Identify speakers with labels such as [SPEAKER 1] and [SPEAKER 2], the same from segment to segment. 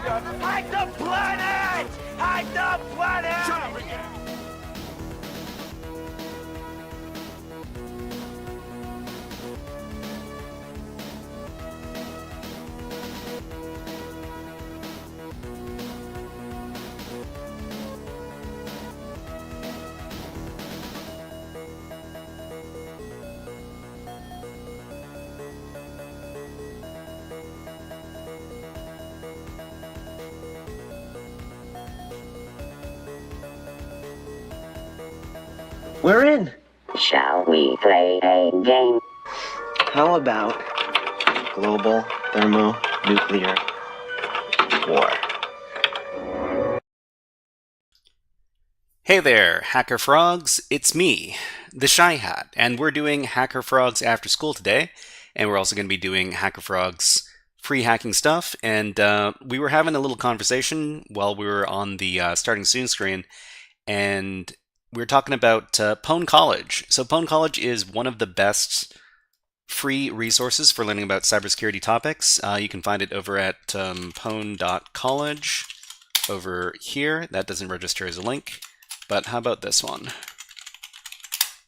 [SPEAKER 1] Hide the planet! Hide the planet! Shut up again!
[SPEAKER 2] We're in.
[SPEAKER 3] Shall we play a game?
[SPEAKER 2] How about global thermonuclear war?
[SPEAKER 4] Hey there, HackerFrogs, it's me, the Shy Hat, and we're doing HackerFrogs after school today, and we're also going to be doing HackerFrogs free hacking stuff, and we were having a little conversation while we were on the starting soon screen, and we were talking about Pwn College. So Pwn College is one of the best free resources for learning about cybersecurity topics. You can find it over at pwn.college over here. That doesn't register as a link, but how about this one?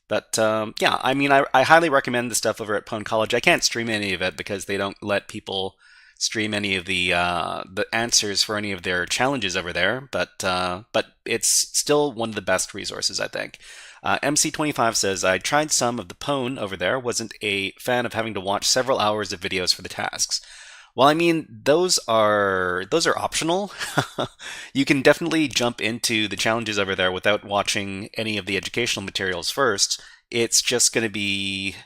[SPEAKER 4] But yeah, I mean, I highly recommend the stuff over at Pwn College. I can't stream any of it because they don't let people stream any of the answers for any of their challenges over there, but it's still one of the best resources, I think. MC25 says, I tried some of the Pwn over there, wasn't a fan of having to watch several hours of videos for the tasks. Well, I mean, those are optional. You can definitely jump into the challenges over there without watching any of the educational materials first. It's just going to be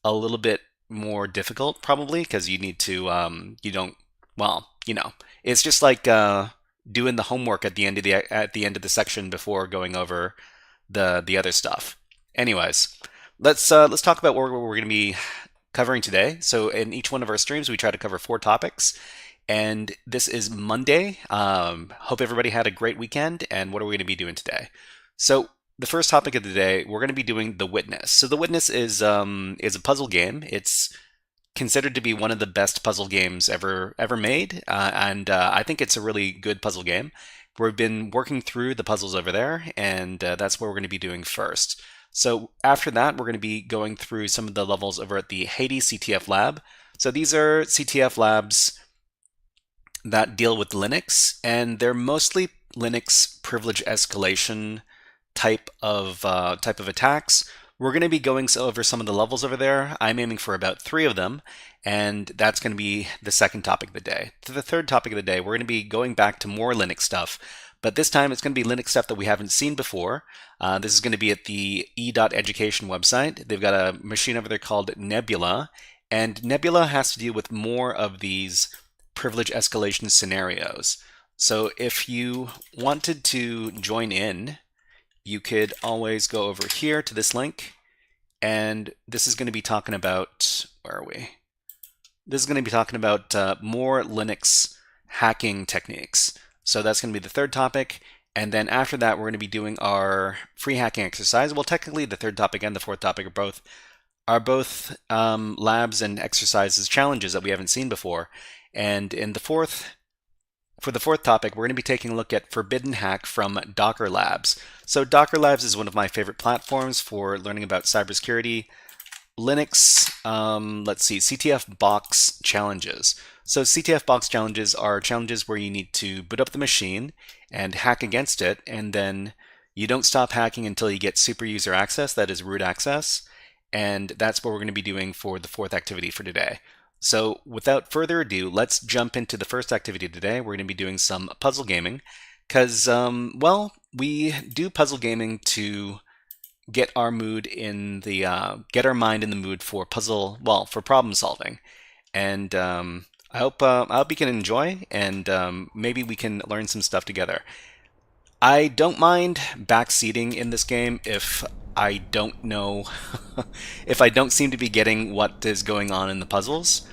[SPEAKER 4] a little bit more difficult probably because you need to it's just like doing the homework at the end of the section before going over the other stuff. Anyways, let's talk about what we're going to be covering today. So in each one of our streams we try to cover 4 topics, and this is Monday. Hope everybody had a great weekend. And what are we going to be doing today? So the first topic of the day, we're going to be doing The Witness. So The Witness is a puzzle game. It's considered to be one of the best puzzle games ever made, and I think it's a really good puzzle game. We've been working through the puzzles over there, and that's what we're going to be doing first. So after that, we're going to be going through some of the levels over at the Haiti CTF lab. So these are CTF labs that deal with Linux, and they're mostly Linux privilege escalation type of attacks. We're going to be going over some of the levels over there. I'm aiming for about 3 of them, and that's going to be the second topic of the day. For the third topic of the day, we're going to be going back to more Linux stuff, but this time it's going to be Linux stuff that we haven't seen before. This is going to be at the e.education website. They've got a machine over there called Nebula, and Nebula has to deal with more of these privilege escalation scenarios. So if you wanted to join in, you could always go over here to this link, and this is going to be talking about, where are we? This is going to be talking about more Linux hacking techniques. So that's going to be the third topic, and then after that we're going to be doing our free hacking exercise. Well, technically the third topic and the fourth topic are both labs and exercises, challenges that we haven't seen before. And for the fourth topic, we're going to be taking a look at Forbidden Hack from Dockerlabs. So Dockerlabs is one of my favorite platforms for learning about cybersecurity. Linux, let's see, CTF box challenges. So CTF box challenges are challenges where you need to boot up the machine and hack against it, and then you don't stop hacking until you get super user access, that is root access, and that's what we're going to be doing for the fourth activity for today. So without further ado, let's jump into the first activity today. We're going to be doing some puzzle gaming because, well, we do puzzle gaming to get our mood in the get our mind in the mood for for problem solving, and I hope you can enjoy, and maybe we can learn some stuff together. I don't mind backseating in this game if I don't know if I don't seem to be getting what is going on in the puzzles.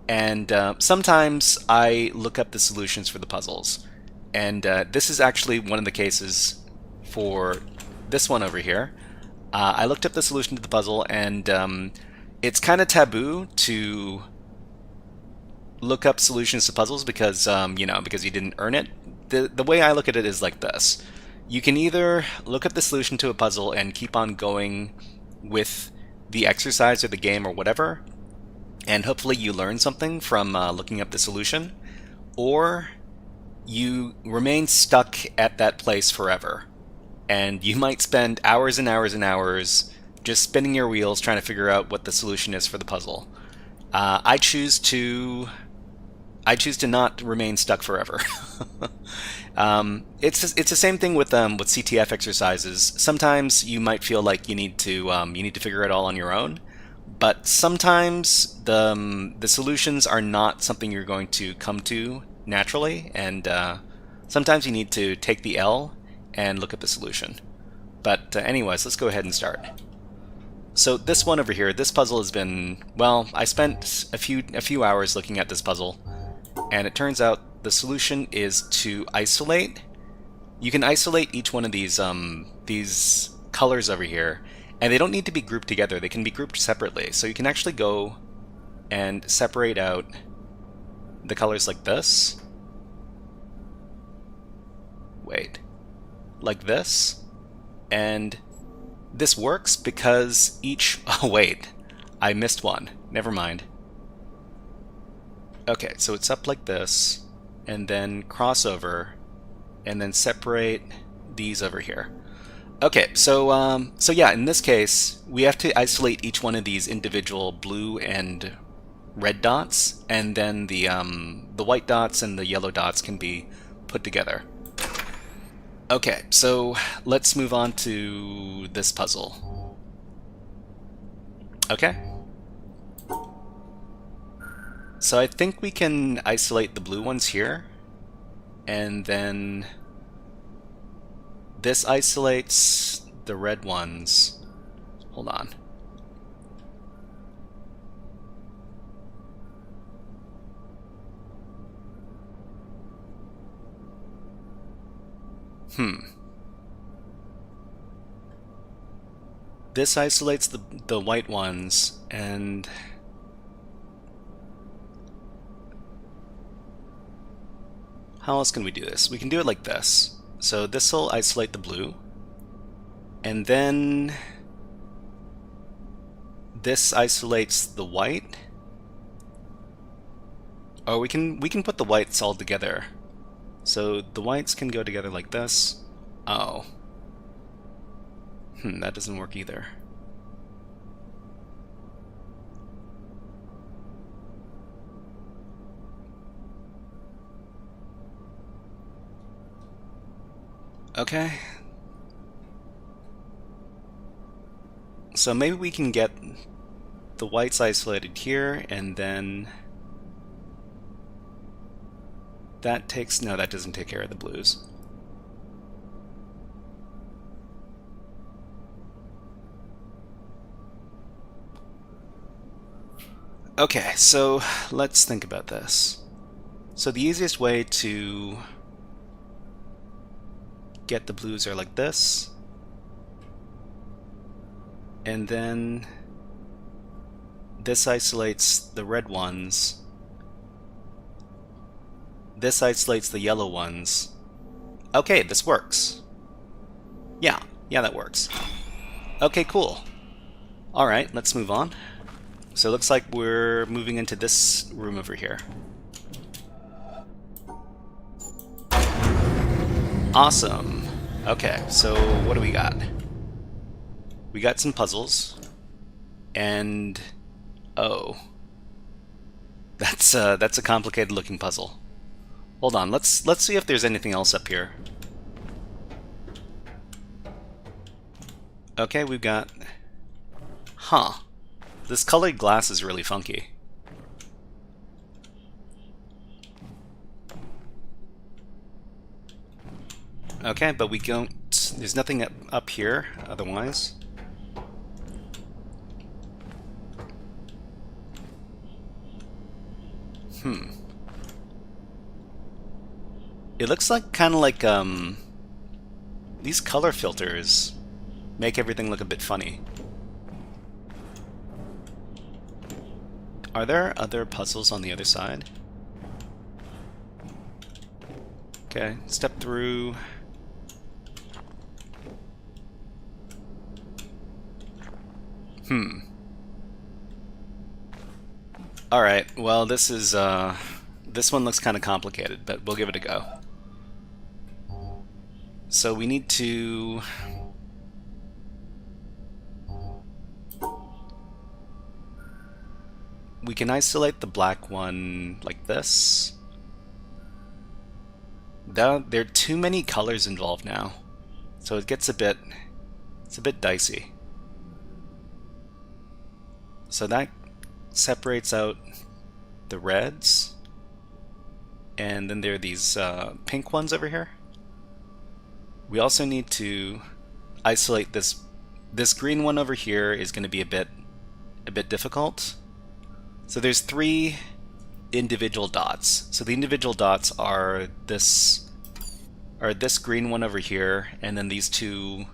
[SPEAKER 4] And sometimes I look up the solutions for the puzzles. And this is actually one of the cases for this one over here. I looked up the solution to the puzzle, and it's kind of taboo to look up solutions to puzzles because, because you didn't earn it. The way I look at it is like this. You can either look up the solution to a puzzle and keep on going with the exercise or the game or whatever, and hopefully you learn something from looking up the solution, or you remain stuck at that place forever, and you might spend hours and hours and hours just spinning your wheels trying to figure out what the solution is for the puzzle. I choose to not remain stuck forever. It's the same thing with CTF exercises. Sometimes you might feel like you need to figure it all on your own, but sometimes the solutions are not something you're going to come to naturally, and sometimes you need to take the L and look at the solution. But anyways, let's go ahead and start. So this one over here, this puzzle has been, well, I spent a few hours looking at this puzzle, and it turns out the solution is to isolate. You can isolate each one of these colors over here, and they don't need to be grouped together. They can be grouped separately. So you can actually go and separate out the colors like this. Wait. Like this. And this works because each... Oh, wait. I missed one. Never mind. Okay, so it's up like this, and then crossover, and then separate these over here. Okay, so yeah, in this case, we have to isolate each one of these individual blue and red dots, and then the white dots and the yellow dots can be put together. Okay, so let's move on to this puzzle. Okay. So I think we can isolate the blue ones here, and then this isolates the red ones. Hold on. This isolates the white ones, and how else can we do this? We can do it like this. So this will isolate the blue, and then this isolates the white. Oh, we can put the whites all together. So the whites can go together like this. Oh. That doesn't work either. Okay. So maybe we can get the whites isolated here, and then that takes... no, that doesn't take care of the blues. Okay, so let's think about this. So the easiest way to get the blues are like this, and then this isolates the red ones, this isolates the yellow ones. Okay, this works. Yeah, that works. Okay, cool. Alright, let's move on. So it looks like we're moving into this room over here. Awesome. Okay, so what do we got? We got some puzzles. And... oh. That's a complicated looking puzzle. Hold on, let's see if there's anything else up here. Okay, we've got... huh. This colored glass is really funky. Okay, but we don't... there's nothing up here, otherwise. It looks like kind of like, these color filters make everything look a bit funny. Are there other puzzles on the other side? Okay, step through. Alright, well this is, this one looks kind of complicated, but we'll give it a go. So we need to... we can isolate the black one like this. There are too many colors involved now, so it gets a bit... it's a bit dicey. So that separates out the reds, and then there are these pink ones over here. We also need to isolate this. This green one over here is going to be a bit difficult. So there's 3 individual dots. So the individual dots are this green one over here, and then these two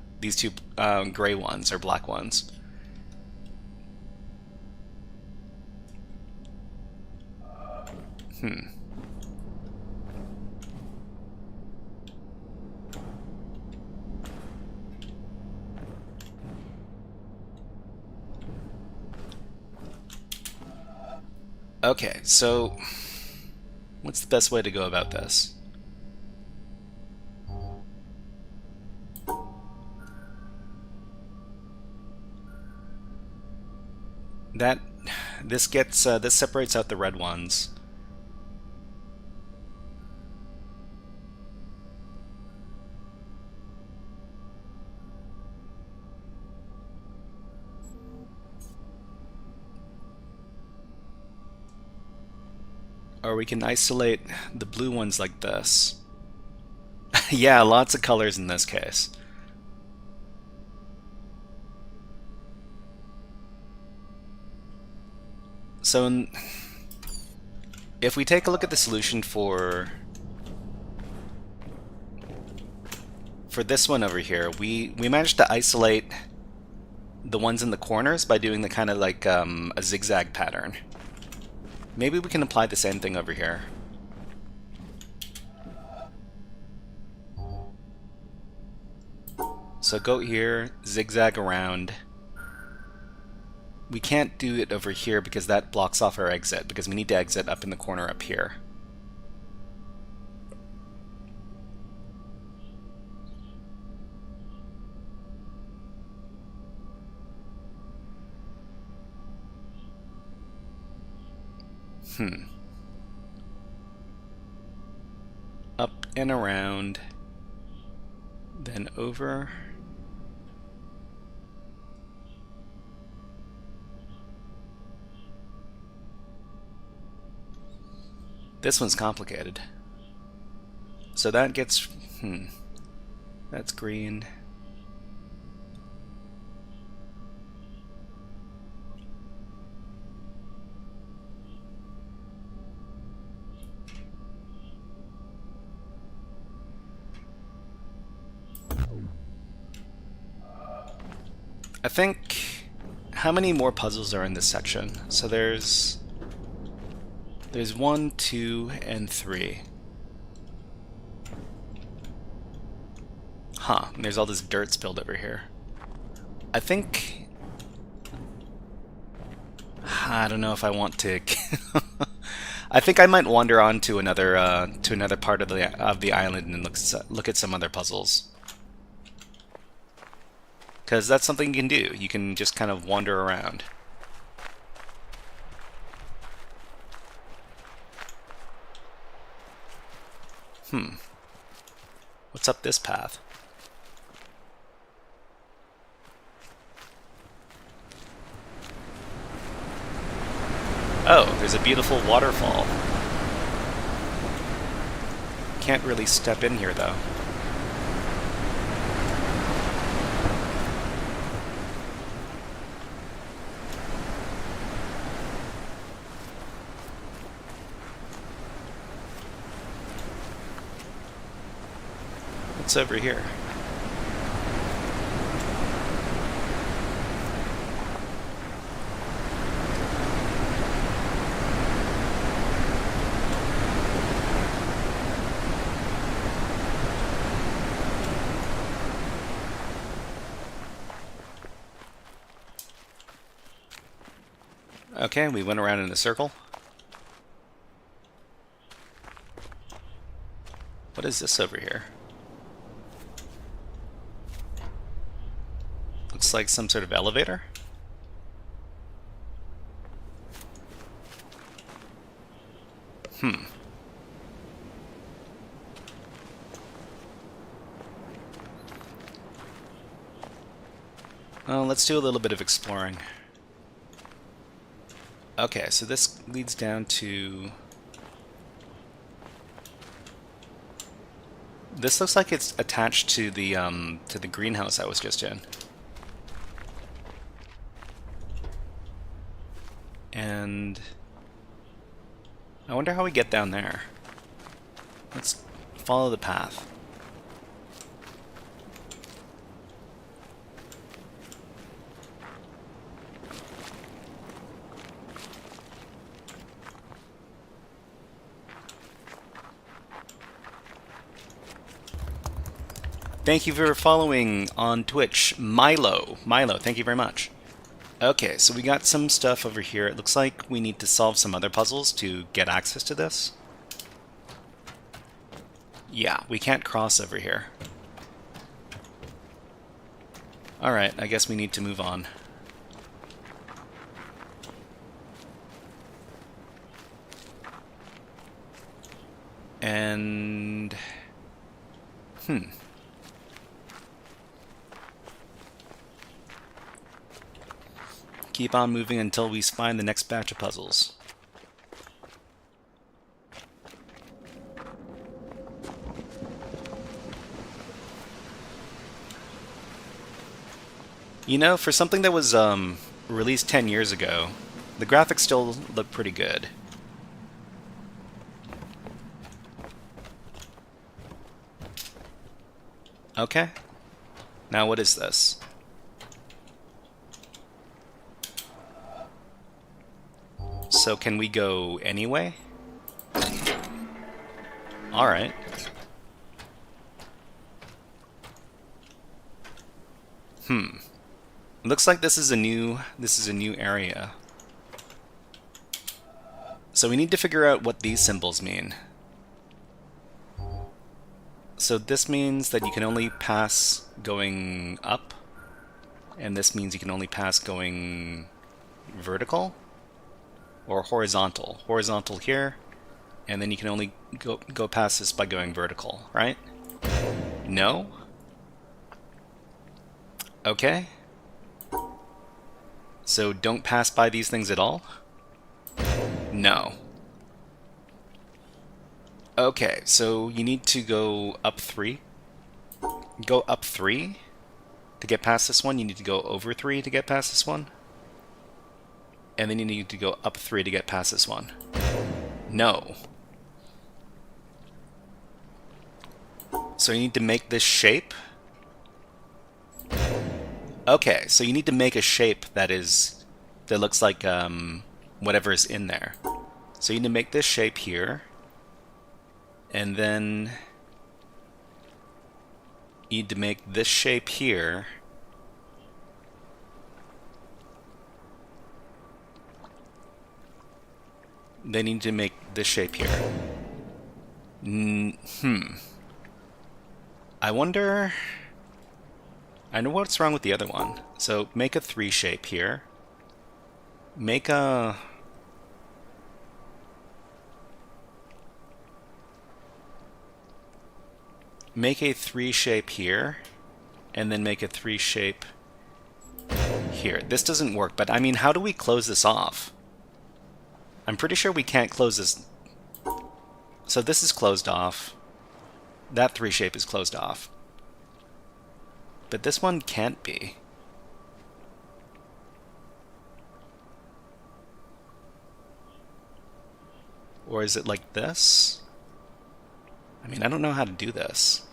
[SPEAKER 4] gray ones or black ones. Okay, so what's the best way to go about this? This separates out the red ones. Or we can isolate the blue ones like this. Yeah, lots of colors in this case. So if we take a look at the solution for this one over here, we managed to isolate the ones in the corners by doing the kind of like a zigzag pattern. Maybe we can apply the same thing over here. So go here, zigzag around. We can't do it over here because that blocks off our exit, because we need to exit up in the corner up here. Up and around. Then over. This one's complicated. So that gets, that's green. I think, how many more puzzles are in this section? So there's 1, 2, and 3. Huh, and there's all this dirt spilled over here. I think, I don't know if I want to. I think I might wander on to another part of the island and look at some other puzzles. Because that's something you can do. You can just kind of wander around. What's up this path? Oh, there's a beautiful waterfall. Can't really step in here though. What's over here? Okay, we went around in a circle. What is this over here? Looks like some sort of elevator. Well, let's do a little bit of exploring. Okay, so this leads down to... This looks like it's attached to the greenhouse I was just in. And I wonder how we get down there. Let's follow the path. Thank you for following on Twitch, Milo. Milo, thank you very much. Okay, so we got some stuff over here. It looks like we need to solve some other puzzles to get access to this. Yeah, we can't cross over here. Alright, I guess we need to move on. And... Keep on moving until we find the next batch of puzzles. You know, for something that was released 10 years ago, the graphics still look pretty good. Okay. Now what is this? So can we go anyway? Alright. Looks like this is a new area. So we need to figure out what these symbols mean. So this means that you can only pass going up, and this means you can only pass going vertical or horizontal. Horizontal here, and then you can only go past this by going vertical, right? No? Okay. So don't pass by these things at all? No. Okay, so you need to go up 3. Go up 3 to get past this one. You need to go over 3 to get past this one. And then you need to go up 3 to get past this one. No. So you need to make this shape. Okay, so you need to make a shape that looks like whatever is in there. So you need to make this shape here. And then you need to make this shape here. Then you need to make this shape here. I wonder... I know what's wrong with the other one. So make a 3 shape here. Make a... Make a 3 shape here, and then make a 3 shape here. This doesn't work, but I mean, how do we close this off? I'm pretty sure we can't close this. So this is closed off. That 3 shape is closed off. But this one can't be. Or is it like this? I mean, I don't know how to do this.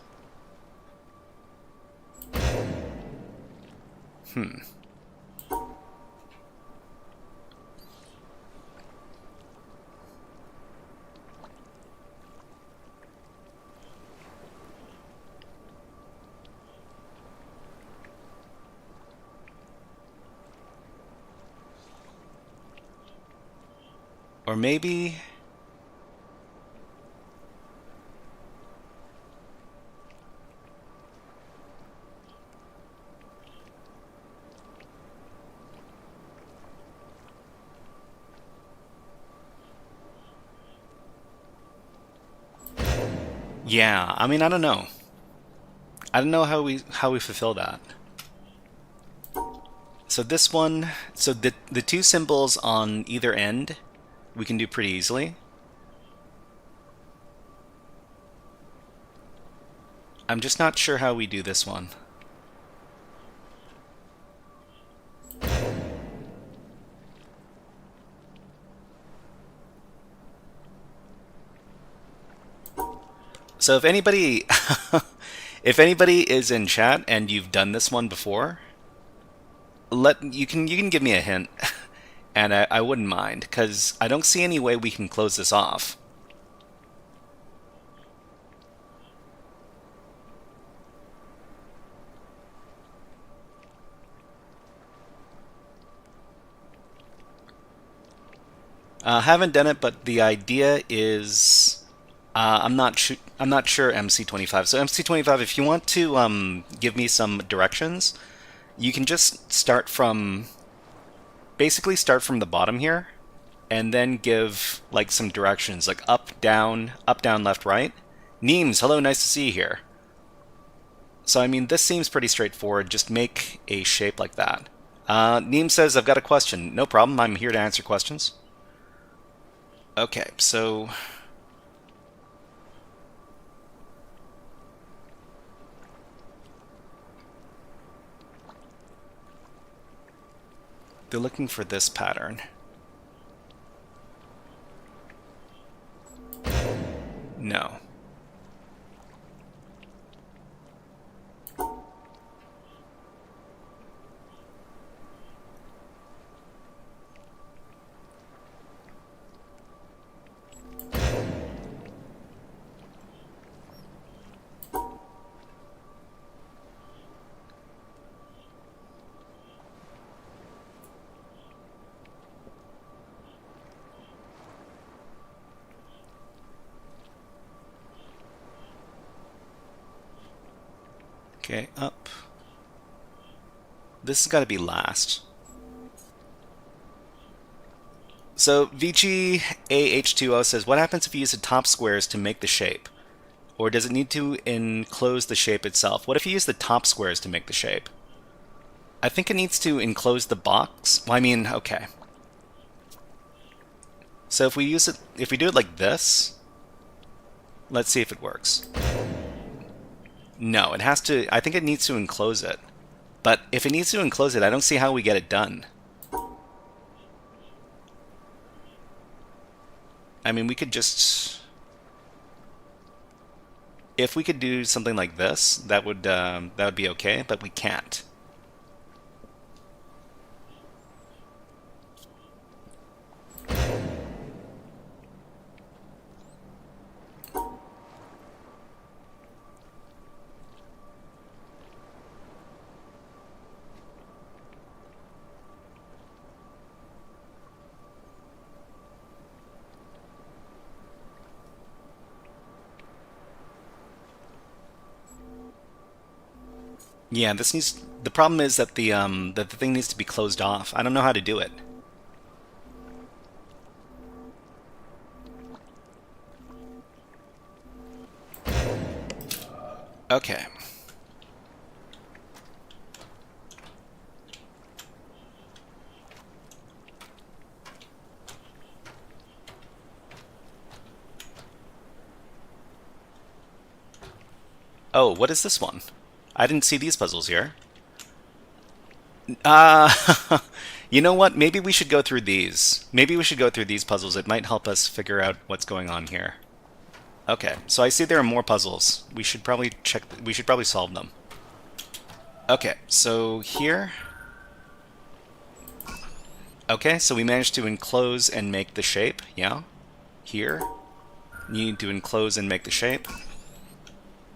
[SPEAKER 4] Or maybe... Yeah, I mean, I don't know. I don't know how we fulfill that. So this one, so the 2 symbols on either end, we can do pretty easily. I'm just not sure how we do this one. So if anybody if anybody is in chat and you've done this one before, you can give me a hint, and I wouldn't mind, because I don't see any way we can close this off. Haven't done it, but the idea is I'm not sure MC25. So MC25, if you want to give me some directions, you can just start from the bottom here, and then give like some directions, like up, down, left, right. Neems, hello, nice to see you here. So I mean, this seems pretty straightforward. Just make a shape like that. Neem says, I've got a question. No problem, I'm here to answer questions. Okay, so... They're looking for this pattern. No. Okay, up. This has got to be last. So Vici AH20 says, what happens if you use the top squares to make the shape? Or does it need to enclose the shape itself? What if you use the top squares to make the shape? I think it needs to enclose the box. Well, I mean, okay. So if we use it, if we do it like this, let's see if it works. No, it has to, I think it needs to enclose it. But if it needs to enclose it, I don't see how we get it done. I mean, we could just... If we could do something like this, that would be okay, but we can't. Yeah, this needs. The problem is that the thing needs to be closed off. I don't know how to do it. Okay. Oh, what is this one? I didn't see these puzzles here. You know what? Maybe we should go through these. Maybe we should go through these puzzles. It might help us figure out what's going on here. Okay, so I see there are more puzzles. We should probably check. We should probably solve them. Okay, so here. Okay, so we managed to enclose and make the shape. Yeah. Here, you need to enclose and make the shape.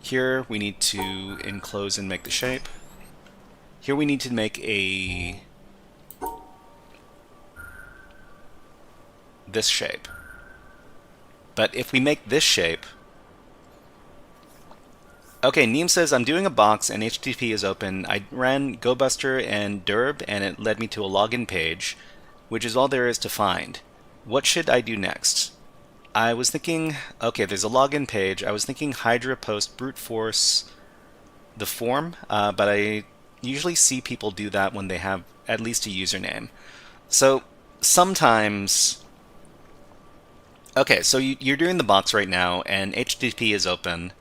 [SPEAKER 4] Here, we need to enclose and make the shape. Here we need to make this shape. But if we make this shape... Okay, Neem says, I'm doing a box and HTTP is open. I ran GoBuster and Derb and it led me to a login page, which is all there is to find. What should I do next? I was thinking, okay, there's a login page. I was thinking Hydra post brute force the form, but I usually see people do that when they have at least a username. So sometimes... Okay, so you're doing the box right now and HTTP is open.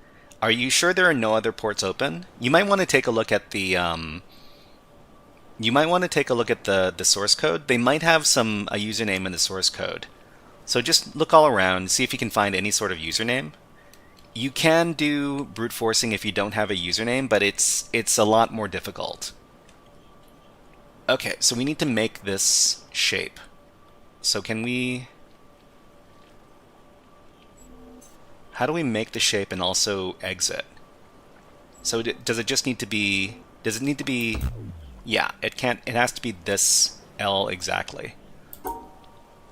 [SPEAKER 4] Are you sure there are no other ports open? You might want to take a look at the the source code. They might have a username in the source code. So just look all around, see if you can find any sort of username. You can do brute forcing if you don't have a username, but it's a lot more difficult. Okay, so we need to make this shape. So can we... How do we make the shape and also exit? So does it just need to be... Does it need to be... Yeah, it can't... It has to be this L exactly.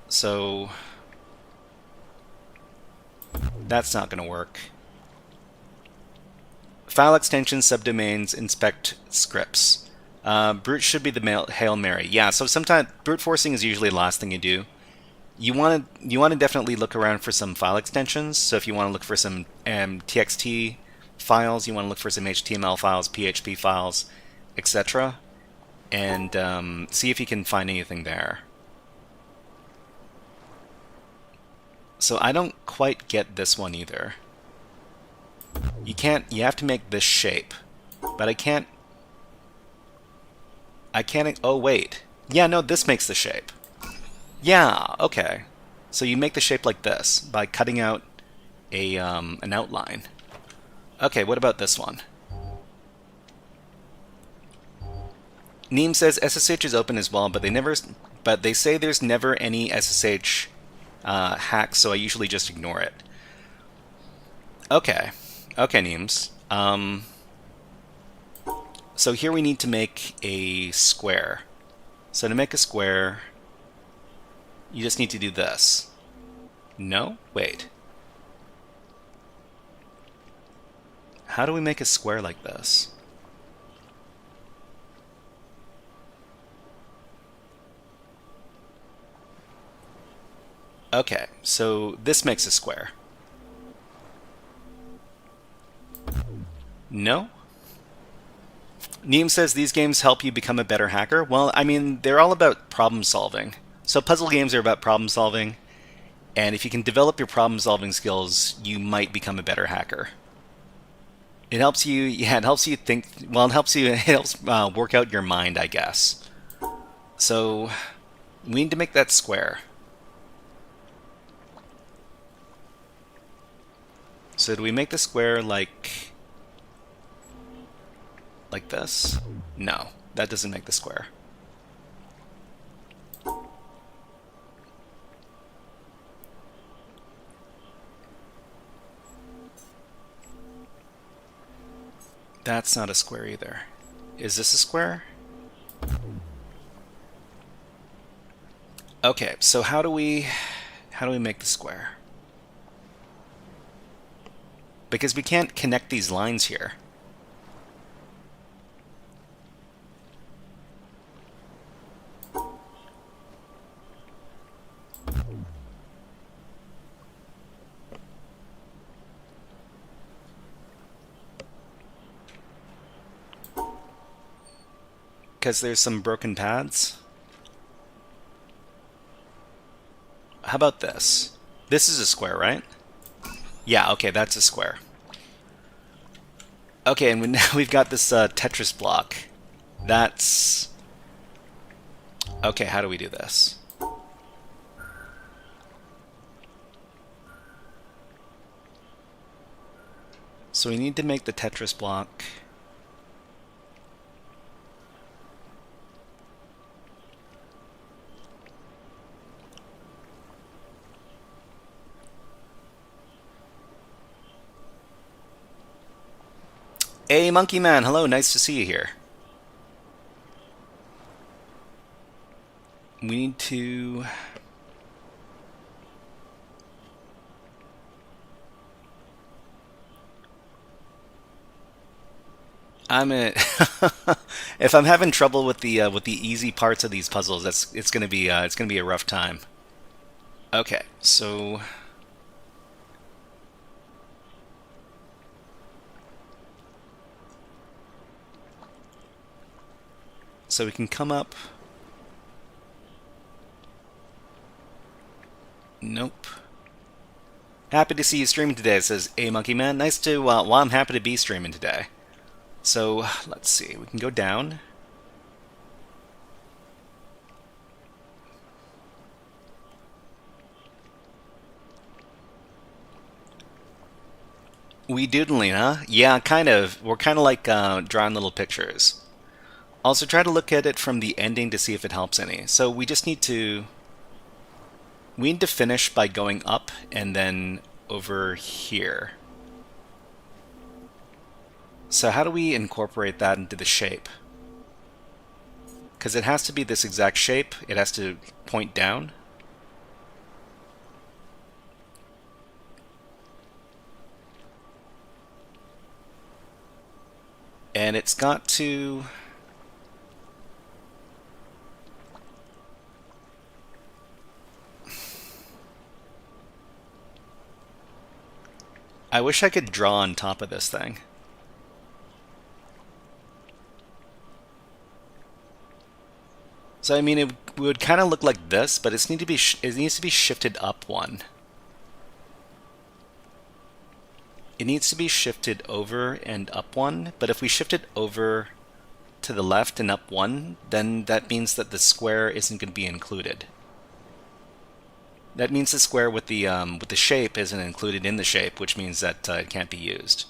[SPEAKER 4] So... That's not going to work. File extensions, subdomains, inspect scripts. Brute should be the Hail Mary. Yeah, so sometimes brute forcing is usually the last thing you do. You want to definitely look around for some file extensions. So if you want to look for some TXT files, you want to look for some HTML files, PHP files, etc. And see if you can find anything there. So I don't quite get this one either. You have to make this shape. But I can't, oh wait. Yeah, no, this makes the shape. Yeah, okay. So you make the shape like this by cutting out an outline. Okay, what about this one? Neem says SSH is open as well, but they say there's never any SSH hack, so I usually just ignore it. Okay. Okay, Neems. So here we need to make a square. So to make a square, you just need to do this. No? Wait. How do we make a square like this? Okay, so this makes a square. No? Neem says these games help you become a better hacker. Well, I mean, they're all about problem solving. So puzzle games are about problem solving, and if you can develop your problem solving skills, you might become a better hacker. It helps you, yeah, it helps you think, well, it helps work out your mind, I guess. So we need to make that square. So do we make the square like this? No, that doesn't make the square. That's not a square either. Is this a square? Okay, so how do we make the square? Because we can't connect these lines here. Because there's some broken paths. How about this? This is a square, right? Yeah, okay, that's a square. Okay, and now we've got this Tetris block. That's... Okay, how do we do this? So we need to make the Tetris block... Hey, Monkey Man, hello, nice to see you here. We need to... if I'm having trouble with the easy parts of these puzzles, it's gonna be a rough time. Okay, so we can come up. Nope. Happy to see you streaming today, says A Monkey Man. Nice to. Well, I'm happy to be streaming today. So let's see. We can go down. We doodling, huh? Yeah, kind of. We're kind of like drawing little pictures. Also, try to look at it from the ending to see if it helps any. So we just need to... We need to finish by going up and then over here. So how do we incorporate that into the shape? Because it has to be this exact shape. It has to point down. And it's got to... I wish I could draw on top of this thing. So I mean, it would kind of look like this, but it needs to be shifted up one. It needs to be shifted over and up one, but if we shift it over to the left and up one, then that means that the square isn't going to be included. That means the square with the shape isn't included in the shape, which means that it can't be used.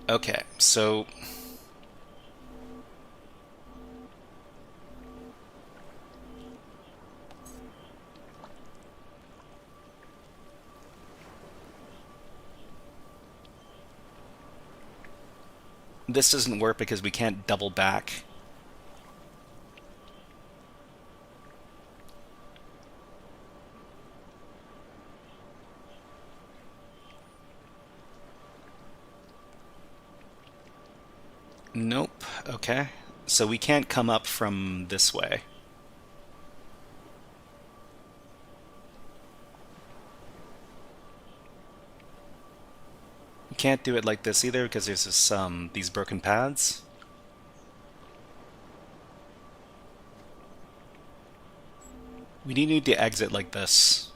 [SPEAKER 4] Okay, so this doesn't work because we can't double back. Nope. Okay. So we can't come up from this way. We can't do it like this either because there's this, these broken paths. We need to exit like this.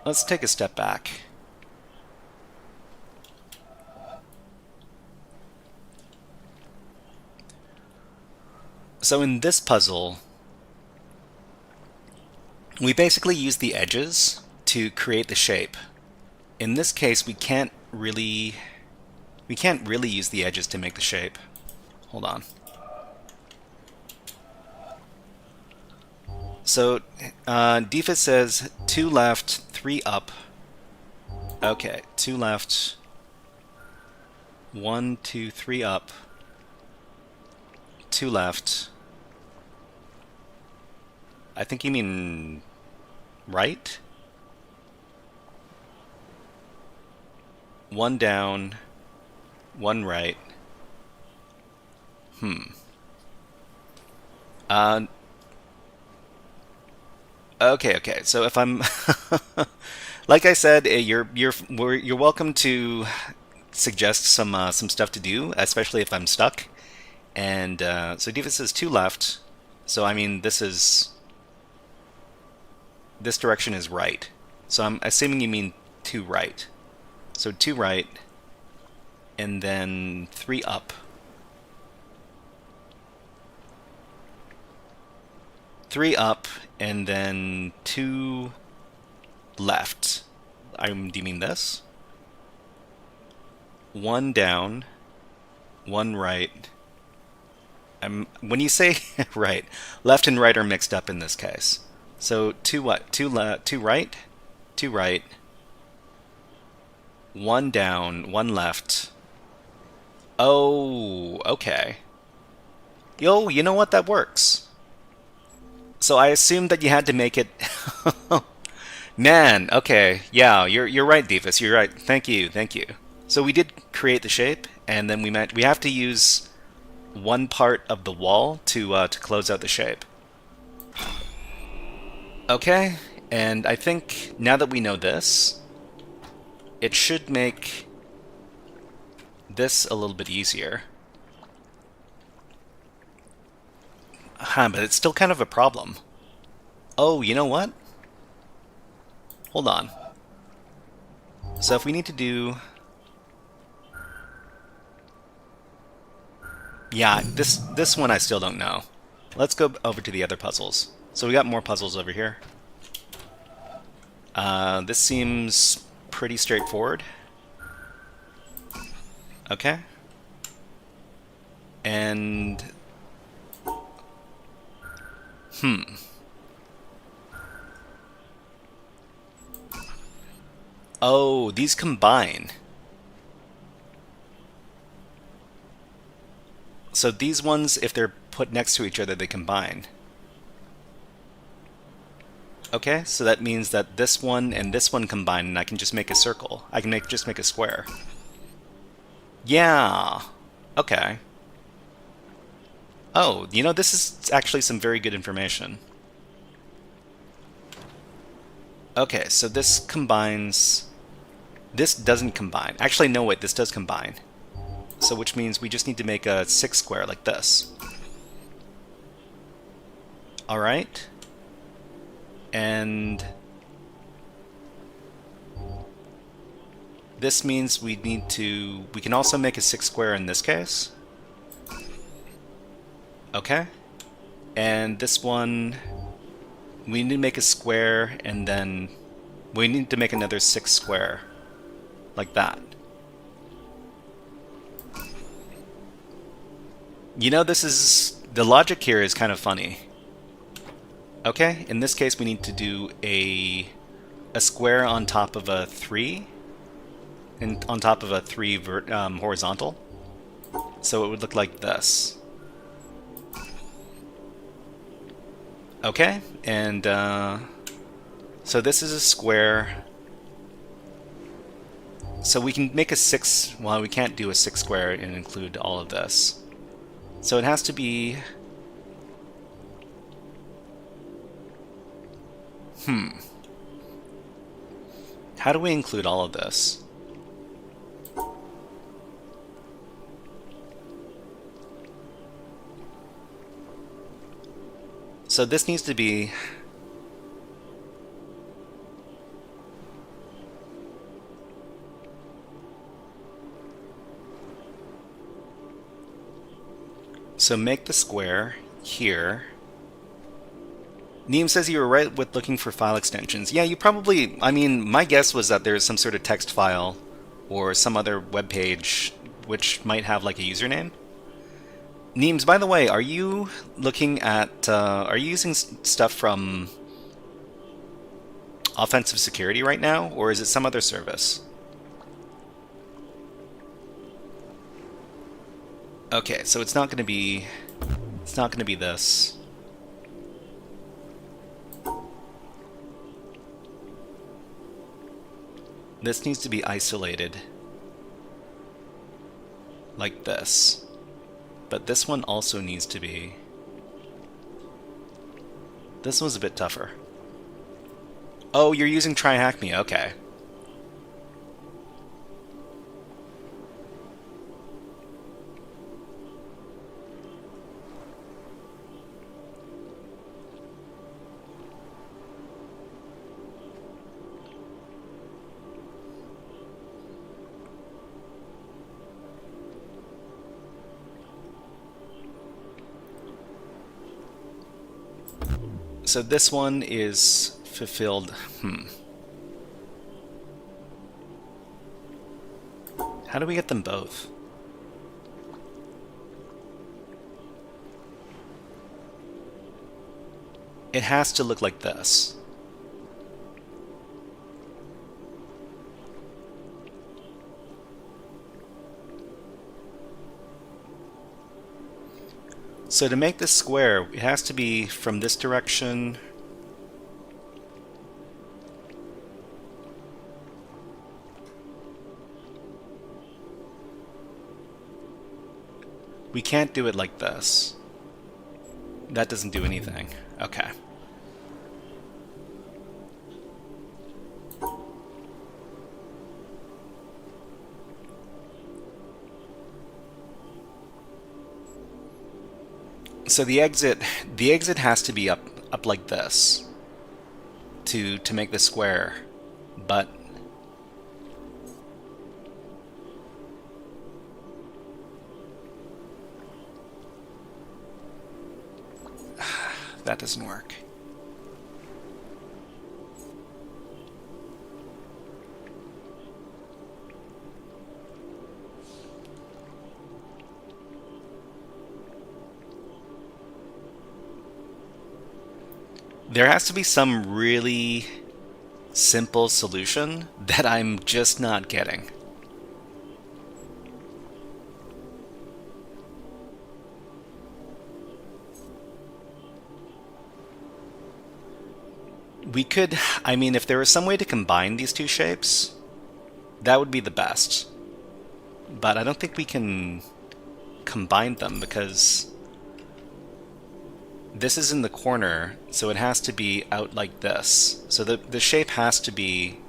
[SPEAKER 4] Let's take a step back. So in this puzzle, we basically use the edges to create the shape. In this case, we can't really use the edges to make the shape. Hold on. So Defa says 2 left, 3 up. Okay, 2 left, 1, 2, 3 up, 2 left. I think you mean right? 1 down, 1 right. Okay. So if I'm, like I said, you're welcome to suggest some stuff to do, especially if I'm stuck. And so Diva says 2 left. So I mean, this direction is right. So I'm assuming you mean 2 right. So 2 right, and then 3 up. 3 up, and then 2 left. Do you mean this? 1 down, 1 right. When you say right, left and right are mixed up in this case. So 2 what? 2 right, 2 right, 1 down, 1 left. Oh, okay. Yo, you know what? That works. So I assumed that you had to make it. Man, okay, yeah, you're right, Divas. You're right. Thank you. So we did create the shape, and then we have to use one part of the wall to close out the shape. Okay, and I think now that we know this, it should make this a little bit easier. But it's still kind of a problem. Oh, you know what? Hold on. So if we need to do... Yeah, this one I still don't know. Let's go over to the other puzzles. So we got more puzzles over here. This seems pretty straightforward. Okay. And... Oh, these combine. So these ones, if they're put next to each other, they combine. Okay, so that means that this one and this one combine, and I can just make a circle. I can just make a square. Yeah. Okay. Oh, you know, this is actually some very good information. Okay, so this combines... This doesn't combine. Actually, no, wait, this does combine. So which means we just need to make a 6 square like this. Alright. And... this means we need to... We can also make a 6 square in this case. Okay. And this one... We need to make a square, and then... We need to make another 6 square. Like that. You know, this is... The logic here is kind of funny. Okay, in this case we need to do a square on top of a 3. And on top of a 3 horizontal. So it would look like this. Okay, and so this is a square. So we can make a 6, well, we can't do a 6 square and include all of this. So it has to be... How do we include all of this? So this needs to be... So make the square here. Neem says you were right with looking for file extensions. Yeah, you probably... I mean, my guess was that there's some sort of text file or some other web page which might have like a username. Neems, by the way, are you looking at... are you using stuff from Offensive Security right now, or is it some other service? Okay, so it's not going to be... It's not going to be this. This needs to be isolated. Like this. But this one also needs to be... This one's a bit tougher. Oh, you're using TryHackMe, okay. So this one is fulfilled. How do we get them both? It has to look like this. So to make this square, it has to be from this direction. We can't do it like this. That doesn't do anything. Okay. So the exit has to be up like this to make the square, but that doesn't work. There has to be some really simple solution that I'm just not getting. We could, I mean, if there was some way to combine these two shapes, that would be the best. But I don't think we can combine them because this is in the corner, so it has to be out like this. So the shape has to be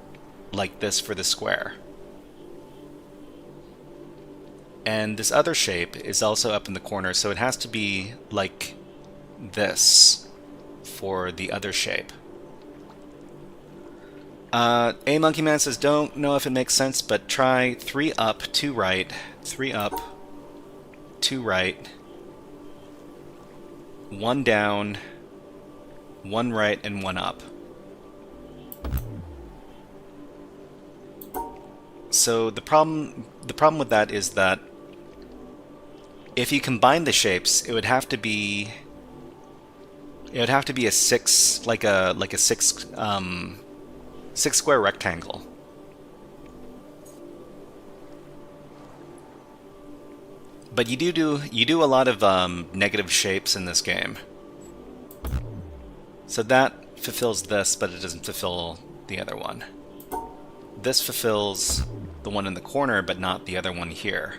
[SPEAKER 4] like this for the square. And this other shape is also up in the corner, so it has to be like this for the other shape. A Monkey Man says, don't know if it makes sense, but try 3 up, 2 right, 3 up, 2 right, 1 down, 1 right, and 1 up. So the problem with that is that if you combine the shapes, it would have to be a 6, like a 6 square rectangle. But you do a lot of negative shapes in this game. So that fulfills this, but it doesn't fulfill the other one. This fulfills the one in the corner, but not the other one here.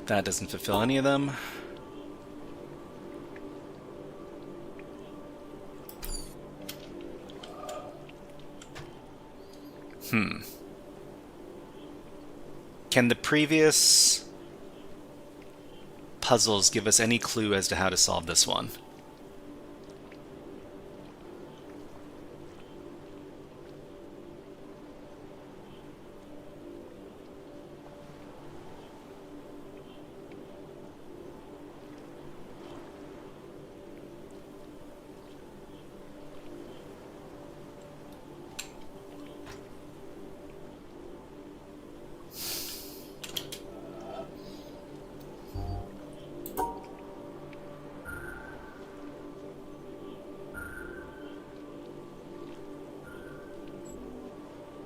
[SPEAKER 4] That doesn't fulfill any of them. Can the previous puzzles give us any clue as to how to solve this one?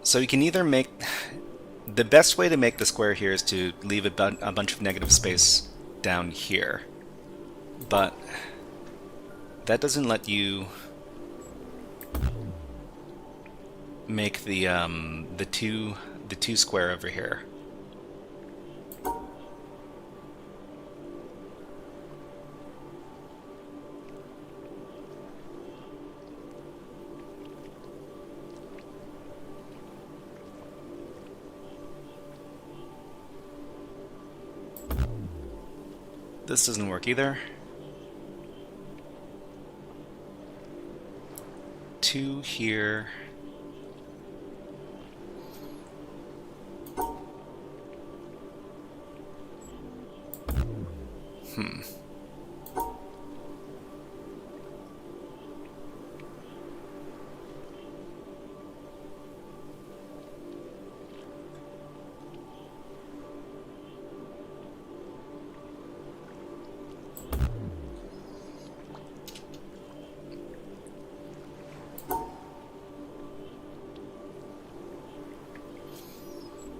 [SPEAKER 4] So you can either make... The best way to make the square here is to leave a bunch of negative space down here. But that doesn't let you make the two square over here. This doesn't work either. 2 here.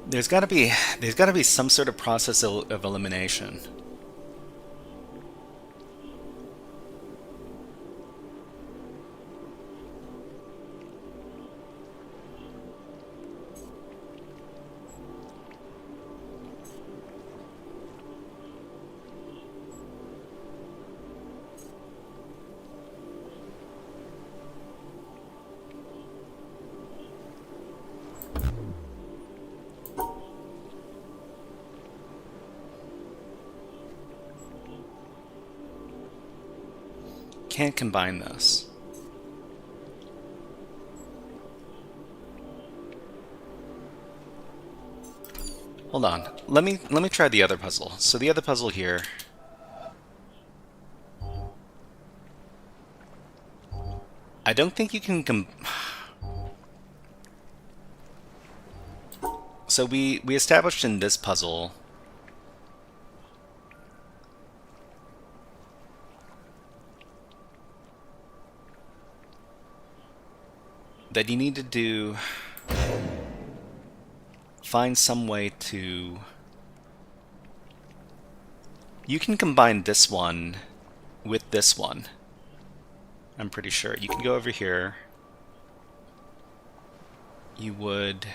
[SPEAKER 4] There's got to be some sort of process of elimination. Can't combine this. Hold on. Let me try the other puzzle. So the other puzzle here. I don't think you can So we established in this puzzle that you need to find some way to... You can combine this one with this one. I'm pretty sure. You can go over here. You would...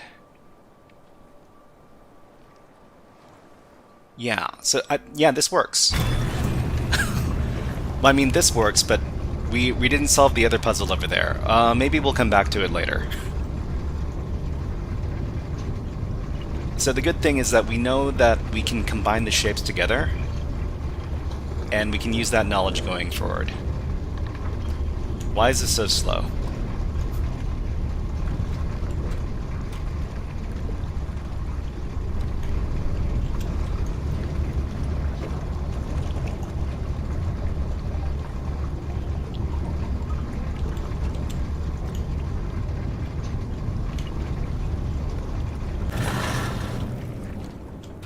[SPEAKER 4] Yeah, so yeah, this works. Well, I mean, this works, but we didn't solve the other puzzle over there. Maybe we'll come back to it later. So the good thing is that we know that we can combine the shapes together, and we can use that knowledge going forward. Why is this so slow?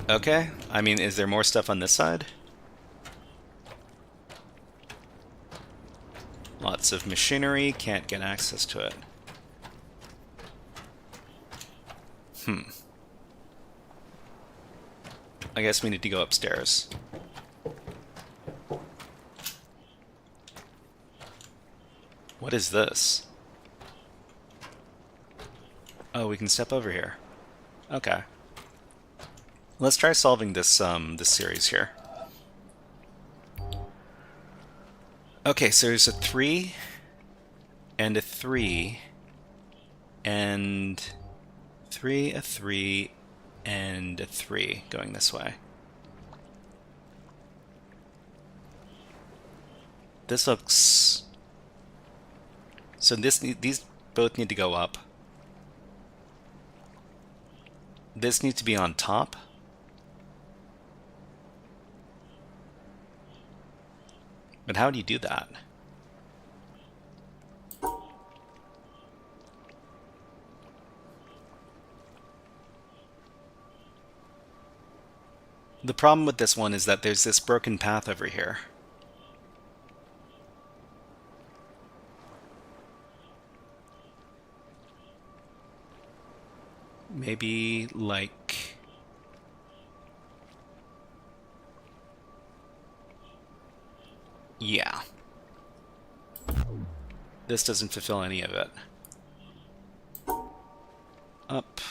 [SPEAKER 4] Okay, I mean, is there more stuff on this side? Lots of machinery, can't get access to it. I guess we need to go upstairs. What is this? Oh, we can step over here. Okay. Let's try solving this this series here. Okay, so there's a 3 and a 3 and 3, a 3 and a 3 going this way. This looks... So these both need to go up. This needs to be on top. But how do you do that? The problem with this one is that there's this broken path over here. Maybe like... Yeah. This doesn't fulfill any of it. Up.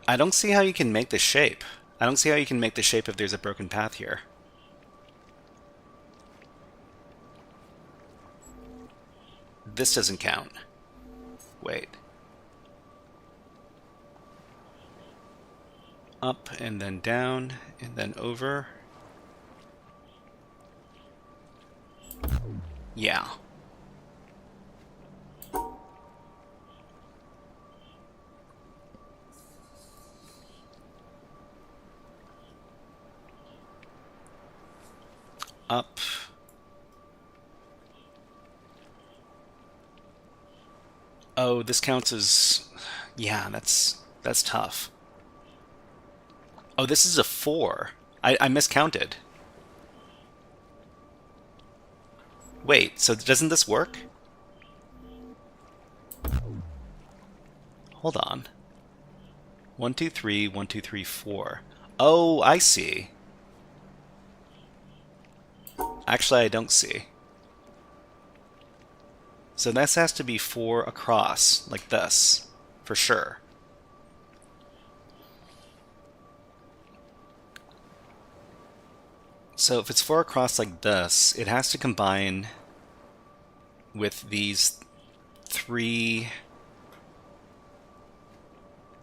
[SPEAKER 4] I don't see how you can make the shape. I don't see how you can make the shape if there's a broken path here. This doesn't count. Wait. Up and then down and then over. Yeah. Up. Oh, this counts as... Yeah, that's tough. Oh, this is a 4. I miscounted. Wait, so doesn't this work? Hold on. 1, 2, 3, 1, 2, 3, 4. Oh, I see. Actually, I don't see. So this has to be 4 across, like this, for sure. So if it's 4 across like this, it has to combine with these 3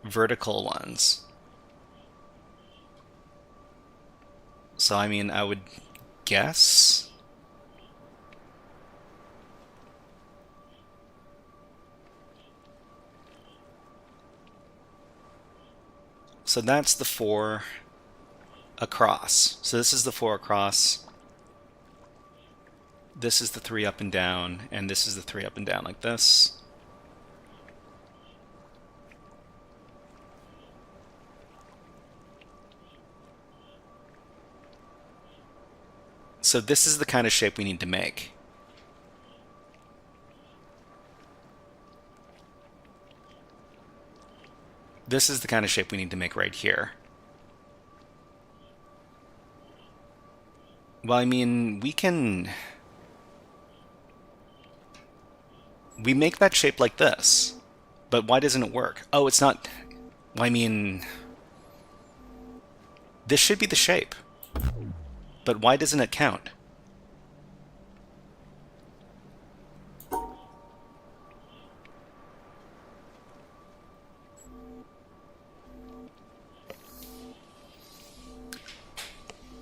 [SPEAKER 4] vertical ones. So I mean, I would guess... So that's the 4 across. So this is the 4 across. This is the 3 up and down, and this is the 3 up and down like this. So this is the kind of shape we need to make. This is the kind of shape we need to make right here. Well, I mean, we make that shape like this, but why doesn't it work? Oh, it's not... Well, I mean... This should be the shape. But why doesn't it count?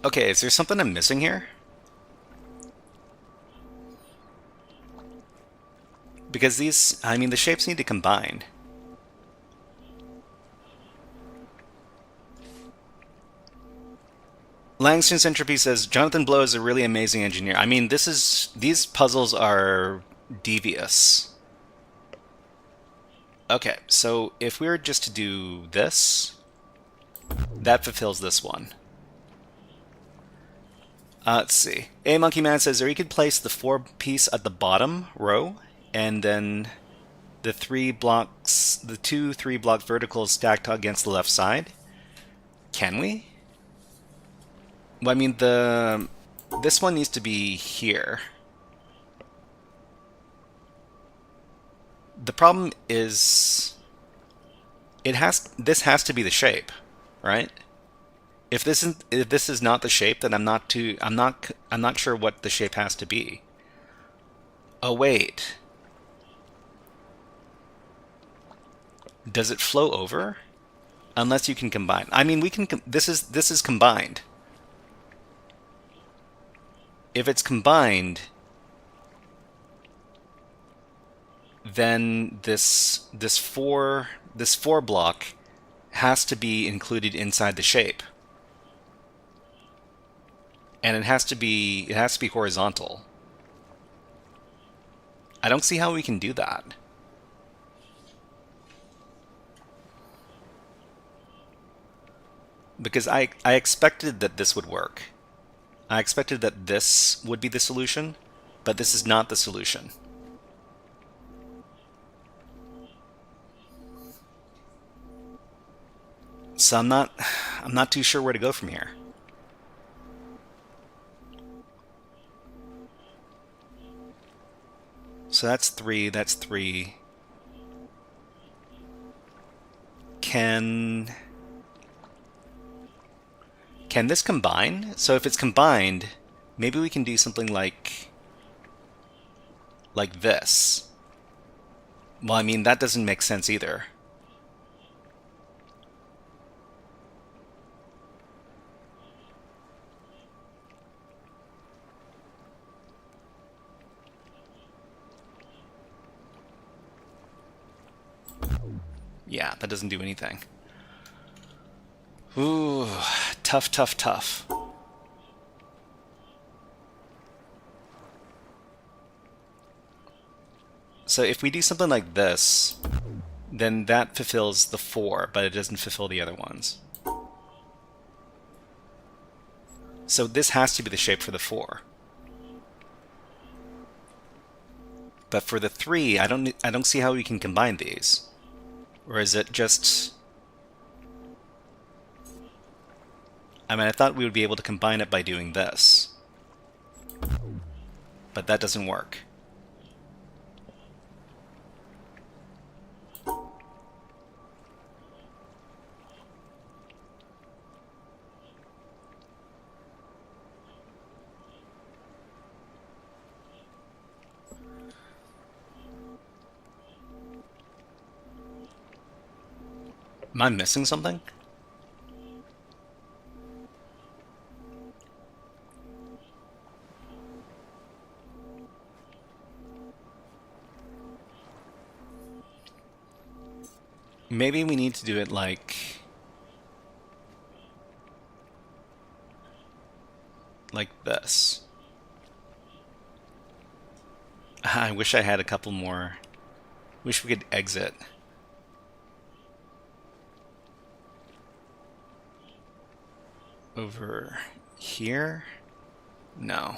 [SPEAKER 4] Okay, is there something I'm missing here? Because these, I mean, the shapes need to combine. Langston's Entropy says Jonathan Blow is a really amazing engineer. I mean, these puzzles are devious. Okay, so if we were just to do this, that fulfills this one. Let's see. A Monkey Man says, or you could place the 4 piece at the bottom row, and then the 2 3-block verticals stacked against the left side. Can we? Well, I mean, this one needs to be here. The problem is this has to be the shape, right? If this is not the shape, then I'm not sure what the shape has to be. Oh wait. Does it flow over? Unless you can combine. I mean, we can this is combined. If it's combined, then this 4 block has to be included inside the shape. And it has to be horizontal. I don't see how we can do that. Because I expected that this would work. I expected that this would be the solution, but this is not the solution. So I'm not too sure where to go from here. So that's 3, that's 3. Can this combine? So if it's combined, maybe we can do something like this. Well, I mean, that doesn't make sense either. Yeah, that doesn't do anything. Ooh, tough, tough, tough. So if we do something like this, then that fulfills the 4, but it doesn't fulfill the other ones. So this has to be the shape for the 4. But for the 3, I don't see how we can combine these. Or is it just... I mean, I thought we would be able to combine it by doing this. But that doesn't work. Am I missing something? Maybe we need to do it like this. I wish I had a couple more. Wish we could exit. Over here? No.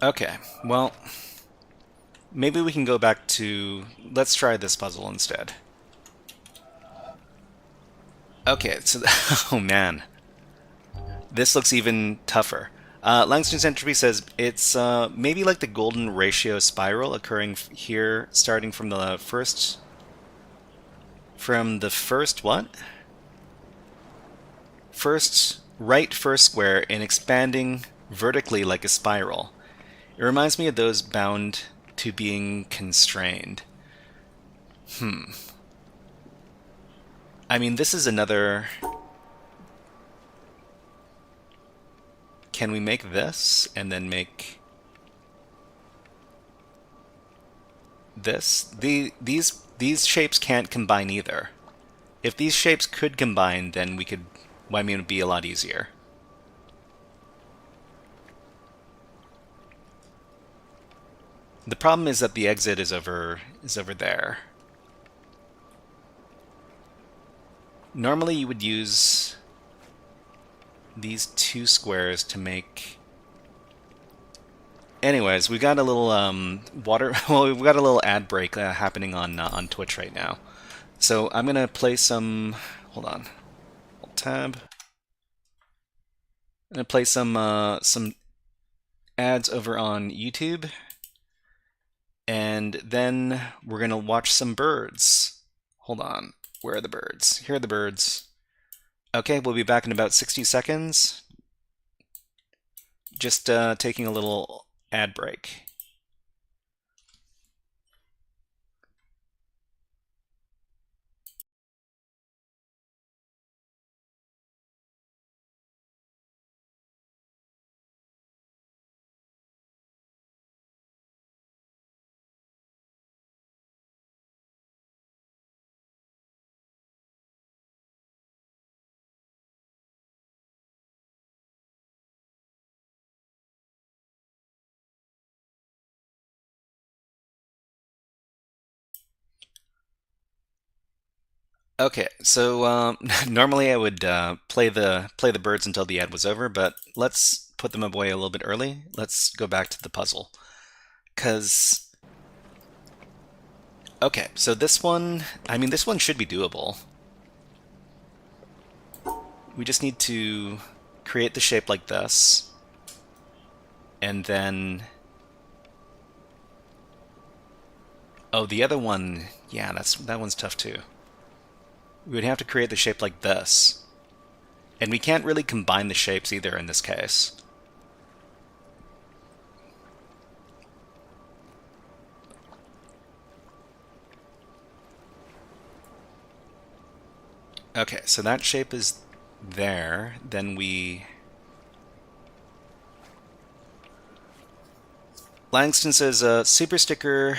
[SPEAKER 4] Okay, well, maybe we can go back to... Let's try this puzzle instead. Okay, so... Oh man. This looks even tougher. Langston's Entropy says it's maybe like the golden ratio spiral occurring here, starting from the first... From the first what? First square and expanding vertically like a spiral. It reminds me of those bound to being constrained. I mean, this is another... can we make this and then make this? These shapes can't combine either. If these shapes could combine, then we could, well, I mean, it would be a lot easier. The problem is that the exit is over there. Normally you would use these two squares to make... Anyways, we got a little well, we've got a little ad break happening on Twitch right now. So I'm gonna play some. Hold on, Alt-Tab. I'm gonna play some ads over on YouTube, and then we're gonna watch some birds. Hold on, where are the birds? Here are the birds. Okay, we'll be back in about 60 seconds. Just taking a little ad break. Okay, so normally I would play the birds until the ad was over, but let's put them away a little bit early. Let's go back to the puzzle, cause okay, so this one, I mean, this one should be doable. We just need to create the shape like this, and then oh, the other one, yeah, that one's tough too. We would have to create the shape like this. And we can't really combine the shapes either in this case. Okay, so that shape is there. Then we... Langston says, super sticker,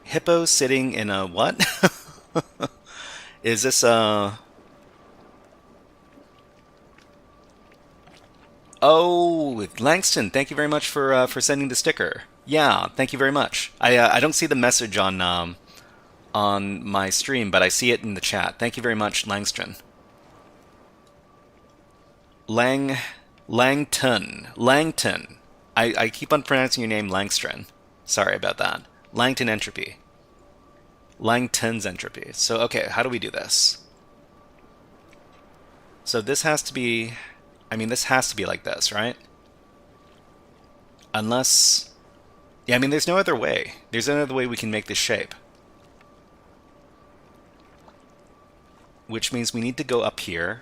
[SPEAKER 4] hippo sitting in a what? Is this Oh, Langston, thank you very much for sending the sticker. Yeah, thank you very much. I don't see the message on my stream, but I see it in the chat. Thank you very much, Langston. Langton. I keep on pronouncing your name Langstron. Sorry about that. Langton Entropy. Langton's entropy. So, okay, how do we do this? So this has to be... I mean, this has to be like this, right? Unless... Yeah, I mean, there's no other way. There's no other way we can make this shape. Which means we need to go up here.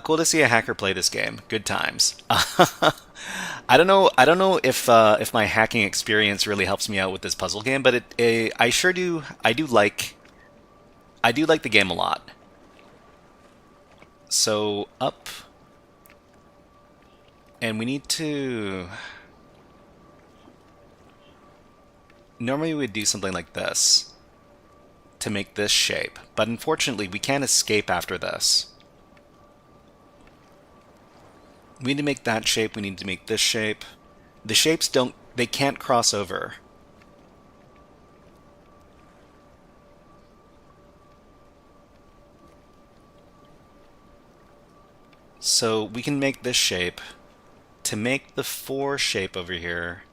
[SPEAKER 4] Cool to see a hacker play this game. Good times. I don't know if my hacking experience really helps me out with this puzzle game, but I sure do. I do like the game a lot. So up, and we need to. Normally we would do something like this to make this shape, but unfortunately we can't escape after this. We need to make that shape, we need to make this shape. The shapes they can't cross over. So we can make this shape. To make the 4 shape over here,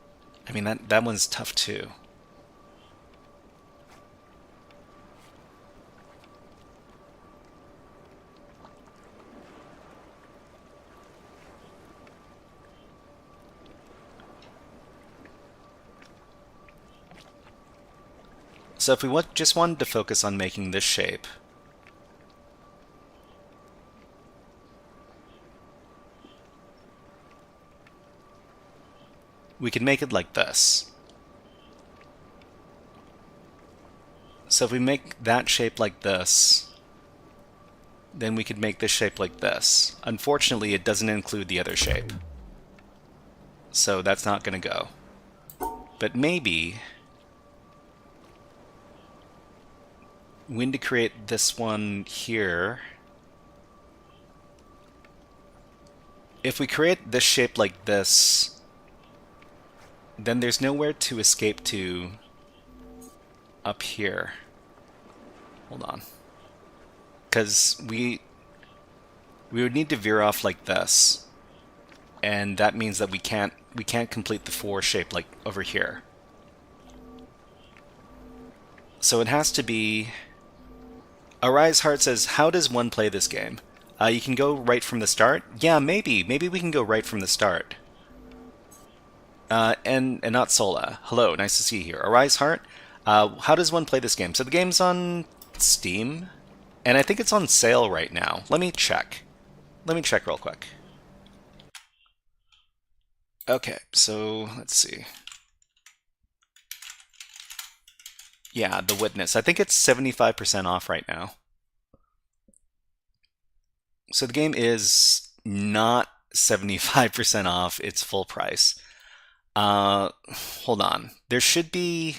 [SPEAKER 4] I mean, that one's tough too. So if we just wanted to focus on making this shape, we could make it like this. So if we make that shape like this, then we could make this shape like this. Unfortunately, it doesn't include the other shape. So that's not going to go. But maybe we need to create this one here. If we create this shape like this, then there's nowhere to escape to up here. Hold on. Because we would need to veer off like this. And that means that we can't complete the 4 shape like over here. So it has to be... Arise Heart says, how does one play this game? You can go right from the start? Yeah, maybe. Maybe we can go right from the start. And not Sola. Hello, nice to see you here. Arise Heart, how does one play this game? So the game's on Steam, and I think it's on sale right now. Let me check. Let me check real quick. Okay, so let's see. Yeah, The Witness. I think it's 75% off right now. So the game is not 75% off. It's full price. Hold on. There should be...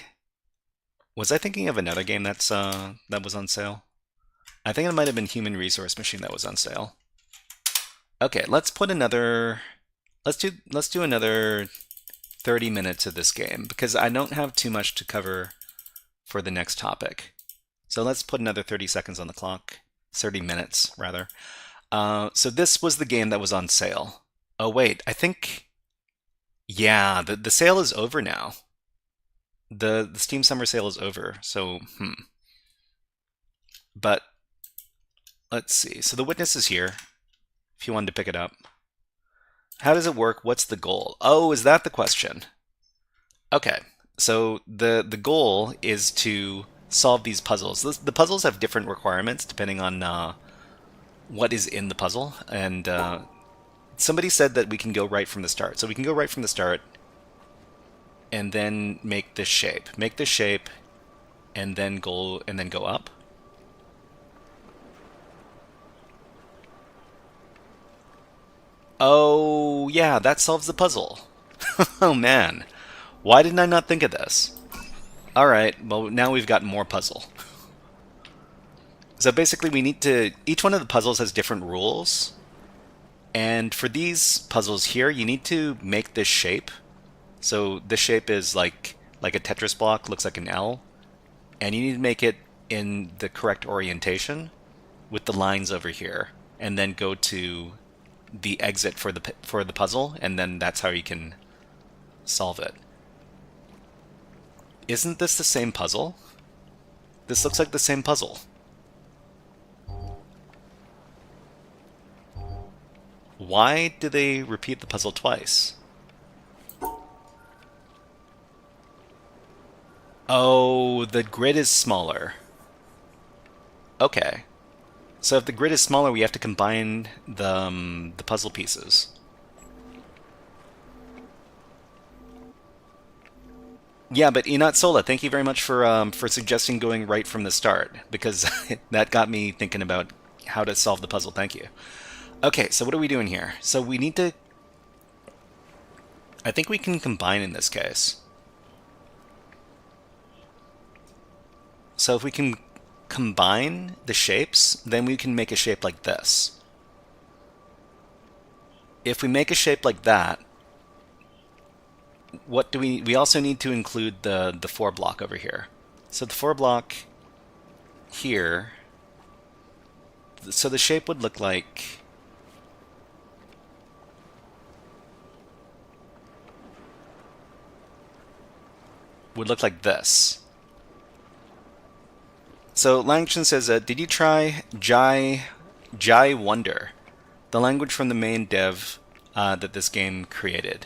[SPEAKER 4] Was I thinking of another game that was on sale? I think it might have been Human Resource Machine that was on sale. Okay, let's put another... Let's do another 30 minutes of this game, because I don't have too much to cover for the next topic. So let's put another 30 seconds on the clock. 30 minutes, rather. So this was the game that was on sale. Oh, wait, I think... Yeah, the sale is over now. The Steam Summer Sale is over, so, But, let's see. So The Witness is here, if you wanted to pick it up. How does it work? What's the goal? Oh, is that the question? Okay, so the goal is to solve these puzzles. The puzzles have different requirements depending on what is in the puzzle, and somebody said that we can go right from the start. So we can go right from the start and then make this shape. Make this shape and then go up. Oh, yeah, that solves the puzzle. Oh man. Why didn't I not think of this? Alright, well now we've got more puzzle. So basically we need to... Each one of the puzzles has different rules. And for these puzzles here, you need to make this shape. So this shape is like a Tetris block, looks like an L. And you need to make it in the correct orientation with the lines over here. And then go to the exit for the puzzle, and then that's how you can solve it. Isn't this the same puzzle? This looks like the same puzzle. Why do they repeat the puzzle twice? Oh, the grid is smaller. Okay. So if the grid is smaller, we have to combine the puzzle pieces. Yeah, but Inat Sola, thank you very much for suggesting going right from the start, because that got me thinking about how to solve the puzzle. Thank you. Okay, so what are we doing here? So we need to... I think we can combine in this case. So if we can combine the shapes, then we can make a shape like this. If we make a shape like that, what do we also need to include the 4 block over here. So the 4 block here, so the shape would look like... this. So Langshan says, did you try Jai Wonder, the language from the main dev that this game created?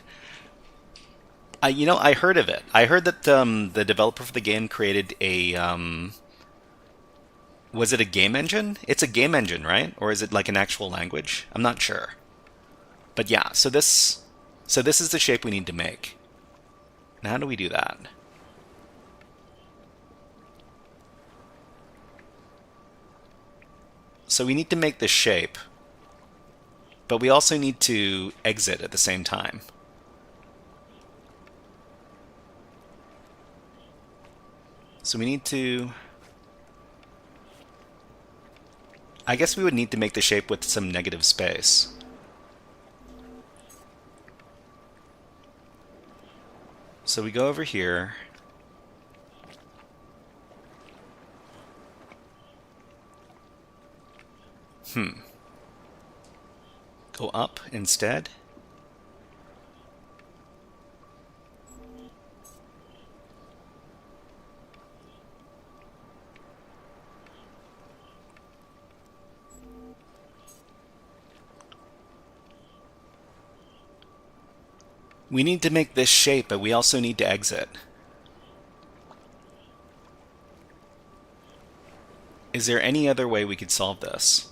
[SPEAKER 4] You know, I heard of it. I heard that the developer for the game created a... was it a game engine? It's a game engine, right? Or is it like an actual language? I'm not sure. But yeah, so this is the shape we need to make. Now how do we do that? So we need to make this shape, but we also need to exit at the same time. So we need to... I guess we would need to make the shape with some negative space. So we go over here. Go up instead. We need to make this shape, but we also need to exit. Is there any other way we could solve this?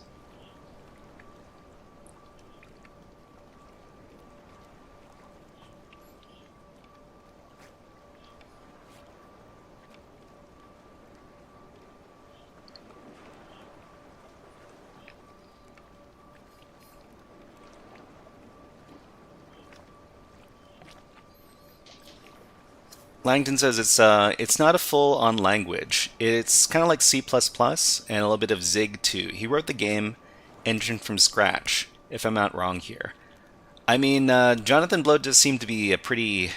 [SPEAKER 4] Langton says it's not a full-on language. It's kind of like C++ and a little bit of Zig too. He wrote the game engine from scratch, if I'm not wrong here. I mean, Jonathan Blow does seem to be a pretty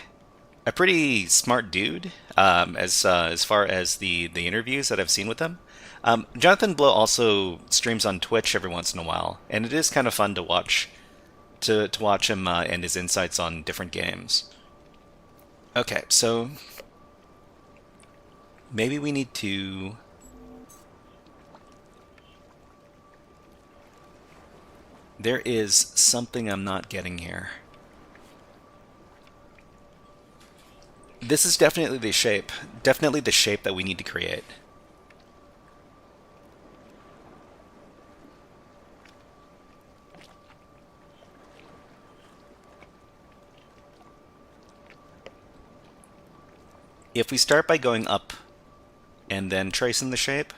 [SPEAKER 4] smart dude, as far as the interviews that I've seen with him. Jonathan Blow also streams on Twitch every once in a while, and it is kind of fun to watch him and his insights on different games. Okay, so maybe we need to... There is something I'm not getting here. This is definitely the shape that we need to create. If we start by going up and then tracing the shape,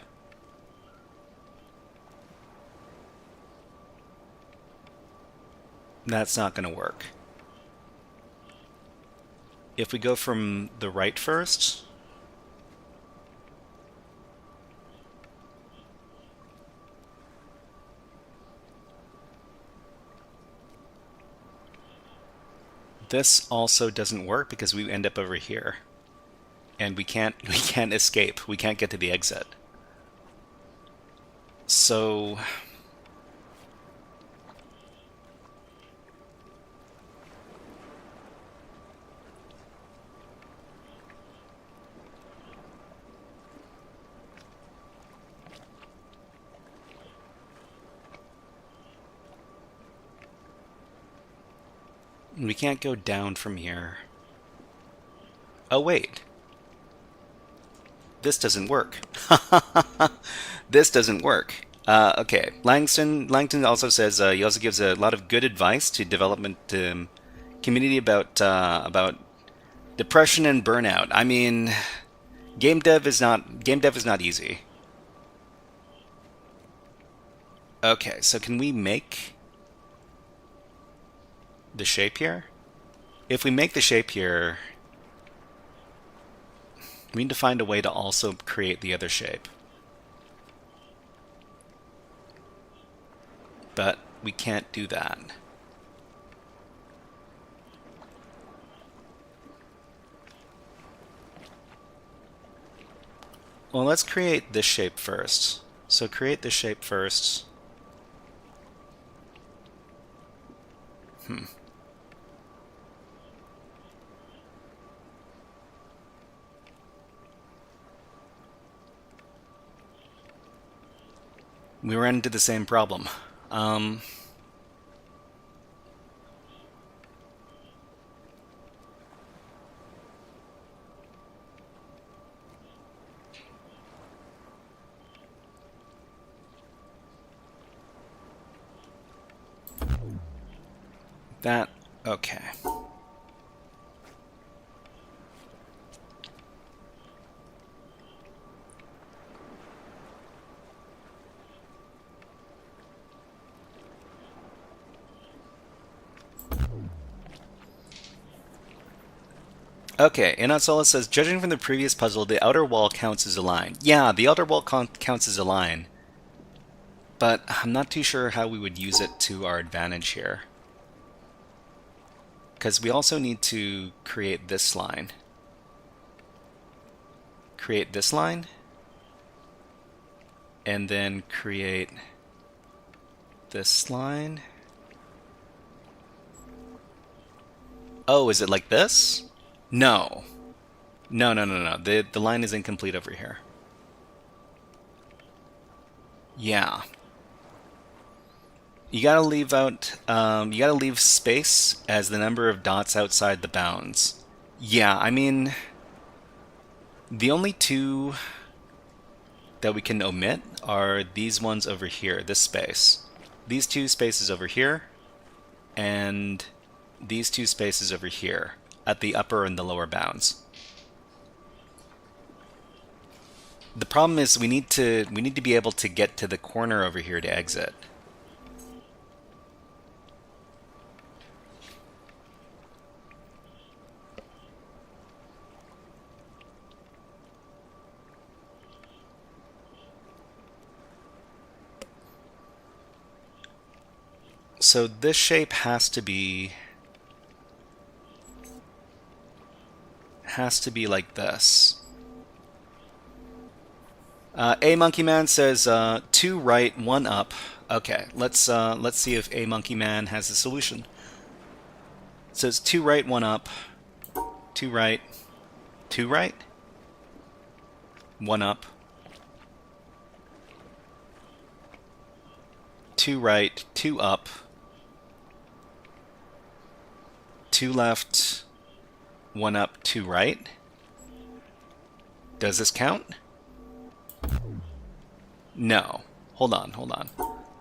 [SPEAKER 4] that's not going to work. If we go from the right first, this also doesn't work because we end up over here. And we can't escape. We can't get to the exit. So we can't go down from here. Oh wait. This doesn't work. This doesn't work. Okay, Langton also says he also gives a lot of good advice to development community about depression and burnout. I mean, game dev is not easy. Okay, so can we make the shape here? If we make the shape here, we need to find a way to also create the other shape. But we can't do that. Well, let's create this shape first. So create this shape first. We ran into the same problem. Okay. Okay, Inatsola says, judging from the previous puzzle, the outer wall counts as a line. Yeah, the outer wall counts as a line. But I'm not too sure how we would use it to our advantage here. Because we also need to create this line. Create this line. And then create this line. Oh, is it like this? No. No. The line is incomplete over here. Yeah. You gotta leave out, you gotta leave space as the number of dots outside the bounds. Yeah, I mean, the only two that we can omit are these ones over here, this space. These two spaces over here, and these two spaces over here, at the upper and the lower bounds. The problem is we need to be able to get to the corner over here to exit. So this shape has to be like this. A Monkey Man says 2 right, 1 up. Okay, let's see if A Monkey Man has a solution. It says 2 right, 1 up. 2 right, 2 right, 1 up. 2 right, 2 up. 2 left, 1 up, 2 right. Does this count? No. Hold on.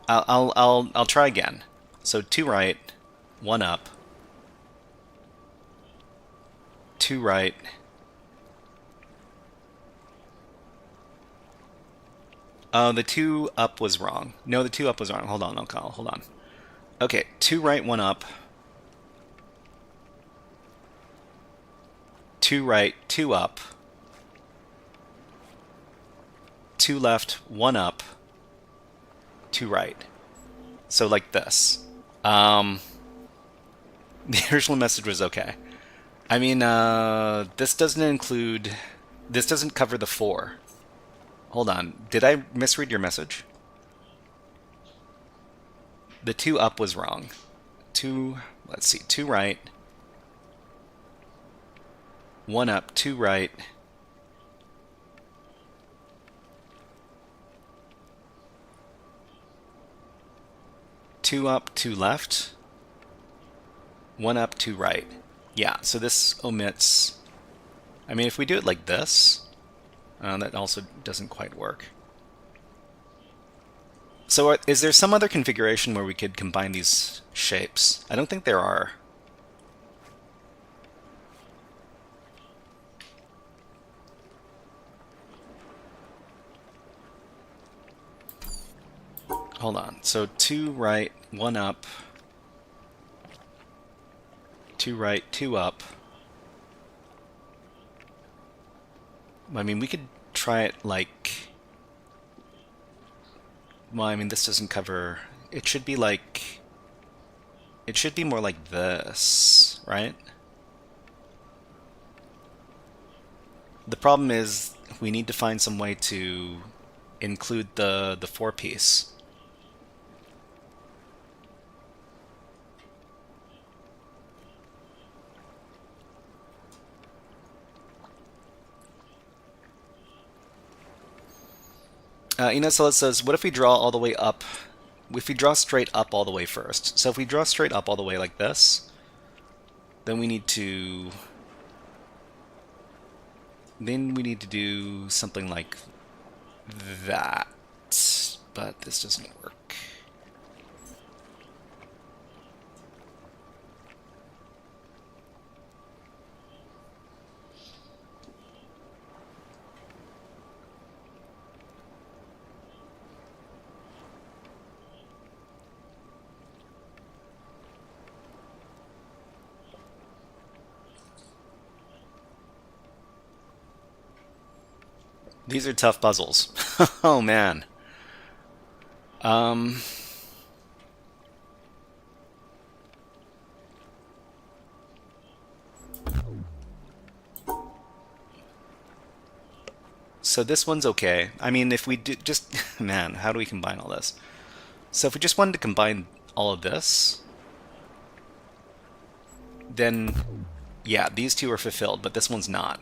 [SPEAKER 4] I'll try again. So 2 right, 1 up. 2 right. Oh, the 2 up was wrong. No, the 2 up was wrong. Hold on. Okay, 2 right, 1 up. 2 right, 2 up. 2 left, 1 up. 2 right. So like this. The original message was okay. I mean, this doesn't cover the 4. Hold on. Did I misread your message? The 2 up was wrong. 2 right. 1 up, 2 right. 2 up, 2 left. 1 up, 2 right. Yeah, so this omits... I mean, if we do it like this, that also doesn't quite work. So is there some other configuration where we could combine these shapes? I don't think there are. Hold on. So 2 right, 1 up. 2 right, 2 up. I mean, we could try it like... Well, I mean, this doesn't cover... It should be like... It should be more like this, right? The problem is we need to find some way to include the 4-piece. Inesela says, what if we draw all the way up? If we draw straight up all the way first. So if we draw straight up all the way like this, then we need to... Then we need to do something like that. But this doesn't work. These are tough puzzles. Oh man. Um, so this one's okay. I mean, if we do just, man, how do we combine all this? So if we just wanted to combine all of this, then yeah, these two are fulfilled, but this one's not.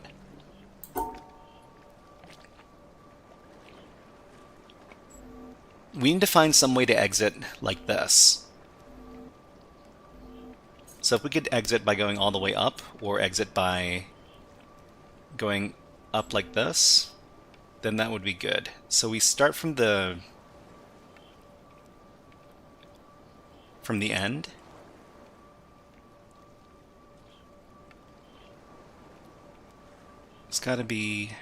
[SPEAKER 4] We need to find some way to exit like this. So if we could exit by going all the way up, or exit by going up like this, then that would be good. So we start from the end. It's got to be...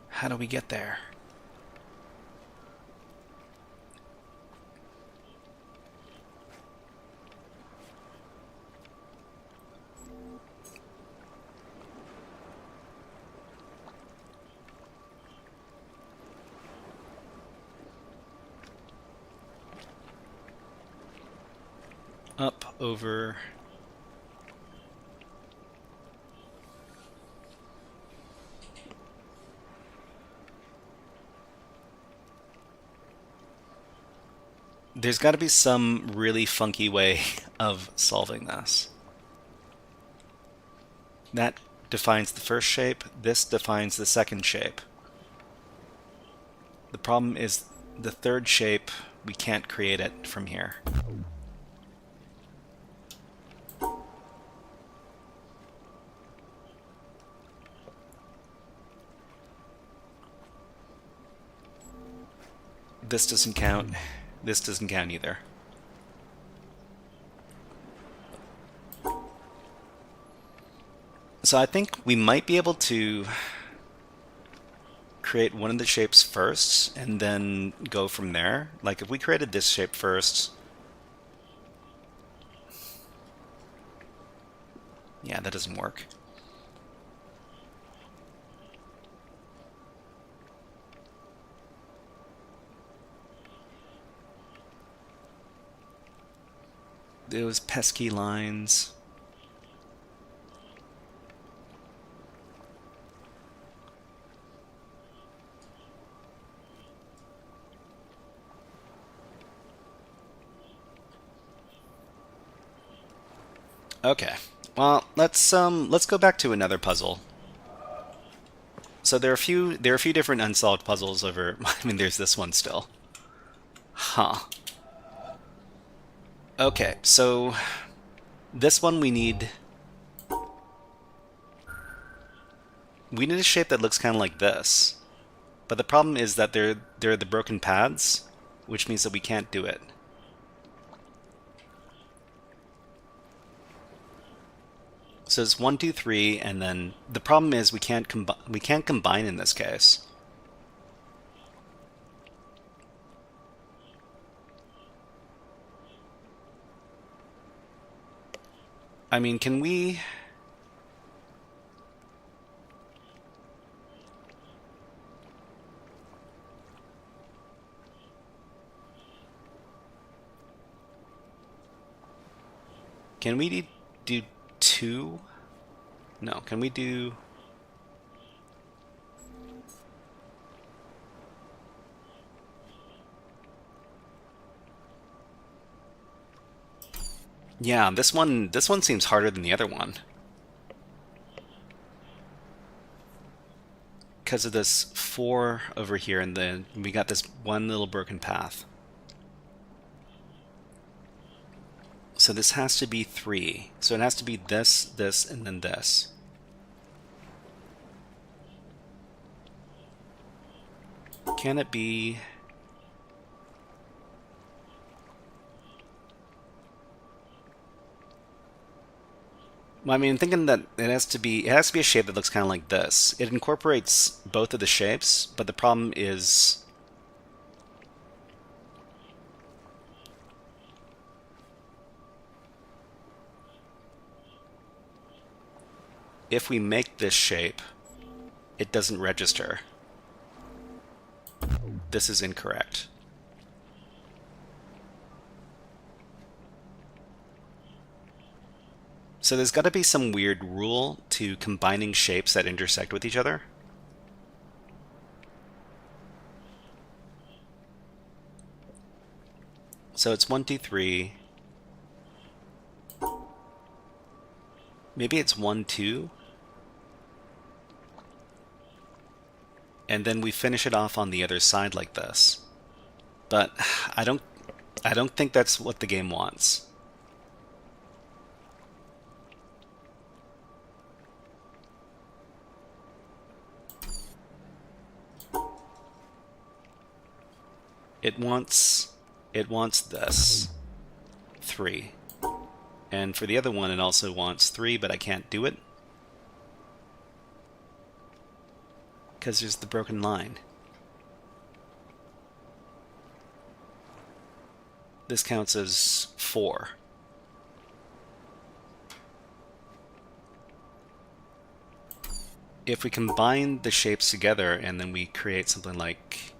[SPEAKER 4] How do we get there? Up, over... There's got to be some really funky way of solving this. That defines the first shape, this defines the second shape. The problem is the third shape, we can't create it from here. This doesn't count. This doesn't count either. So I think we might be able to create one of the shapes first and then go from there. Like if we created this shape first... Yeah, that doesn't work. Those pesky lines. Okay. Well, let's go back to another puzzle. So there are a few different unsolved puzzles over. I mean, there's this one still. Huh. Okay, so this one we need a shape that looks kind of like this. But the problem is that they're the broken paths, which means that we can't do it. So it's 1, 2, 3, and then the problem is we can't combine in this case. I mean, can we... Can we do 2? No, can we do... Yeah, this one seems harder than the other one. Because of this 4 over here, and then we got this one little broken path. So this has to be 3. So it has to be this, this, and then this. Can it be... Well, I mean, I'm thinking that it has to be a shape that looks kind of like this. It incorporates both of the shapes, but the problem is... if we make this shape, it doesn't register. This is incorrect. So there's got to be some weird rule to combining shapes that intersect with each other. So it's 1, 2, 3. Maybe it's 1, 2. And then we finish it off on the other side like this. But I don't think that's what the game wants. It wants this 3. And for the other one it also wants 3, but I can't do it because there's the broken line. This counts as 4. If we combine the shapes together and then we create something like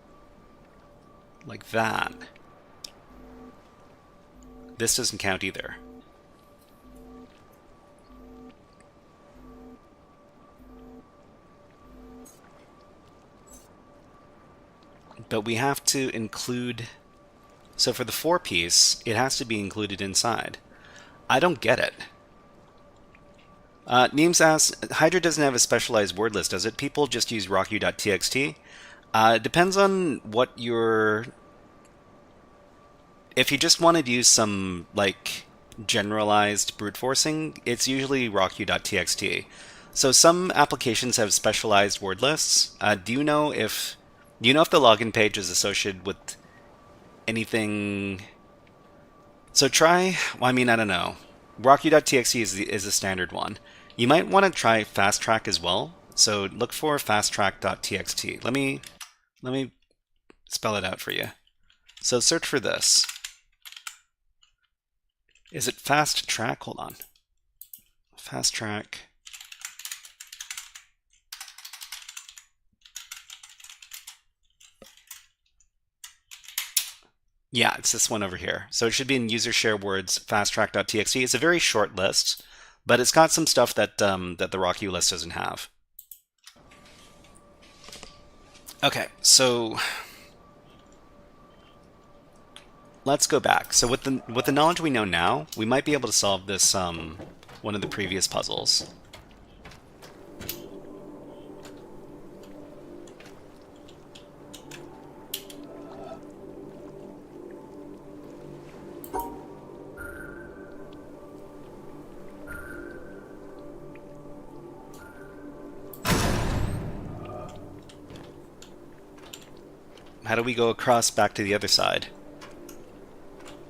[SPEAKER 4] that, this doesn't count either. But we have to include, so for the 4 piece, it has to be included inside. I don't get it. Neems asks, Hydra doesn't have a specialized word list, does it? People just use rocku.txt. It depends on what your... If you just wanted to use some, like, generalized brute forcing, it's usually rocku.txt. So some applications have specialized word lists. Do you know if the login page is associated with anything? So try, well, I mean, I don't know. Rocku.txt is a standard one. You might want to try fast track as well. So look for fasttrack.txt. Let me spell it out for you. So search for this. Is it fast track? Hold on. Fast track. Yeah, it's this one over here. So it should be in user share words fasttrack.txt. It's a very short list, but it's got some stuff that that the Rocku list doesn't have. Okay, so let's go back. So with the knowledge we know now, we might be able to solve this one of the previous puzzles. How do we go across back to the other side?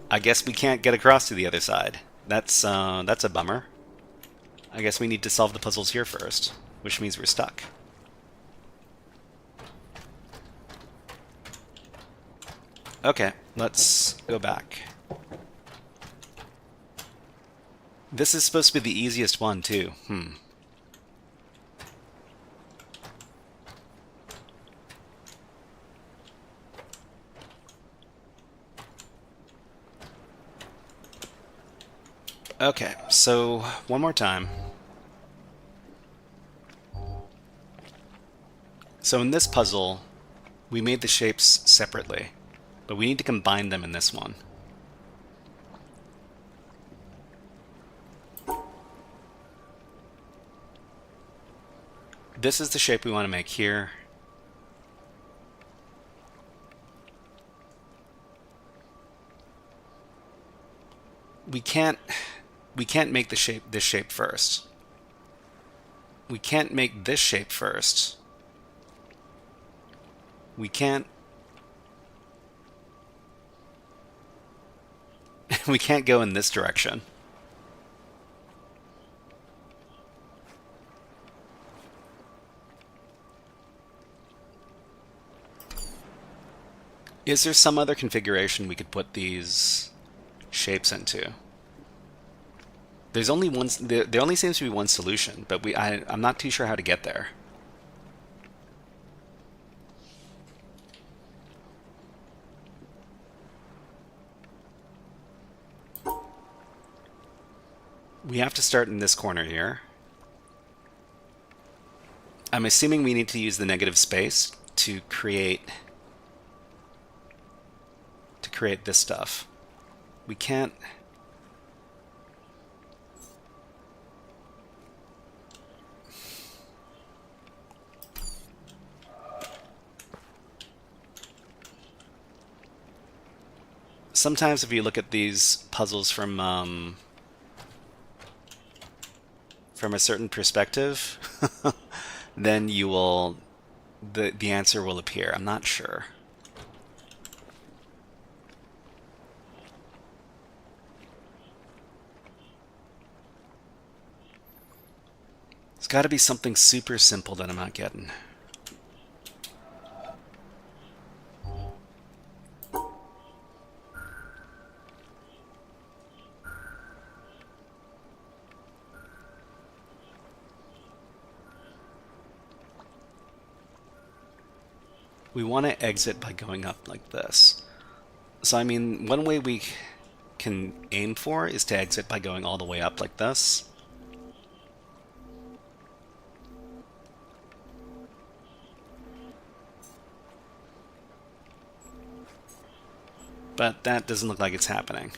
[SPEAKER 4] I guess we can't get across to the other side. That's a bummer. I guess we need to solve the puzzles here first, which means we're stuck. Okay, let's go back. This is supposed to be the easiest one, too. Okay, so one more time. So in this puzzle, we made the shapes separately, but we need to combine them in this one. This is the shape we want to make here. We can't make this shape first. We can't make this shape first. We can't we can't go in this direction. Is there some other configuration we could put these shapes into? There's only one. There only seems to be one solution, but I'm not too sure how to get there. We have to start in this corner here. I'm assuming we need to use the negative space to create this stuff. We can't. Sometimes if you look at these puzzles from a certain perspective, then you will the answer will appear. I'm not sure. It's got to be something super simple that I'm not getting. We want to exit by going up like this. So I mean, one way we can aim for is to exit by going all the way up like this. But that doesn't look like it's happening.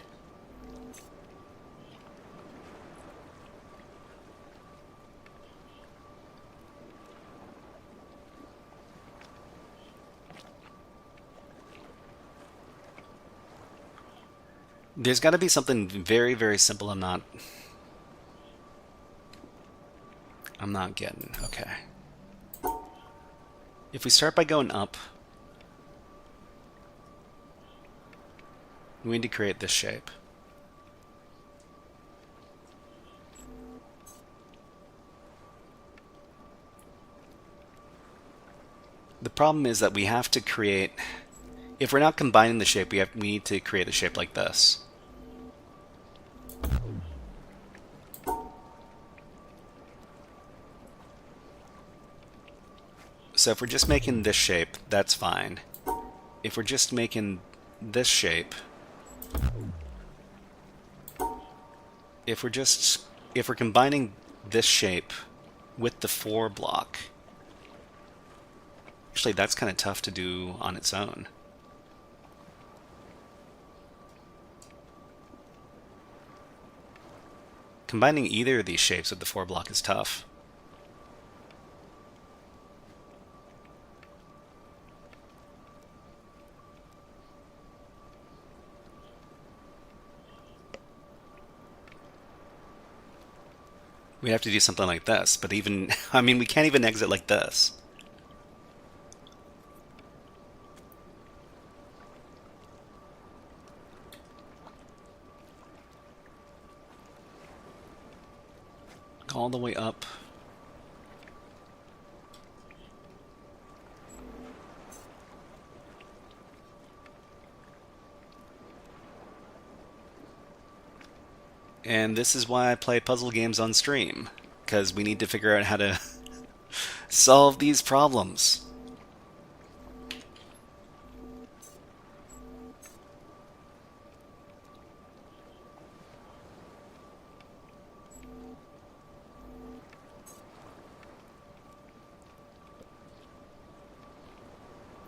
[SPEAKER 4] There's got to be something very, very simple I'm not getting. Okay. If we start by going up, we need to create this shape. The problem is that we have to create, if we're not combining the shape, we need to create a shape like this. So if we're just making this shape, that's fine. If we're just making this shape, if we're combining this shape with the 4 block, actually that's kind of tough to do on its own. Combining either of these shapes with the 4 block is tough. We have to do something like this, but even, I mean, we can't even exit like this. All the way up. And this is why I play puzzle games on stream, because we need to figure out how to solve these problems.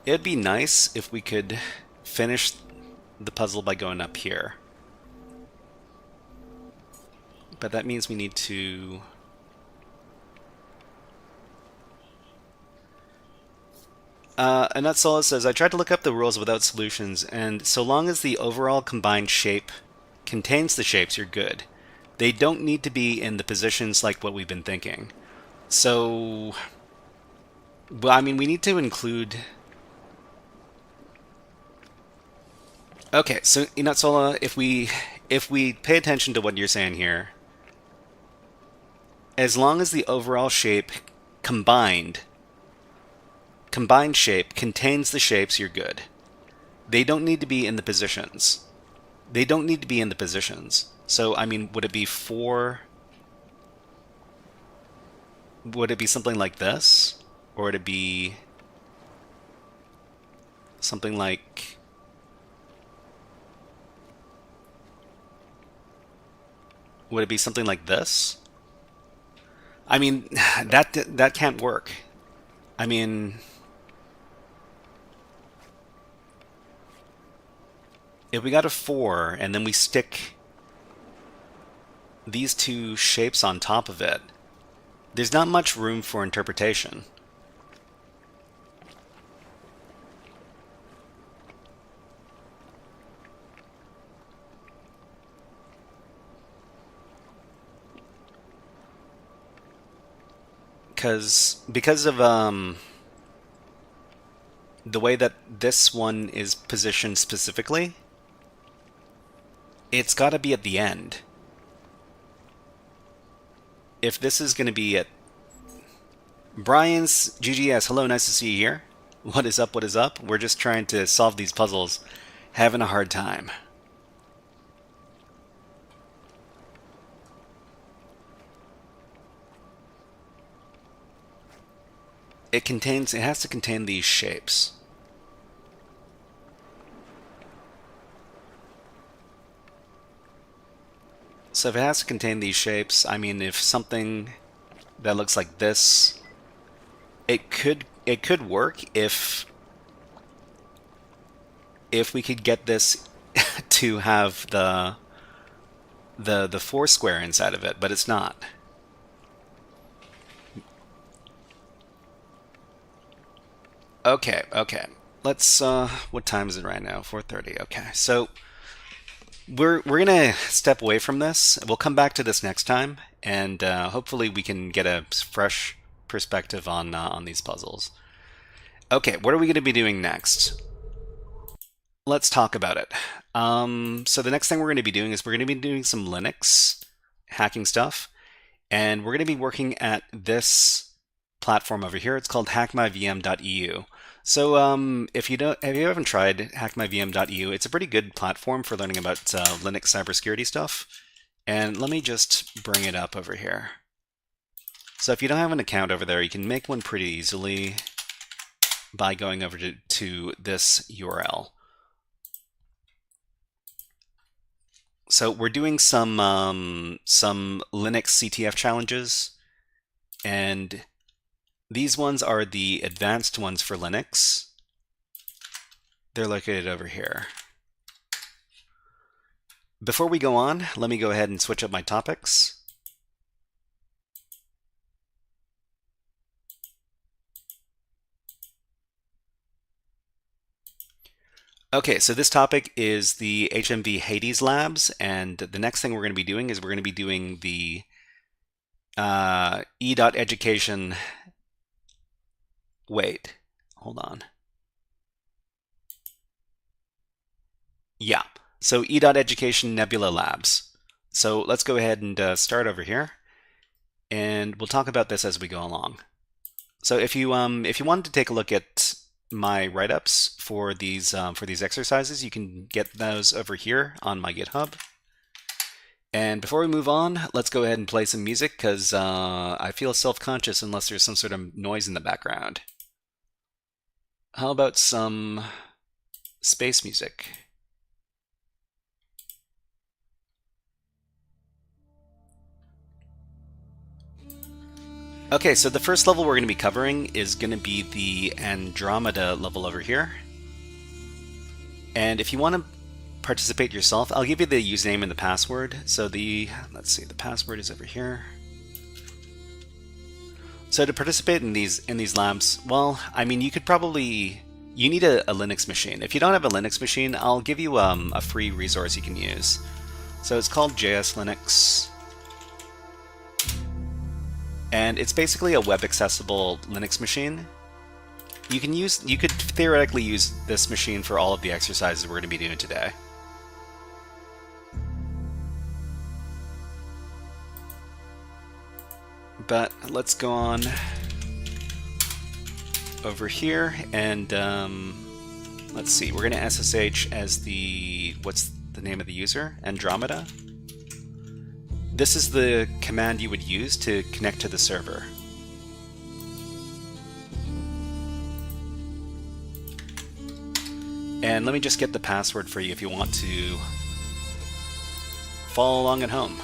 [SPEAKER 4] It'd be nice if we could finish the puzzle by going up here. But that means we need to... Anutsola says, I tried to look up the rules without solutions, and so long as the overall combined shape contains the shapes, you're good. They don't need to be in the positions like what we've been thinking. So... Well, I mean, we need to include... Okay, so Inatsola, if we pay attention to what you're saying here, as long as the overall shape combined shape contains the shapes, you're good. They don't need to be in the positions. They don't need to be in the positions. So, I mean, would it be 4? Would it be something like this? Or would it be something like... Would it be something like this? I mean, that can't work. I mean, if we got a 4 and then we stick these two shapes on top of it, there's not much room for interpretation. Because of the way that this one is positioned specifically, it's got to be at the end. If this is going to be at Brian's GGS, hello, nice to see you here. What is up? What is up? We're just trying to solve these puzzles, having a hard time. It has to contain these shapes. So if it has to contain these shapes, I mean, if something that looks like this, it could work if we could get this to have the 4 square inside of it, but it's not. Okay. Let's what time is it right now? 4:30. Okay. So we're gonna step away from this. We'll come back to this next time, and hopefully we can get a fresh perspective on these puzzles. Okay, what are we gonna be doing next? Let's talk about it. So the next thing we're gonna be doing is we're gonna be doing some Linux hacking stuff, and we're gonna be working at this platform over here. It's called HackMyVM.eu. So if you haven't tried HackMyVM.eu, it's a pretty good platform for learning about Linux cybersecurity stuff. And let me just bring it up over here. So if you don't have an account over there, you can make one pretty easily by going over to this URL. So we're doing some Linux CTF challenges, and these ones are the advanced ones for Linux. They're located over here. Before we go on, let me go ahead and switch up my topics. Okay, so this topic is the HMV Hades labs, and the next thing we're going to be doing is we're going to be doing the e.education. Wait, hold on. Yeah, so e.education Nebula labs. So let's go ahead and start over here, and we'll talk about this as we go along. So if you wanted to take a look at my write-ups for these exercises, you can get those over here on my GitHub. And before we move on, let's go ahead and play some music, because I feel self-conscious unless there's some sort of noise in the background. How about some space music? Okay, so the first level we're going to be covering is going to be the Andromeda level over here. And if you want to participate yourself, I'll give you the username and the password. So let's see, the password is over here. So to participate in these labs, well, I mean, you need a Linux machine. If you don't have a Linux machine, I'll give you a free resource you can use. So it's called JS Linux. And it's basically a web accessible Linux machine. You could theoretically use this machine for all of the exercises we're going to be doing today. But let's go on over here, and let's see, we're going to SSH as the name of the user, Andromeda. This is the command you would use to connect to the server. And let me just get the password for you if you want to follow along at home.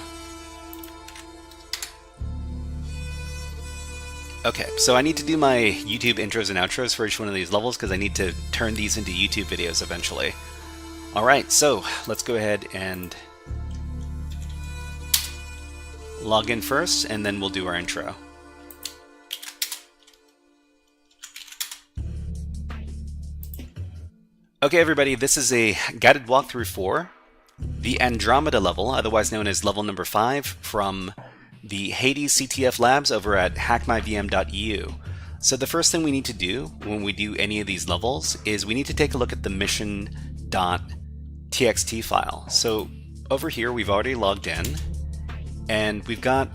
[SPEAKER 4] Okay, so I need to do my YouTube intros and outros for each one of these levels because I need to turn these into YouTube videos eventually. Alright, so let's go ahead and log in first, and then we'll do our intro. Okay everybody, this is a guided walkthrough for the Andromeda level, otherwise known as level number 5, from the Haiti CTF labs over at HackMyVM.eu. So the first thing we need to do when we do any of these levels is we need to take a look at the mission.txt file. So over here we've already logged in, and we've got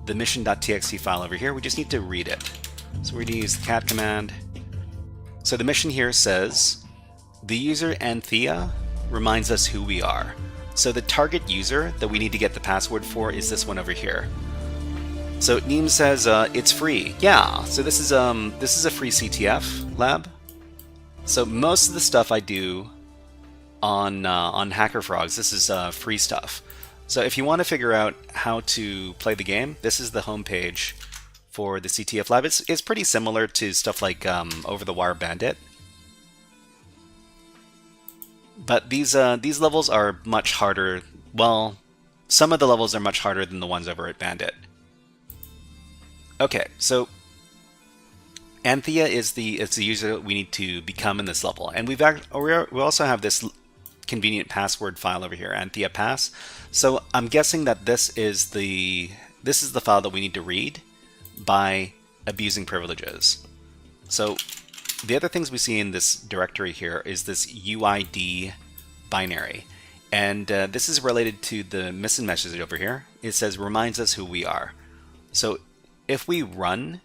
[SPEAKER 4] the mission.txt file over here. We just need to read it. So we're going to use the cat command. So the mission here says, the user Anthia reminds us who we are. So the target user that we need to get the password for is this one over here. So Neem says it's free. Yeah, so this is a free CTF lab. So most of the stuff I do on HackerFrogs, this is free stuff. So if you want to figure out how to play the game, this is the homepage for the CTF lab. It's pretty similar to stuff like Over the Wire Bandit. But these levels are much harder. Well, some of the levels are much harder than the ones over at Bandit. Okay, so Anthia is the user that we need to become in this level, and we also have this convenient password file over here, Anthia pass. So I'm guessing that this is the file that we need to read by abusing privileges. So the other things we see in this directory here is this UID binary, and this is related to the missing message over here. It says reminds us who we are. So if we run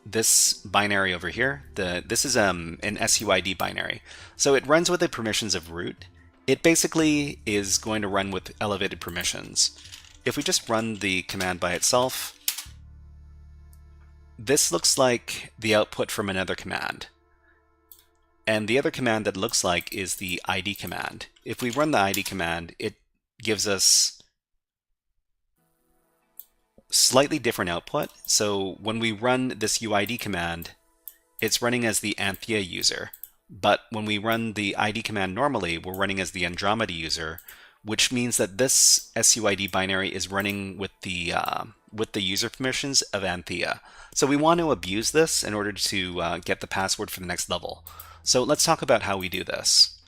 [SPEAKER 4] this binary over here, this is an SUID binary. So it runs with the permissions of root. It basically is going to run with elevated permissions. If we just run the command by itself, this looks like the output from another command. And the other command that looks like is the ID command. If we run the ID command, it gives us slightly different output. So when we run this UID command, it's running as the Anthia user. But when we run the ID command normally, we're running as the Andromeda user, which means that this SUID binary is running with the user permissions of Anthia. So we want to abuse this in order to get the password for the next level. So let's talk about how we do this.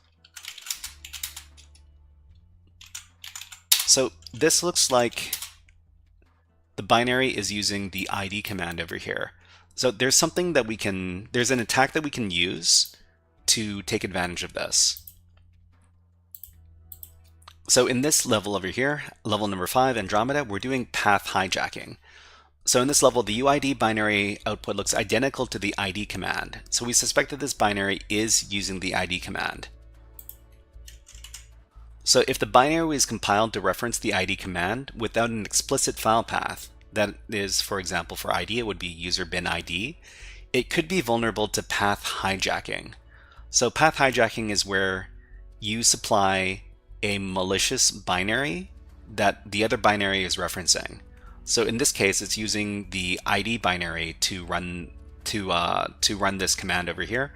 [SPEAKER 4] So this looks like the binary is using the ID command over here. So there's something that there's an attack that we can use to take advantage of this. So in this level over here, level number 5, Andromeda, we're doing path hijacking. So in this level, the UID binary output looks identical to the ID command. So we suspect that this binary is using the ID command. So if the binary is compiled to reference the ID command without an explicit file path, that is, for example, for ID, it would be user bin ID, it could be vulnerable to path hijacking. So path hijacking is where you supply a malicious binary that the other binary is referencing. So in this case, it's using the ID binary to run this command over here.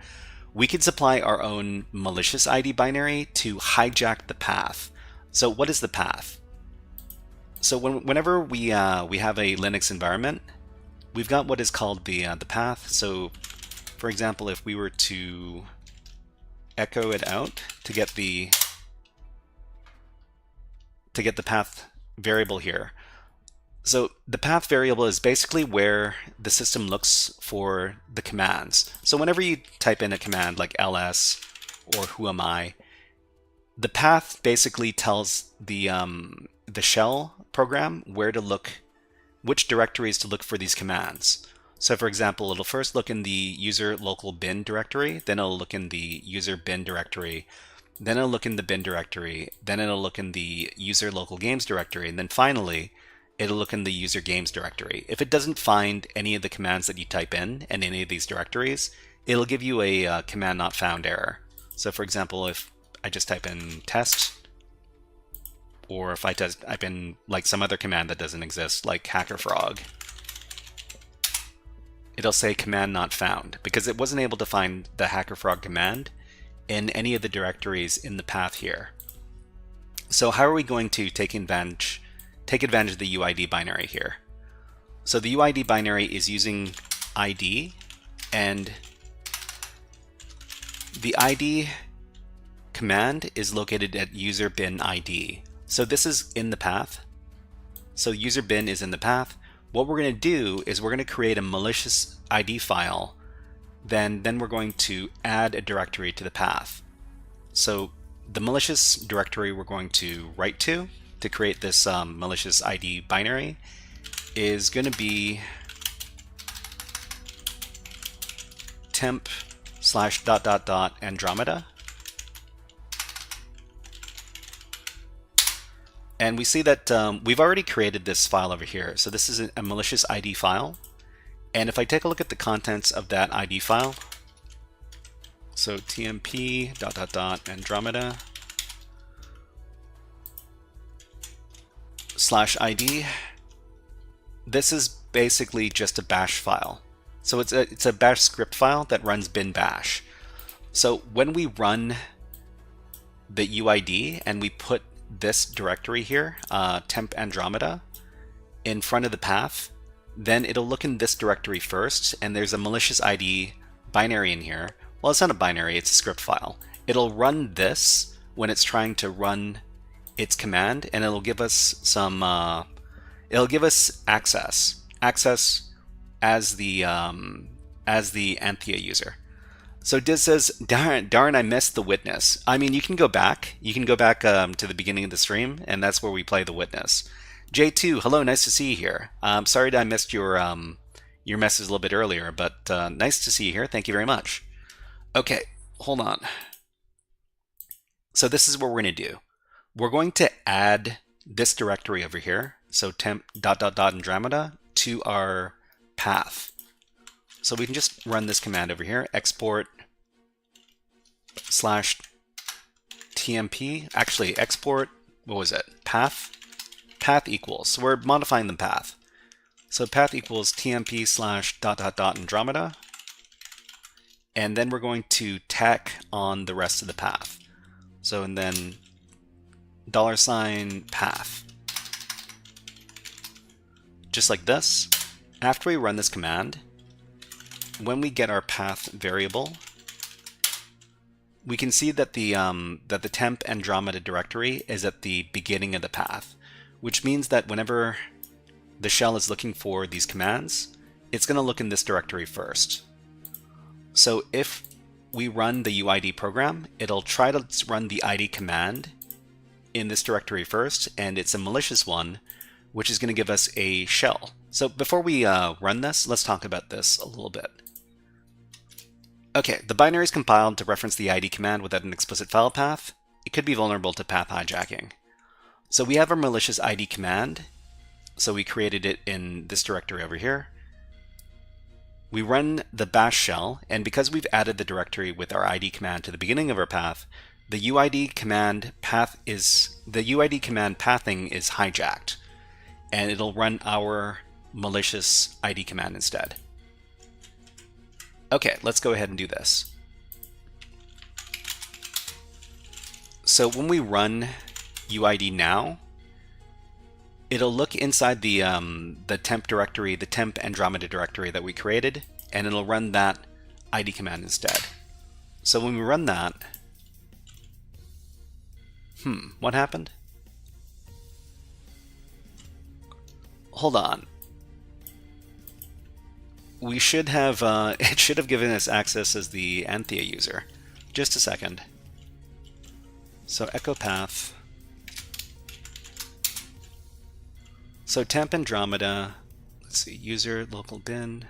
[SPEAKER 4] We could supply our own malicious ID binary to hijack the path. So what is the path? So whenever we have a Linux environment, we've got what is called the path. So for example, if we were to echo it out to get the path variable here. So the path variable is basically where the system looks for the commands. So whenever you type in a command like ls or who am I, the path basically tells the shell program where to look, which directories to look for these commands. So for example, it'll first look in the user local bin directory, then it'll look in the user bin directory, then it'll look in the bin directory, then it'll look in the user local games directory, and then finally it'll look in the user games directory. If it doesn't find any of the commands that you type in any of these directories, it'll give you a command not found error. So for example, if I just type in test, or if I type in like some other command that doesn't exist, like HackerFrog, it'll say command not found because it wasn't able to find the HackerFrog command in any of the directories in the path here. So how are we going to take advantage of the UID binary here? So the UID binary is using ID, and the ID command is located at user bin ID. So this is in the path. So user bin is in the path. What we're going to do is we're going to create a malicious ID file. Then we're going to add a directory to the path. So the malicious directory we're going to write to create this malicious ID binary is going to be temp/... And we see that we've already created this file over here. So this is a malicious ID file. And if I take a look at the contents of that ID file, so tmp ... Andromeda /ID, this is basically just a bash file. So it's a bash script file that runs bin bash. So when we run the UID and we put this directory here, temp Andromeda, in front of the path, then it'll look in this directory first, and there's a malicious ID binary in here. Well, it's not a binary, it's a script file. It'll run this when it's trying to run its command, and it'll give us some, it'll give us access as the Anthia user. So Diz says, darn, I missed the witness. I mean, you can go back to the beginning of the stream, and that's where we play the witness. J2, hello, nice to see you here. Sorry that I missed your message a little bit earlier, but nice to see you here. Thank you very much. Okay, hold on. So this is what we're going to do. We're going to add this directory over here, so temp ... Andromeda, to our path. So we can just run this command over here, export /tmp, actually export, what was it, path equals, so we're modifying the path. So path equals tmp /... Andromeda, and then we're going to tack on the rest of the path. So and then $path. Just like this. After we run this command, when we get our path variable, we can see that the temp Andromeda directory is at the beginning of the path, which means that whenever the shell is looking for these commands, it's going to look in this directory first. So if we run the UID program, it'll try to run the ID command in this directory first, and it's a malicious one, which is going to give us a shell. So before we run this, let's talk about this a little bit. Okay, the binary is compiled to reference the ID command without an explicit file path. It could be vulnerable to path hijacking. So we have our malicious ID command. So we created it in this directory over here. We run the bash shell, and because we've added the directory with our ID command to the beginning of our path, the UID command pathing is hijacked, and it'll run our malicious ID command instead. Okay, let's go ahead and do this. So when we run UID now, it'll look inside the temp directory, the temp Andromeda directory that we created, and it'll run that ID command instead. So when we run that, what happened? Hold on. We should have, it should have given us access as the Anthia user. Just a second. So echo path. So temp Andromeda, let's see, user local bin.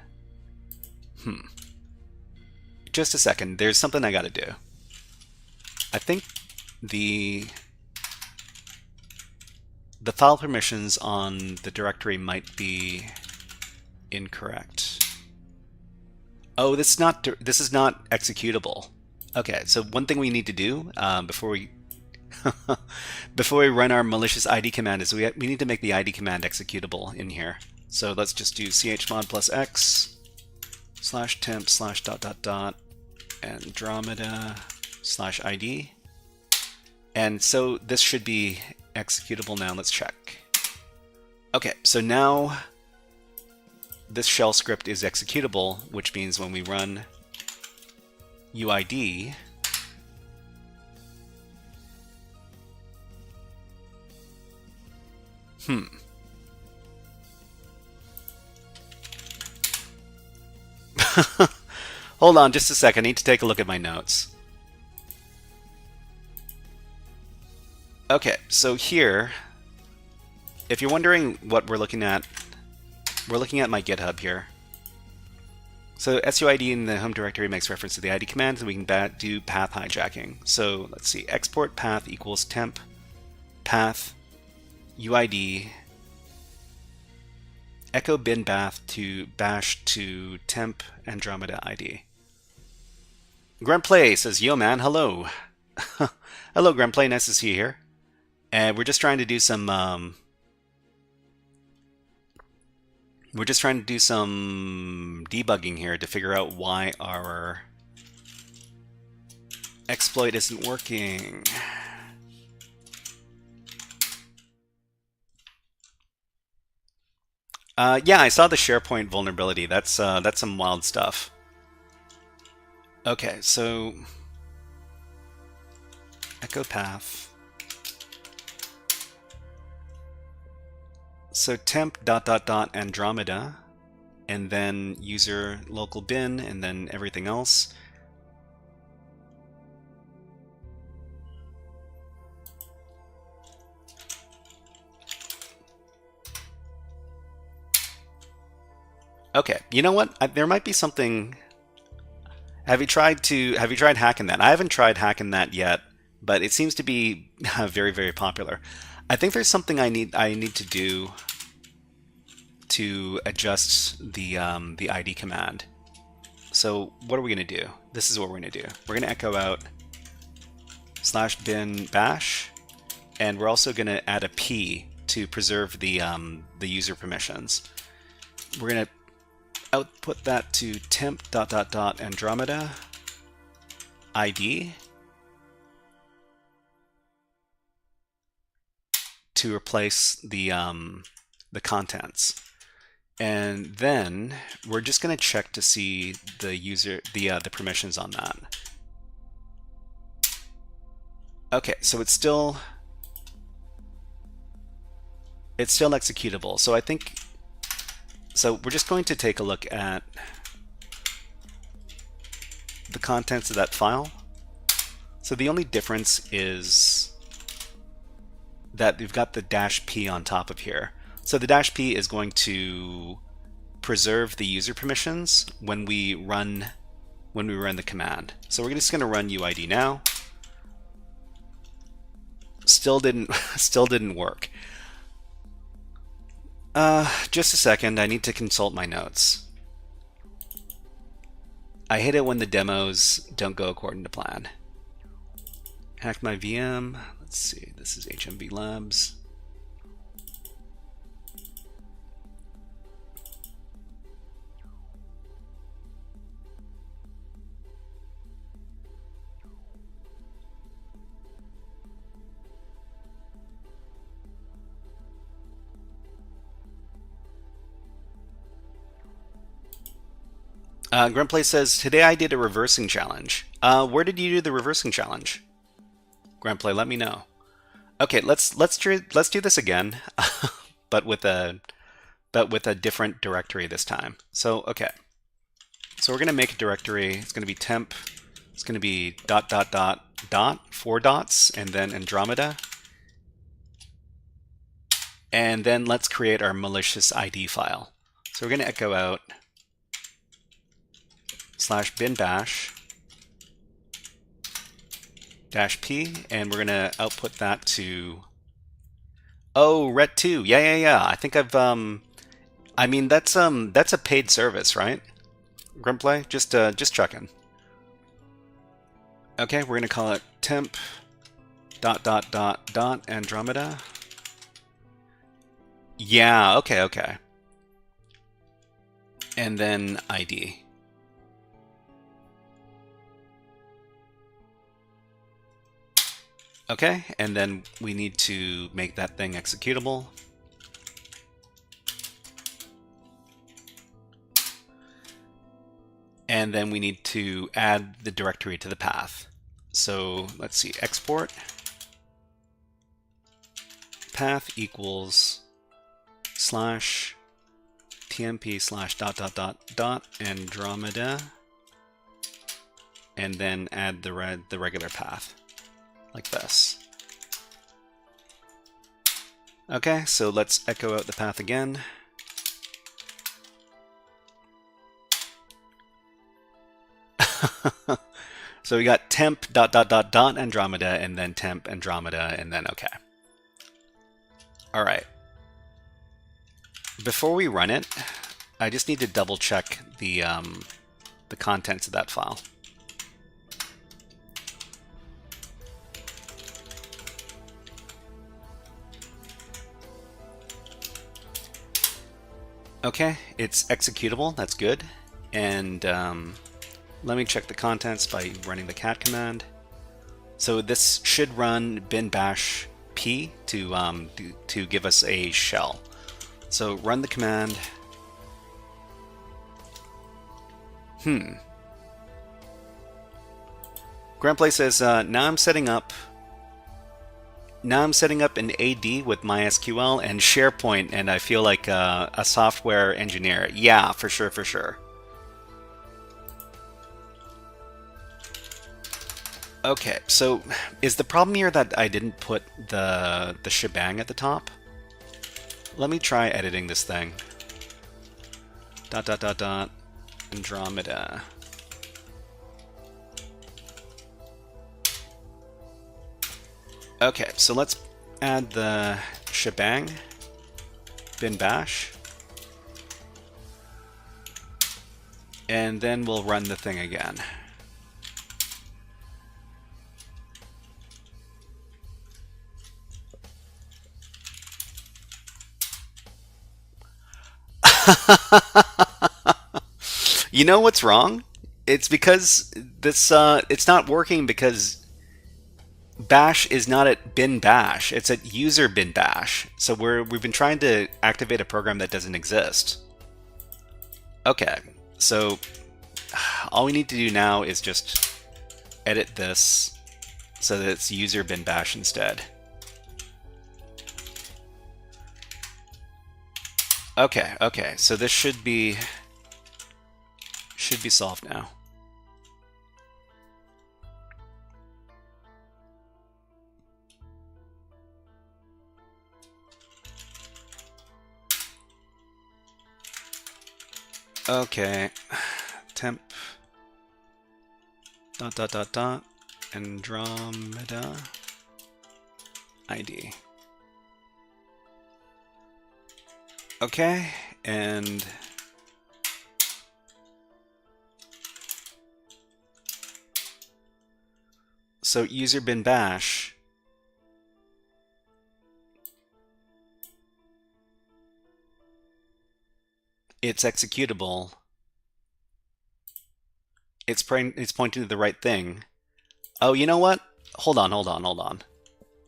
[SPEAKER 4] Just a second, there's something I gotta do. I think the file permissions on the directory might be incorrect. Oh, this is not executable. Okay, so one thing we need to do before we before we run our malicious ID command is we need to make the ID command executable in here. So let's just do chmod + x /temp /... Andromeda/id. And so this should be executable now. Let's check. Okay, so now this shell script is executable, which means when we run uid, Hold on just a second. I need to take a look at my notes. Okay, so here, if you're wondering what we're looking at my GitHub here. So suid in the home directory makes reference to the ID commands, and we can do path hijacking. So let's see, export path equals temp path uid echo bin bath to bash to temp Andromeda ID. Grandplay says, yo man, hello. Hello Grandplay, nice to see you here. And we're just trying to do some debugging here to figure out why our exploit isn't working. Yeah, I saw the SharePoint vulnerability. That's some wild stuff. Okay, so echo path. So temp ... Andromeda, and then user local bin, and then everything else. Okay, you know what? There might be something. Have you tried hacking that? I haven't tried hacking that yet, but it seems to be very, very popular. I think there's something I need to do to adjust the ID command. So what are we going to do? This is what we're going to do. We're going to echo out /bin bash, and we're also going to add a p to preserve the user permissions. We're going to output that to temp ... Andromeda ID to replace the contents, and then we're just going to check to see the permissions on that. Okay, so it's still executable. So I think. So we're just going to take a look at the contents of that file. So the only difference is that we've got the -p on top of here. So the -p is going to preserve the user permissions when we run the command. So we're just going to run uid now. Still didn't work. Just a second, I need to consult my notes. I hate it when the demos don't go according to plan. HackMyVM, let's see, this is HMV Labs. Grumplay says, today I did a reversing challenge. Where did you do the reversing challenge? Grumplay, let me know. Okay, let's do this again, but with a different directory this time. So okay, so we're gonna make a directory. It's gonna be temp. It's gonna be ... 4 dots, and then Andromeda, and then let's create our malicious ID file. So we're gonna echo out /bin bash -p, and we're gonna output that to, oh, ret2. Yeah. I think I've I mean that's a paid service, right? Grimplay, just checking. Okay, we're gonna call it temp dot Andromeda. Yeah, okay. And then ID. Okay, and then we need to make that thing executable. And then we need to add the directory to the path. So let's see, export path equals /tmp/ Andromeda, and then add the regular path like this. Okay, so let's echo out the path again. So we got temp dot Andromeda, and then temp Andromeda, and then okay. All right. Before we run it, I just need to double check the contents of that file. Okay, it's executable. That's good. And let me check the contents by running the cat command. So this should run bin bash p to give us a shell. So run the command. Grandplay says now I'm setting up an AD with MySQL and SharePoint, and I feel like a software engineer. Yeah, for sure. Okay, so is the problem here that I didn't put the shebang at the top? Let me try editing this thing. Andromeda. Okay, so let's add the shebang, bin bash, and then we'll run the thing again. You know what's wrong? It's because this it's not working because bash is not at bin bash. It's at user bin bash. So we've been trying to activate a program that doesn't exist. Okay, so all we need to do now is just edit this so that it's user bin bash instead. Okay, so this should be solved now. Okay, temp dot Andromeda ID. Okay, and so user bin bash it's executable. It's pointing to the right thing. Oh, you know what? Hold on.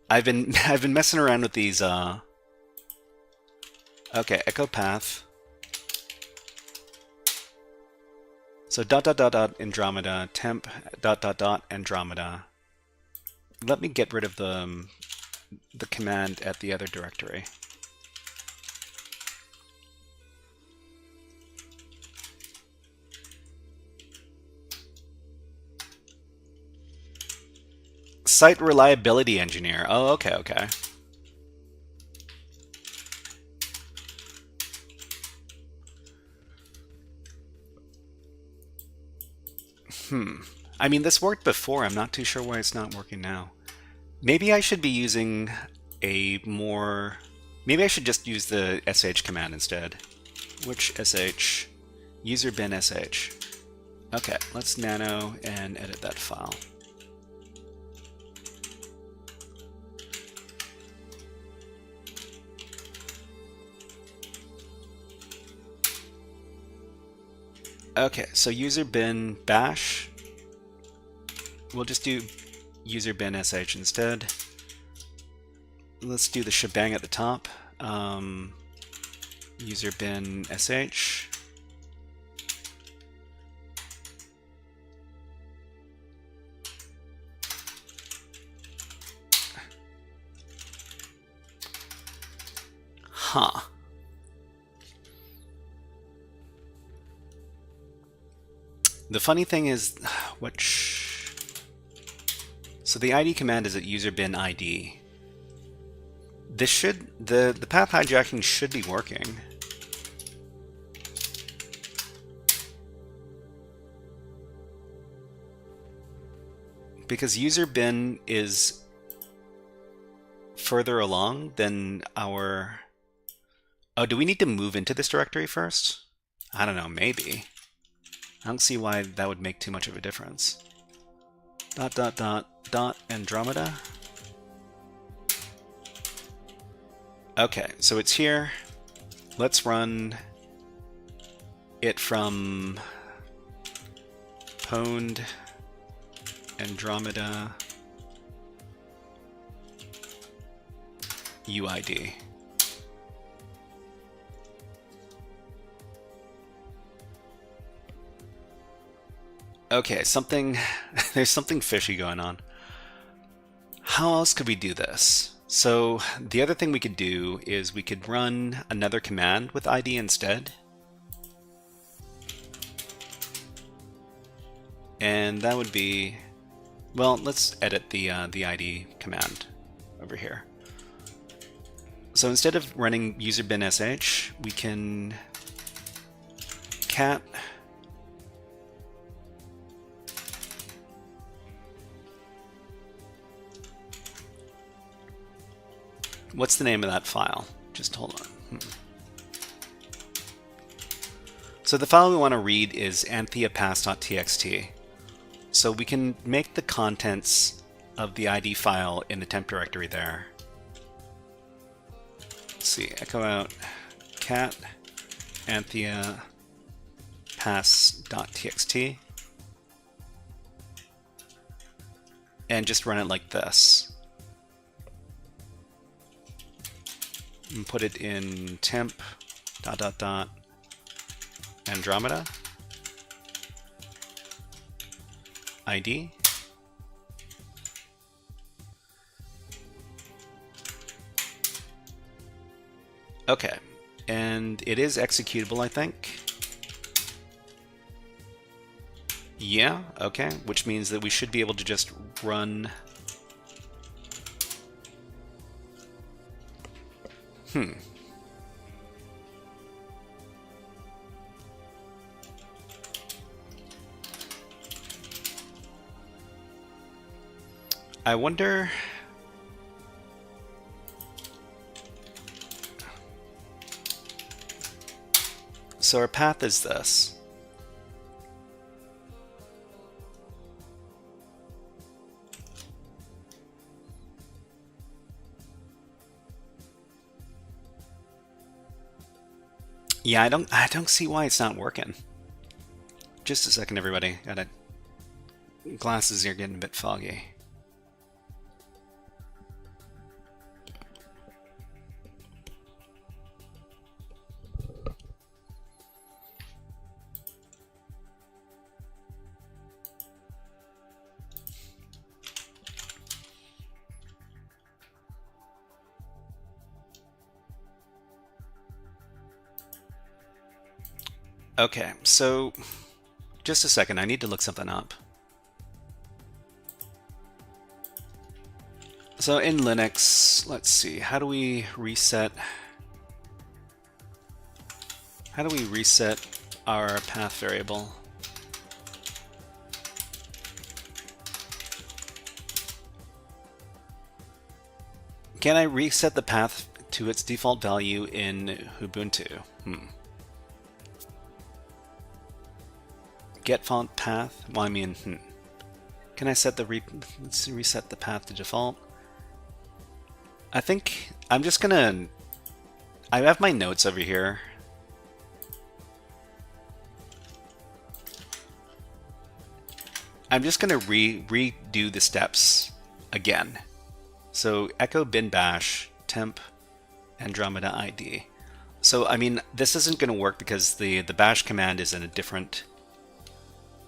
[SPEAKER 4] I've been messing around with these okay, echo path. So dot Andromeda, temp dot Andromeda. Let me get rid of the command at the other directory. Site reliability engineer. Oh, okay. I mean, this worked before. I'm not too sure why it's not working now. Maybe I should be using a more... Maybe I should just use the sh command instead. Which sh? User bin sh. Okay, let's nano and edit that file. Okay, so user bin bash. We'll just do user bin sh instead. Let's do the shebang at the top. User bin sh. Huh. The funny thing is, so the id command is at user bin id. This should, the path hijacking should be working. Because user bin is further along than our... Oh, do we need to move into this directory first? I don't know, maybe. I don't see why that would make too much of a difference. Andromeda. Okay, so it's here. Let's run it from pwned Andromeda UID. Okay, there's something fishy going on. How else could we do this? So the other thing we could do is we could run another command with ID instead. And that would be, well, let's edit the ID command over here. So instead of running user bin sh, we can cat what's the name of that file? Just hold on. So the file we want to read is Anthia pass.txt. So we can make the contents of the ID file in the temp directory there. Let's see, echo out cat Anthia pass.txt and just run it like this. And put it in temp ... Andromeda ID. Okay, and it is executable, I think. Yeah, okay, which means that we should be able to just run. I wonder... So our path is this. Yeah, I don't see why it's not working. Just a second, everybody. Glasses are getting a bit foggy. Okay, so just a second, I need to look something up. So in Linux, let's see, how do we reset our path variable? Can I reset the path to its default value in Ubuntu? Get font path? Well, I mean, Can I set the let's reset the path to default? I think I'm just gonna. I have my notes over here. I'm just gonna redo the steps again. So echo bin bash temp Andromeda ID. So I mean, this isn't gonna work because the bash command is in a different.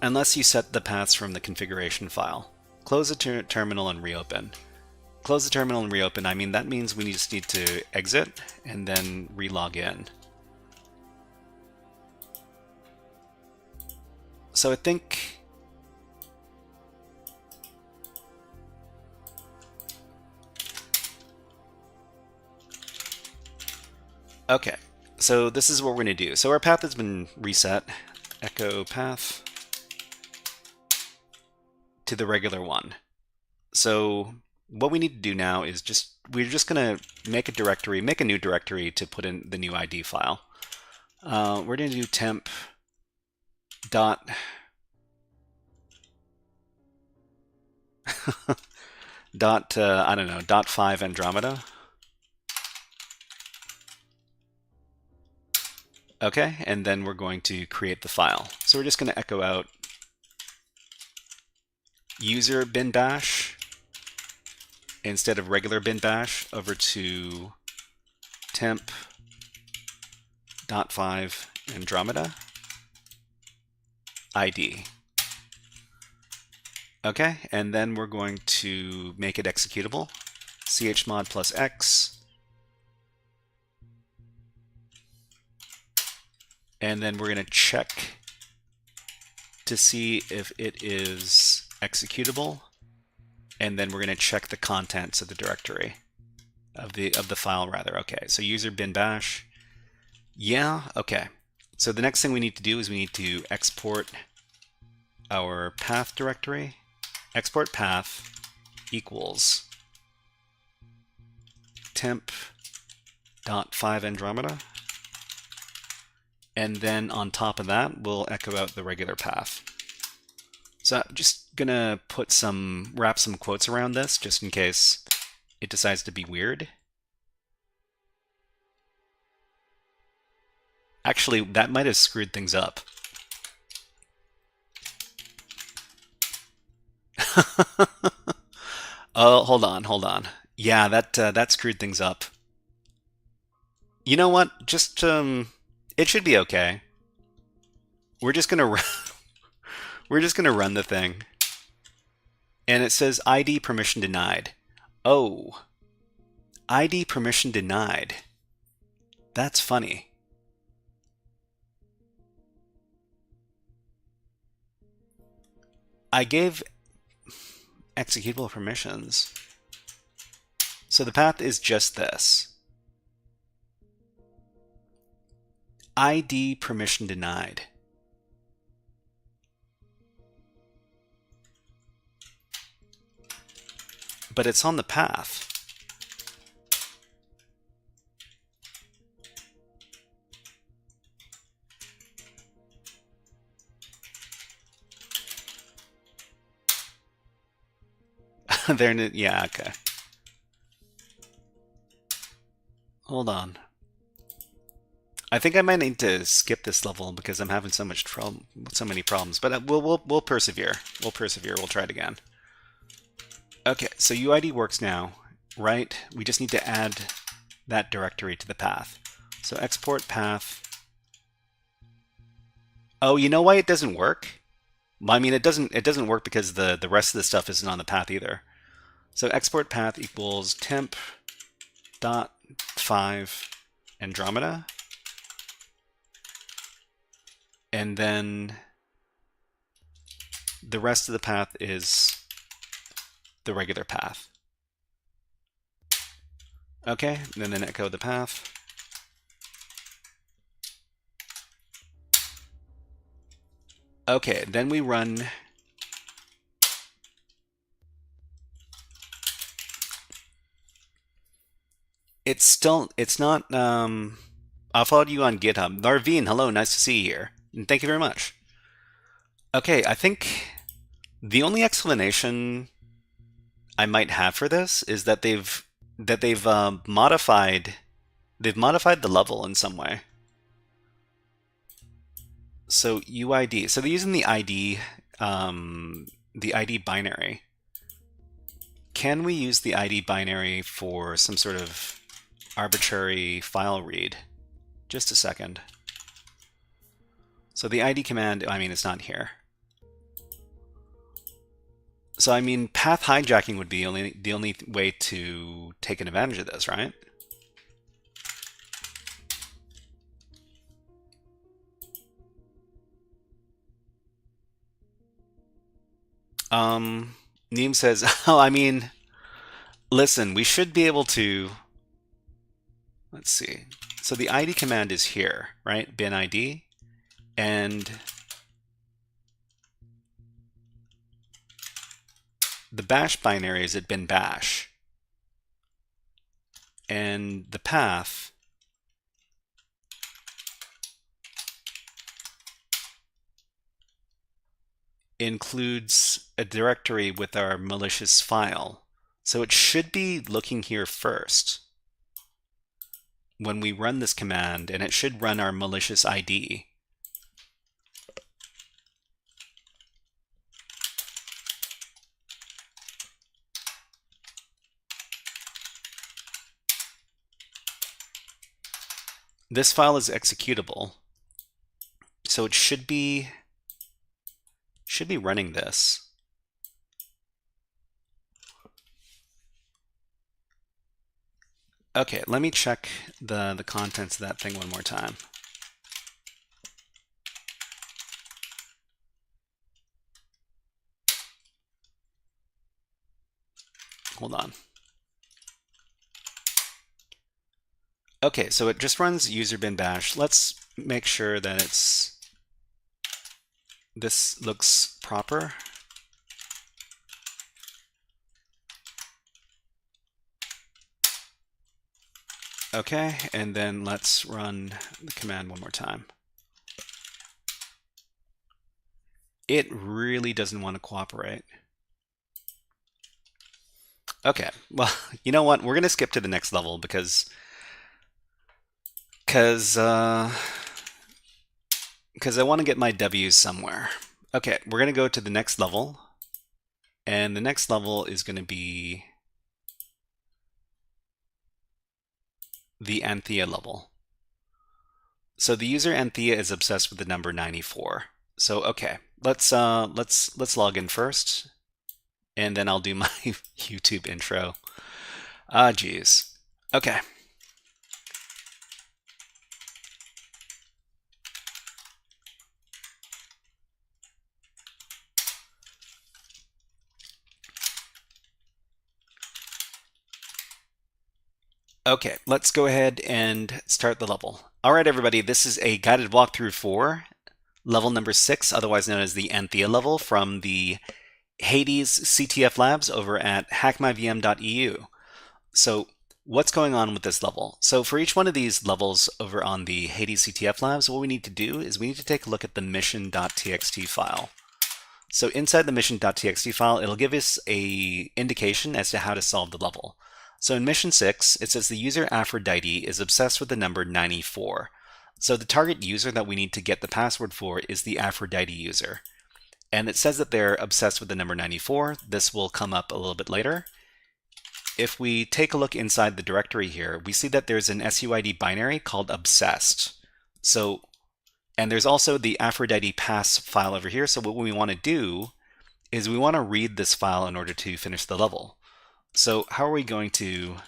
[SPEAKER 4] Unless you set the paths from the configuration file. Close the terminal and reopen. Close the terminal and reopen, I mean that means we just need to exit and then re-log in. So I think... Okay, so this is what we're going to do. So our path has been reset. Echo path to the regular one. So what we need to do now is we're just going to make a new directory to put in the new ID file. We're going to do temp dot I don't know, .5 Andromeda. Okay, and then we're going to create the file. So we're just going to echo out user bin bash instead of regular bin bash over to temp .5 Andromeda ID. Okay, and then we're going to make it executable. chmod plus x. And then we're going to check to see if it is executable. And then we're going to check the contents of the directory, of the file rather. Okay, so user bin bash. Yeah, okay. So the next thing we need to do is we need to export our path directory. Export path equals temp.5 Andromeda. And then on top of that, we'll echo out the regular path. So I'm just gonna wrap some quotes around this just in case it decides to be weird. Actually, that might have screwed things up. Oh, hold on. Yeah, that screwed things up. You know what? Just it should be okay. We're just gonna run the thing, and it says ID permission denied. Oh, ID permission denied. That's funny. I gave executable permissions. So the path is just this. ID permission denied. But it's on the path. Yeah, okay. Hold on. I think I might need to skip this level because I'm having so many problems. But we'll persevere. We'll persevere. We'll try it again. Okay, so UID works now, right? We just need to add that directory to the path. So export path. Oh, you know why it doesn't work? Well, I mean, it doesn't work because the rest of the stuff isn't on the path either. So export path equals temp.5 Andromeda. And then the rest of the path is the regular path. Okay, and then echo the path. Okay, then we run it's not, I'll follow you on GitHub. Narveen, hello, nice to see you here. And thank you very much. Okay, I think the only explanation I might have for this is that they've modified the level in some way. So UID. So they're using the ID binary. Can we use the ID binary for some sort of arbitrary file read? Just a second. So the ID command, I mean, it's not here. So I mean, path hijacking would be the only way to take advantage of this, right? Neem says, oh, I mean, listen, we should be able to, let's see. So the ID command is here, right? Bin ID, and the bash binary is at bin bash, and the path includes a directory with our malicious file. So it should be looking here first when we run this command, and it should run our malicious ID. This file is executable, so it should be running this. Okay, let me check the contents of that thing one more time. Hold on. Okay, so it just runs user bin bash. Let's make sure that this looks proper. Okay, and then let's run the command one more time. It really doesn't want to cooperate. Okay, well, you know what? We're going to skip to the next level because I want to get my W's somewhere. Okay, we're going to go to the next level, and the next level is going to be the Anthia level. So the user Anthia is obsessed with the number 94. So okay, let's log in first, and then I'll do my YouTube intro. Ah, geez. Okay. Okay, let's go ahead and start the level. All right, everybody, this is a guided walkthrough for level number 6, otherwise known as the Anthia level, from the Haiti CTF labs over at HackMyVM.eu. So what's going on with this level? So for each one of these levels over on the Haiti CTF labs, what we need to do is we need to take a look at the mission.txt file. So inside the mission.txt file, it'll give us a indication as to how to solve the level. So in mission 6, it says the user Aphrodite is obsessed with the number 94. So the target user that we need to get the password for is the Aphrodite user. And it says that they're obsessed with the number 94. This will come up a little bit later. If we take a look inside the directory here, we see that there's an SUID binary called obsessed. So, and there's also the Aphrodite pass file over here. So what we want to do is we want to read this file in order to finish the level. So how are we going to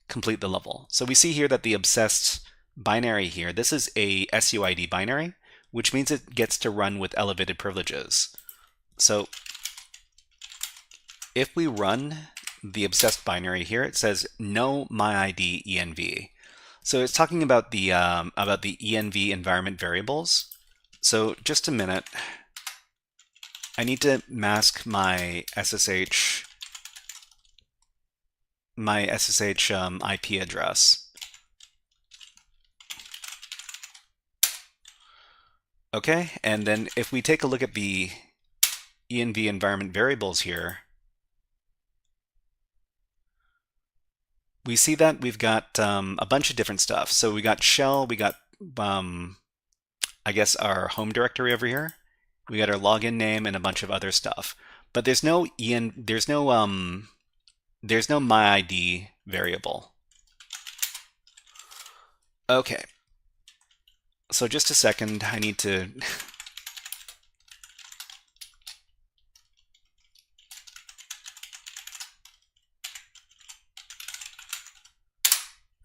[SPEAKER 4] complete the level? So we see here that the obsessed binary here, this is a SUID binary, which means it gets to run with elevated privileges. So if we run the obsessed binary here, it says no myid env. So it's talking about the env environment variables. So just a minute, I need to mask my SSH my SSH IP address. Okay, and then if we take a look at the env environment variables here, we see that we've got a bunch of different stuff. So we got shell, we got I guess our home directory over here. We got our login name and a bunch of other stuff. But there's no myID variable. Okay. So just a second, I need to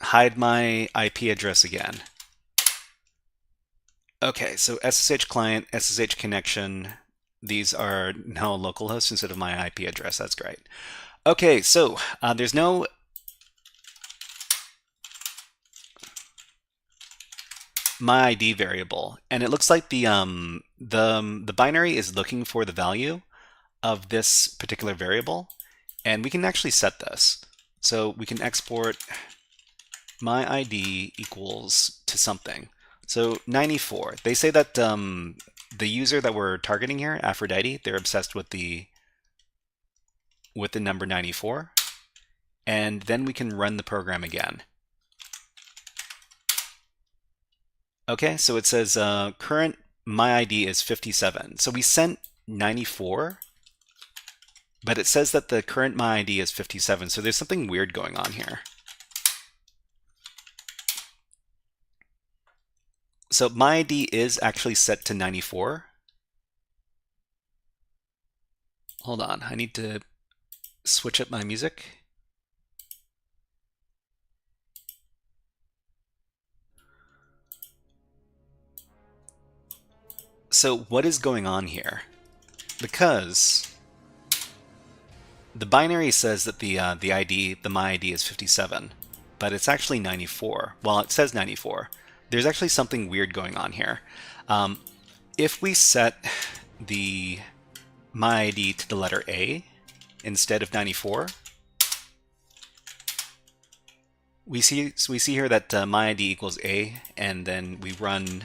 [SPEAKER 4] hide my IP address again. Okay, so SSH client, SSH connection, these are now localhost instead of my IP address. That's great. Okay, so there's no myID variable, and it looks like the binary is looking for the value of this particular variable, and we can actually set this. So we can export myID equals to something. So 94. They say that the user that we're targeting here, Aphrodite, they're obsessed with the number 94, and then we can run the program again. Okay, so it says current myID is 57. So we sent 94, but it says that the current myID is 57. So there's something weird going on here. So myID is actually set to 94. Hold on, I need to switch up my music. So what is going on here? Because the binary says that the myID is 57, but it's actually 94. Well, it says 94. There's actually something weird going on here. If we set the myID to the letter A instead of 94, we see here that myID equals A, and then we run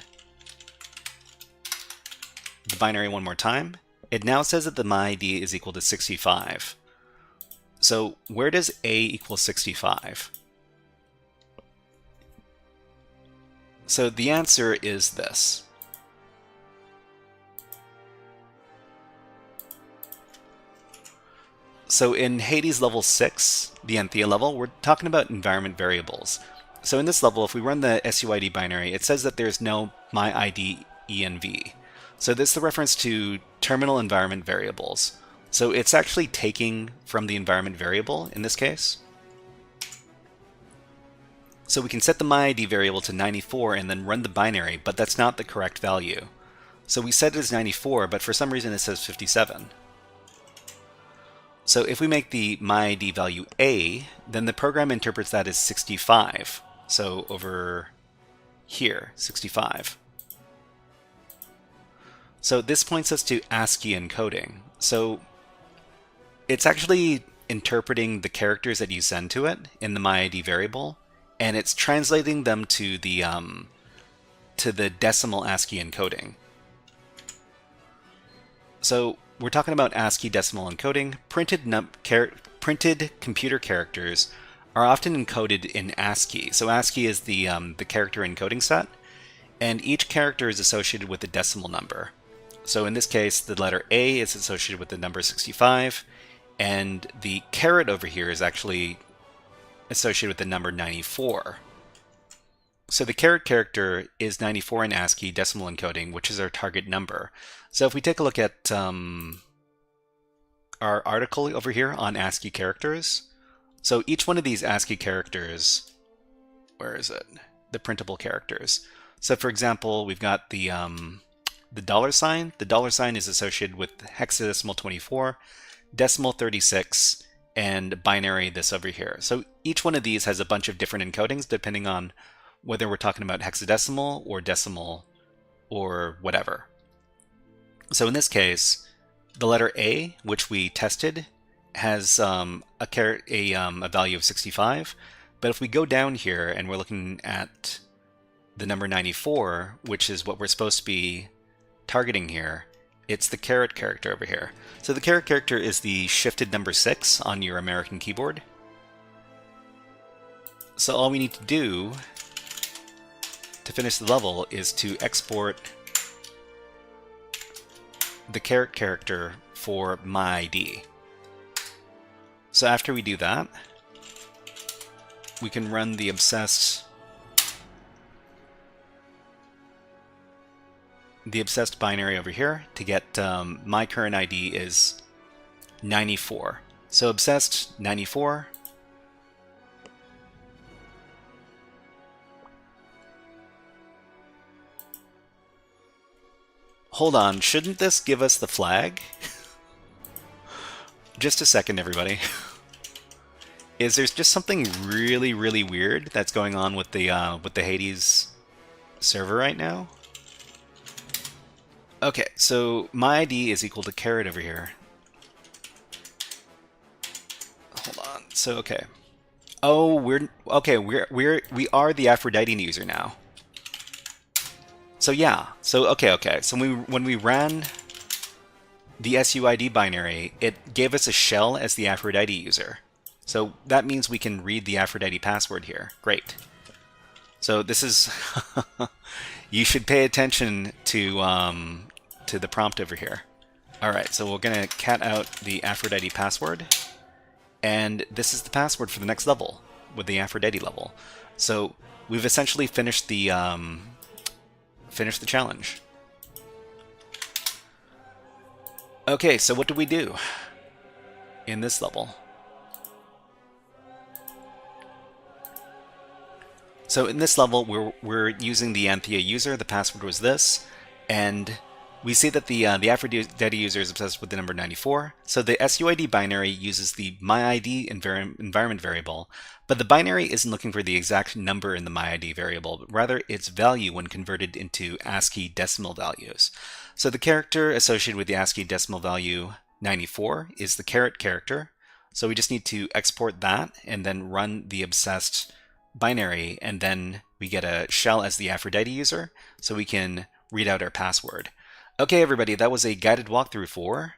[SPEAKER 4] the binary one more time. It now says that the myID is equal to 65. So where does A equal 65? So the answer is this. So in Hades level 6, the Anthia level, we're talking about environment variables. So in this level, if we run the SUID binary, it says that there's no myID env. So this is the reference to terminal environment variables. So it's actually taking from the environment variable in this case. So we can set the myID variable to 94 and then run the binary, but that's not the correct value. So we set it as 94, but for some reason it says 57. So if we make the myID value A, then the program interprets that as 65. So over here, 65. So this points us to ASCII encoding. So it's actually interpreting the characters that you send to it in the myID variable, and it's translating them to the decimal ASCII encoding. So we're talking about ASCII decimal encoding. Printed computer characters are often encoded in ASCII. So ASCII is the character encoding set, and each character is associated with a decimal number. So in this case, the letter A is associated with the number 65, and the caret over here is actually associated with the number 94. So the caret character is 94 in ASCII decimal encoding, which is our target number. So if we take a look at our article over here on ASCII characters, so each one of these ASCII characters, where is it? The printable characters. So for example, we've got the dollar sign. The dollar sign is associated with hexadecimal 24, decimal 36, and binary this over here. So each one of these has a bunch of different encodings depending on whether we're talking about hexadecimal or decimal or whatever. So in this case, the letter A, which we tested, has a value of 65, but if we go down here and we're looking at the number 94, which is what we're supposed to be targeting here, it's the caret character over here. So the caret character is the shifted number 6 on your American keyboard. So all we need to do to finish the level is to export the caret character for my ID. So after we do that, we can run the obsessed binary over here to get my current ID is 94. So obsessed 94. Hold on, shouldn't this give us the flag? Just a second, everybody. Is there's just something really, really weird that's going on with the Hades server right now? Okay, so my ID is equal to caret over here. Hold on. So okay. Oh, we are the Aphrodite user now. So yeah. So okay. So when we ran the SUID binary, it gave us a shell as the Aphrodite user. So that means we can read the Aphrodite password here. Great. So this is you should pay attention to the prompt over here. All right, so we're gonna cat out the Aphrodite password, and this is the password for the next level with the Aphrodite level. So we've essentially finished the challenge. Okay, so what do we do in this level? So in this level, we're using the Anthia user. The password was this, and we see that the Aphrodite user is obsessed with the number 94. So the SUID binary uses the myID environment variable, but the binary isn't looking for the exact number in the myID variable, but rather its value when converted into ASCII decimal values. So the character associated with the ASCII decimal value 94 is the caret character. So we just need to export that and then run the obsessed binary, and then we get a shell as the Aphrodite user, so we can read out our password. Okay, everybody, that was a guided walkthrough for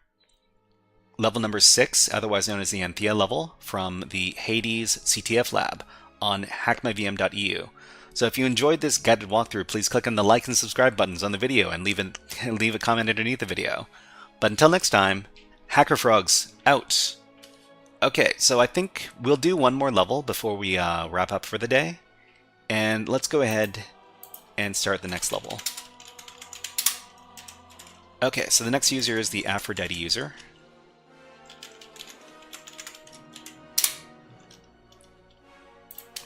[SPEAKER 4] level number 6, otherwise known as the Anthia level, from the Hades CTF lab on HackMyVM.eu. So if you enjoyed this guided walkthrough, please click on the like and subscribe buttons on the video and leave a comment underneath the video. But until next time, HackerFrogs out! Okay, so I think we'll do one more level before we wrap up for the day. And let's go ahead and start the next level. Okay, so the next user is the Aphrodite user.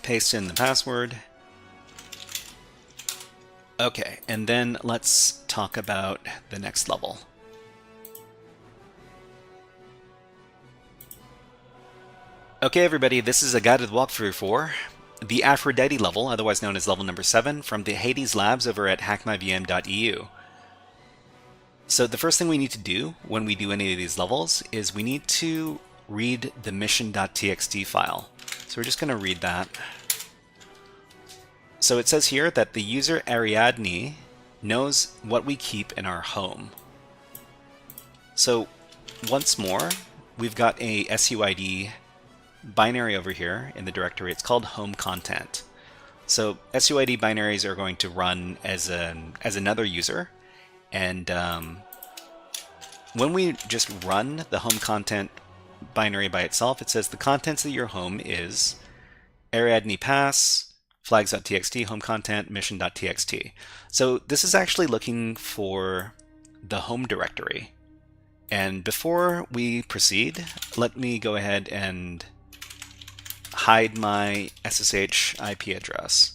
[SPEAKER 4] Paste in the password. Okay, and then let's talk about the next level. Okay, everybody, this is a guided walkthrough for the Aphrodite level, otherwise known as level number 7, from the Hades labs over at HackMyVM.eu. So the first thing we need to do when we do any of these levels is we need to read the mission.txt file. So we're just going to read that. So it says here that the user Ariadne knows what we keep in our home. So once more, we've got a SUID binary over here in the directory. It's called home content. So SUID binaries are going to run as another user, and when we just run the home content binary by itself, it says the contents of your home is Ariadne pass, flags.txt, home content, mission.txt. So this is actually looking for the home directory. And before we proceed, let me go ahead and hide my SSH IP address.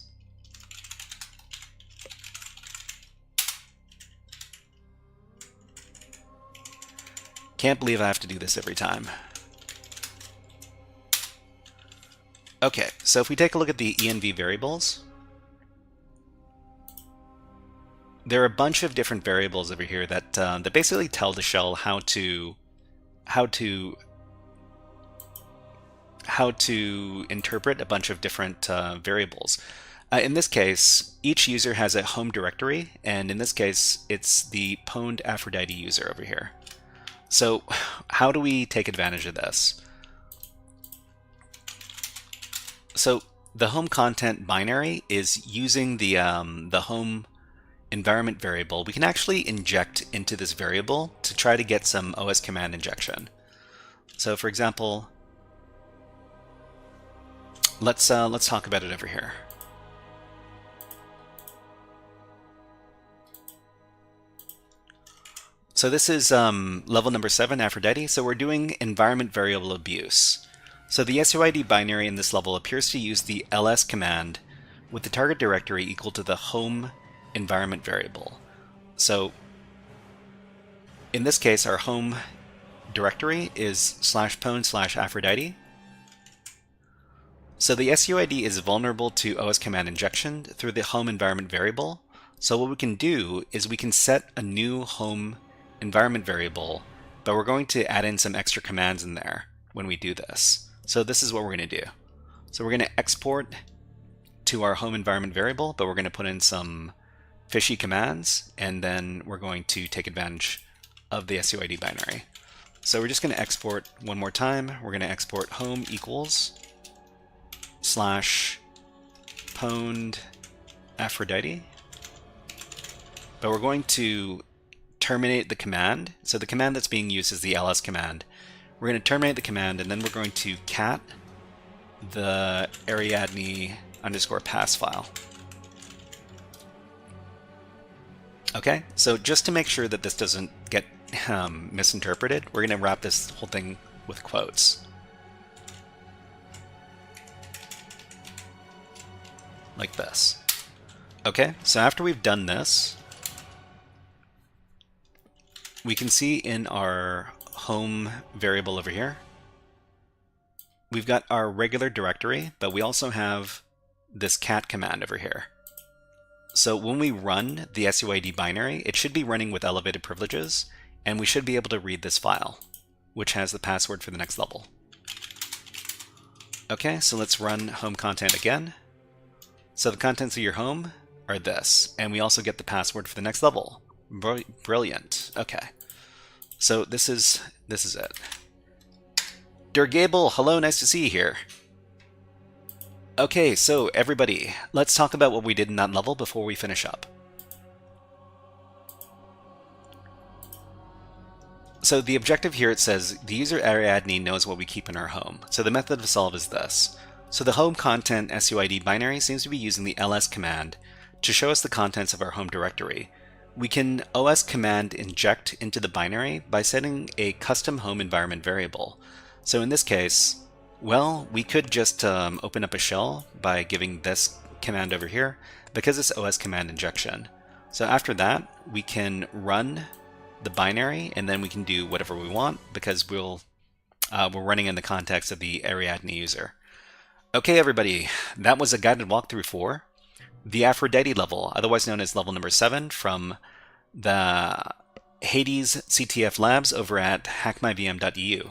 [SPEAKER 4] Can't believe I have to do this every time. Okay, so if we take a look at the env variables, there are a bunch of different variables over here that that basically tell the shell how to how to interpret a bunch of different variables. In this case, each user has a home directory, and in this case, it's the pwned Aphrodite user over here. So how do we take advantage of this? So the home content binary is using the home environment variable. We can actually inject into this variable to try to get some OS command injection. So for example, let's talk about it over here. So this is level number 7, Aphrodite. So we're doing environment variable abuse. So the SUID binary in this level appears to use the ls command with the target directory equal to the home environment variable. So in this case, our home directory is /pwn/Aphrodite. So the SUID is vulnerable to OS command injection through the home environment variable. So what we can do is we can set a new home environment variable, but we're going to add in some extra commands in there when we do this. So this is what we're going to do. So we're going to export to our home environment variable, but we're going to put in some fishy commands, and then we're going to take advantage of the SUID binary. So we're just going to export one more time. We're going to export home equals /pwned Aphrodite, but we're going to terminate the command. So the command that's being used is the ls command. We're going to terminate the command, and then we're going to cat the Ariadne_pass file. Okay, so just to make sure that this doesn't get misinterpreted, we're going to wrap this whole thing with quotes. Like this. Okay, so after we've done this, we can see in our home variable over here, we've got our regular directory, but we also have this cat command over here. So when we run the SUID binary, it should be running with elevated privileges, and we should be able to read this file, which has the password for the next level. Okay, so let's run home content again. So the contents of your home are this, and we also get the password for the next level. Brilliant. Okay. So this is it. Gable, hello, nice to see you here. Okay, so everybody, let's talk about what we did in that level before we finish up. So the objective here, it says the user Ariadne knows what we keep in our home. So the method to solve is this. So the home content SUID binary seems to be using the ls command to show us the contents of our home directory. We can OS command inject into the binary by setting a custom home environment variable. So in this case, well, we could just open up a shell by giving this command over here because it's OS command injection. So after that, we can run the binary, and then we can do whatever we want because we're running in the context of the Ariadne user. Okay, everybody, that was a guided walkthrough for the Aphrodite level, otherwise known as level number 7 from the Haiti CTF labs over at HackMyVM.eu.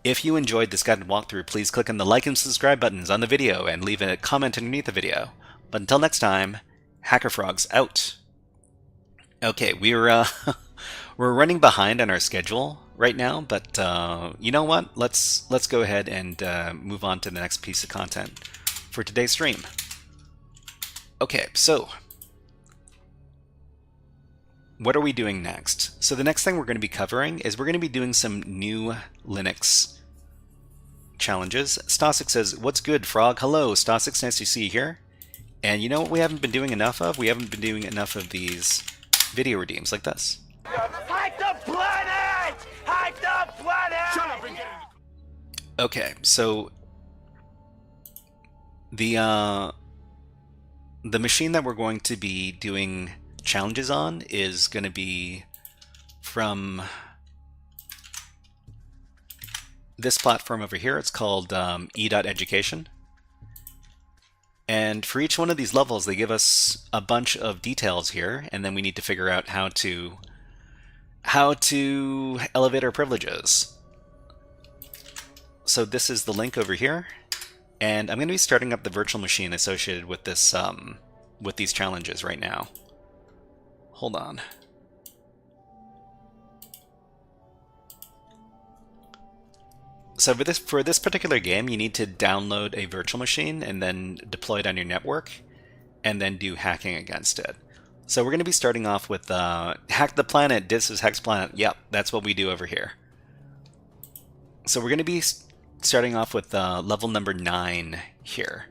[SPEAKER 4] If you enjoyed this guided walkthrough, please click on the like and subscribe buttons on the video and leave a comment underneath the video. But until next time, HackerFrogs out. Okay, we're running behind on our schedule right now, but you know what? Let's go ahead and move on to the next piece of content for today's stream. Okay, so what are we doing next? So the next thing we're going to be covering is we're going to be doing some new Linux challenges. Stasik says, "What's good, Frog?" Hello, Stasik, nice to see you here. And you know what we haven't been doing enough of? We haven't been doing enough of these video redeems like this.
[SPEAKER 1] Hide the planet! Hide the planet! Shut up and get it!
[SPEAKER 4] Okay, so the machine that we're going to be doing challenges on is going to be from this platform over here. It's called e.education. And for each one of these levels, they give us a bunch of details here, and then we need to figure out how to elevate our privileges. So this is the link over here, and I'm going to be starting up the virtual machine associated with this with these challenges right now. Hold on. So for this particular game, you need to download a virtual machine and then deploy it on your network, and then do hacking against it. So we're going to be starting off with Hack the Planet. This is Hex Planet. Yep, that's what we do over here. So we're going to be starting off with level number 9 here.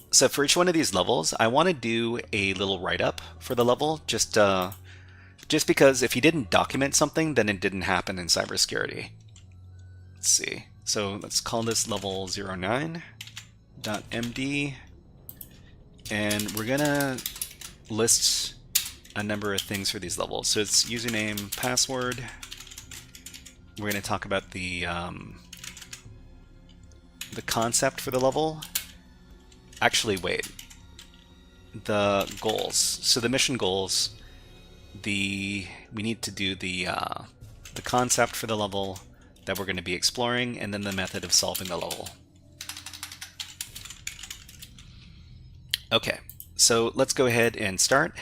[SPEAKER 4] So for each one of these levels, I want to do a little write-up for the level, just because if you didn't document something, then it didn't happen in cybersecurity. Let's see. So let's call this level 09.md, and we're gonna list a number of things for these levels. So it's username, password. We're gonna talk about the concept for the level. Actually, wait. The goals. So the mission goals. We need to do the concept for the level that we're going to be exploring, and then the method of solving the level. Okay, so let's go ahead and start.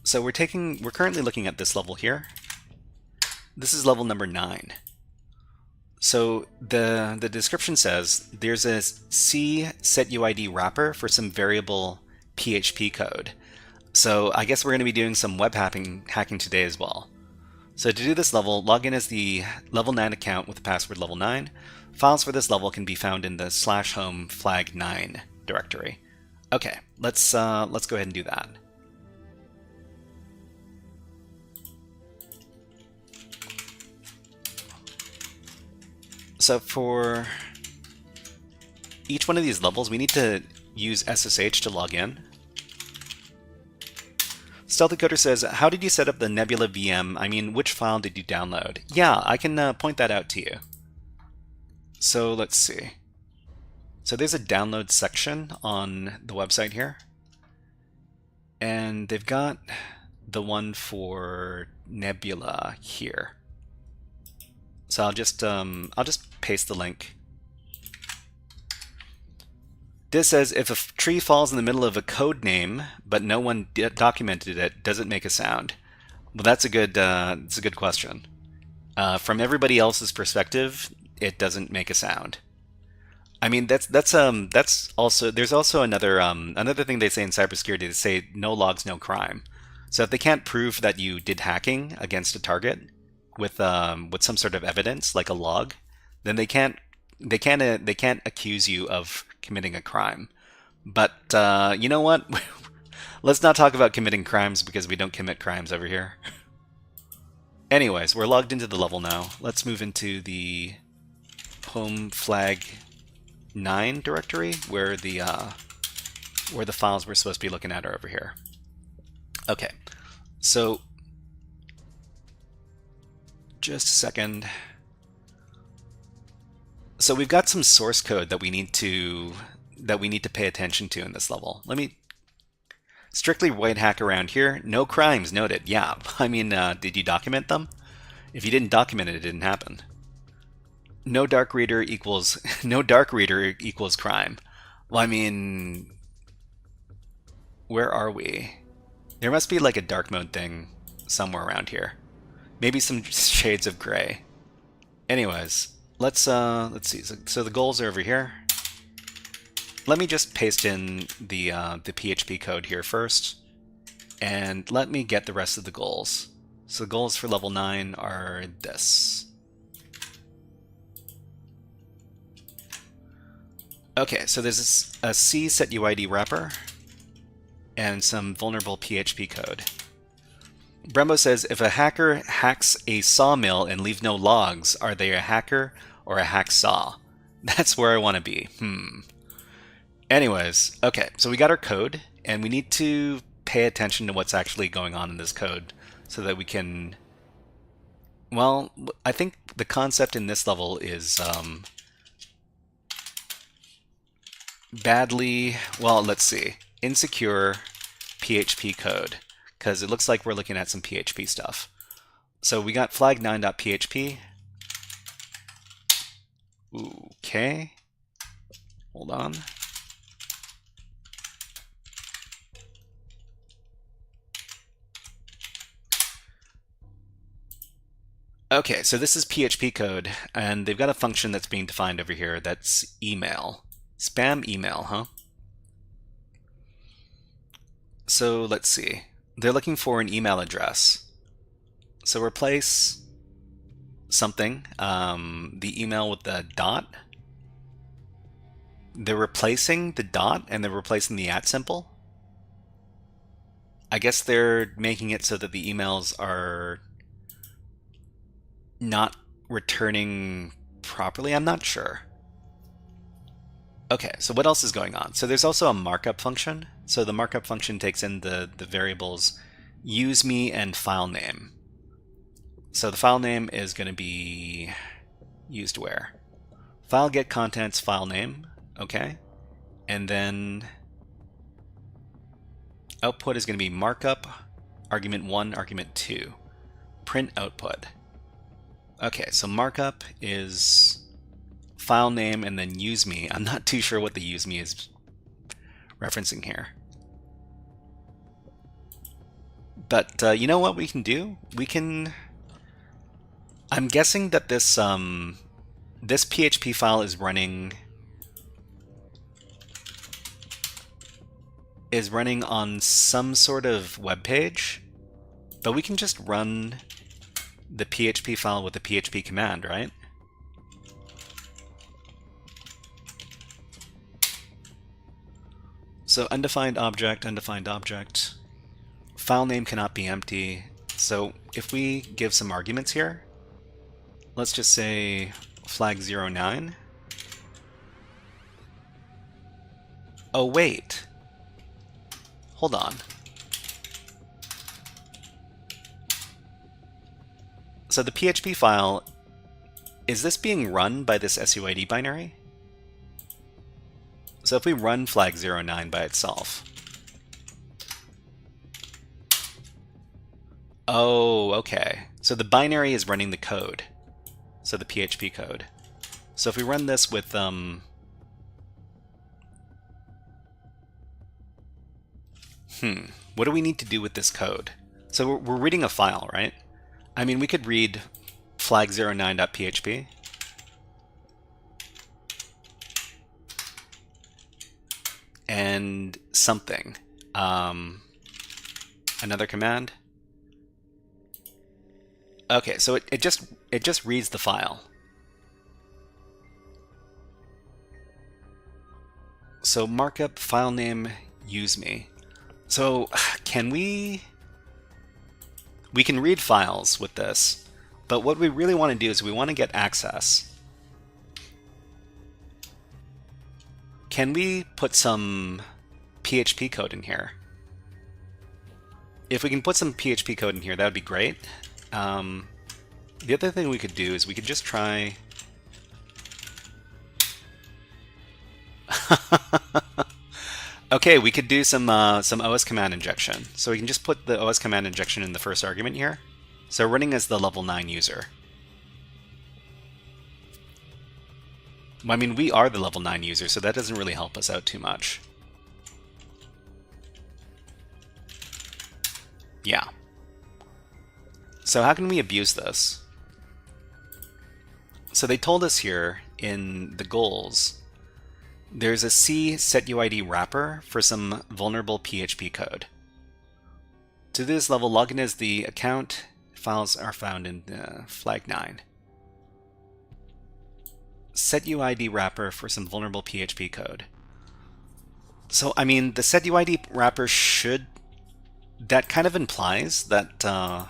[SPEAKER 4] So we're currently looking at this level here. This is level number 9. So the description says there's a C setUID wrapper for some variable PHP code. So I guess we're going to be doing some web hacking today as well. So to do this level, log in as the level 9 account with the password level 9. Files for this level can be found in the /home flag 9 directory. Okay, let's go ahead and do that. So for each one of these levels, we need to use SSH to log in. Stealthy Coder says, how did you set up the Nebula VM? I mean, which file did you download? Yeah, I can point that out to you. So let's see. So there's a download section on the website here. And they've got the one for Nebula here. So I'll just paste the link. This says, if a tree falls in the middle of a code name, but no one documented it, does it make a sound? Well, that's a good question. From everybody else's perspective, it doesn't make a sound. I mean, that's also, there's also another thing they say in cybersecurity. They say no logs, no crime. So if they can't prove that you did hacking against a target with some sort of evidence, like a log, then they can't accuse you of committing a crime. But you know what? Let's not talk about committing crimes because we don't commit crimes over here. Anyways, we're logged into the level now. Let's move into the home flag 9 directory where the files we're supposed to be looking at are over here. Okay, so just a second. So we've got some source code that we need to pay attention to in this level. Let me strictly white hack around here. No crimes noted. Yeah, I mean, did you document them? If you didn't document it, it didn't happen. No dark reader equals crime. Well, I mean, where are we? There must be like a dark mode thing somewhere around here. Maybe some shades of gray. Anyways. Let's see. So the goals are over here. Let me just paste in the PHP code here first, and let me get the rest of the goals. So the goals for level 9 are this. Okay, so there's a C setUID wrapper and some vulnerable PHP code. Brembo says, if a hacker hacks a sawmill and leaves no logs, are they a hacker or a hacksaw? That's where I want to be. Anyways, okay, so we got our code, and we need to pay attention to what's actually going on in this code so that we can... Well, I think the concept in this level is let's see, insecure PHP code, because it looks like we're looking at some PHP stuff. So we got flag9.php. Okay. Hold on. Okay, so this is PHP code, and they've got a function that's being defined over here that's email. Spam email, huh? So let's see. They're looking for an email address. So replace something, the email with the dot. They're replacing the dot and they're replacing the @ symbol. I guess they're making it so that the emails are not returning properly. I'm not sure. Okay, so what else is going on? So there's also a markup function. So the markup function takes in the variables useMe and file name. So the file name is going to be used where? File get contents file name, okay? And then output is going to be markup, argument 1, argument 2. Print output. Okay, so markup is file name and then useMe. I'm not too sure what the useMe is referencing here. But you know what we can do? We can... I'm guessing that this this PHP file is running on some sort of web page, but we can just run the PHP file with a PHP command, right? So undefined object, file name cannot be empty. So if we give some arguments here, let's just say flag 09. Oh wait, hold on. So the PHP file, is this being run by this SUID binary? So if we run flag 09 by itself. Oh, okay. So the binary is running the code. So the PHP code. So if we run this with what do we need to do with this code? So we're reading a file, right? I mean, we could read flag09.php. And something. Another command. Okay, so it just reads the file. So markup file name useMe. So can we can read files with this, but what we really want to do is we want to get access. Can we put some PHP code in here? If we can put some PHP code in here, that would be great. The other thing we could do is we could just try... Okay, we could do some OS command injection. So we can just put the OS command injection in the first argument here. So running as the level 9 user. I mean, we are the level 9 user, so that doesn't really help us out too much. Yeah. So how can we abuse this? So they told us here in the goals, there's a C setuid wrapper for some vulnerable PHP code. To this level, login as the account files are found in flag 9. Setuid wrapper for some vulnerable PHP code. So, I mean, the setuid wrapper should... That kind of implies that...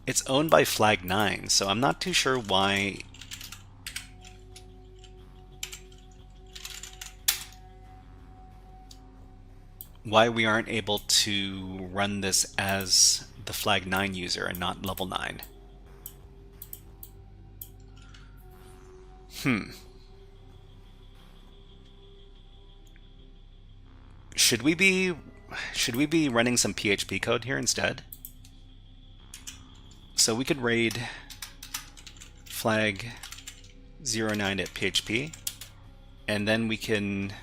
[SPEAKER 4] it's owned by flag 9, so I'm not too sure why... why we aren't able to run this as the flag 9 user and not level 9. Should we be running some PHP code here instead? So we could raid flag 09 at PHP, and then we can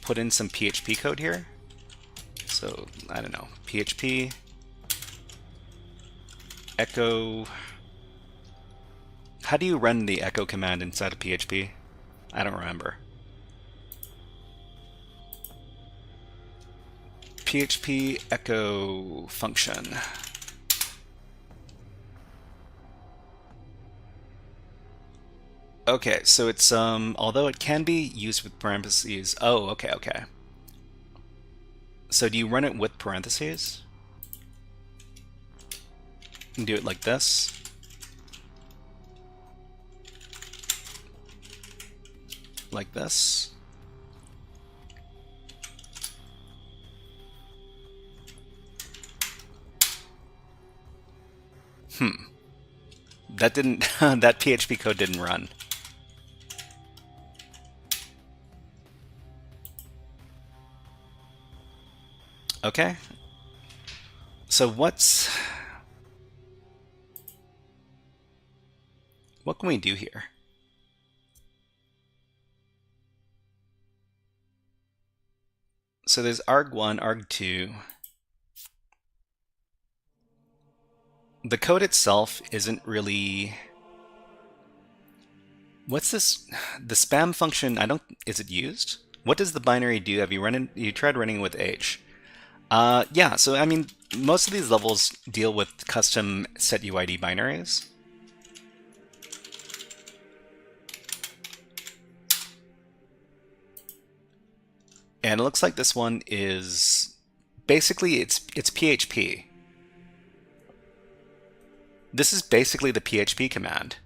[SPEAKER 4] put in some PHP code here. So, I don't know, PHP echo. How do you run the echo command inside of PHP? I don't remember. PHP echo function. Okay, so it's although it can be used with parentheses. Oh, okay. So do you run it with parentheses? You can do it like this. Like this. That didn't that PHP code didn't run. Okay. So what can we do here? So there's arg1, arg2. The code itself isn't really... What's this? The spam function, is it used? What does the binary do? Have you tried running it with H? Yeah, so I mean, most of these levels deal with custom setuid binaries. And it looks like this one is basically it's PHP. This is basically the PHP command.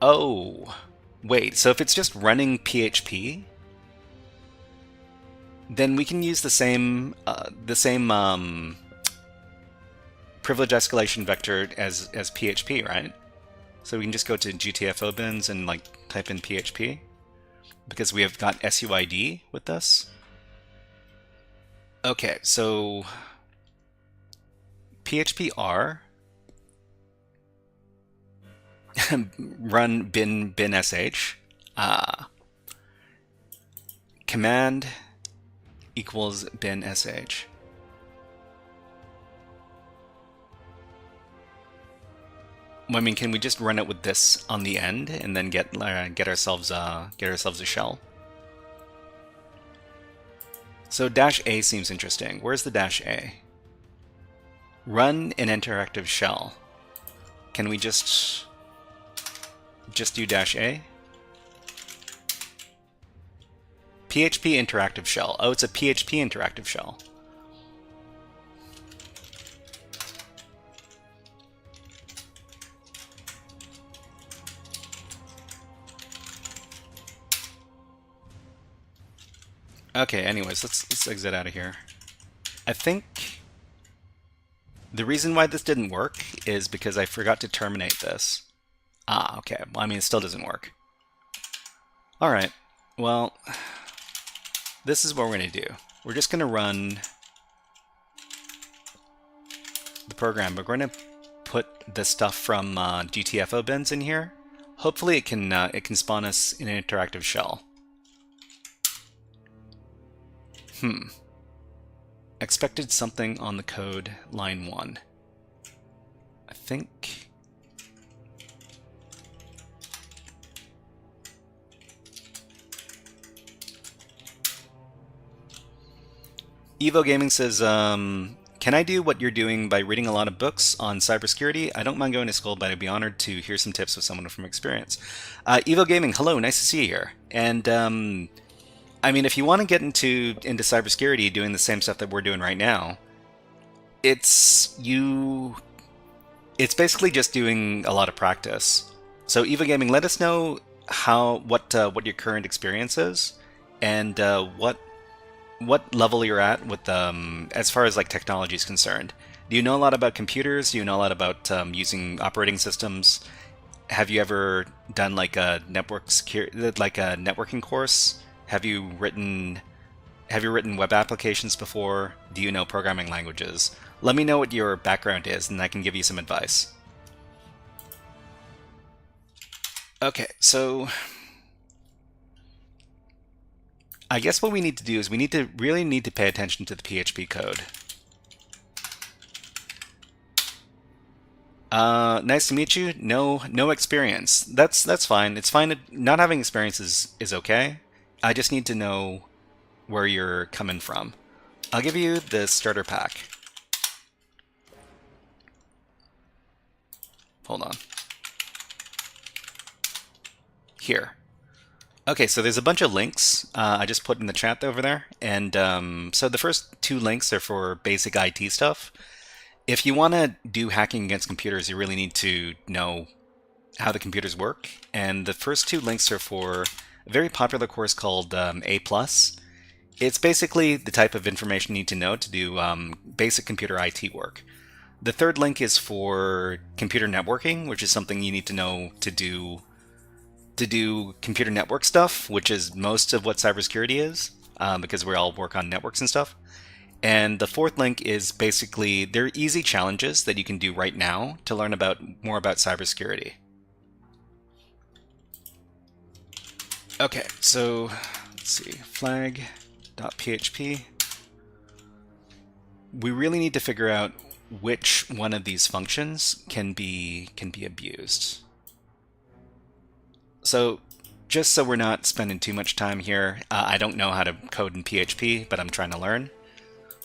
[SPEAKER 4] Oh, wait, so if it's just running PHP, then we can use the same privilege escalation vector as PHP, right? So we can just go to GTFO bins and like type in PHP, because we have got SUID with this. Okay, so PHP-R run bin sh command equals bin sh. I mean, can we just run it with this on the end and then get ourselves a shell? So -a seems interesting. Where's the -a? Run an interactive shell. Can we just do -a? PHP interactive shell. Oh, it's a PHP interactive shell. Okay, anyways, let's exit out of here. I think the reason why this didn't work is because I forgot to terminate this. Ah, okay. Well, I mean, it still doesn't work. All right. Well, this is what we're going to do. We're just going to run the program. We're going to put the stuff from GTFO bins in here. Hopefully, it can spawn us an interactive shell. Expected something on the code line 1. I think. Evo Gaming says, can I do what you're doing by reading a lot of books on cybersecurity? I don't mind going to school, but I'd be honored to hear some tips with someone from experience. Evo Gaming, hello, nice to see you here. And I mean, if you want to get into cybersecurity, doing the same stuff that we're doing right now, it's basically just doing a lot of practice. So Evo Gaming, let us know what your current experience is, and what level you're at with as far as like technology is concerned. Do you know a lot about computers? Do you know a lot about using operating systems? Have you ever done like a networking course? Have you written Have you written web applications before? Do you know programming languages? Let me know what your background is, and I can give you some advice. Okay, so I guess what we need to do is we really need to pay attention to the PHP code. Nice to meet you. No experience. That's fine. It's fine. Not having experience is okay. I just need to know where you're coming from. I'll give you the starter pack. Hold on. Here. Okay, so there's a bunch of links I just put in the chat over there. And so the first 2 links are for basic IT stuff. If you want to do hacking against computers, you really need to know how the computers work. And the first 2 links are for a very popular course called A+. It's basically the type of information you need to know to do basic computer IT work. The third link is for computer networking, which is something you need to know to do computer network stuff, which is most of what cybersecurity is, because we all work on networks and stuff. And the fourth link is basically, they're easy challenges that you can do right now to learn more about cybersecurity. Okay, so let's see, flag.php. We really need to figure out which one of these functions can be abused. So just so we're not spending too much time here, I don't know how to code in PHP, but I'm trying to learn.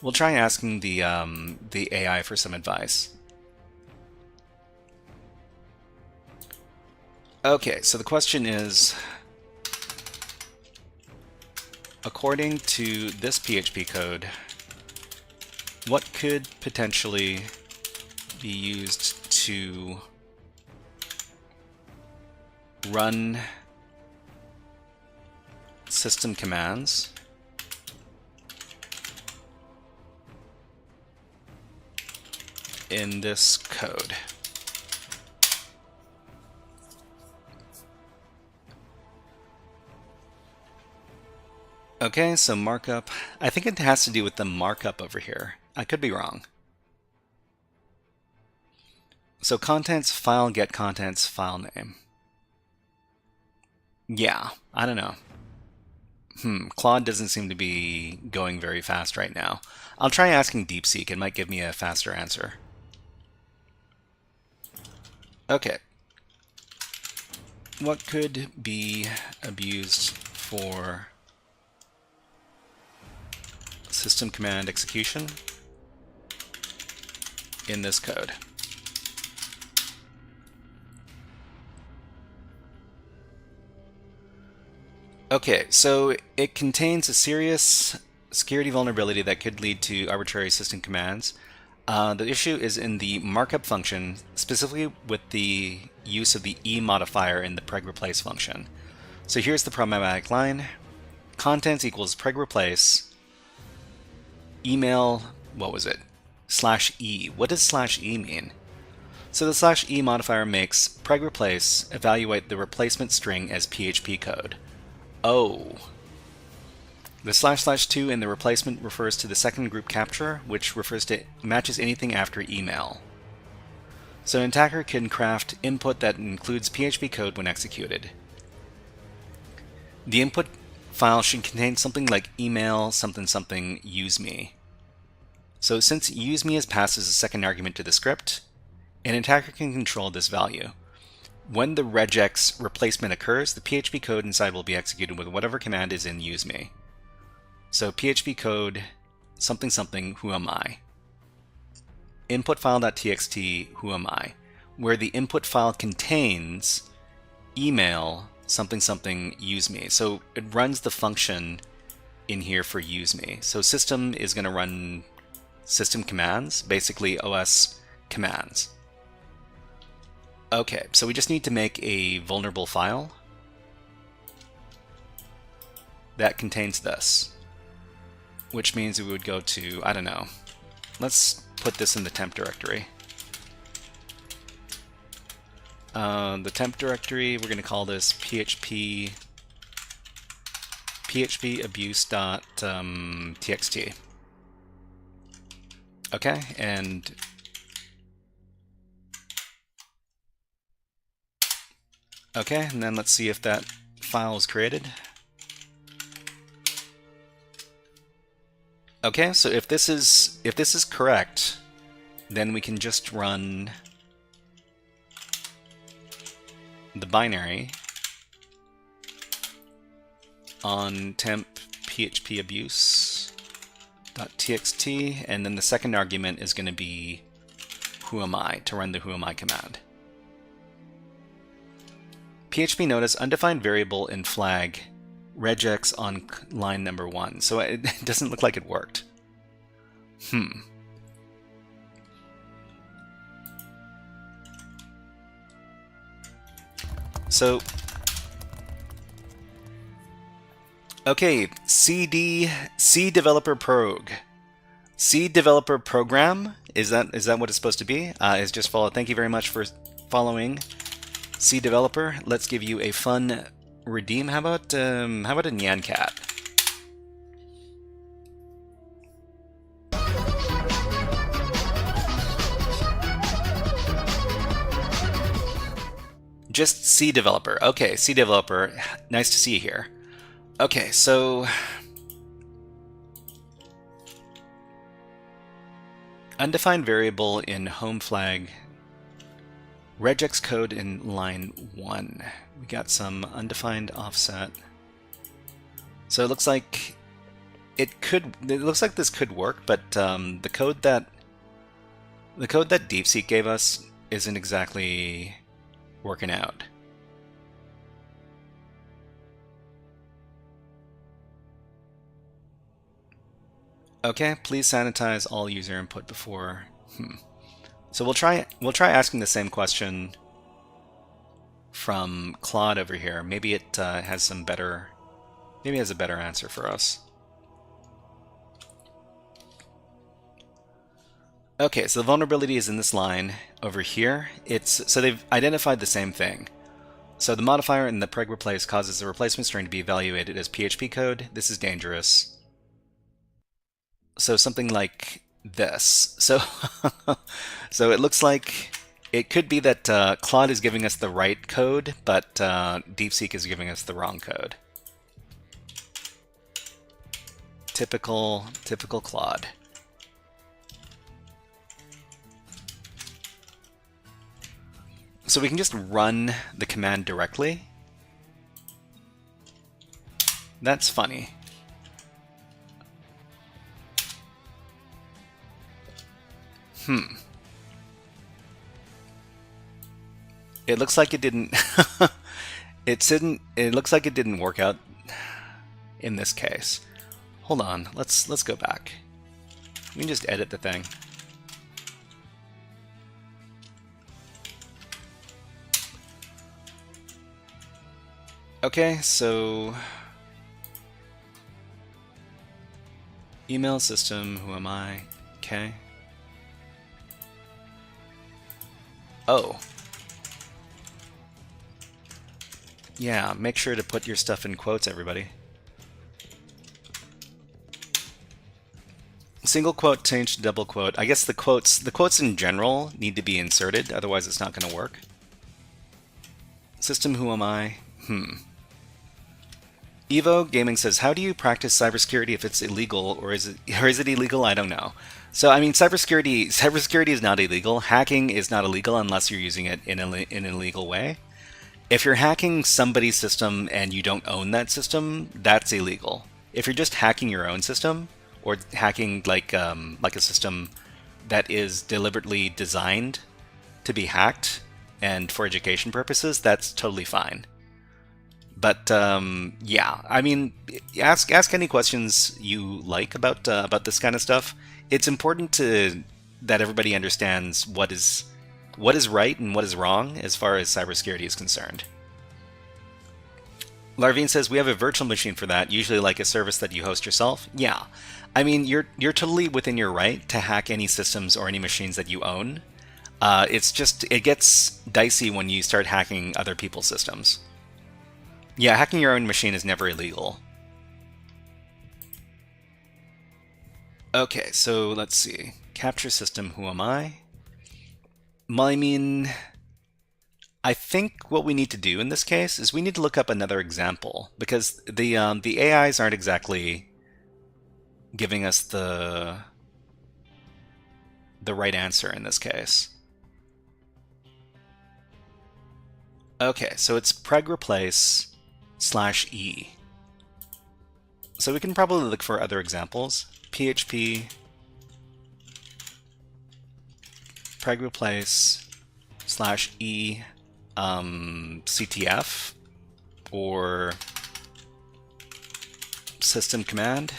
[SPEAKER 4] We'll try asking the AI for some advice. Okay, so the question is, according to this PHP code, what could potentially be used to run system commands in this code? Okay, so markup. I think it has to do with the markup over here. I could be wrong. So contents file get contents file name. Yeah, I don't know. Claude doesn't seem to be going very fast right now. I'll try asking DeepSeek. It might give me a faster answer. Okay. What could be abused for system command execution in this code? Okay, so it contains a serious security vulnerability that could lead to arbitrary system commands. The issue is in the markup function, specifically with the use of the e modifier in the preg replace function. So here's the problematic line. Contents equals preg replace email, what was it? /e. What does /e mean? So the /e modifier makes preg replace evaluate the replacement string as PHP code. Oh. The /2 in the replacement refers to the second group capture, which refers to matches anything after email. So an attacker can craft input that includes PHP code when executed. The input file should contain something like email something something use me. So since use me is passed as a second argument to the script, an attacker can control this value. When the regex replacement occurs, the PHP code inside will be executed with whatever command is in use me. So PHP code something something who am I. Input file.txt who am I, where the input file contains email something something use me. So it runs the function in here for use me. So system is going to run system commands, basically OS commands. Okay, so we just need to make a vulnerable file that contains this, which means we would go to, I don't know, let's put this in the temp directory. The temp directory, we're going to call this php phpabuse.txt. Okay, and okay, and then let's see if that file is created. Okay, so if this is correct, then we can just run the binary on temp phpabuse.txt, and then the second argument is going to be whoami, to run the whoami command. PHP notice undefined variable in flag regex on line number 1. So it doesn't look like it worked. So, okay, C developer prog. C developer program, is that what it's supposed to be? Is just follow. Thank you very much for following C developer. Let's give you a fun redeem. How about a Nyan Cat? Just C developer. Okay, C developer. Nice to see you here. Okay, so undefined variable in home flag regex code in line 1. We got some undefined offset. So it looks like looks like this could work, but the code that DeepSeek gave us isn't exactly working out. Okay, please sanitize all user input before. So we'll try asking the same question from Claude over here. Maybe it has a better answer for us. Okay, so the vulnerability is in this line over here. So they've identified the same thing. So the modifier in the preg replace causes the replacement string to be evaluated as PHP code. This is dangerous. So something like this. So so it looks like it could be that Claude is giving us the right code, but DeepSeek is giving us the wrong code. Typical Claude. So we can just run the command directly. That's funny. It looks like it didn't it looks like it didn't work out in this case. Hold on, let's go back. We can just edit the thing. Okay, so email system, who am I? Okay. Oh. Yeah, make sure to put your stuff in quotes, everybody. Single quote changed to double quote. I guess the quotes in general need to be inserted, otherwise it's not going to work. System, who am I? Evo Gaming says, how do you practice cybersecurity if it's illegal, or is it illegal? I don't know. So I mean, cybersecurity is not illegal. Hacking is not illegal unless you're using it in an illegal way. If you're hacking somebody's system and you don't own that system, that's illegal. If you're just hacking your own system, or hacking like a system that is deliberately designed to be hacked and for education purposes, that's totally fine. But yeah, I mean, ask any questions you like about this kind of stuff. It's important that everybody understands what is right and what is wrong as far as cybersecurity is concerned. Larvine says, we have a virtual machine for that, usually like a service that you host yourself. Yeah, I mean, you're totally within your right to hack any systems or any machines that you own. It's just, it gets dicey when you start hacking other people's systems. Yeah, hacking your own machine is never illegal. Okay, so let's see. Capture system, who am I? Well, I mean, I think what we need to do in this case is we need to look up another example, because the AIs aren't exactly giving us the right answer in this case. Okay, so it's preg replace /e. So we can probably look for other examples. PHP preg replace /e CTF or system command.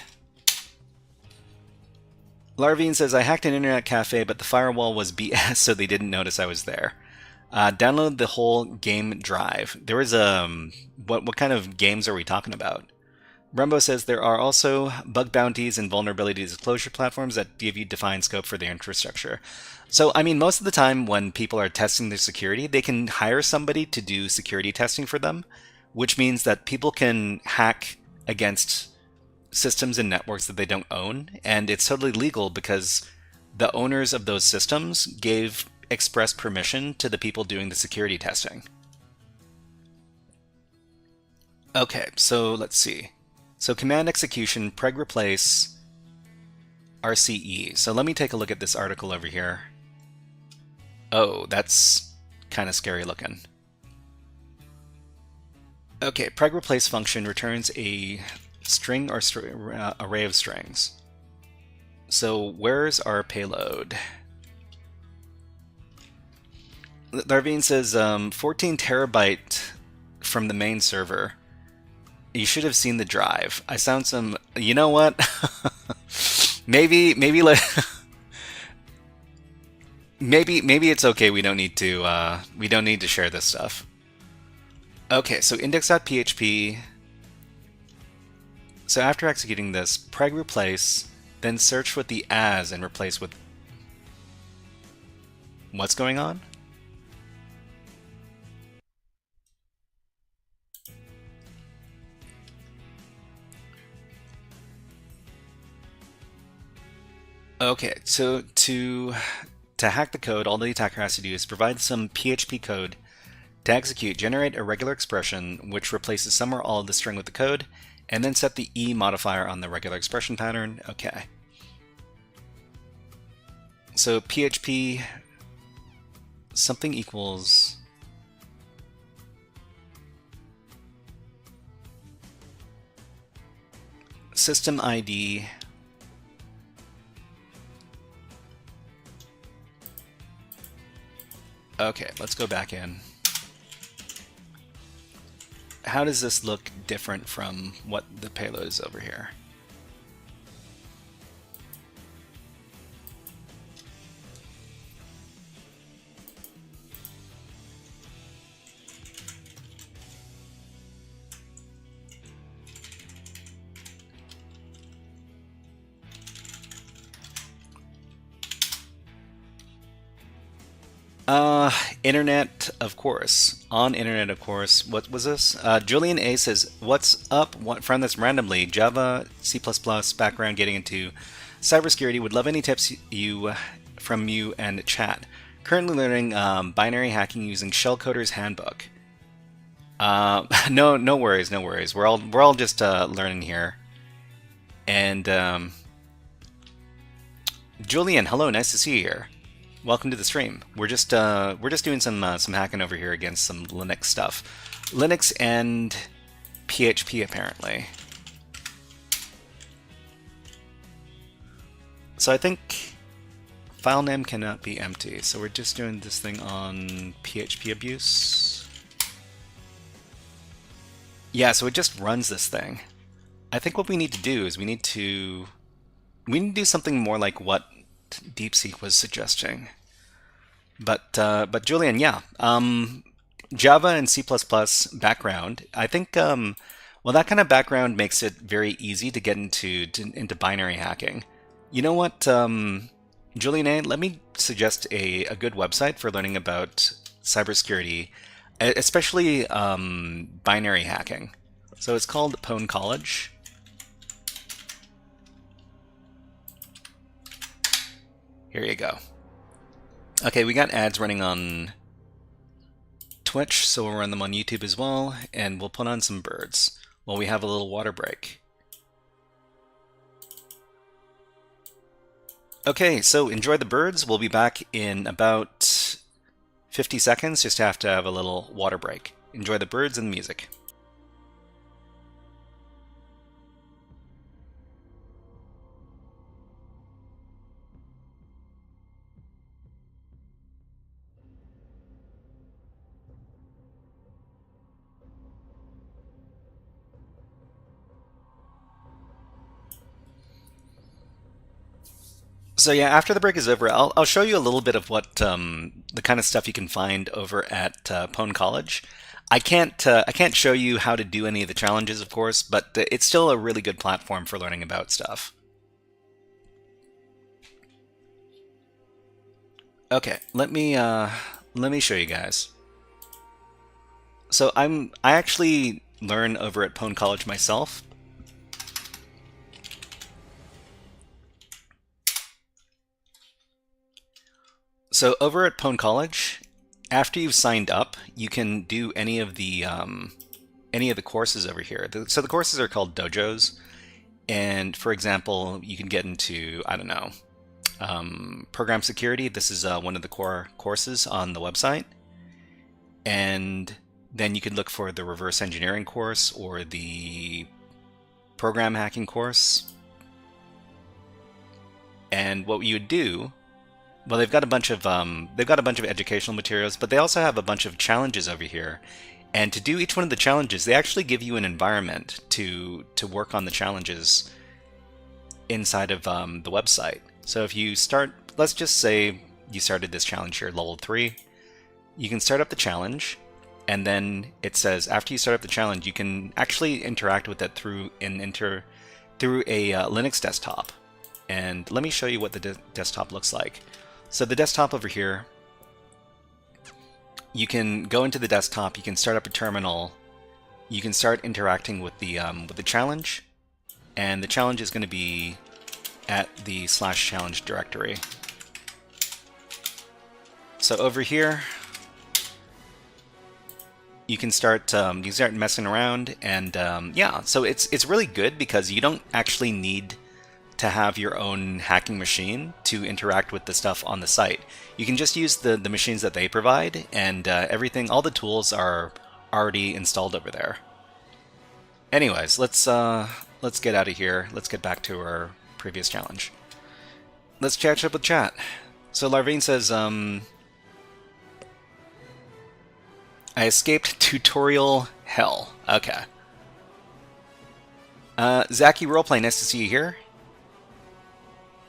[SPEAKER 4] Larvine says, I hacked an internet cafe, but the firewall was BS, so they didn't notice I was there. Download the whole game drive. There was what kind of games are we talking about? Rumbo says there are also bug bounties and vulnerability disclosure platforms that give you defined scope for their infrastructure. So, I mean, most of the time when people are testing their security, they can hire somebody to do security testing for them, which means that people can hack against systems and networks that they don't own, and it's totally legal because the owners of those systems gave express permission to the people doing the security testing. Okay, so let's see. So command execution, preg replace, RCE. So let me take a look at this article over here. Oh, that's kind of scary looking. Okay, preg replace function returns a string or array of strings. So where's our payload? Larvine says 14 terabyte from the main server. You should have seen the drive. I found some. You know what? maybe it's okay. We don't need to share this stuff. Okay, so index.php. So after executing this, preg replace, then search with the as and replace with. What's going on? Okay, so to hack the code, all the attacker has to do is provide some PHP code to execute, generate a regular expression which replaces some or all of the string with the code, and then set the E modifier on the regular expression pattern. Okay. So PHP something equals system ID Okay, let's go back in. How does this look different from what the payload is over here? Internet, of course. On internet, of course. What was this? Julian A says, what's up? Friend that's randomly. Java, C++ background getting into cybersecurity. Would love any tips from you and chat. Currently learning binary hacking using Shellcoder's Handbook. No worries, no worries. We're all just learning here. And Julian, hello, nice to see you here. Welcome to the stream. We're just doing some hacking over here against some Linux stuff, Linux and PHP apparently. So I think file name cannot be empty. So we're just doing this thing on PHP abuse. Yeah, so it just runs this thing. I think what we need to do is we need to do something more like what DeepSeek was suggesting. But Julian, yeah, Java and C++ background. I think well, that kind of background makes it very easy to get into binary hacking. You know what, Julian A, let me suggest a good website for learning about cybersecurity, especially binary hacking. So it's called Pwn College. Here you go. Okay, we got ads running on Twitch, so we'll run them on YouTube as well, and we'll put on some birds while we have a little water break. Okay, so enjoy the birds. We'll be back in about 50 seconds, just have to have a little water break. Enjoy the birds and the music. So yeah, after the break is over, I'll show you a little bit of what the kind of stuff you can find over at Pone College. I can't show you how to do any of the challenges, of course, but it's still a really good platform for learning about stuff. Okay, let me show you guys. So I actually learn over at Pone College myself. So over at Pone College, after you've signed up, you can do any of the courses over here. So the courses are called dojos, and for example, you can get into, I don't know, program security. This is one of the core courses on the website, and then you could look for the reverse engineering course or the program hacking course. And what you would do, well, they've got a bunch of educational materials, but they also have a bunch of challenges over here. And to do each one of the challenges, they actually give you an environment to work on the challenges inside of the website. So if you start, let's just say you started this challenge here, level 3, you can start up the challenge, and then it says after you start up the challenge, you can actually interact with it through a Linux desktop. And let me show you what the desktop looks like. So the desktop over here, you can go into the desktop, you can start up a terminal, you can start interacting with the challenge, and the challenge is going to be at the /challenge directory. So over here, you can start messing around, and yeah, so it's really good because you don't actually need to have your own hacking machine to interact with the stuff on the site. You can just use the machines that they provide, and everything, all the tools are already installed over there. Anyways, let's get out of here. Let's get back to our previous challenge. Let's catch up with chat. So Larvine says, I escaped tutorial hell. Okay. Zaki Roleplay, nice to see you here.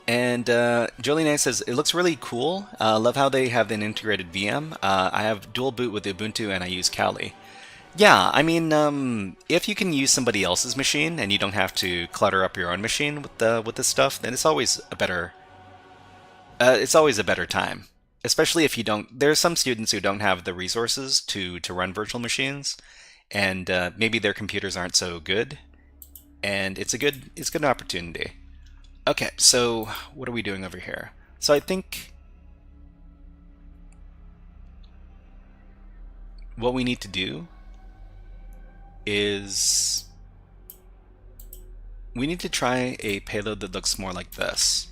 [SPEAKER 4] And Jolene says, it looks really cool. Love how they have an integrated VM. I have dual boot with Ubuntu and I use Kali. Yeah, I mean, if you can use somebody else's machine and you don't have to clutter up your own machine with this stuff, then it's always a better time. Especially if you don't. There are some students who don't have the resources to run virtual machines, and maybe their computers aren't so good, and it's a good opportunity. Okay, so what are we doing over here? So I think what we need to do is we need to try a payload that looks more like this.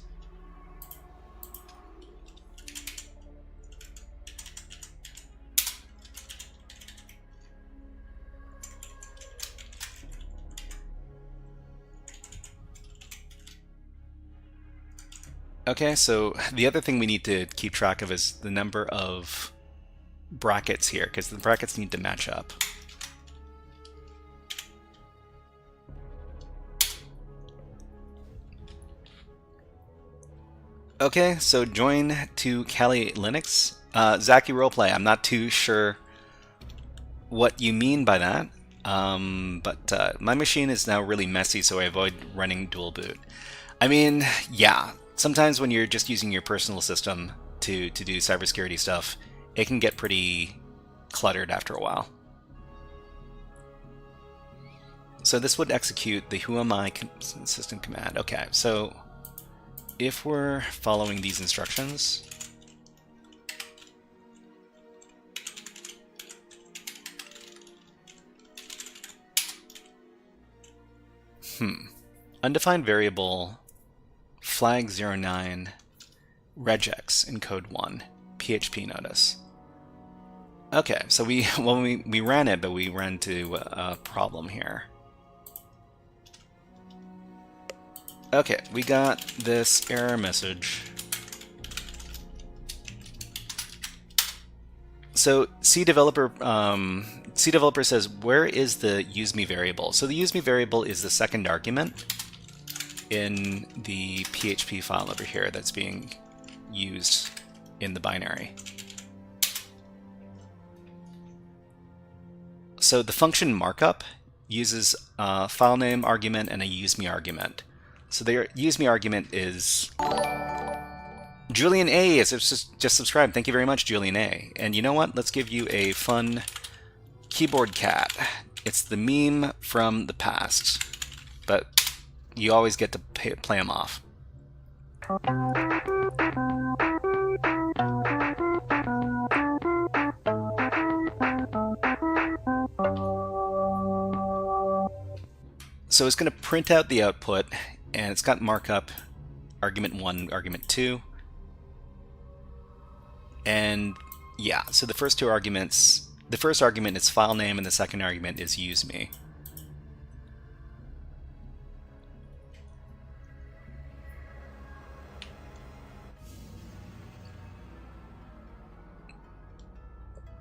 [SPEAKER 4] Okay, so the other thing we need to keep track of is the number of brackets here, because the brackets need to match up. Okay, so join to Kali Linux. Zaki Roleplay, I'm not too sure what you mean by that, but my machine is now really messy, so I avoid running dual boot. I mean, yeah. Sometimes when you're just using your personal system to do cybersecurity stuff, it can get pretty cluttered after a while. So this would execute the whoami system command. Okay, so if we're following these instructions, undefined variable flag 09 regex in code 1 PHP notice. Okay, so we ran it, but we ran into a problem here. Okay, we got this error message. So C developer says, where is the useMe variable? So the useMe variable is the second argument in the PHP file over here that's being used in the binary. So the function markup uses a file name argument and a useMe argument. So the useMe argument is Julian A has just subscribed. Thank you very much, Julian A. And you know what? Let's give you a fun keyboard cat. It's the meme from the past, but you always get to play them off. So it's going to print out the output, and it's got markup argument 1, argument 2. And yeah, so the first two arguments, the first argument is file name and the second argument is useMe.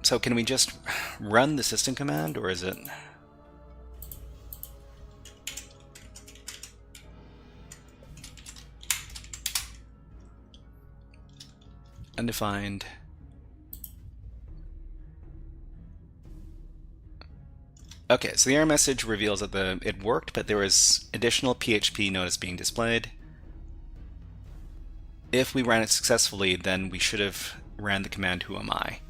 [SPEAKER 4] So can we just run the system command, or is it... undefined. Okay, so the error message reveals that it worked, but there was additional PHP notice being displayed. If we ran it successfully, then we should have ran the command who am I.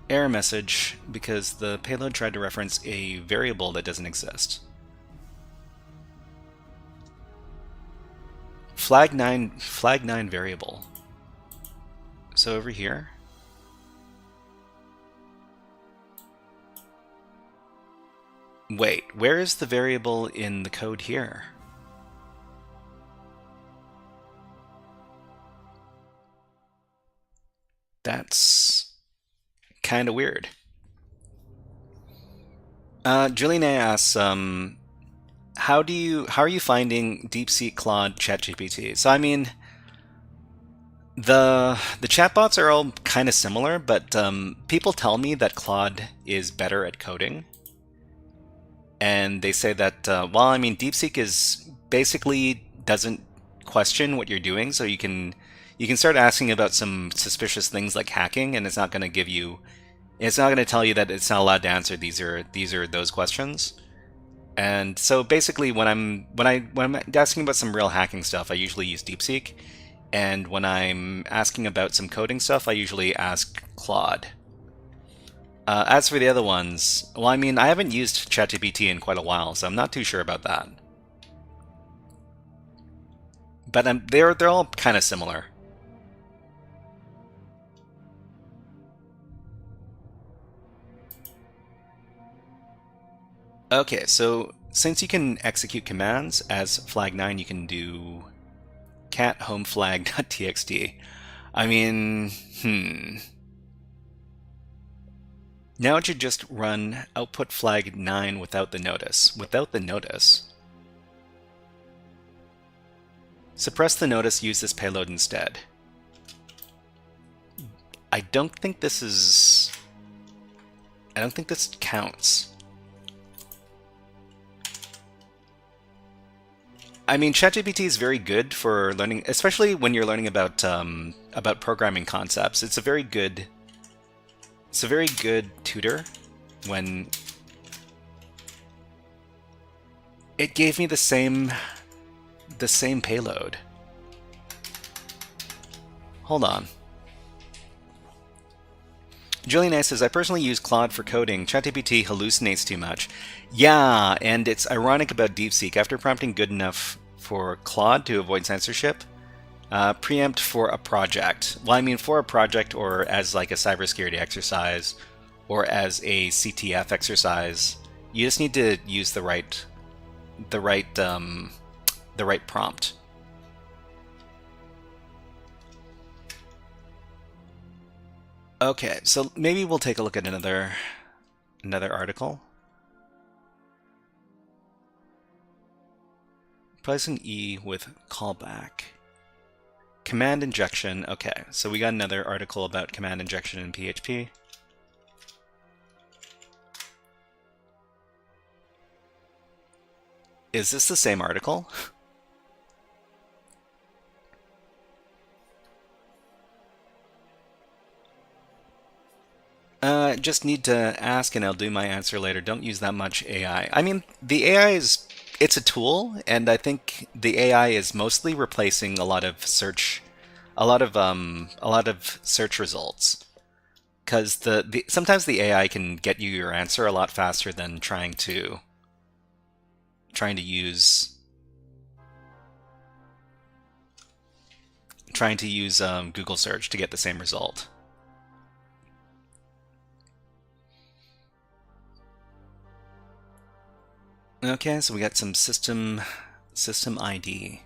[SPEAKER 4] Error message because the payload tried to reference a variable that doesn't exist. Flag 9 variable. So over here, wait, where is the variable in the code here? That's kind of weird. Julian A asks, how are you finding DeepSeek, Claude, ChatGPT? So I mean, the chatbots are all kind of similar, but people tell me that Claude is better at coding, and they say that well, I mean, DeepSeek is basically doesn't question what you're doing, so you can start asking about some suspicious things like hacking, and it's not going to give you, it's not going to tell you that it's not allowed to answer these are those questions. And so basically, when I'm asking about some real hacking stuff, I usually use DeepSeek, and when I'm asking about some coding stuff, I usually ask Claude. As for the other ones, well, I mean, I haven't used ChatGPT in quite a while, so I'm not too sure about that. But they're all kind of similar. Okay, so since you can execute commands as flag9, you can do cat home flag.txt. I mean, now it should just run output flag 9 without the notice. Without the notice. Suppress the notice, use this payload instead. I don't think this counts. I mean, ChatGPT is very good for learning, especially when you're learning about programming concepts. It's a very good tutor. When it gave me the same payload. Hold on. Julian A says, I personally use Claude for coding. ChatGPT hallucinates too much. Yeah, and it's ironic about DeepSeek. After prompting good enough for Claude to avoid censorship. Preempt for a project. Well, I mean for a project or as like a cybersecurity exercise or as a CTF exercise, you just need to use the right prompt. Okay, so maybe we'll take a look at another article. Replace an E with callback. Command injection. Okay, so we got another article about command injection in PHP. Is this the same article? Just need to ask and I'll do my answer later. Don't use that much AI. I mean, the AI it's a tool, and I think the AI is mostly replacing a lot of search results. Because sometimes the AI can get you your answer a lot faster than trying to use Google search to get the same result. Okay, so we got some system ID.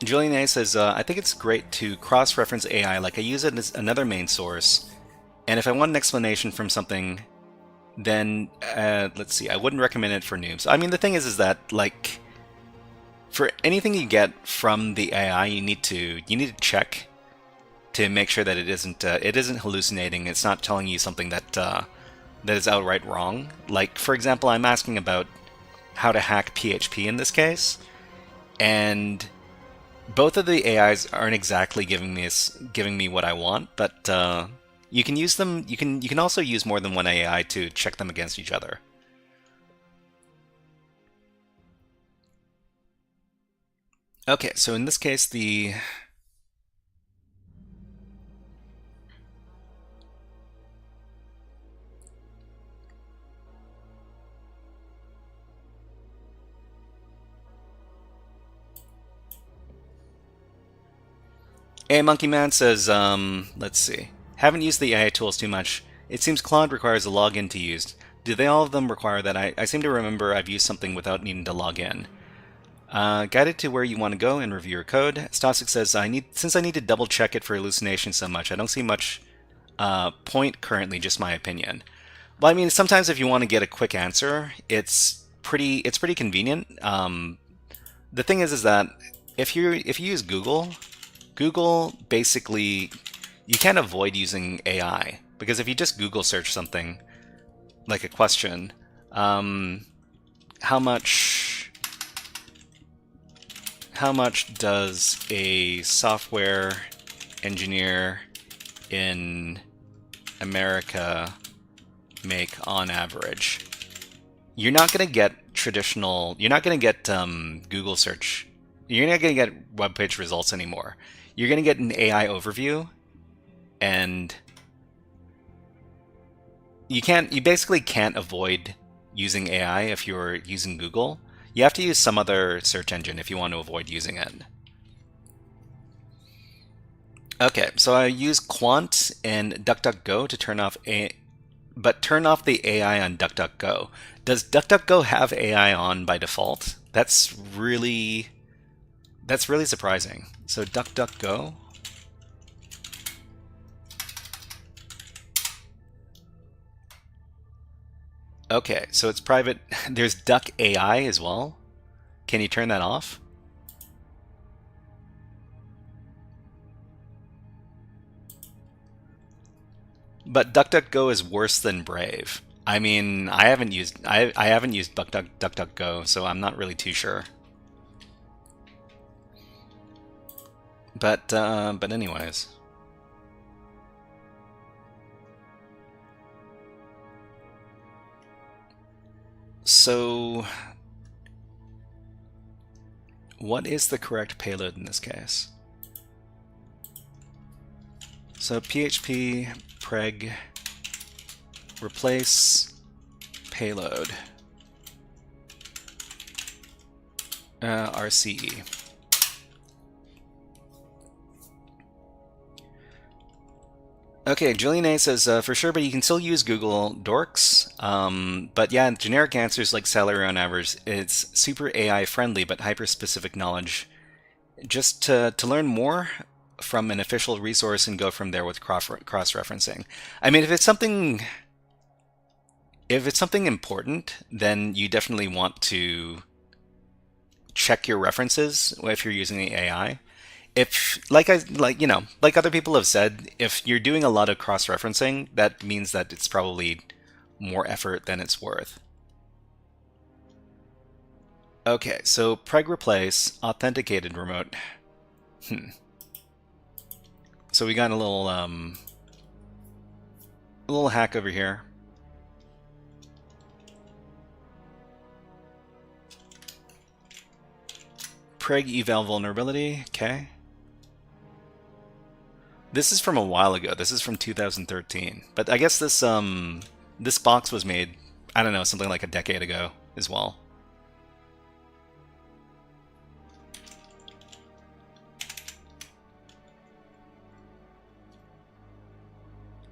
[SPEAKER 4] Julian A says, I think it's great to cross-reference AI, like I use it as another main source, and if I want an explanation from something, then let's see, I wouldn't recommend it for noobs. I mean, the thing is that like for anything you get from the AI, you need to check to make sure that it isn't hallucinating. It's not telling you something that is outright wrong. Like for example, I'm asking about how to hack PHP in this case, and both of the AIs aren't exactly giving me what I want, but you can use them. You can also use more than one AI to check them against each other. Okay, so in this case, the Monkey Man says, let's see. Haven't used the AI tools too much. It seems Claude requires a login to use. Do they all of them require that? I seem to remember I've used something without needing to log in. Guided to where you want to go and review your code. Stasik says, since I need to double check it for hallucination so much, I don't see much point currently, just my opinion. Well, I mean, sometimes if you want to get a quick answer, it's pretty convenient. The thing is that if you use Google basically, you can't avoid using AI, because if you just Google search something, like a question, how much does a software engineer in America make on average? You're not going to get Google search. You're not going to get web page results anymore. You're going to get an AI overview, and you basically can't avoid using AI if you're using Google. You have to use some other search engine if you want to avoid using it. Okay, so I use Quant and DuckDuckGo to turn off the AI on DuckDuckGo. Does DuckDuckGo have AI on by default? That's really surprising. So DuckDuckGo. Okay, so it's private. There's Duck AI as well. Can you turn that off? But DuckDuckGo is worse than Brave. I mean, I haven't used DuckDuckGo, so I'm not really too sure. But anyways. So what is the correct payload in this case? So PHP preg replace payload RCE. Okay, Julian A says, for sure, but you can still use Google Dorks. But yeah, generic answers like salary on average, it's super AI friendly, but hyper-specific knowledge. Just to learn more from an official resource and go from there with cross-referencing. I mean, if it's something important, then you definitely want to check your references if you're using the AI. If like other people have said, if you're doing a lot of cross-referencing, that means that it's probably more effort than it's worth. Okay, so preg replace authenticated remote. So we got a little hack over here. Preg eval vulnerability. Okay. This is from a while ago. This is from 2013. But I guess this this box was made, I don't know, something like a decade ago as well.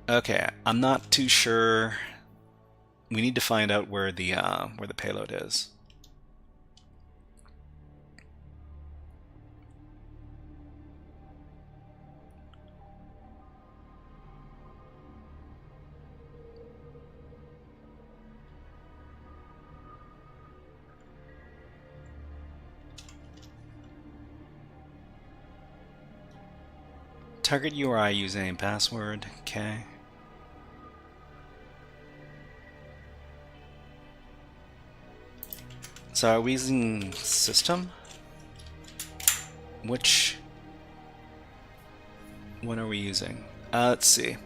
[SPEAKER 4] Okay, I'm not too sure. We need to find out where the payload is. Target URI username password. Okay. So are we using system? Which one are we using? Let's see.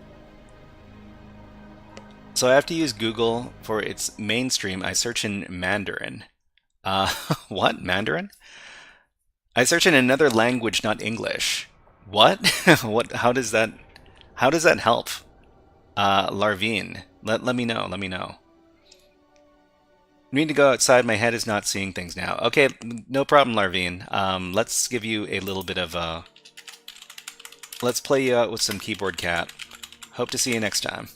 [SPEAKER 4] So I have to use Google for its mainstream. I search in Mandarin. What? Mandarin? I search in another language, not English. What? What? How does that help? Larvine, let me know. Let me know. I need to go outside. My head is not seeing things now. Okay, no problem, Larvine. Let's give you a little bit of a. Let's play you out with some keyboard cat. Hope to see you next time.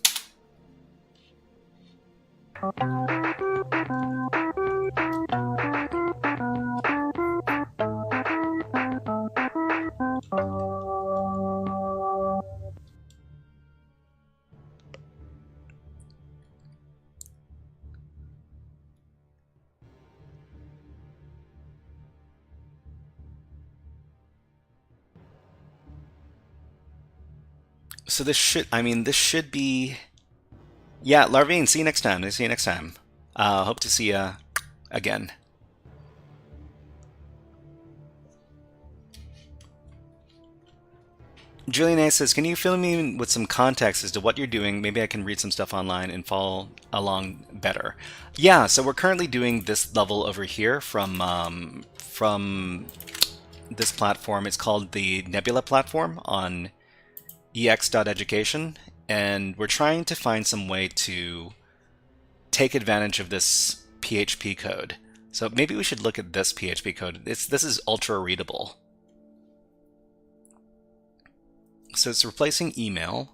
[SPEAKER 4] So this should be... Yeah, Larvine, see you next time. See you next time. Hope to see you again. Julian A says, can you fill me in with some context as to what you're doing? Maybe I can read some stuff online and follow along better. Yeah, so we're currently doing this level over here from this platform. It's called the Nebula platform on ex.education, and we're trying to find some way to take advantage of this PHP code. So maybe we should look at this PHP code. This is ultra readable. So it's replacing email.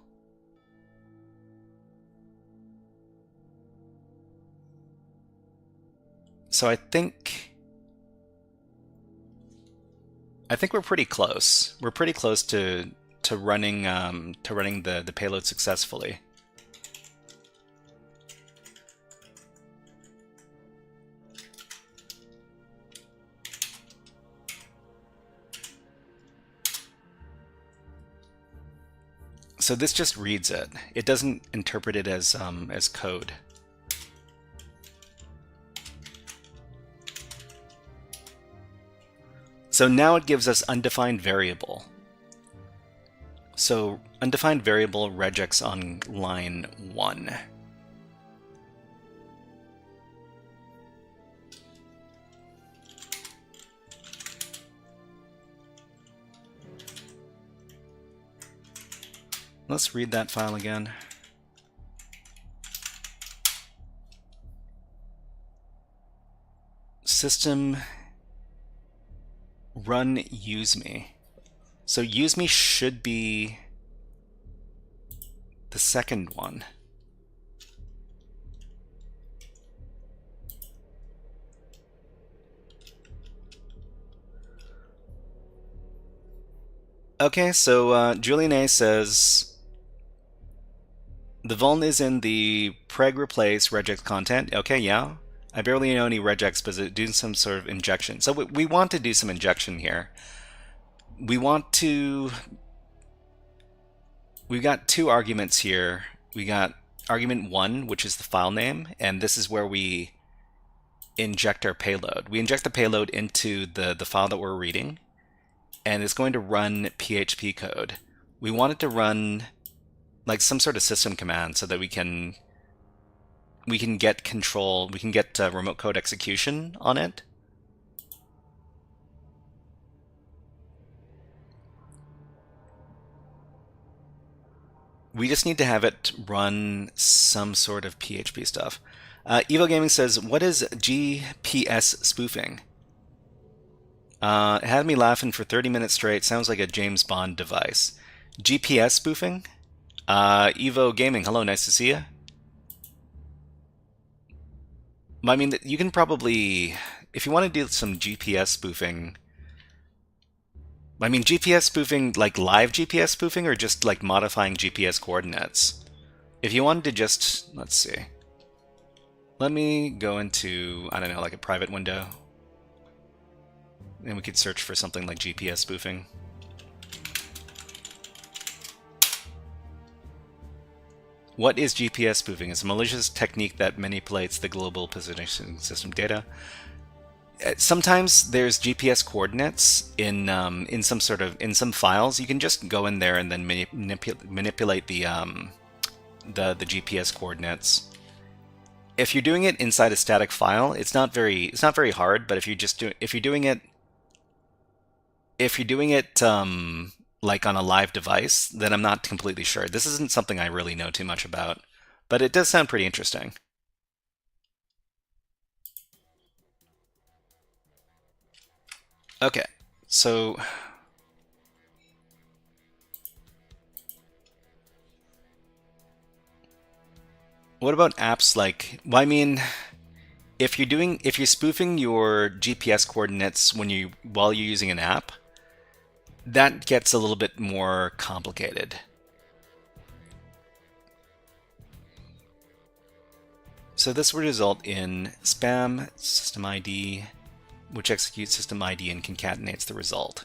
[SPEAKER 4] So I think we're pretty close. We're pretty close to running the payload successfully. So this just reads it. It doesn't interpret it as code. So now it gives us undefined variable. So undefined variable regex on line 1. Let's read that file again. System run useMe. So useMe should be the second one. Okay, so Julian A says the vuln is in the preg replace regex content. Okay, yeah. I barely know any regex, but it's doing some sort of injection. So we want to do some injection here. We've got two arguments here. We got argument 1, which is the file name, and this is where we inject our payload. We inject the payload into the file that we're reading, and it's going to run PHP code. We want it to run like some sort of system command so that we can get control, we can get remote code execution on it. We just need to have it run some sort of PHP stuff. Evo Gaming says, what is GPS spoofing? It had me laughing for 30 minutes straight. Sounds like a James Bond device. GPS spoofing? Evo Gaming, hello, nice to see you. I mean, you can probably, if you want to do some GPS spoofing, I mean, GPS spoofing, like live GPS spoofing, or just like modifying GPS coordinates? If you wanted to just, let's see. Let me go into, I don't know, like a private window. And we could search for something like GPS spoofing. What is GPS spoofing? It's a malicious technique that manipulates the global positioning system data. Sometimes there's GPS coordinates in some files. You can just go in there and then manipulate the GPS coordinates. If you're doing it inside a static file, it's not very hard. But if you're doing it like on a live device, then I'm not completely sure. This isn't something I really know too much about, but it does sound pretty interesting. Okay, so what about apps like, well, I mean, if you're spoofing your GPS coordinates while you're using an app, that gets a little bit more complicated. So this would result in spam system ID, which executes system ID and concatenates the result.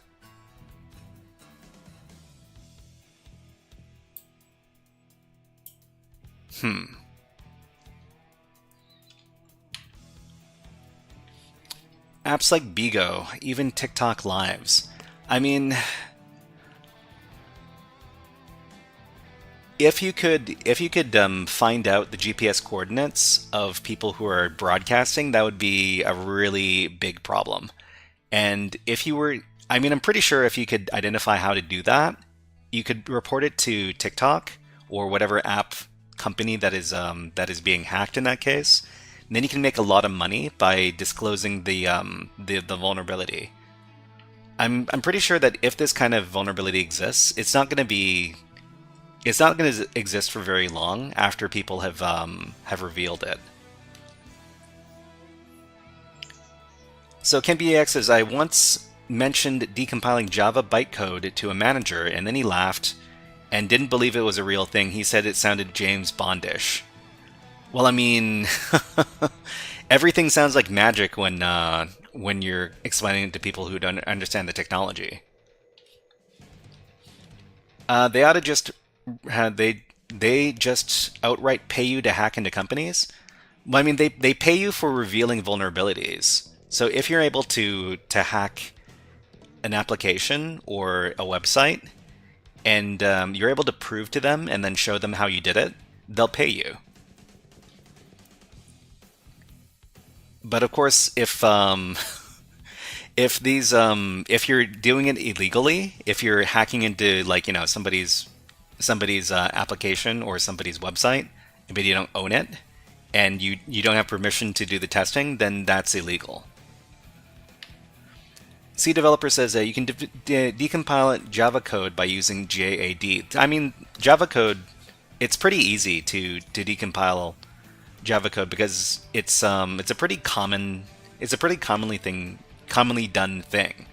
[SPEAKER 4] Apps like Bigo, even TikTok Lives. I mean, if you could find out the GPS coordinates of people who are broadcasting, that would be a really big problem. And if you were, I mean, I'm pretty sure if you could identify how to do that, you could report it to TikTok or whatever app company that is being hacked in that case. And then you can make a lot of money by disclosing the vulnerability. I'm pretty sure that if this kind of vulnerability exists, it's not going to exist for very long after people have revealed it. So KenBAX says, I once mentioned decompiling Java bytecode to a manager, and then he laughed and didn't believe it was a real thing. He said it sounded James Bondish. Well, I mean, everything sounds like magic when you're explaining it to people who don't understand the technology. They ought to just they just outright pay you to hack into companies. Well, I mean, they pay you for revealing vulnerabilities. So if you're able to hack an application or a website, and you're able to prove to them and then show them how you did it, they'll pay you. But of course, if you're doing it illegally, if you're hacking into, like, you know, somebody's somebody's application or somebody's website, but you don't own it, and you don't have permission to do the testing, then that's illegal. C developer says you can decompile Java code by using JAD. I mean, Java code, it's pretty easy to decompile Java code because it's a pretty commonly done thing.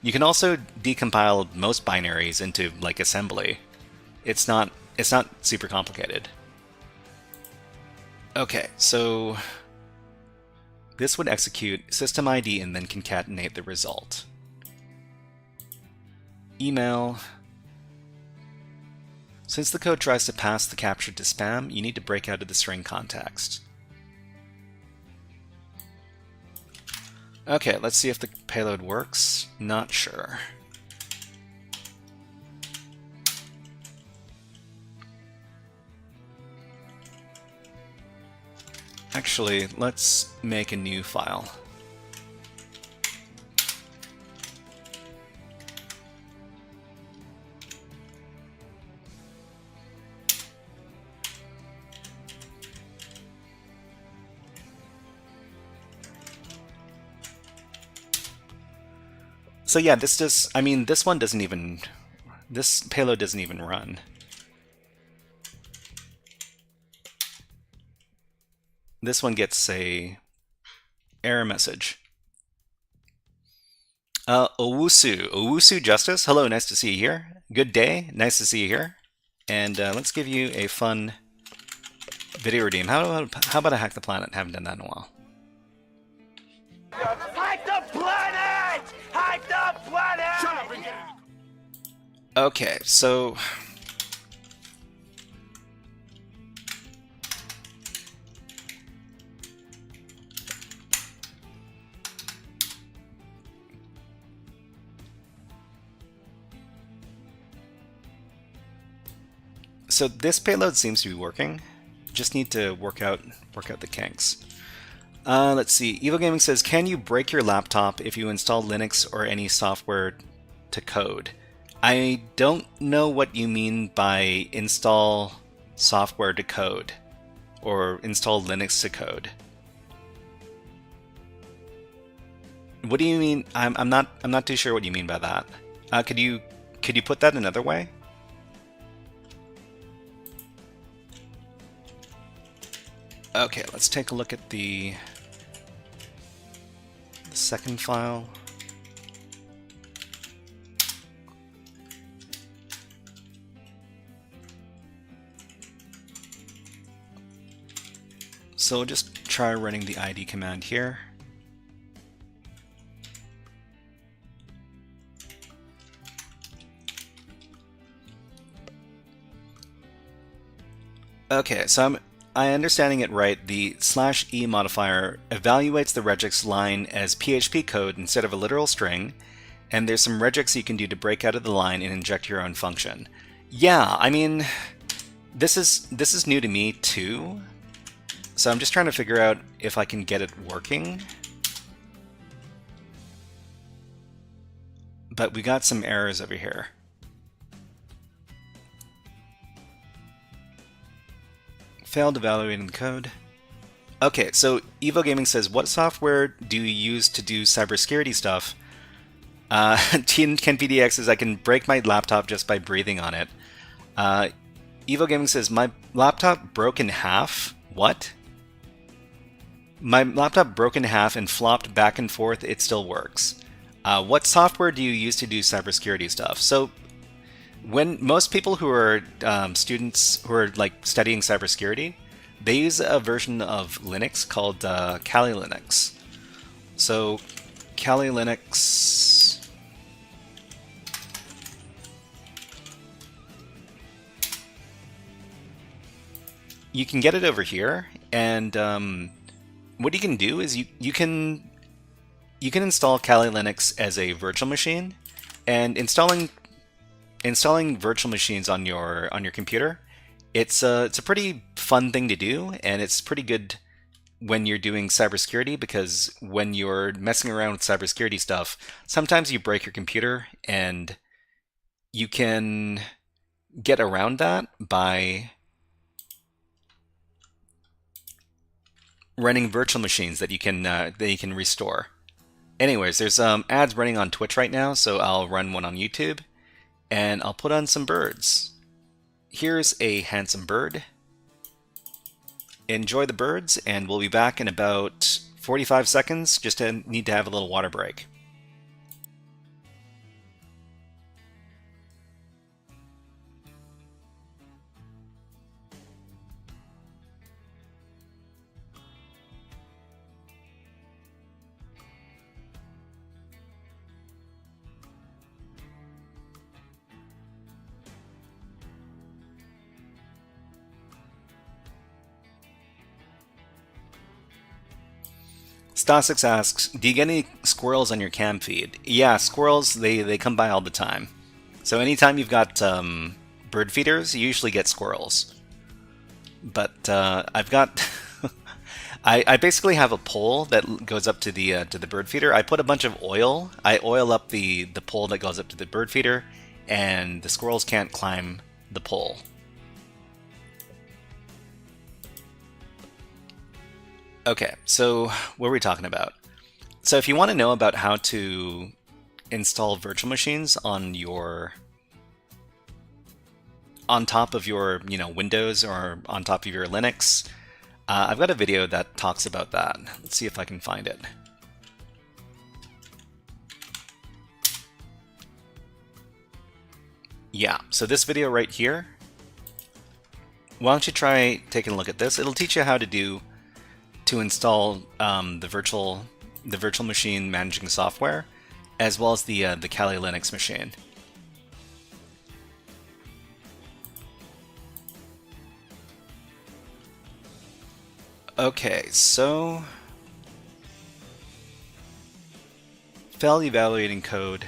[SPEAKER 4] You can also decompile most binaries into like assembly. It's not super complicated. Okay, so this would execute system ID and then concatenate the result. Email. Since the code tries to pass the capture to spam, you need to break out of the string context. Okay, let's see if the payload works. Not sure. Actually, let's make a new file. So yeah, this payload doesn't even run. This one gets a error message. Owusu Justice, hello, nice to see you here. Good day, nice to see you here. And let's give you a fun video redeem. How about I hack the planet? Haven't done that in a while.
[SPEAKER 1] Hack the planet! Hack the planet! Shut up and get out!
[SPEAKER 4] Okay, so this payload seems to be working. Just need to work out the kinks. Let's see. Evo Gaming says, can you break your laptop if you install Linux or any software to code? I don't know what you mean by install software to code or install Linux to code. What do you mean? I'm not too sure what you mean by that. Could you put that another way? Okay, let's take a look at the second file. So we'll just try running the ID command here. Okay, so I'm understanding it right, the /e modifier evaluates the regex line as PHP code instead of a literal string, and there's some regex you can do to break out of the line and inject your own function. Yeah, I mean, this is new to me too, so I'm just trying to figure out if I can get it working. But we got some errors over here. Failed evaluating the code. Okay, so Evo Gaming says, what software do you use to do cybersecurity stuff? KenPDX says, I can break my laptop just by breathing on it. Evo Gaming says, my laptop broke in half. What? My laptop broke in half and flopped back and forth. It still works. What software do you use to do cybersecurity stuff? So when most people who are students who are like studying cybersecurity, they use a version of Linux called Kali Linux. So Kali Linux, you can get it over here, and what you can do is you can install Kali Linux as a virtual machine, and installing virtual machines on your computer, it's a pretty fun thing to do, and it's pretty good when you're doing cybersecurity, because when you're messing around with cybersecurity stuff, sometimes you break your computer and you can get around that by running virtual machines that you can restore. Anyways, there's ads running on Twitch right now, so I'll run one on YouTube, and I'll put on some birds. Here's a handsome bird. Enjoy the birds, and we'll be back in about 45 seconds. Just need to have a little water break. Stasix asks, do you get any squirrels on your cam feed? Yeah, squirrels, they come by all the time. So anytime you've got bird feeders, you usually get squirrels. But I've got... I basically have a pole that goes up to the bird feeder. I put a bunch of oil. I oil up the pole that goes up to the bird feeder, and the squirrels can't climb the pole. Okay, so what are we talking about? So if you want to know about how to install virtual machines on top of your Windows or on top of your Linux, I've got a video that talks about that. Let's see if I can find it. Yeah, so this video right here, why don't you try taking a look at this? It'll teach you how to install the virtual machine managing software, as well as the Kali Linux machine. Okay, so failed evaluating code.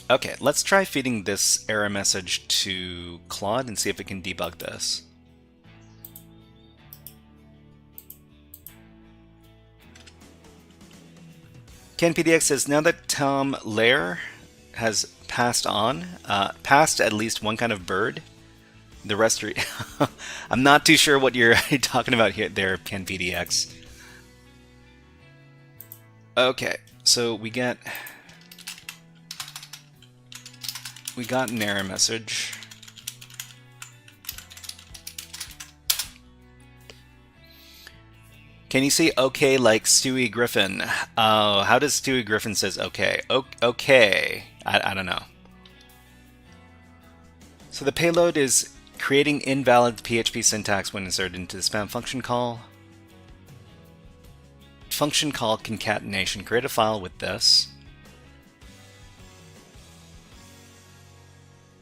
[SPEAKER 4] Okay, let's try feeding this error message to Claude and see if it can debug this. KenPDX says, now that Tom Lair has passed at least one kind of bird, the rest are... I'm not too sure what you're talking about here, there, KenPDX. Okay, so we got an error message. Can you say okay like Stewie Griffin? Oh, how does Stewie Griffin says okay? Okay. I don't know. So the payload is creating invalid PHP syntax when inserted into the spam function call. Function call concatenation. Create a file with this.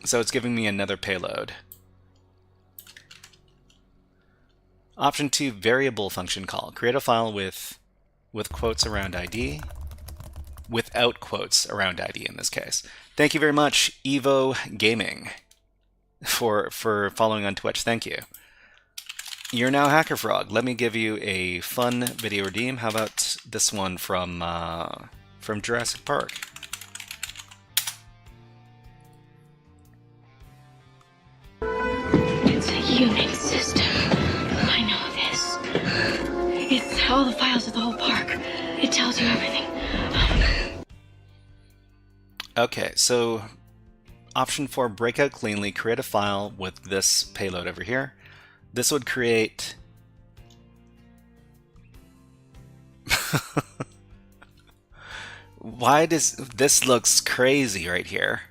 [SPEAKER 4] So it's giving me another payload. Option 2, variable function call. Create a file with quotes around ID, without quotes around ID in this case. Thank you very much, Evo Gaming, for following on Twitch. Thank you. You're now HackerFrog. Let me give you a fun video redeem. How about this one from Jurassic Park?
[SPEAKER 5] It's a Unix system. I know this. It's all the files of the whole park. It tells you everything.
[SPEAKER 4] Okay, so option 4, break out cleanly, create a file with this payload over here. This would create... Why does this looks crazy right here?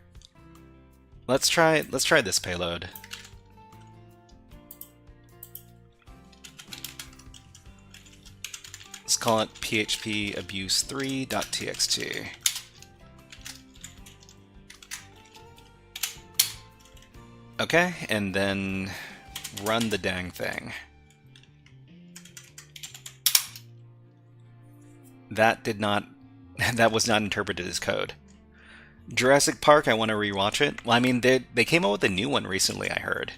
[SPEAKER 4] Let's try this payload. Let's call it php abuse3.txt. Okay, and then run the dang thing. That was not interpreted as code. Jurassic Park, I want to rewatch it. Well, I mean, they came out with a new one recently, I heard.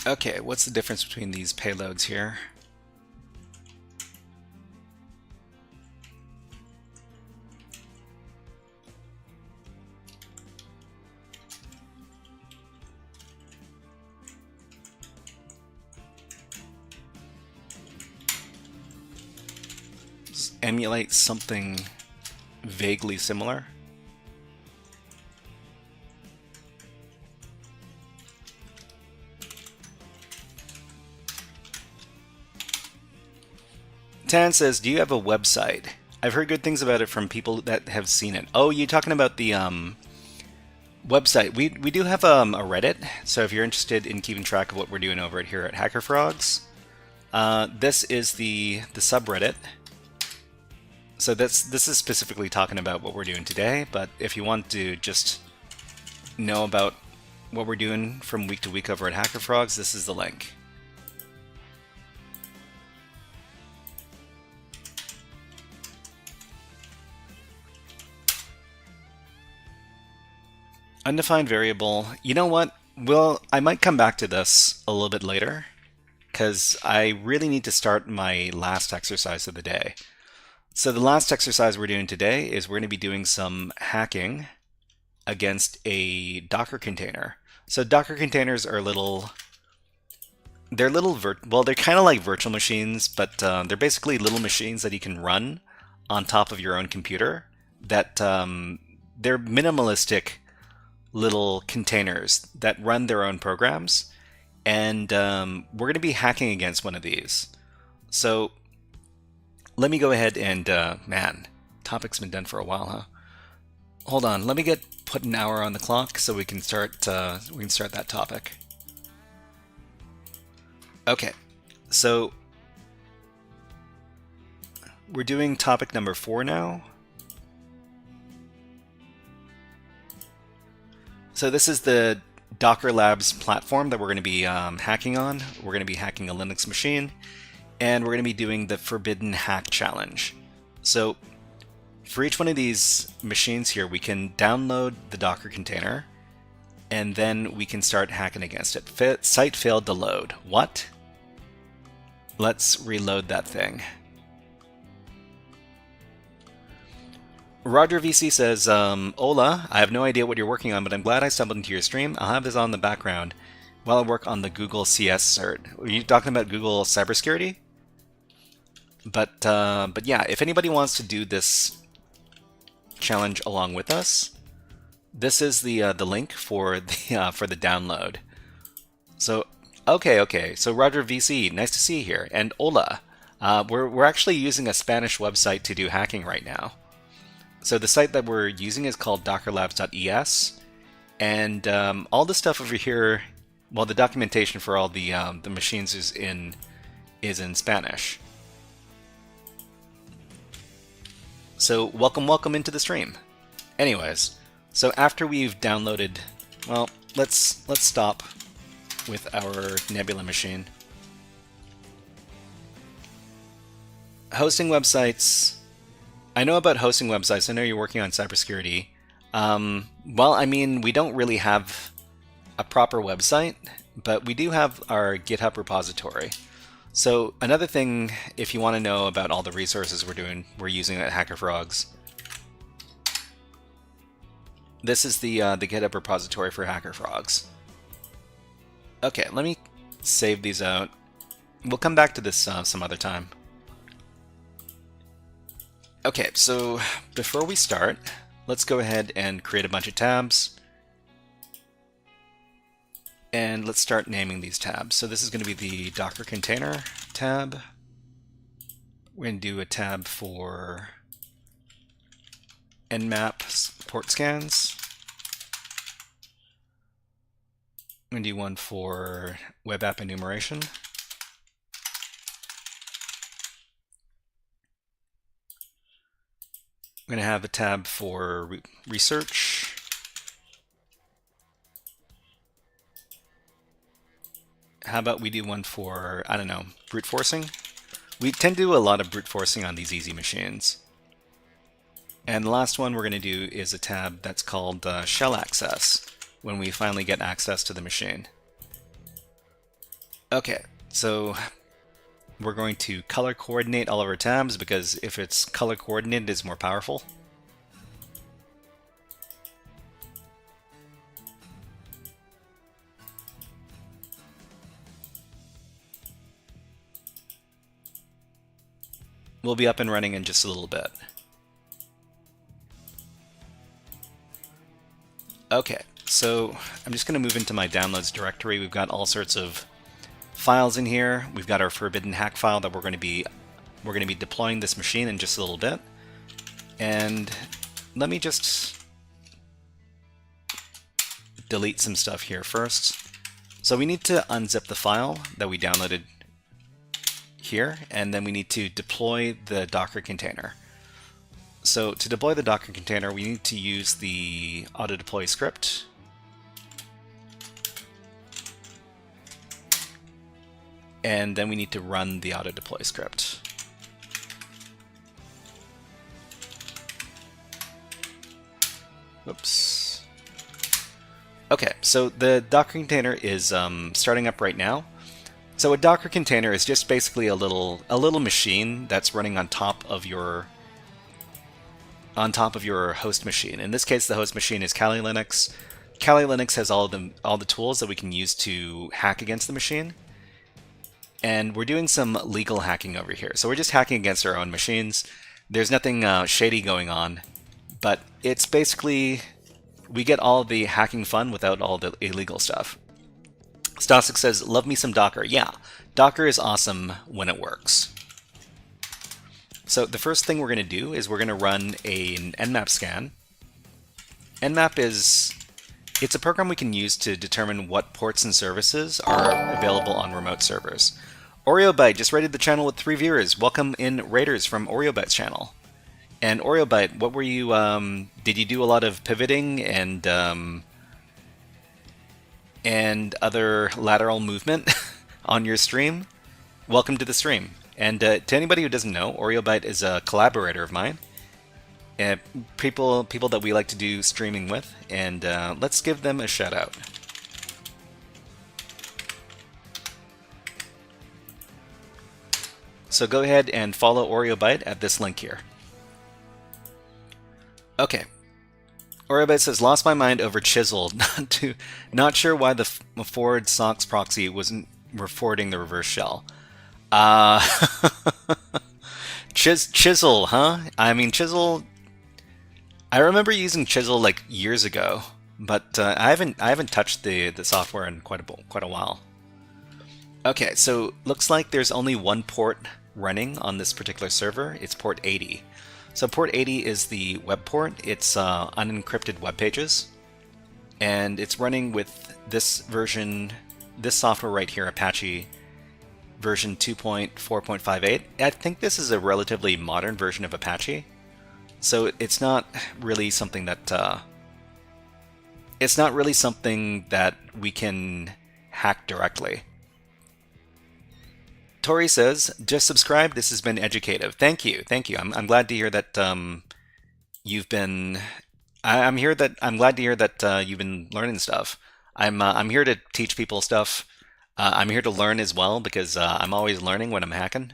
[SPEAKER 4] Okay, what's the difference between these payloads here? Emulate something vaguely similar. Tan says, do you have a website? I've heard good things about it from people that have seen it. Oh, you're talking about the website. We do have a Reddit, so if you're interested in keeping track of what we're doing over here at HackerFrogs, this is the subreddit. So this is specifically talking about what we're doing today, but if you want to just know about what we're doing from week to week over at HackerFrogs, this is the link. Undefined variable. You know what? Well, I might come back to this a little bit later, because I really need to start my last exercise of the day. So the last exercise we're doing today is we're going to be doing some hacking against a Docker container. So Docker containers are they're kind of like virtual machines, but they're basically little machines that you can run on top of your own computer. That they're minimalistic little containers that run their own programs, and we're going to be hacking against one of these. So let me go ahead and man, topic's been done for a while, huh? Hold on, let me put an hour on the clock so we can start that topic. Okay, so we're doing topic number 4 now. So this is the Dockerlabs platform that we're going to be hacking on. We're going to be hacking a Linux machine, and we're going to be doing the Forbidden Hack Challenge. So for each one of these machines here, we can download the Docker container, and then we can start hacking against it. Site failed to load. What? Let's reload that thing. Roger VC says, Hola, I have no idea what you're working on, but I'm glad I stumbled into your stream. I'll have this on the background while I work on the Google CS cert. Are you talking about Google cybersecurity? But yeah, if anybody wants to do this challenge along with us, this is the link for the download. So okay. So Roger VC, nice to see you here, and hola. We're actually using a Spanish website to do hacking right now. So the site that we're using is called Dockerlabs.es, and all the stuff over here, well, the documentation for all the machines is in Spanish. So welcome into the stream. Anyways, so after we've downloaded, well, let's stop with our Nebula machine. Hosting websites. I know about hosting websites. I know you're working on cybersecurity. Well, I mean, we don't really have a proper website, but we do have our GitHub repository. So another thing, if you want to know about all the resources we're using at HackerFrogs, this is the GitHub repository for HackerFrogs. Okay, let me save these out. We'll come back to this some other time. Okay, so before we start, let's go ahead and create a bunch of tabs. And let's start naming these tabs. So this is going to be the Docker container tab. We're going to do a tab for Nmap port scans. I'm going to do one for web app enumeration. I'm going to have a tab for research. How about we do one for, I don't know, brute forcing? We tend to do a lot of brute forcing on these easy machines. And the last one we're going to do is a tab that's called shell access, when we finally get access to the machine. Okay, so we're going to color coordinate all of our tabs because if it's color coordinated, it's more powerful. We'll be up and running in just a little bit. Okay, so I'm just going to move into my downloads directory. We've got all sorts of files in here. We've got our forbidden hack file that we're going to be deploying this machine in just a little bit. And let me just delete some stuff here first. So we need to unzip the file that we downloaded here, and then we need to deploy the Docker container. So to deploy the Docker container, we need to use the auto deploy script. And then we need to run the auto deploy script. Whoops. Okay, so the Docker container is starting up right now. So a Docker container is just basically a little machine that's running on top of your host machine. In this case, the host machine is Kali Linux. Kali Linux has all the tools that we can use to hack against the machine. And we're doing some legal hacking over here. So we're just hacking against our own machines. There's nothing shady going on, but it's basically we get all the hacking fun without all the illegal stuff. Stasik says, love me some Docker. Yeah, Docker is awesome when it works. So the first thing we're going to do is we're going to run an Nmap scan. Nmap it's a program we can use to determine what ports and services are available on remote servers. OreoBite just raided the channel with 3 viewers. Welcome in raiders from OreoBite's channel. And OreoBite, what were you, did you do a lot of pivoting and other lateral movement on your stream? Welcome to the stream. And to anybody who doesn't know, OreoBite is a collaborator of mine. People that we like to do streaming with, and let's give them a shout out. So go ahead and follow OreoBite at this link here. Okay. OreoBite says, lost my mind over Chisel. Not sure why the forward socks proxy wasn't forwarding the reverse shell. Chisel, huh? I mean, Chisel. I remember using Chisel like years ago, but I haven't touched the software in quite a while. Okay, so looks like there's only one port running on this particular server. It's port 80. So port 80 is the web port. It's unencrypted web pages, and it's running with this version, this software right here, Apache version 2.4.58. I think this is a relatively modern version of Apache, so it's not really something that we can hack directly. Tori says, just subscribe. This has been educative. Thank you. I'm glad to hear that you've been. I'm glad to hear that you've been learning stuff. I'm here to teach people stuff. I'm here to learn as well because I'm always learning when I'm hacking.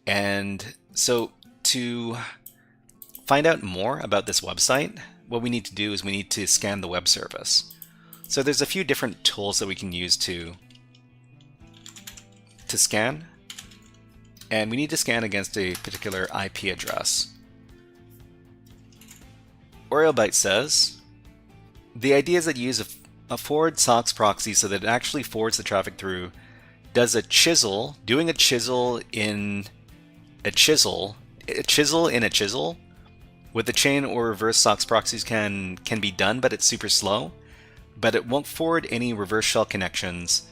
[SPEAKER 4] And so to find out more about this website, what we need to do is we need to scan the web service. So there's a few different tools that we can use to scan, and we need to scan against a particular IP address. OreoBite says, the idea is that you use a forward socks proxy so that it actually forwards the traffic through, does a chisel in a chisel with the chain or reverse socks proxies can be done, but it's super slow, but it won't forward any reverse shell connections.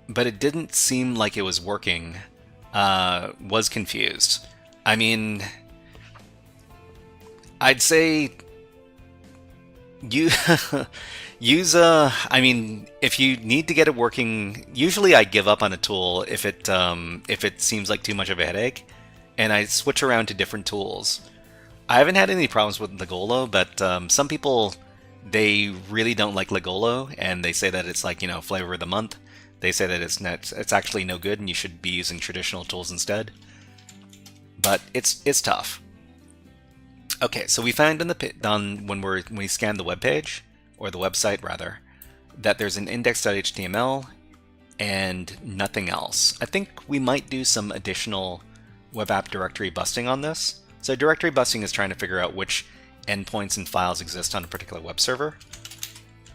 [SPEAKER 4] But it didn't seem like it was working. Was confused. I mean, I'd say you I mean, if you need to get it working, usually I give up on a tool if it seems like too much of a headache, and I switch around to different tools. I haven't had any problems with Legolo, but some people, they really don't like Legolo, and they say that it's like, flavor of the month. They say that it's actually no good and you should be using traditional tools instead. But it's tough. Okay, so we found when we scanned the web page, or the website rather, that there's an index.html and nothing else. I think we might do some additional web app directory busting on this. So directory busting is trying to figure out which endpoints and files exist on a particular web server.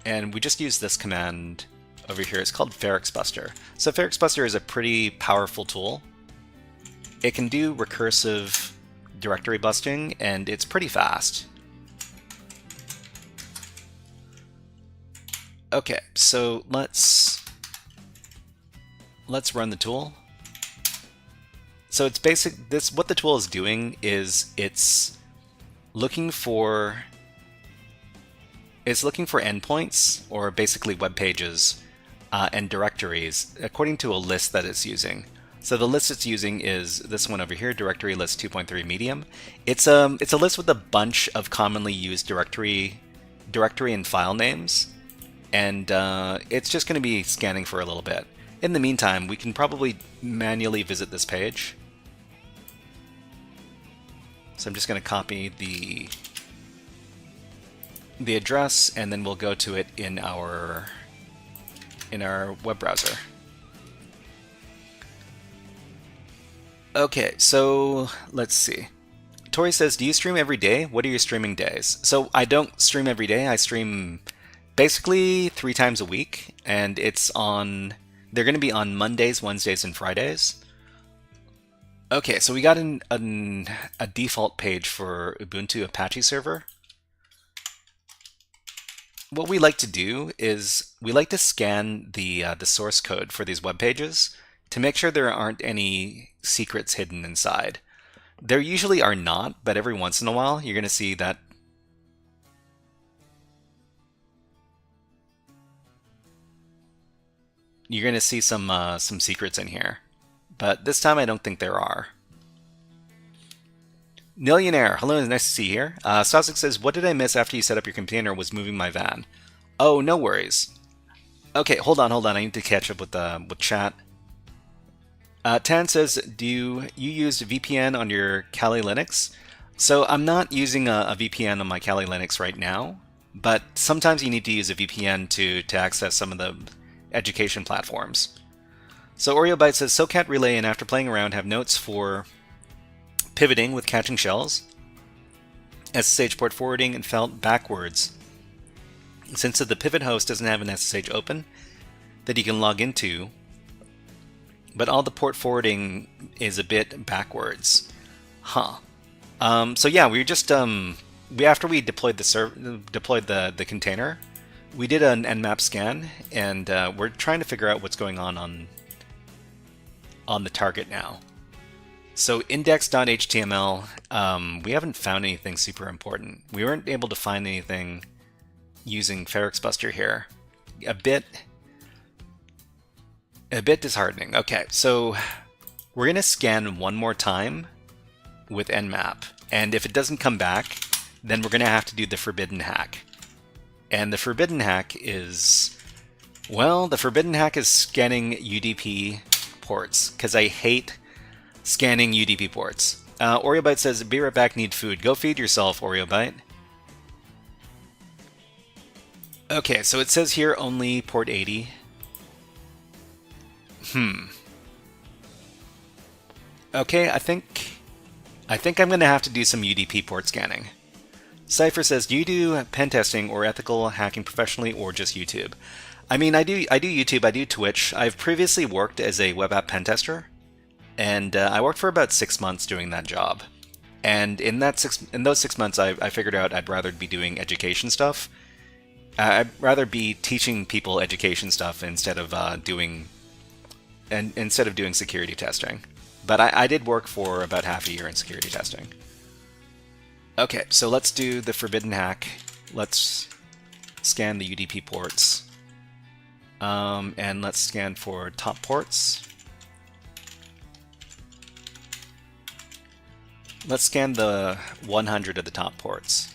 [SPEAKER 4] And we just use this command over here. It's called FerrixBuster. So FerrixBuster is a pretty powerful tool. It can do recursive directory busting, and it's pretty fast. Okay, so let's run the tool. So it's what the tool is doing is it's looking for endpoints, or basically web pages and directories according to a list that it's using. So the list it's using is this one over here, directory list 2.3 medium. It's a list with a bunch of commonly used directory and file names, and it's just going to be scanning for a little bit. In the meantime, we can probably manually visit this page. So I'm just going to copy the address, and then we'll go to it in our web browser. Okay, so let's see. Tori says, do you stream every day? What are your streaming days? So I don't stream every day. I stream basically 3 times a week, and they're going to be on Mondays, Wednesdays, and Fridays. Okay, so we got a default page for Ubuntu Apache server. What we like to do is we like to scan the source code for these web pages to make sure there aren't any secrets hidden inside. There usually are not, but every once in a while you're going to see that. You're going to see some secrets in here, but this time I don't think there are. Millionaire, hello, nice to see you here. Stasik says, what did I miss after you set up your container was moving my van? Oh, no worries. Okay, hold on, I need to catch up with chat. Tan says, do you use VPN on your Kali Linux? So I'm not using a VPN on my Kali Linux right now, but sometimes you need to use a VPN to access some of the education platforms. So OreoByte says, SoCat Relay and After Playing Around have notes for pivoting with catching shells, SSH port forwarding, and felt backwards. Since the pivot host doesn't have an SSH open that you can log into, but all the port forwarding is a bit backwards. Huh. So yeah, we just after we deployed the container, we did an nmap scan, and we're trying to figure out what's going on the target now. So index.html, we haven't found anything super important. We weren't able to find anything using FerrixBuster here. A bit disheartening. Okay, so we're going to scan one more time with nmap, and if it doesn't come back, then we're going to have to do the forbidden hack. And the forbidden hack is, well, the forbidden hack is scanning UDP ports, because I hate scanning UDP ports. OreoByte says, be right back, need food. Go feed yourself, OreoByte. Okay, so it says here only port 80. Okay, I think I'm going to have to do some UDP port scanning. Cypher says, do you do pen testing or ethical hacking professionally, or just YouTube? I mean, I do YouTube, I do Twitch. I've previously worked as a web app pen tester, and I worked for about 6 months doing that job. And in those 6 months, I figured out I'd rather be doing education stuff. I'd rather be teaching people education stuff instead of doing security testing. But I did work for about half a year in security testing. Okay, so let's do the forbidden hack. Let's scan the UDP ports. And let's scan for top ports. Let's scan the 100 of the top ports.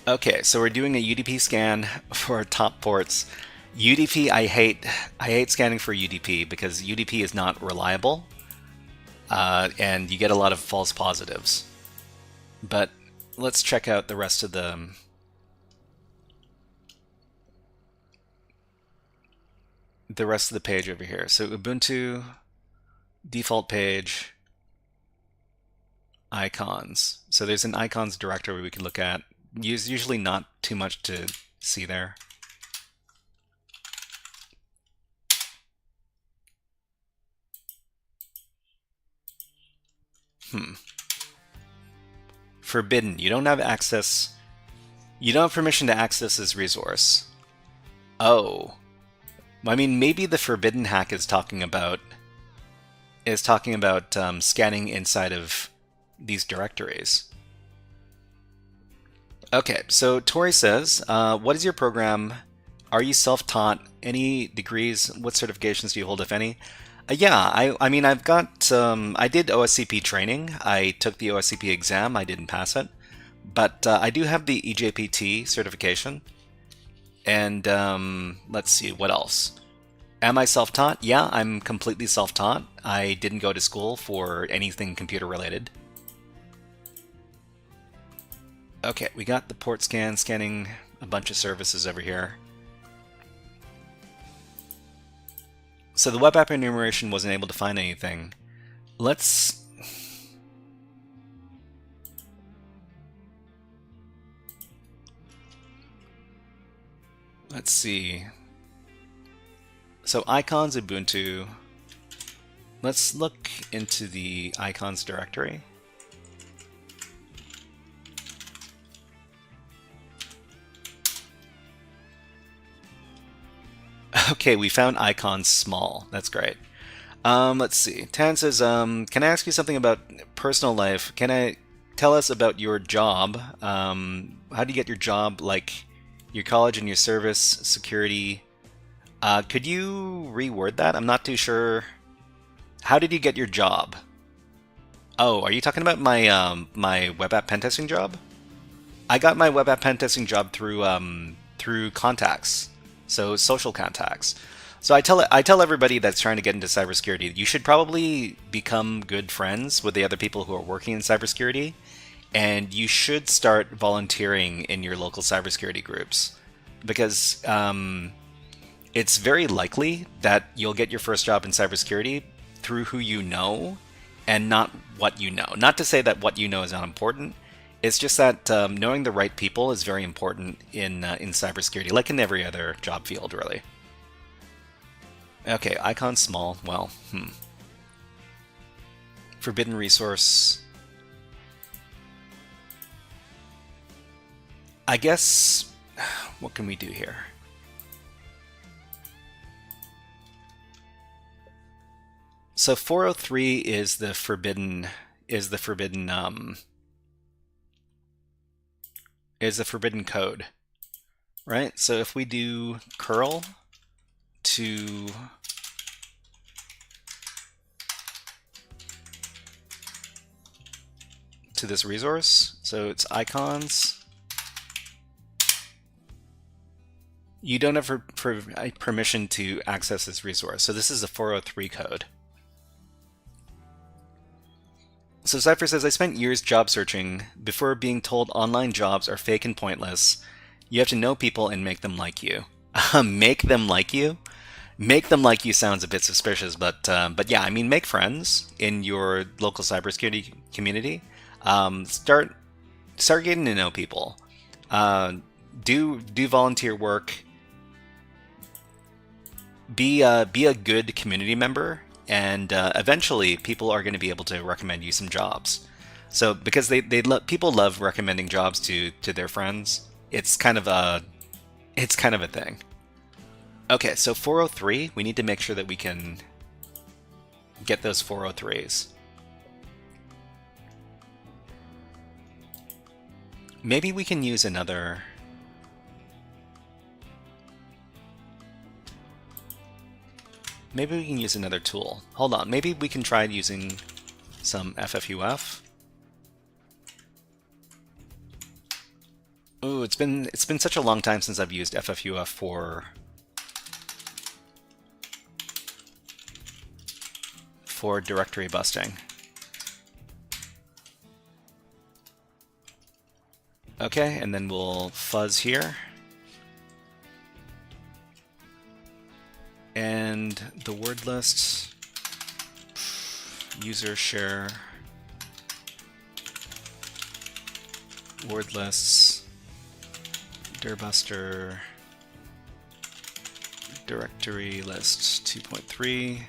[SPEAKER 4] Okay, so we're doing a UDP scan for top ports. UDP, I hate scanning for UDP because UDP is not reliable, and you get a lot of false positives. But let's check out the rest of the page over here. So Ubuntu, default page, icons. So there's an icons directory we can look at. Usually not too much to see there. Forbidden. You don't have access. You don't have permission to access this resource. Oh. I mean, maybe the forbidden hack is talking about scanning inside of these directories. Okay, so Tori says, what is your program? Are you self-taught? Any degrees? What certifications do you hold, if any? Yeah, I mean, I've got, I did OSCP training. I took the OSCP exam. I didn't pass it. But I do have the EJPT certification. And let's see, what else? Am I self-taught? Yeah, I'm completely self-taught. I didn't go to school for anything computer-related. Okay, we got the port scan, scanning a bunch of services over here. So the web app enumeration wasn't able to find anything. Let's see. So icons Ubuntu. Let's look into the icons directory. Okay, we found icons small. That's great. Let's see. Tan says, can I ask you something about personal life? Can I tell us about your job? How do you get your job, like your college and your service, security? Could you reword that? I'm not too sure. How did you get your job? Oh, are you talking about my my web app pen testing job? I got my web app pen testing job through contacts. So social contacts. So I tell everybody that's trying to get into cybersecurity, you should probably become good friends with the other people who are working in cybersecurity, and you should start volunteering in your local cybersecurity groups, because it's very likely that you'll get your first job in cybersecurity through who you know, and not what you know. Not to say that what you know is not important. It's just that knowing the right people is very important in cybersecurity, like in every other job field, really. Okay, icon small. Well, Forbidden resource. I guess, what can we do here? So 403 is the forbidden code, right? So if we do curl to this resource, so it's icons, you don't have permission to access this resource. So this is a 403 code. So Cypher says, I spent years job searching before being told online jobs are fake and pointless. You have to know people and make them like you. Make them like you? Make them like you sounds a bit suspicious, but yeah, I mean, make friends in your local cybersecurity community. Start getting to know people. Do volunteer work. Be a good community member. And eventually, people are going to be able to recommend you some jobs. So, because people love recommending jobs to their friends. It's kind of a thing. Okay, so 403, we need to make sure that we can get those 403s. Maybe we can use another. Maybe we can use another tool. Hold on, maybe we can try using some FFUF. Ooh, it's been such a long time since I've used FFUF for directory busting. Okay, and then we'll fuzz here. And the word list, user share, word lists, dirbuster, directory list 2.3.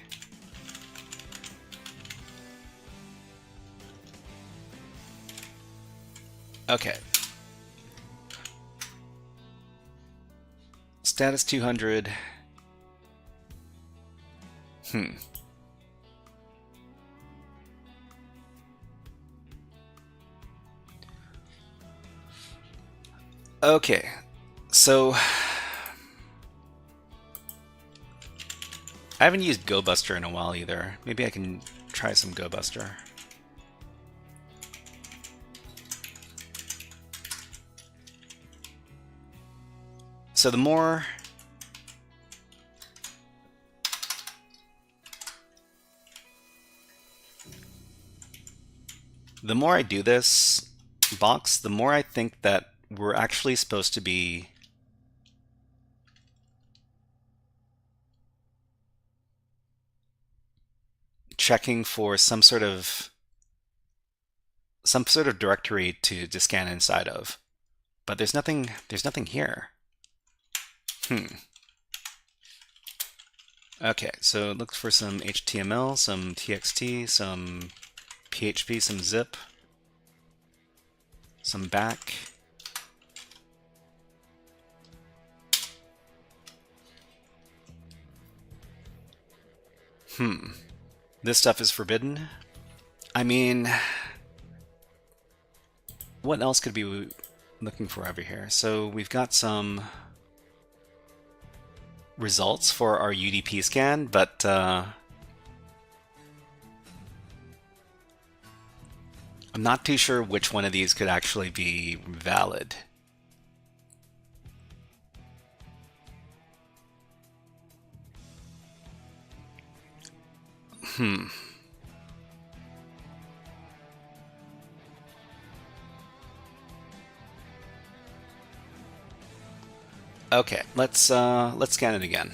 [SPEAKER 4] Okay. Status 200. Okay, so I haven't used GoBuster in a while either. Maybe I can try some GoBuster. So the more I do this box, the more I think that we're actually supposed to be checking for some sort of directory to scan inside of. But there's nothing here. Okay, so look for some HTML, some TXT, some PHP, some zip, some back. This stuff is forbidden. I mean, what else could we be looking for over here? So we've got some results for our UDP scan, but I'm not too sure which one of these could actually be valid. Okay, let's scan it again.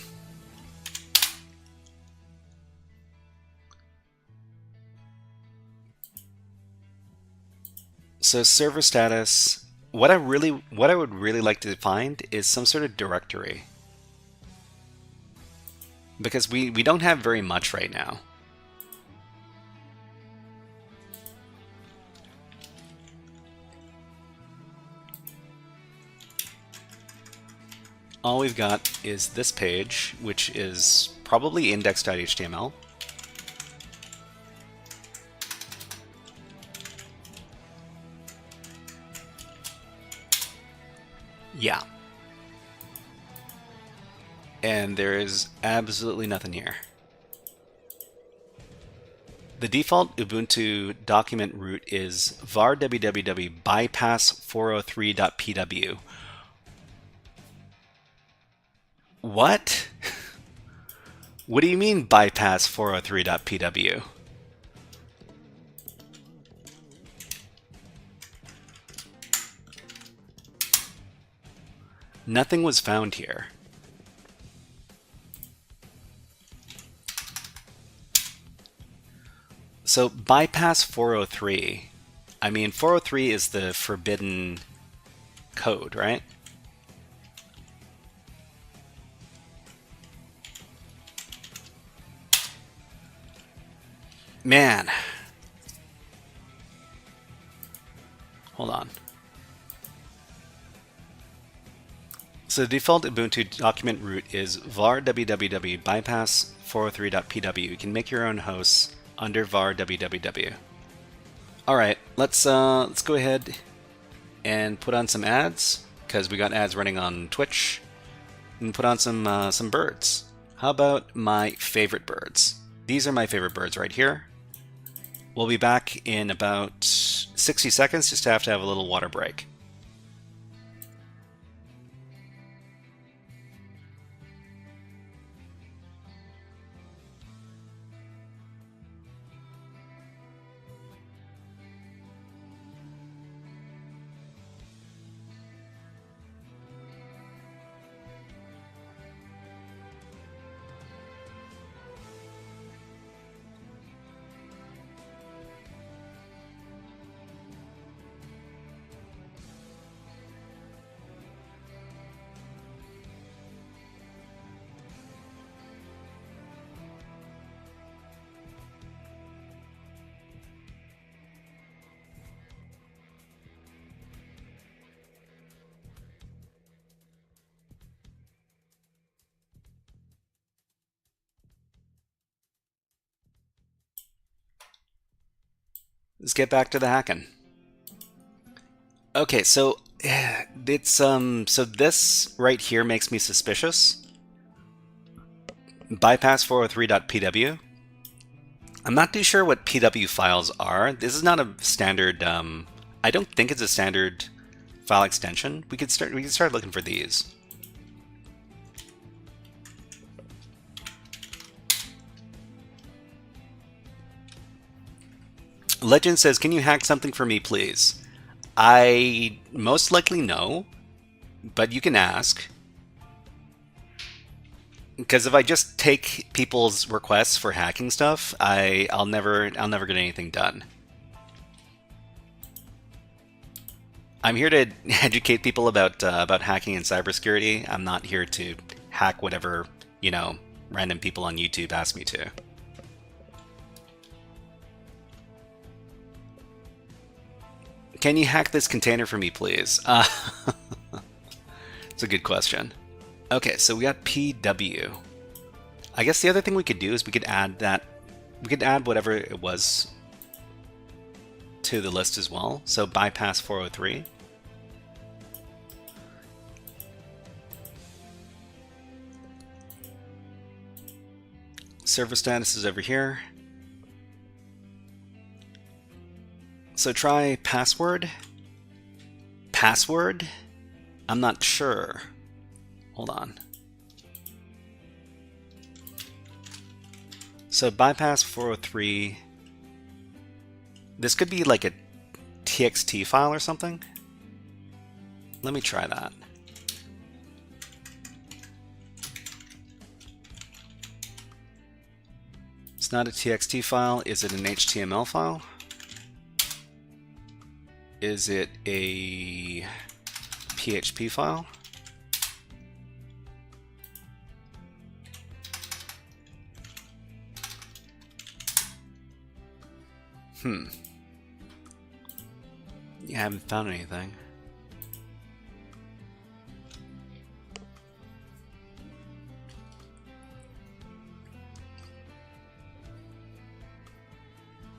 [SPEAKER 4] So server status, what I would really like to find is some sort of directory. Because we don't have very much right now. All we've got is this page, which is probably index.html. Yeah. And there is absolutely nothing here. The default Ubuntu document root is var www bypass403.pw. What? What do you mean bypass403.pw? Nothing was found here. So bypass 403. I mean, 403 is the forbidden code, right? Man. Hold on. So the default Ubuntu document root is var www bypass403.pw. You can make your own hosts under var www. All right, let's go ahead and put on some ads because we got ads running on Twitch, and put on some birds. How about my favorite birds? These are my favorite birds right here. We'll be back in about 60 seconds, just to have a little water break. let's get back to the hacking. Okay, so it's so this right here makes me suspicious. Bypass 403.pw. I'm not too sure what PW files are. This is not a standard. I don't think it's a standard file extension. We could start looking for these. Legend says, "Can you hack something for me, please?" I most likely know, but you can ask. Because if I just take people's requests for hacking stuff, I'll never get anything done. I'm here to educate people about hacking and cybersecurity. I'm not here to hack whatever, you know, random people on YouTube ask me to. Can you hack this container for me, please? It's a good question. Okay, so we got PW. I guess the other thing we could do is we could add that. We could add whatever it was to the list as well. So bypass 403. Server status is over here. So try password. Password? I'm not sure. Hold on. So bypass 403. This could be like a TXT file or something. Let me try that. It's not a TXT file. Is it an HTML file? Is it a PHP file? You haven't found anything.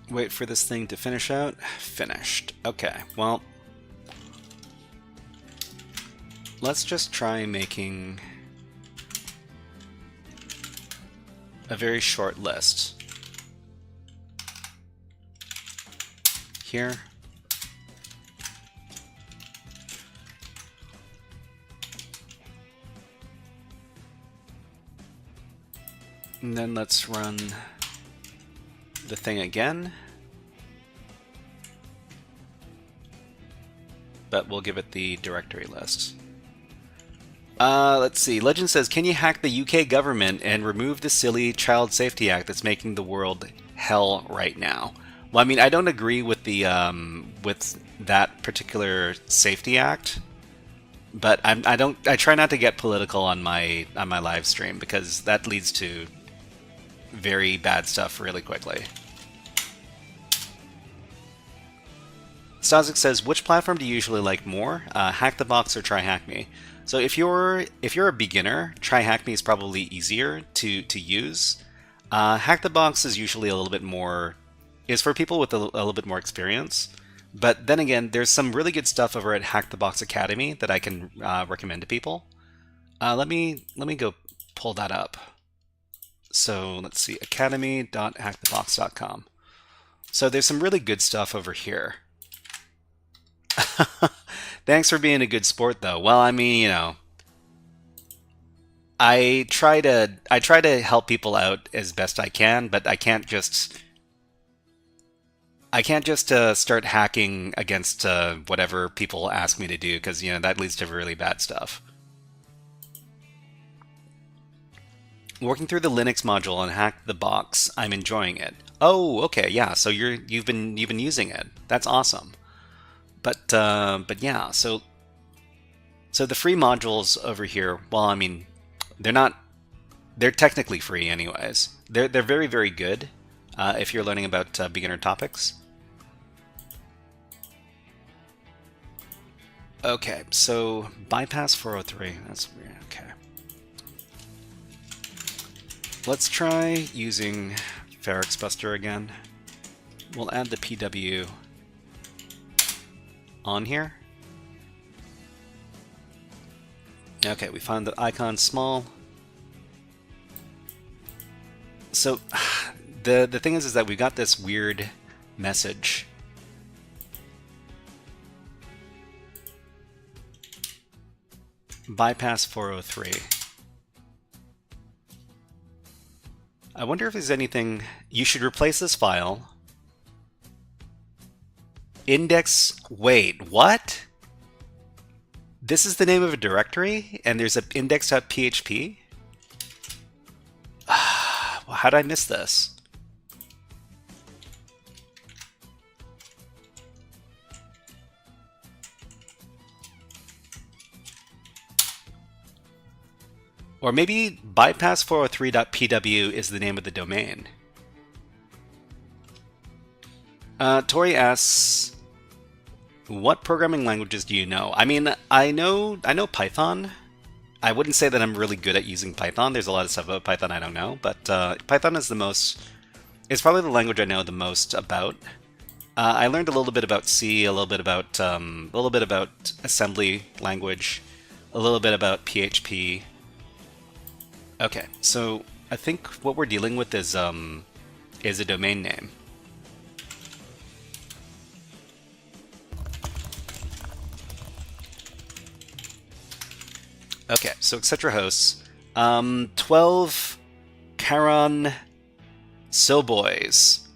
[SPEAKER 4] Wait for this thing to finish out. Finished. Okay, well, let's just try making a very short list. Here. And then let's run the thing again. But we'll give it the directory list. Let's see. Legend says, "Can you hack the UK government and remove the silly Child Safety Act that's making the world hell right now?" Well, I mean, I don't agree with the with that particular safety act, but I try not to get political on my live stream because that leads to very bad stuff really quickly. Stazik says, "Which platform do you usually like more, Hack the Box or Try Hack Me?" So if you're a beginner, Try Hack Me is probably easier to use. Hack the Box is usually a little bit more, is for people with a little bit more experience. But then again, there's some really good stuff over at Hack the Box Academy that I can recommend to people. Let me go pull that up. So let's see, academy.hackthebox.com. So there's some really good stuff over here. Thanks for being a good sport, though. Well, I mean, you know, I try to help people out as best I can, but I can't just start hacking against whatever people ask me to do, because, you know, that leads to really bad stuff. Working through the Linux module on Hack the Box, I'm enjoying it. Oh, okay, yeah. So you've been using it. That's awesome. But yeah. So the free modules over here. Well, I mean, they're technically free, anyways. They're very, very good if you're learning about beginner topics. Okay, so bypass 403. That's weird. Okay. Let's try using Ferex Buster again. we'll add the PW on here. Okay, we found the icon small. So the thing is that we got this weird message. Bypass 403. I wonder if there's anything. You should replace this file. Index. Wait, what? This is the name of a directory, and there's an index.php? How did I miss this? Or maybe bypass403.pw is the name of the domain. Tori asks, what programming languages do you know? I mean, I know Python. I wouldn't say that I'm really good at using Python. There's a lot of stuff about Python I don't know, but Python is it's probably the language I know the most about. I learned a little bit about C, a little bit about assembly language, a little bit about PHP. Okay, so I think what we're dealing with is a domain name. Okay, so etc hosts, 12 Charon Soulboys,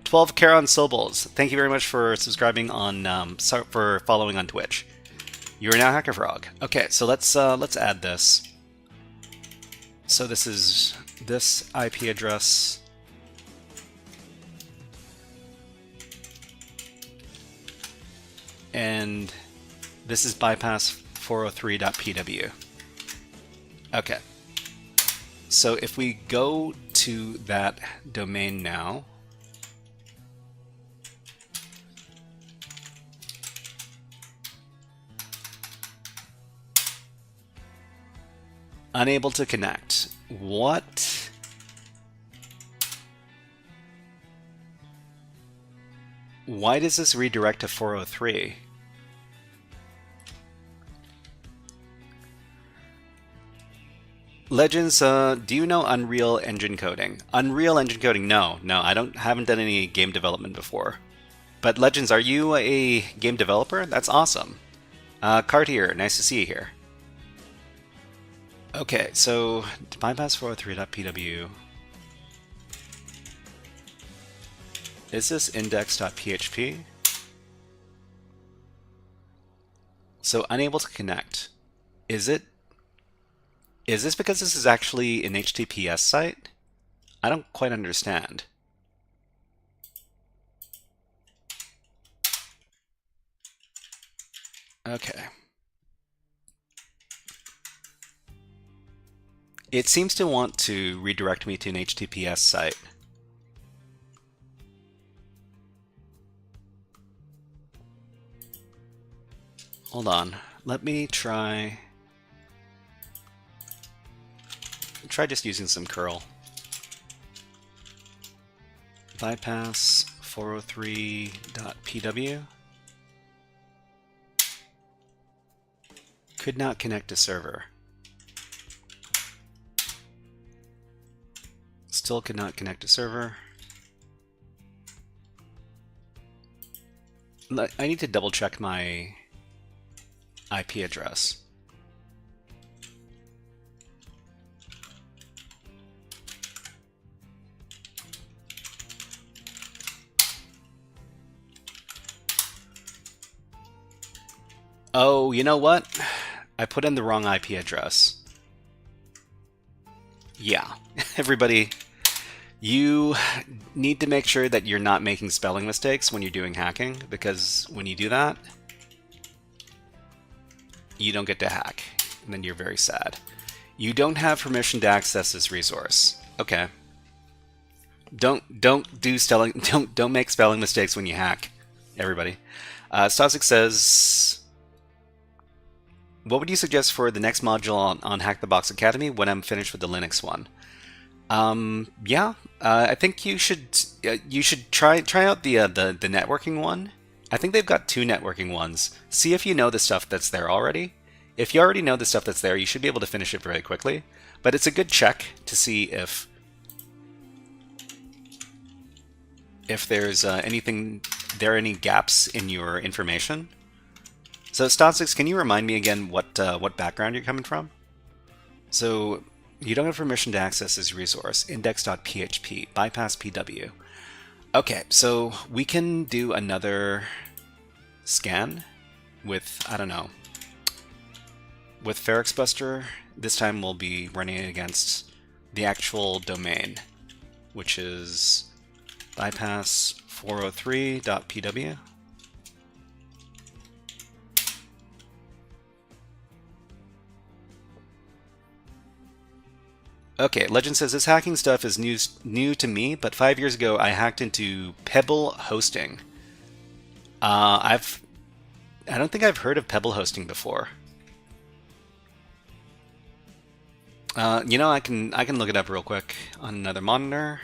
[SPEAKER 4] 12 Charon Soulboys. Thank you very much for subscribing on, for following on Twitch. You are now HackerFrog. Okay, so let's add this. So this is this IP address. And this is bypass403.pw. Okay. So if we go to that domain now, unable to connect. What? Why does this redirect to 403? Legends, do you know Unreal Engine coding? Unreal Engine coding? No, haven't done any game development before. But Legends, are you a game developer? That's awesome. Cartier, nice to see you here. Okay, so bypass403.pw. Is this index.php? So unable to connect. Is this because this is actually an HTTPS site? I don't quite understand. Okay. It seems to want to redirect me to an HTTPS site. Hold on. Let me try just using some curl. Bypass 403.pw. Could not connect to server. Still could not connect to server. I need to double check my IP address. Oh, you know what? I put in the wrong IP address. Yeah, everybody, you need to make sure that you're not making spelling mistakes when you're doing hacking, because when you do that, you don't get to hack, and then you're very sad. You don't have permission to access this resource. Okay. Don't make spelling mistakes when you hack, everybody. Stasic says, what would you suggest for the next module on Hack the Box Academy when I'm finished with the Linux one? Yeah, I think you should try out the networking one. I think they've got two networking ones. See if you know the stuff that's there already. If you already know the stuff that's there, you should be able to finish it very quickly. But it's a good check to see if there's any gaps in your information. So Statsix, can you remind me again what background you're coming from? So you don't have permission to access this resource, index.php, bypass PW. Okay, so we can do another scan with, I don't know, with Ferrex Buster. This time we'll be running it against the actual domain, which is bypass 403.pw. Okay, Legend says, this hacking stuff is new to me, but 5 years ago I hacked into Pebble Hosting. I don't think I've heard of Pebble Hosting before. You know, I can look it up real quick on another monitor.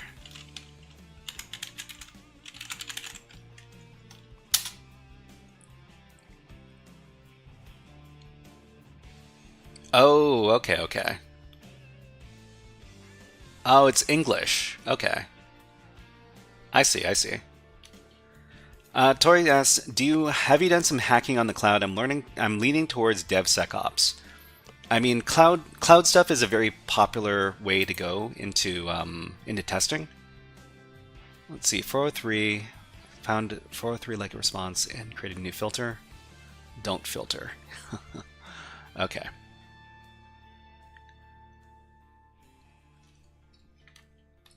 [SPEAKER 4] Oh, okay. Oh, it's English. Okay. I see. Tori asks, have you done some hacking on the cloud? I'm leaning towards DevSecOps. I mean, cloud stuff is a very popular way to go into testing. Let's see, 403, found 403 like a response and created a new filter. Don't filter. Okay.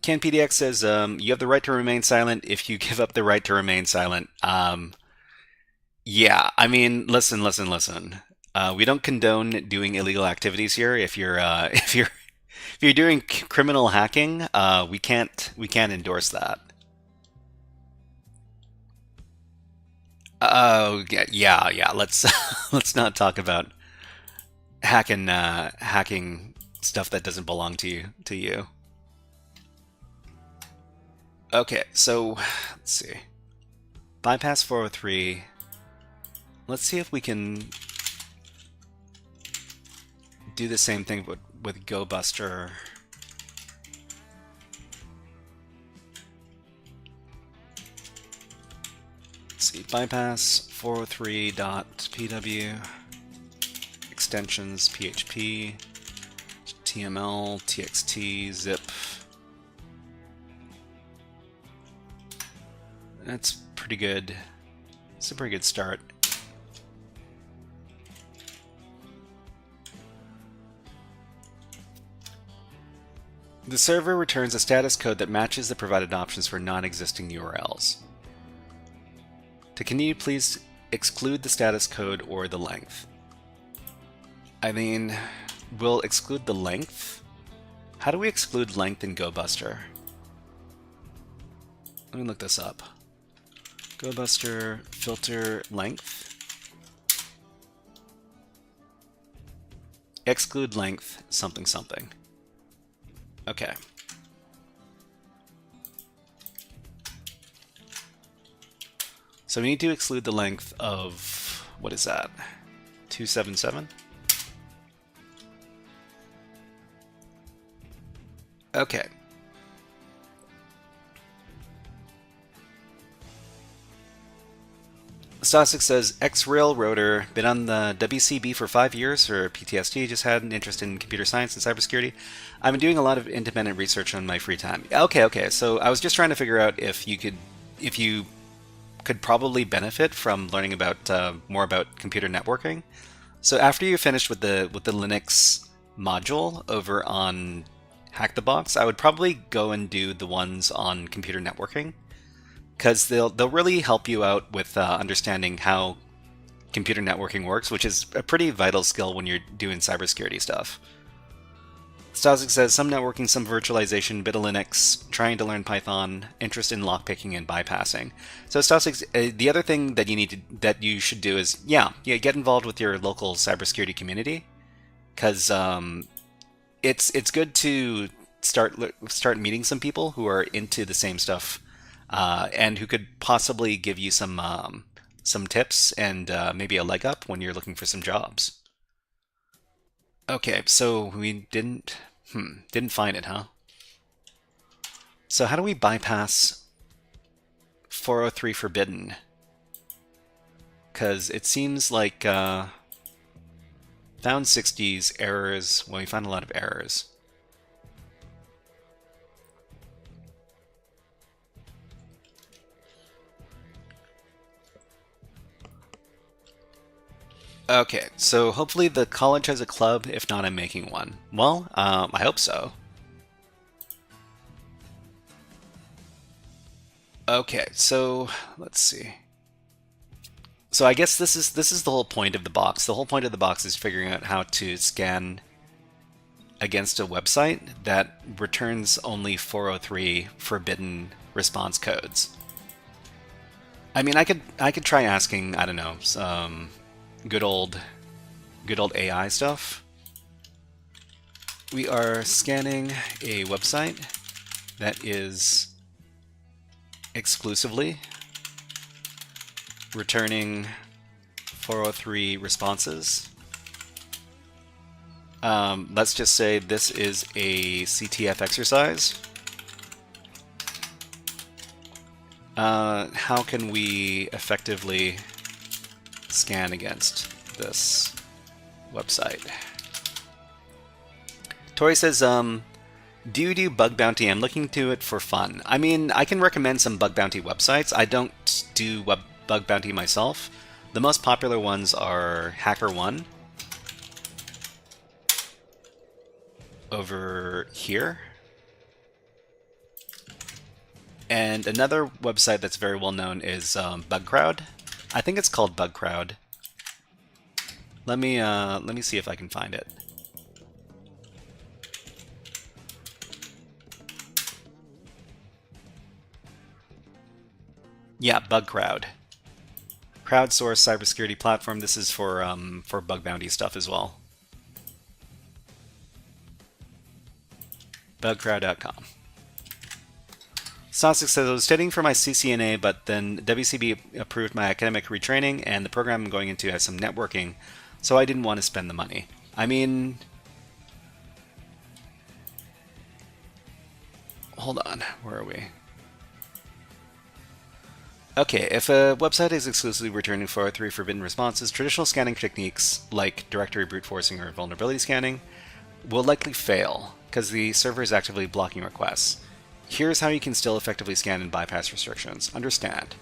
[SPEAKER 4] CanPDX says, you have the right to remain silent if you give up the right to remain silent. Yeah, I mean, listen. We don't condone doing illegal activities here. If you're if you're doing criminal hacking, we can't endorse that. Oh yeah. Let's let's not talk about hacking stuff that doesn't belong to you. Okay, so let's see. Bypass 403. Let's see if we can do the same thing with GoBuster. Let's see, bypass 403.pw, extensions PHP, TML, TXT, zip. That's pretty good. It's a pretty good start. The server returns a status code that matches the provided options for non-existing URLs. To continue, please exclude the status code or the length. I mean, we'll exclude the length? How do we exclude length in GoBuster? Let me look this up. GoBuster filter length. Exclude length something. Okay. So we need to exclude the length of, what is that? 277? Okay. Stasik says, ex-railroader, been on the WCB for 5 years for PTSD, just had an interest in computer science and cybersecurity. I've been doing a lot of independent research on my free time. Okay, so I was just trying to figure out if you could probably benefit from learning about more about computer networking. So after you're finished with the Linux module over on Hack the Box, I would probably go and do the ones on computer networking, because they'll really help you out with understanding how computer networking works, which is a pretty vital skill when you're doing cybersecurity stuff. Stazik says, some networking, some virtualization, bit of Linux, trying to learn Python, interest in lockpicking and bypassing. So Stazik, the other thing that you should do is, get involved with your local cybersecurity community, because it's good to start meeting some people who are into the same stuff, and who could possibly give you some tips and maybe a leg up when you're looking for some jobs. Okay, so we didn't find it, huh? So how do we bypass 403 forbidden? Because it seems like found 60s errors. Well, we found a lot of errors. Okay, so hopefully the college has a club. If not, I'm making one. Well, I hope so. Okay, so let's see. So I guess this is the whole point of the box. The whole point of the box is figuring out how to scan against a website that returns only 403 forbidden response codes. I mean, I could try asking, I don't know, some good old AI stuff. We are scanning a website that is exclusively returning 403 responses. Let's just say this is a CTF exercise. How can we effectively scan against this website? Tori says, do you do bug bounty? I'm looking to it for fun. I mean, I can recommend some bug bounty websites. I don't do bug bounty myself. The most popular ones are HackerOne over here. And another website that's very well known is BugCrowd. I think it's called BugCrowd. Let me see if I can find it. Yeah, BugCrowd. Crowdsourced cybersecurity platform. This is for bug bounty stuff as well. Bugcrowd.com. Sosik says, I was studying for my CCNA, but then WCB approved my academic retraining, and the program I'm going into has some networking, so I didn't want to spend the money. I mean, hold on, where are we? Okay, if a website is exclusively returning 403 forbidden responses, traditional scanning techniques like directory brute forcing or vulnerability scanning will likely fail because the server is actively blocking requests. Here's how you can still effectively scan and bypass restrictions. Understand.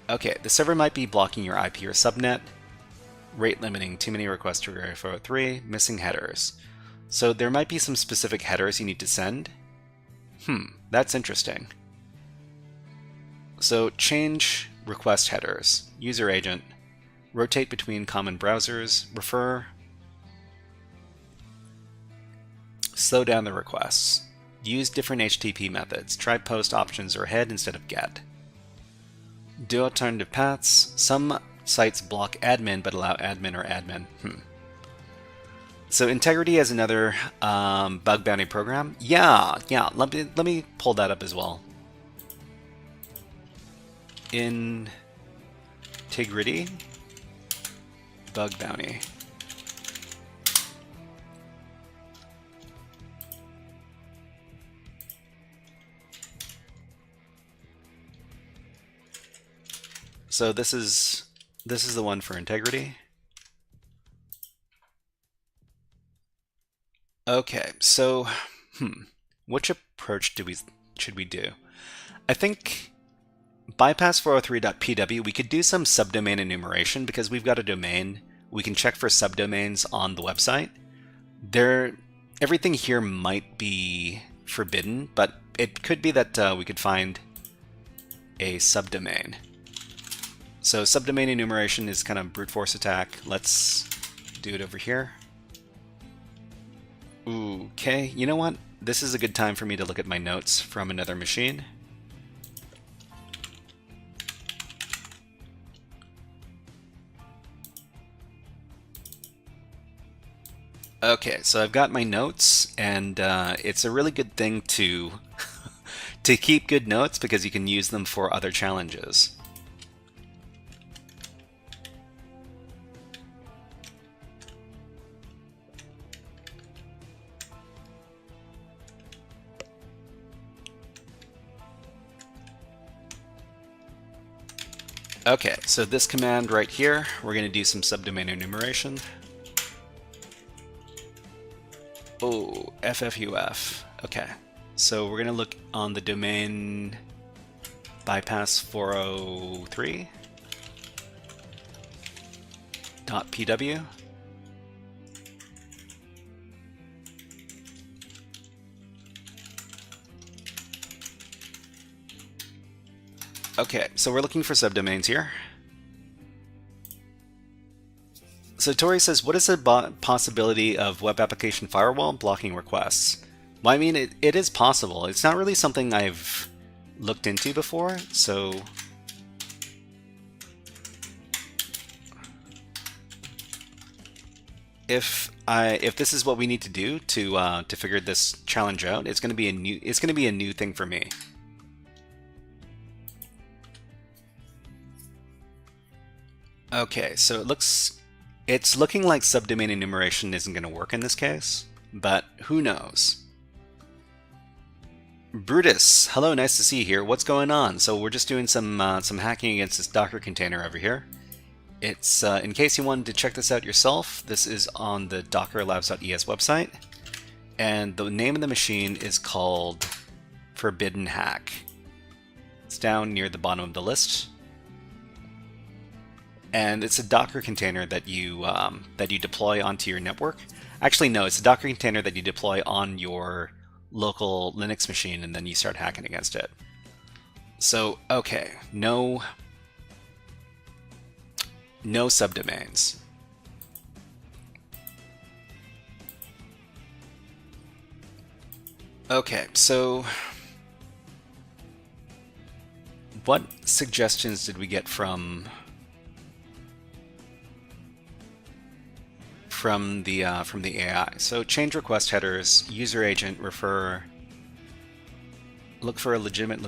[SPEAKER 4] Okay, the server might be blocking your IP or subnet, rate limiting, too many requests to trigger 403, missing headers. So there might be some specific headers you need to send. That's interesting. So change request headers, user agent, rotate between common browsers, refer, slow down the requests. Use different HTTP methods. Try post options or head instead of get. Do alternative paths. Some sites block admin but allow admin or admin. So Integrity as another bug bounty program. Yeah. Let me pull that up as well. Integrity bug bounty. So this is the one for Integrity. Okay, so which approach should we do? I think bypass 403.pw, we could do some subdomain enumeration because we've got a domain. We can check for subdomains on the website. Everything here might be forbidden, but it could be that we could find a subdomain. So subdomain enumeration is kind of brute force attack. Let's do it over here. Okay, you know what? This is a good time for me to look at my notes from another machine. Okay, so I've got my notes, and it's a really good thing to to keep good notes because you can use them for other challenges. Okay, so this command right here, we're going to do some subdomain enumeration. Oh, FFUF. Okay, so we're going to look on the domain bypass 403.pw. Okay, so we're looking for subdomains here. So Tori says, what is the possibility of web application firewall blocking requests? Well, I mean, it is possible. It's not really something I've looked into before, so... If this is what we need to do to figure this challenge out, it's going to be a new thing for me. Okay, so it's looking like subdomain enumeration isn't going to work in this case, but who knows? Brutus, hello, nice to see you here. What's going on? So we're just doing some hacking against this Docker container over here. It's in case you wanted to check this out yourself, this is on the Dockerlabs.es website, and the name of the machine is called Forbidden Hack. It's down near the bottom of the list. And it's a Docker container that you deploy onto your network. Actually, no, it's a Docker container that you deploy on your local Linux machine, and then you start hacking against it. So, okay, no subdomains. Okay, so what suggestions did we get from the AI? So change request headers, user agent, refer, look for a legitimate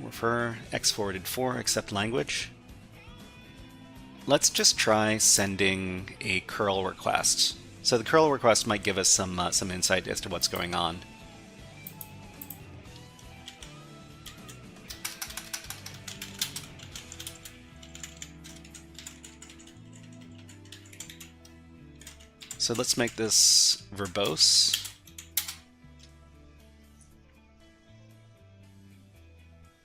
[SPEAKER 4] refer, X forwarded for, accept language. Let's just try sending a curl request. So the curl request might give us some insight as to what's going on. So let's make this verbose.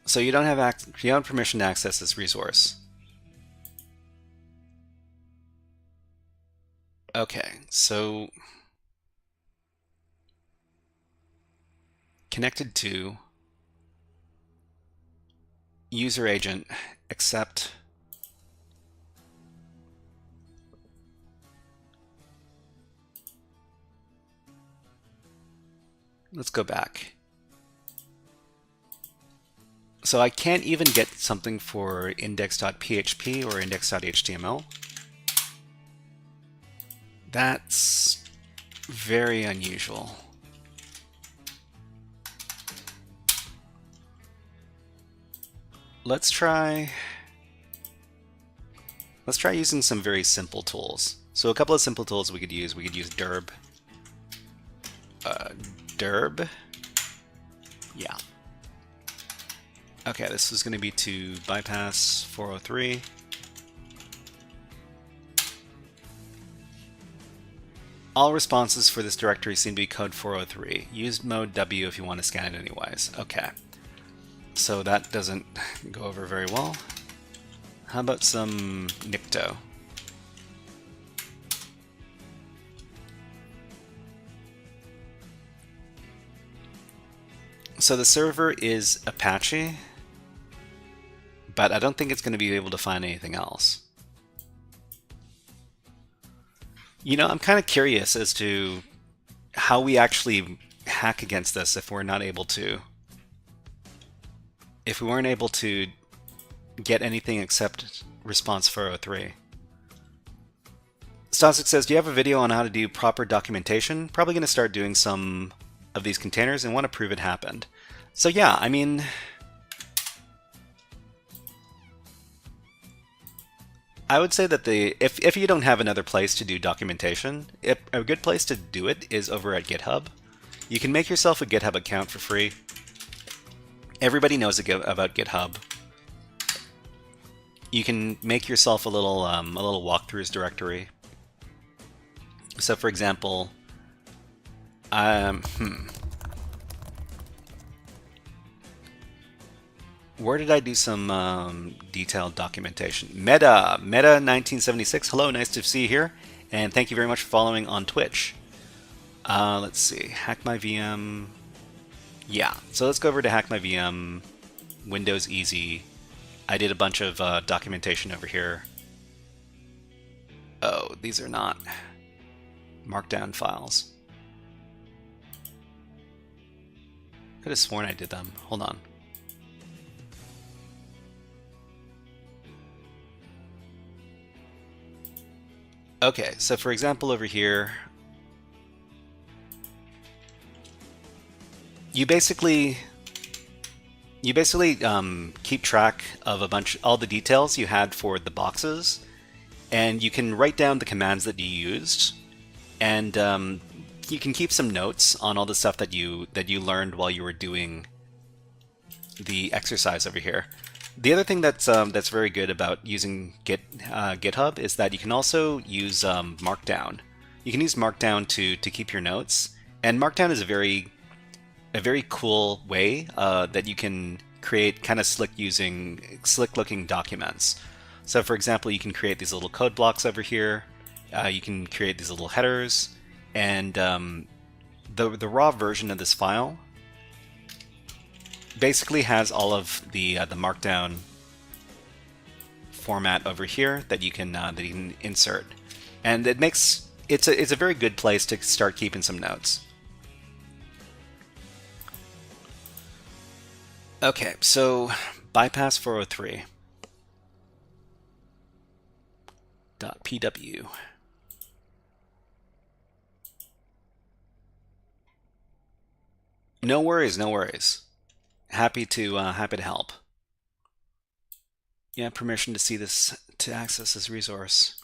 [SPEAKER 4] So you don't have permission to access this resource. Okay, so connected to user agent accept Let's go back. So I can't even get something for index.php or index.html. That's very unusual. Let's try using some very simple tools. So a couple of simple tools we could use dirb. Dirb. Yeah. Okay, this is going to be to bypass 403. All responses for this directory seem to be code 403. Use mode W if you want to scan it anyways. Okay. So that doesn't go over very well. How about some Nicto? So the server is Apache, but I don't think it's going to be able to find anything else. You know, I'm kind of curious as to how we actually hack against this if we're not able to. If we weren't able to get anything except response 403. Stasik says, do you have a video on how to do proper documentation? Probably going to start doing some of these containers and want to prove it happened. So yeah, I mean, I would say that if you don't have another place to do documentation, a good place to do it is over at GitHub. You can make yourself a GitHub account for free. Everybody knows about GitHub. You can make yourself a little walkthroughs directory. So, for example, where did I do some detailed documentation? Meta 1976. Hello, nice to see you here, and thank you very much for following on Twitch. Let's see, HackMyVM. Yeah, so let's go over to HackMyVM, Windows Easy. I did a bunch of documentation over here. Oh, these are not Markdown files. Could have sworn I did them. Hold on. Okay, so for example over here, you basically keep track of all the details you had for the boxes, and you can write down the commands that you used, and you can keep some notes on all the stuff that you learned while you were doing the exercise over here. The other thing that's very good about using GitHub is that you can also use Markdown. You can use Markdown to keep your notes, and Markdown is a very cool way that you can create kind of slick-looking documents. So, for example, you can create these little code blocks over here. You can create these little headers, and the raw version of this file basically has all of the Markdown format over here that you can insert, and it's a very good place to start keeping some notes. Okay, so bypass 403. .pw. No worries, no worries. Happy to help. Yeah, permission to see this, to access this resource.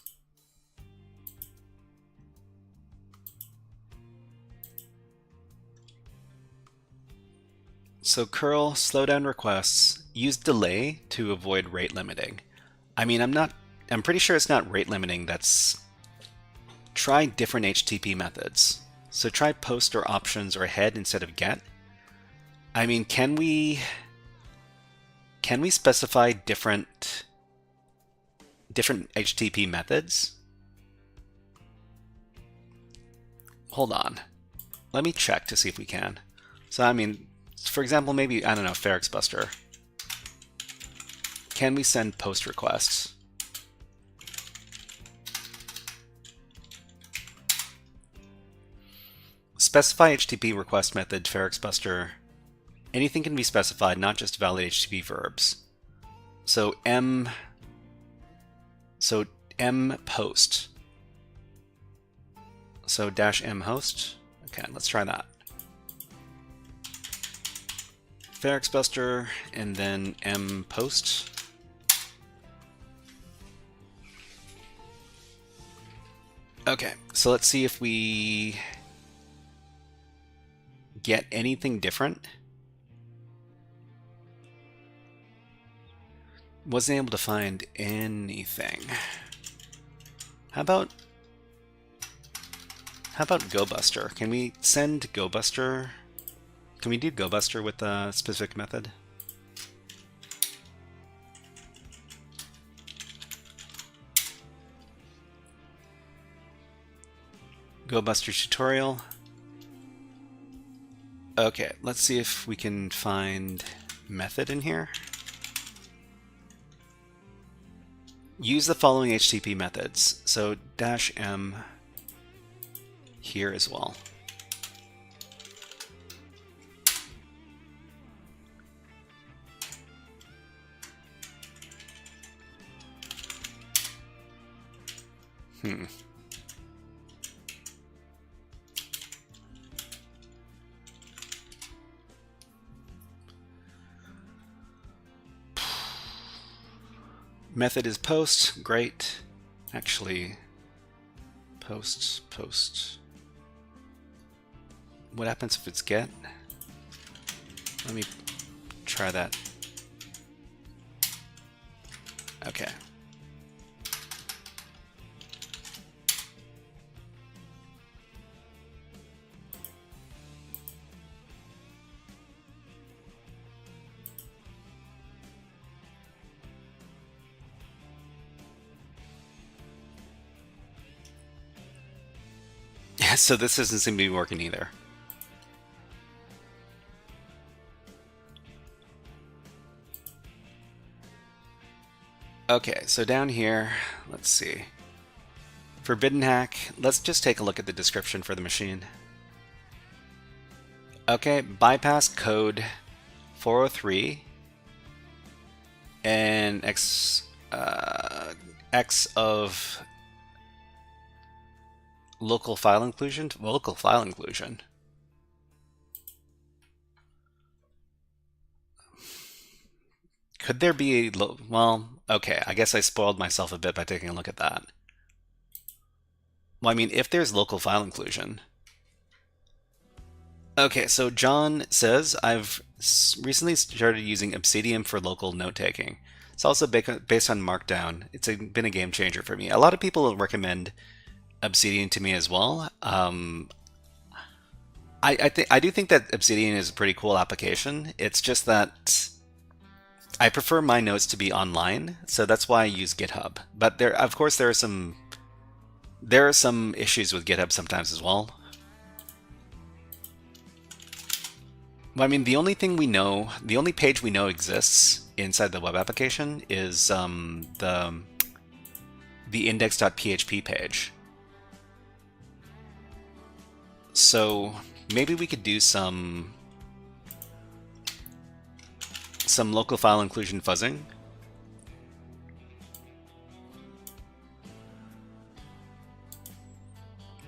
[SPEAKER 4] So curl slowdown requests, use delay to avoid rate limiting. I mean, I'm pretty sure it's not rate limiting. Try different HTTP methods. So try post or options or head instead of get. I mean, can we specify different HTTP methods? Hold on. Let me check to see if we can. So I mean, for example, maybe, I don't know, FairXbuster. Can we send post requests? Specify HTTP request method, FairXbuster. Anything can be specified, not just valid HTTP verbs. So M post. So -m host. Okay, let's try that. FairXbuster and then M post. Okay, so let's see if we get anything different. Wasn't able to find anything. How about GoBuster? Can we send GoBuster? Can we do GoBuster with a specific method? GoBuster tutorial. Okay, let's see if we can find method in here. Use the following HTTP methods. So -m here as well. Method is post. Great. Actually, post. What happens if it's get? Let me try that. Okay. Yeah, so this doesn't seem to be working either. Okay, so down here, let's see. Forbidden hack. Let's just take a look at the description for the machine. Okay, bypass code 403 and X of local file inclusion. Local file inclusion. Could there be, well, okay, I guess I spoiled myself a bit by taking a look at that. Well, I mean, if there's local file inclusion. Okay, so John says, I've recently started using Obsidian for local note-taking. It's also based on Markdown. It's been a game changer for me. A lot of people recommend Obsidian to me as well. I do think that Obsidian is a pretty cool application. It's just that I prefer my notes to be online, so that's why I use GitHub. But of course, there are some issues with GitHub sometimes as well. Well, I mean, the only thing we know, the only page we know exists inside the web application is the index.php page. So maybe we could do some local file inclusion fuzzing.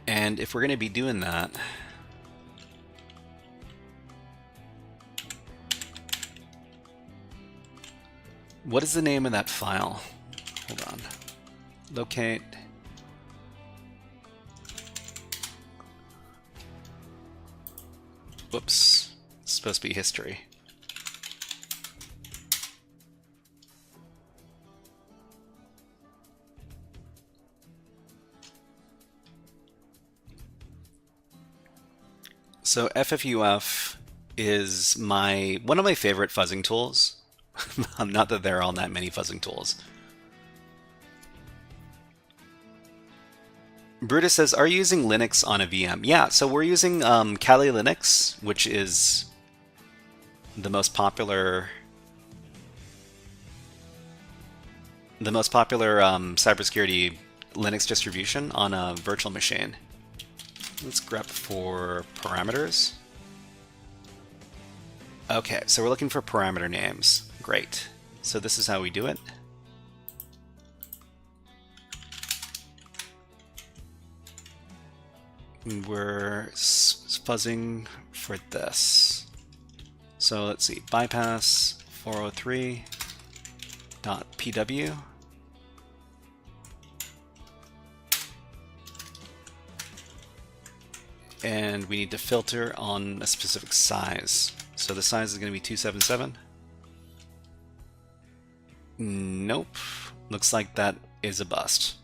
[SPEAKER 4] And if we're going to be doing that, what is the name of that file? Hold on. Locate. Whoops. It's supposed to be history. So FFUF is one of my favorite fuzzing tools. Not that there are all that many fuzzing tools. Brutus says, are you using Linux on a VM? Yeah, so we're using Kali Linux, which is the most popular cybersecurity Linux distribution on a virtual machine. Let's grep for parameters. Okay, so we're looking for parameter names. Great. So this is how we do it. We're fuzzing for this. So let's see, bypass 403.pw. And we need to filter on a specific size. So the size is going to be 277. Nope. Looks like that is a bust.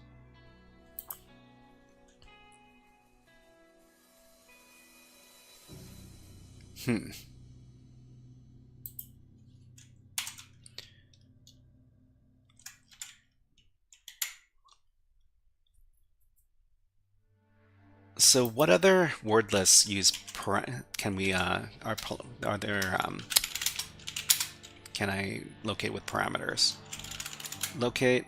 [SPEAKER 4] So what other word lists use can I locate with parameters? Locate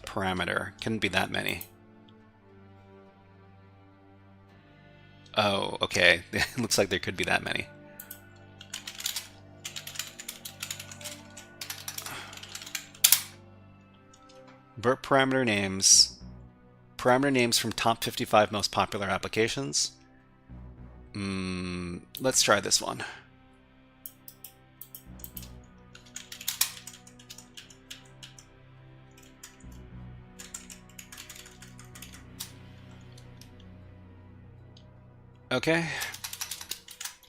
[SPEAKER 4] parameter. Couldn't be that many. Oh, okay. It looks like there could be that many. Burp parameter names. Parameter names from top 55 most popular applications. Let's try this one. Okay.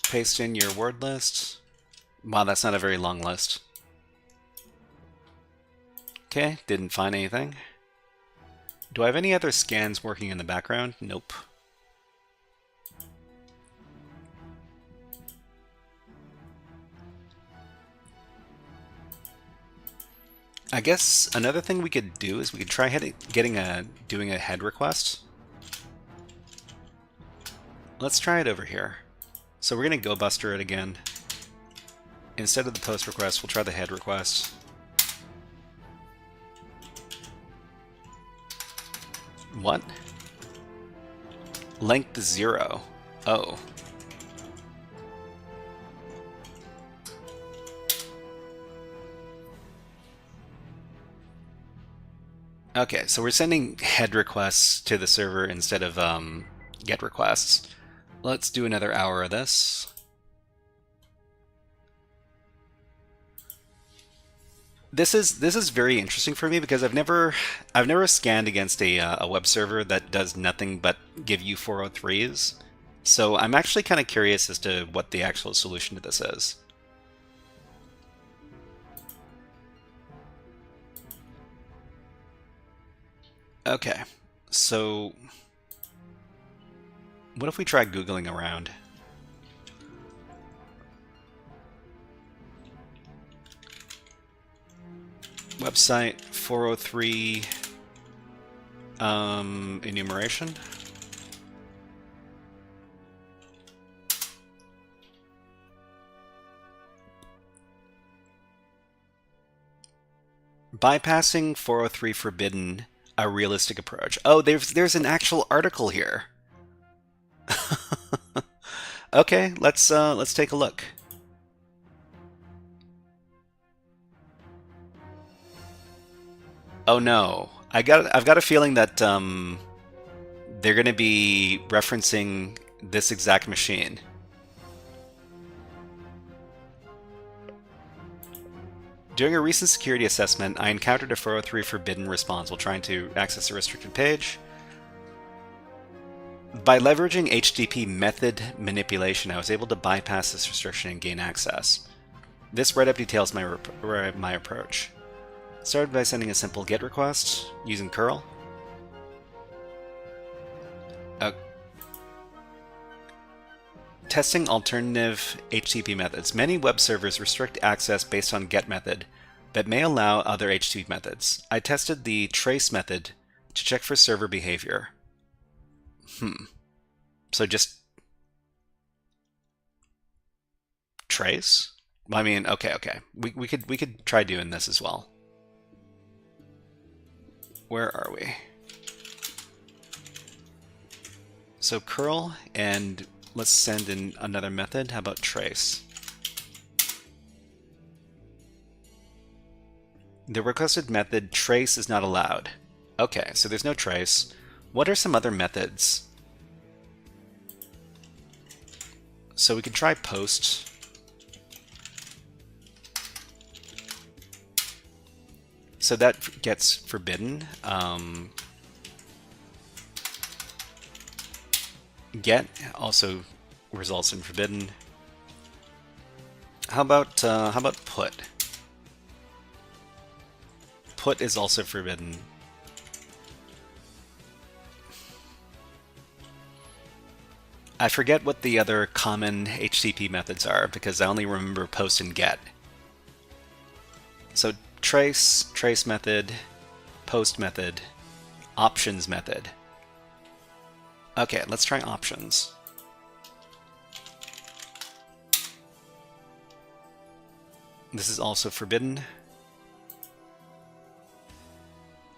[SPEAKER 4] Paste in your word list. Wow, that's not a very long list. Okay, didn't find anything. Do I have any other scans working in the background? Nope. I guess another thing we could do is we could try doing a head request. Let's try it over here. So we're going to go buster it again. Instead of the post request, we'll try the head request. What? Length 0. Oh. Okay, so we're sending head requests to the server instead of get requests. Let's do another hour of this. This is very interesting for me because I've never scanned against a web server that does nothing but give you 403s. So I'm actually kind of curious as to what the actual solution to this is. Okay, so what if we try Googling around? Website 403 enumeration. Bypassing 403 forbidden, a realistic approach. Oh, there's an actual article here. Okay, let's take a look. Oh no, I've got a feeling that they're going to be referencing this exact machine. During a recent security assessment, I encountered a 403 forbidden response while trying to access a restricted page. By leveraging HTTP method manipulation, I was able to bypass this restriction and gain access. This write-up details my approach. Started by sending a simple GET request using curl. Testing alternative HTTP methods. Many web servers restrict access based on GET method, but may allow other HTTP methods. I tested the trace method to check for server behavior. So just trace? I mean, okay. We could try doing this as well. Where are we? So curl, and let's send in another method. How about trace? The requested method trace is not allowed. Okay, so there's no trace. What are some other methods? So we could try post. So that gets forbidden. Get also results in forbidden. How about put? Put is also forbidden. I forget what the other common HTTP methods are because I only remember post and get. So trace method, post method, options method. Okay, let's try options. This is also forbidden.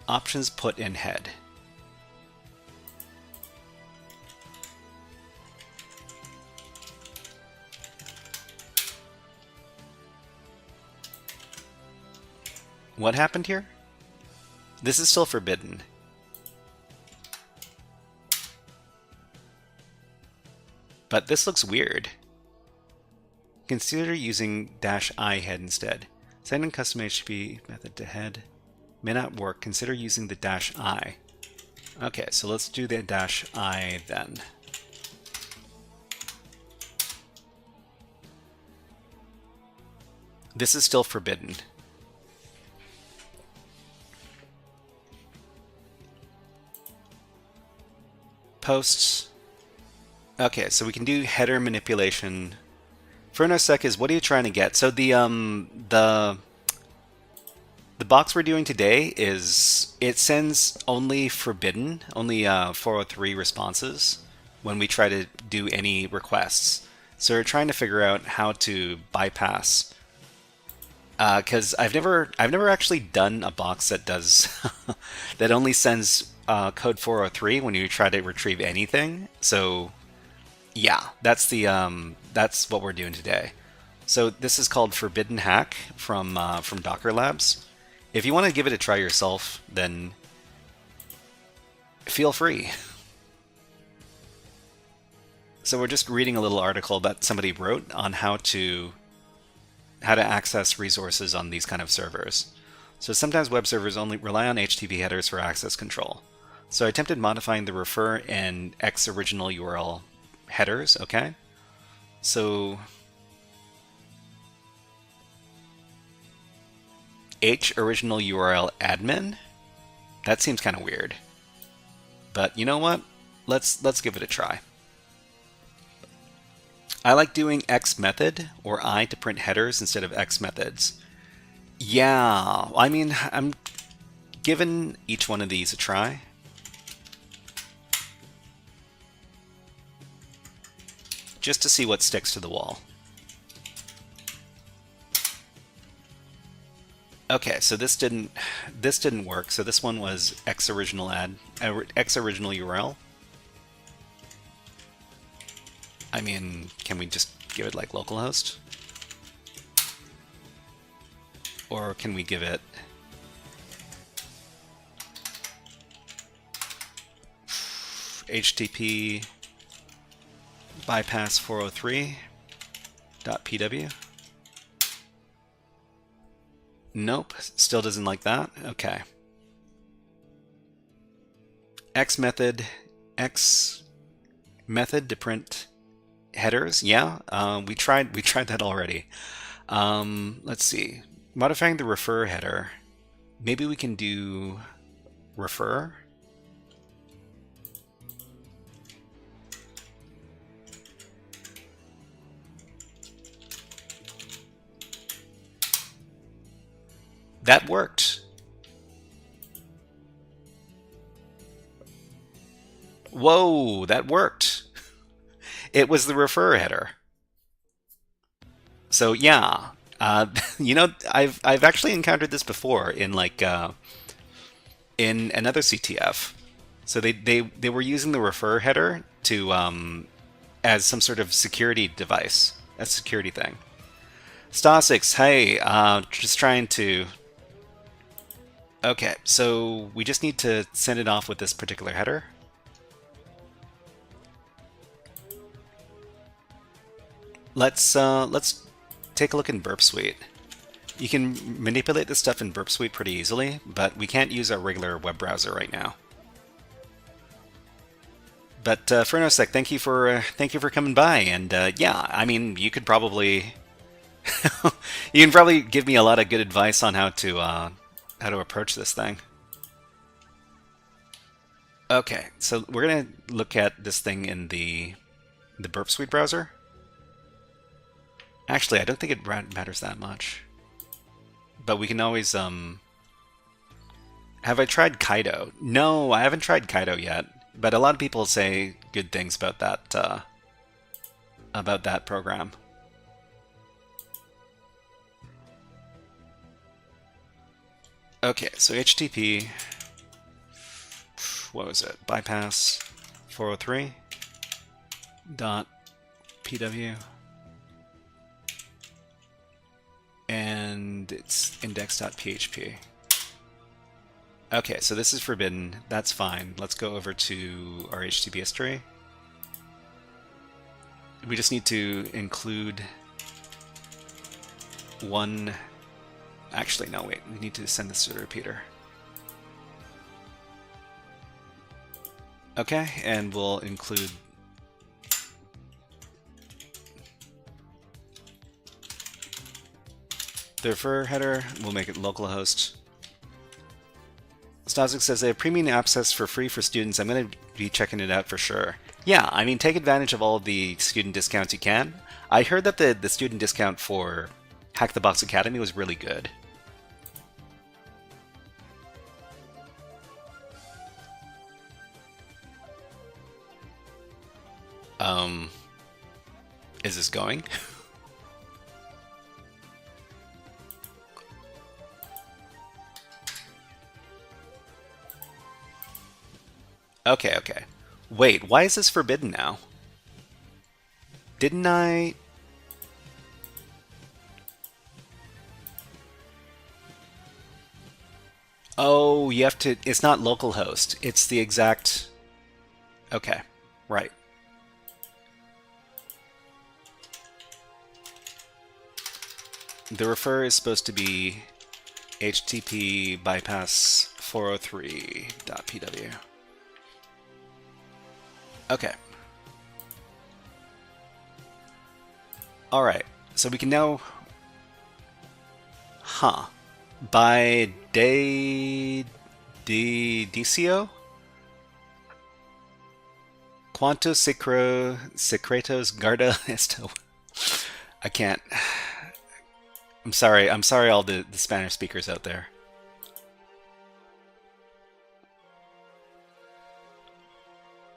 [SPEAKER 4] Options put in head. What happened here? This is still forbidden. But this looks weird. Consider using -i head instead. Sending custom HTTP method to head may not work. Consider using the -i. Okay, so let's do the -i then. This is still forbidden. Posts. Okay, so we can do header manipulation. Fernosec is, what are you trying to get? So the box we're doing today is, it sends only forbidden, only 403 responses when we try to do any requests. So we're trying to figure out how to bypass, because I've never actually done a box that does that only sends code 403 when you try to retrieve anything. So yeah, that's what we're doing today. So this is called Forbidden Hack from Dockerlabs. If you want to give it a try yourself, then feel free. So we're just reading a little article that somebody wrote on how to access resources on these kind of servers. So sometimes web servers only rely on HTTP headers for access control. So I attempted modifying the refer and X original URL headers, okay? So H original URL admin? That seems kind of weird. But you know what? Let's give it a try. I like doing X method or I to print headers instead of X methods. Yeah, I mean, I'm giving each one of these a try. Just to see what sticks to the wall. Okay, so this didn't work. So this one was X original URL. I mean, can we just give it like localhost? Or can we give it HTTP bypass 403.pw? Nope, still doesn't like that. Okay. X method to print headers. Yeah, we tried that already. Let's see. Modifying the refer header. Maybe we can do refer. That worked. Whoa, that worked. It was the refer header. So yeah, you know, I've actually encountered this before in like in another CTF. So they were using the refer header to as some sort of security device, a security thing. Stasix, hey, just trying to. Okay, so we just need to send it off with this particular header. Let's take a look in Burp Suite. You can manipulate this stuff in Burp Suite pretty easily, but we can't use our regular web browser right now. But Fernosec, thank you for coming by, and yeah, I mean, you could probably you can probably give me a lot of good advice on how to approach this thing. Okay, so we're gonna look at this thing in the Burp Suite browser. Actually, I don't think it matters that much. But we can always have I tried Kaido? No, I haven't tried Kaido yet. But a lot of people say good things about that program. Okay, so HTTP, what was it? Bypass 403.pw, and it's index.php. Okay, so this is forbidden. That's fine. Let's go over to our HTTP history. We just need to include one. Actually, no, wait. We need to send this to the repeater. Okay, and we'll include The refer header, we'll make it localhost. Stazik says they have premium access for free for students. I'm going to be checking it out for sure. Yeah, I mean, take advantage of all of the student discounts you can. I heard that the student discount for Hack the Box Academy was really good. Is this going? Okay, okay. Wait, why is this forbidden now? Didn't I... Oh, you have to... It's not localhost. It's the exact... Okay, right. The refer is supposed to be HTTP bypass 403.pw. Okay. Alright, so we can now... Huh. By DCO? Quanto secretos guarda esto. I can't... I'm sorry all the Spanish speakers out there.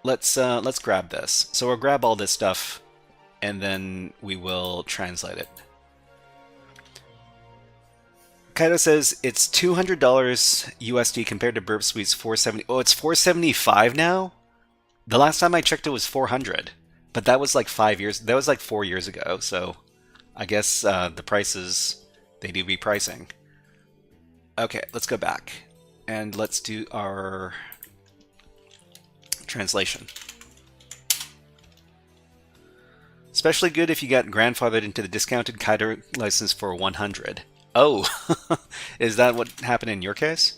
[SPEAKER 4] Let's grab this. So we'll grab all this stuff and then we will translate it. Kaido says it's $200 USD compared to Burp Suite's $470. Oh, it's $475 now? The last time I checked it was $400. But that was like 5 years, that was like 4 years ago, so I guess the prices, they do be pricing. Okay, let's go back and let's do our translation. Especially good if you got grandfathered into the discounted Kaido license for 100. Oh, is that what happened in your case?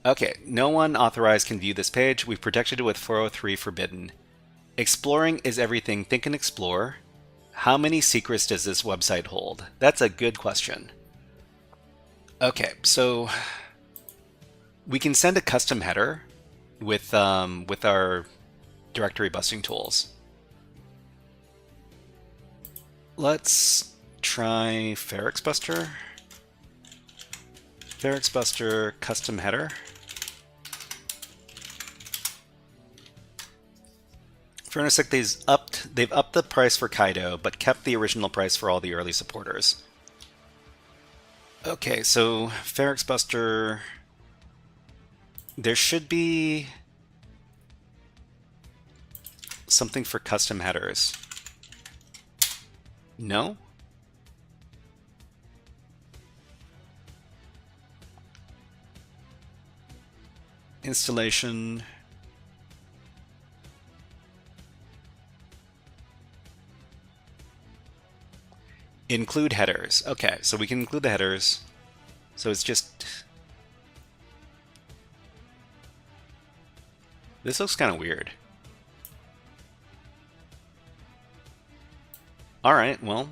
[SPEAKER 4] Okay, no one authorized can view this page. We've protected it with 403 forbidden. Exploring is everything. Think and explore. How many secrets does this website hold? That's a good question. Okay, so we can send a custom header with our directory busting tools. Let's try Ferrex Buster. Ferrex Buster custom header. For a sec, they've upped the price for Kaido, but kept the original price for all the early supporters. Okay, so Ferrex Buster, there should be something for custom headers. No? Installation. Include headers. Okay, so we can include the headers. So it's just... This looks kind of weird. Alright, well...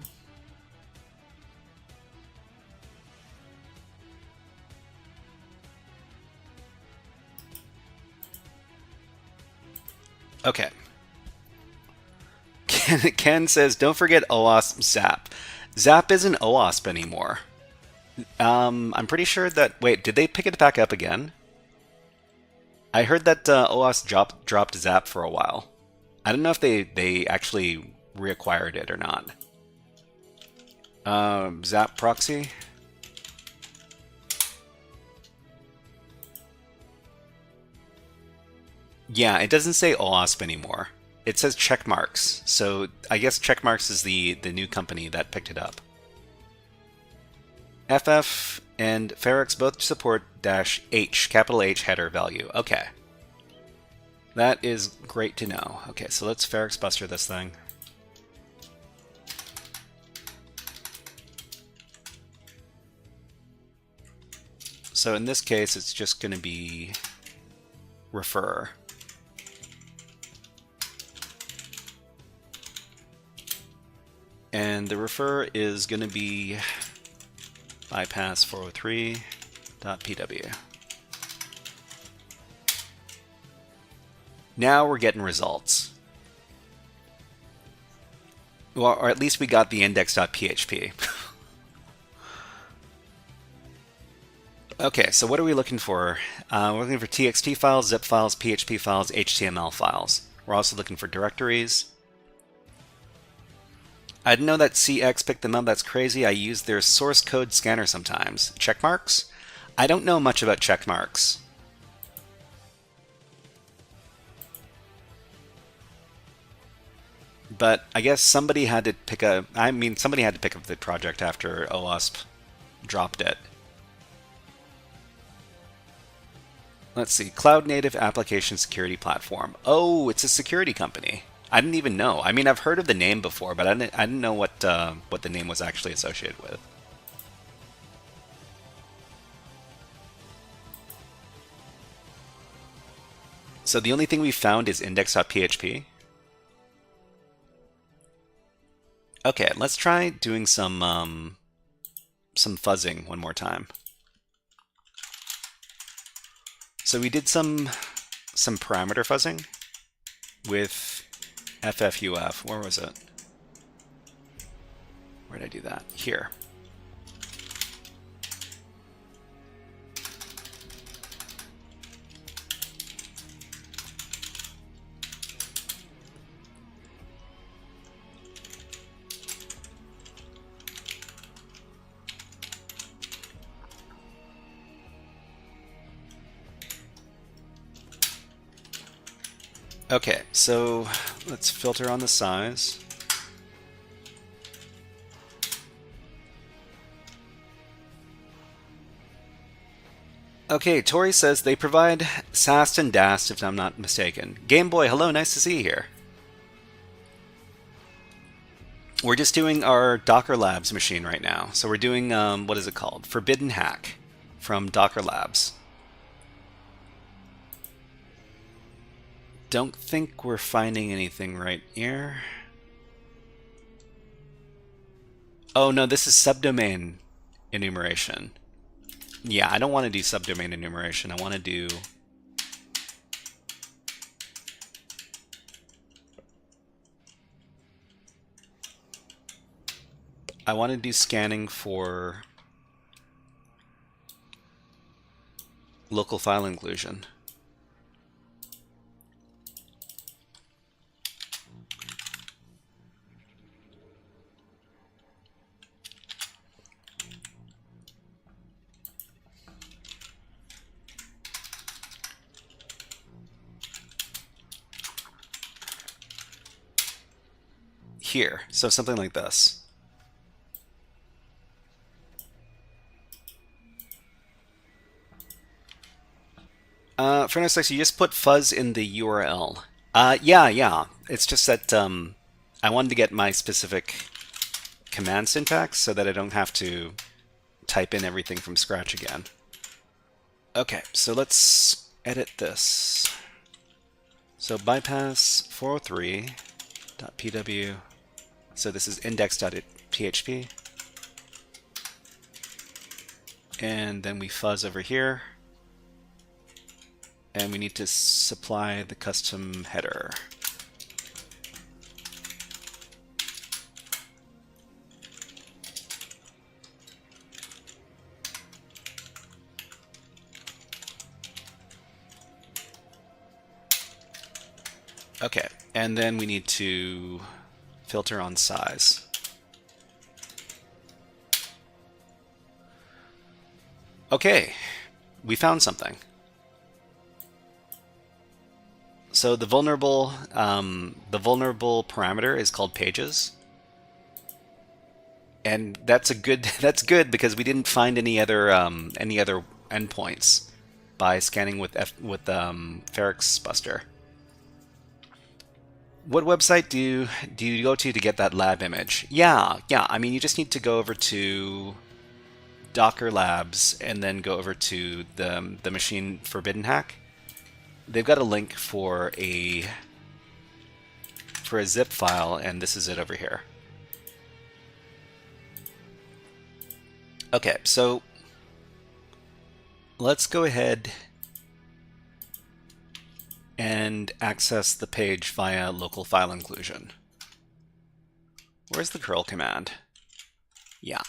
[SPEAKER 4] Okay. Ken says, don't forget OWASP Zap. Zap isn't OWASP anymore. I'm pretty sure that... Wait, did they pick it back up again? I heard that OWASP dropped Zap for a while. I don't know if they actually reacquired it or not. Zap proxy? Yeah, it doesn't say OWASP anymore. It says Checkmarks, so I guess Checkmarks is the new company that picked it up. FF and Ferrex both support -H, capital H header value. Okay. That is great to know. Okay, so let's Ferrex Buster this thing. So in this case, it's just going to be refer. And the refer is going to be bypass 403.pw. Now we're getting results. Well, or at least we got the index.php. Okay, so what are we looking for? We're looking for txt files, zip files, PHP files, HTML files. We're also looking for directories. I didn't know that CX picked them up. That's crazy. I use their source code scanner sometimes. Check marks? I don't know much about check marks. But I guess somebody had to pick up the project after OWASP dropped it. Let's see, Cloud Native Application Security Platform. Oh, it's a security company. I didn't even know. I mean, I've heard of the name before, but I didn't know what the name was actually associated with. So the only thing we found is index.php. Okay, let's try doing some fuzzing one more time. So we did some parameter fuzzing with FFUF. Where was it? Where did I do that? Here. Okay, so let's filter on the size. Okay, Tori says they provide SAST and DAST, if I'm not mistaken. Game Boy, hello, nice to see you here. We're just doing our Dockerlabs machine right now. So we're doing, what is it called? Forbidden Hack from Dockerlabs. Don't think we're finding anything right here. Oh no, this is subdomain enumeration. Yeah, I don't want to do subdomain enumeration. I want to do... scanning for local file inclusion. Here, so something like this. Furnace, you just put fuzz in the URL. Yeah. It's just that I wanted to get my specific command syntax so that I don't have to type in everything from scratch again. Okay, so let's edit this. So bypass 403.pw. So this is index.php. And then we fuzz over here. And we need to supply the custom header. Okay, and then we need to filter on size. Okay, we found something. So the vulnerable parameter is called pages, and that's good because we didn't find any other endpoints by scanning with Ferrix Buster. What website do you go to get that lab image? Yeah. I mean, you just need to go over to Dockerlabs and then go over to the machine Forbidden Hack. They've got a link for a zip file, and this is it over here. Okay, so let's go ahead and access the page via local file inclusion. Where's the curl command? Yeah.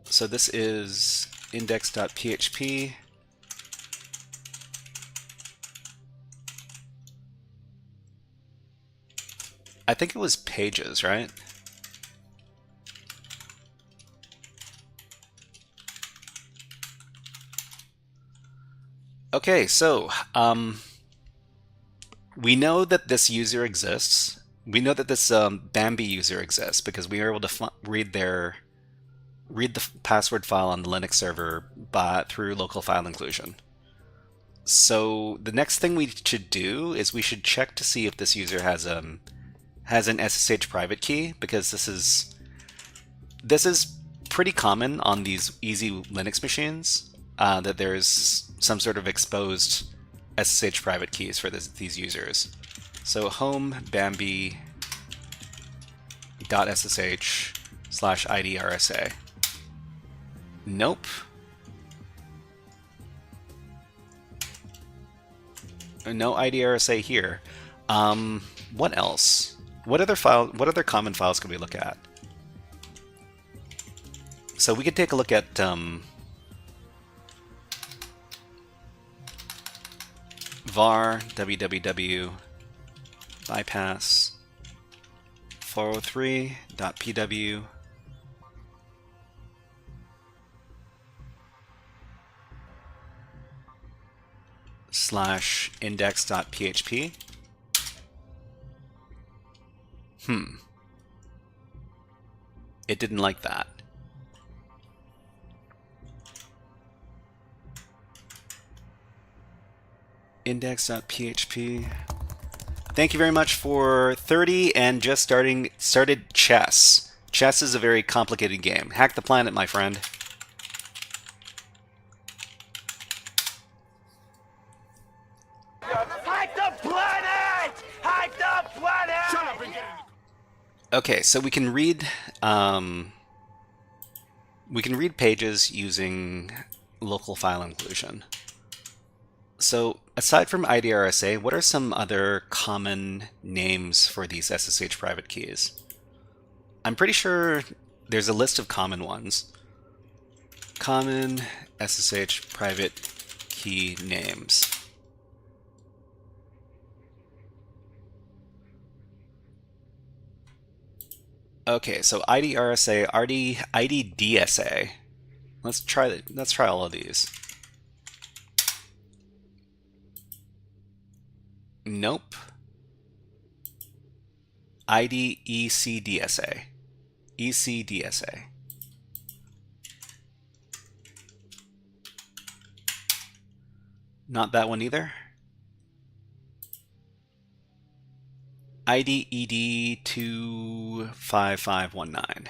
[SPEAKER 4] So this is index.php. I think it was pages, right? Okay, so we know that this user exists. We know that this Bambi user exists because we were able to read the password file on the Linux server through local file inclusion. So the next thing we should do is we should check to see if this user has an SSH private key, because this is pretty common on these easy Linux machines, that there's some sort of exposed SSH private keys for these users. So home bambi.sh/idrsa. Nope. No IDRSA here. What else? What other common files could we look at? So we could take a look at var www bypass 403.pw /index.php. It didn't like that. Index.php. Thank you very much for 30 and just started chess. Chess is a very complicated game. Hack the planet, my friend.
[SPEAKER 1] Hack the planet! Hack the planet! Shut up and get in.
[SPEAKER 4] Okay, so we can read pages using local file inclusion. So aside from IDRSA, what are some other common names for these SSH private keys? I'm pretty sure there's a list of common ones. Common SSH private key names. Okay, so IDRSA, IDDSA. Let's try all of these. Nope. IDECDSA. ECDSA. Not that one either. IDED 25519.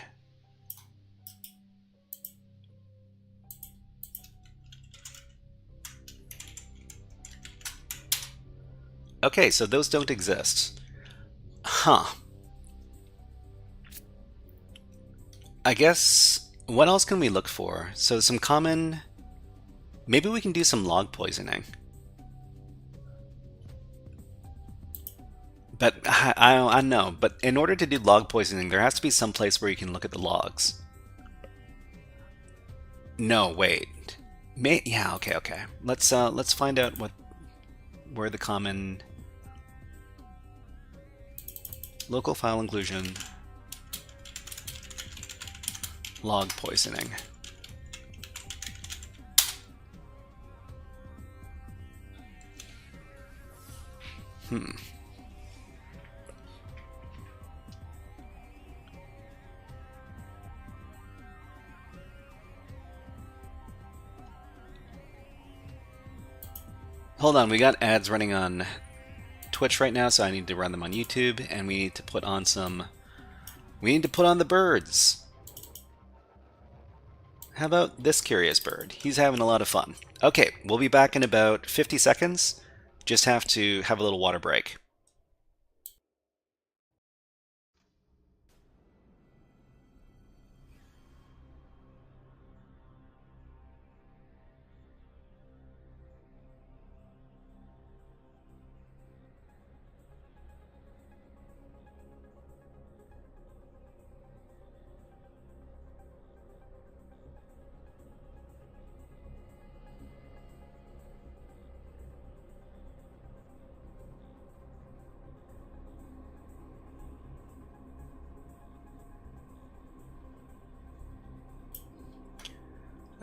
[SPEAKER 4] Okay, so those don't exist. Huh. I guess, what else can we look for? So some common... Maybe we can do some log poisoning. But I don't know. But in order to do log poisoning, there has to be some place where you can look at the logs. No, wait. Yeah, okay. Let's find out where the common local file inclusion log poisoning. Hold on, we got ads running on Twitch right now, so I need to run them on YouTube, and we need to put on the birds. How about this curious bird? He's having a lot of fun. Okay, we'll be back in about 50 seconds. Just have to have a little water break.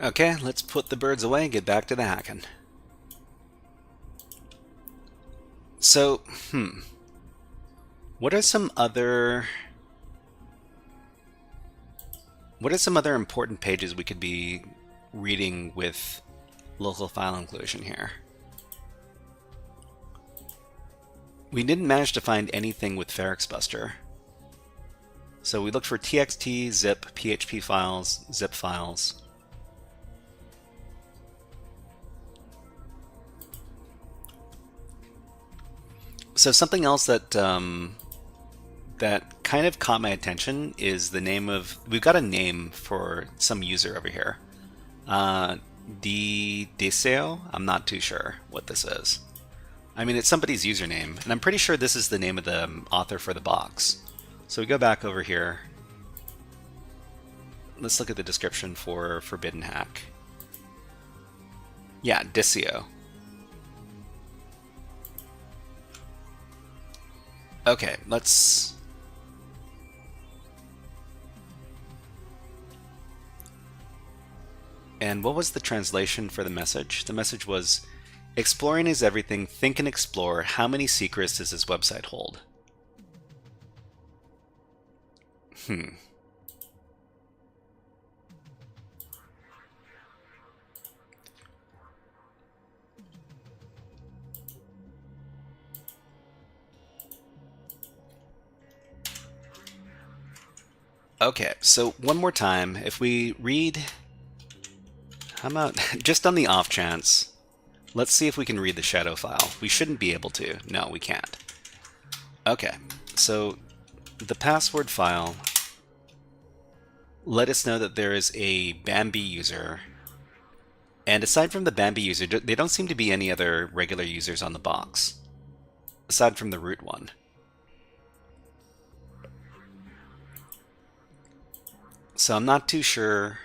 [SPEAKER 4] Okay, let's put the birds away and get back to the hacking. So, what are some other important pages we could be reading with local file inclusion here? We didn't manage to find anything with FerrixBuster. So we looked for txt, zip, PHP files, zip files. So something else that that kind of caught my attention is the name of, we've got a name for some user over here. Deseo? I'm not too sure what this is. I mean, it's somebody's username, and I'm pretty sure this is the name of the author for the box. So we go back over here. Let's look at the description for Forbidden Hack. Yeah, Deseo. Okay, let's... And what was the translation for the message? The message was, exploring is everything, think and explore. How many secrets does this website hold? Okay, so one more time, if we read, how about, just on the off chance, let's see if we can read the shadow file. We shouldn't be able to. No, we can't. Okay, so the password file let us know that there is a Bambi user, and aside from the Bambi user, there don't seem to be any other regular users on the box, aside from the root one. So I'm not too sure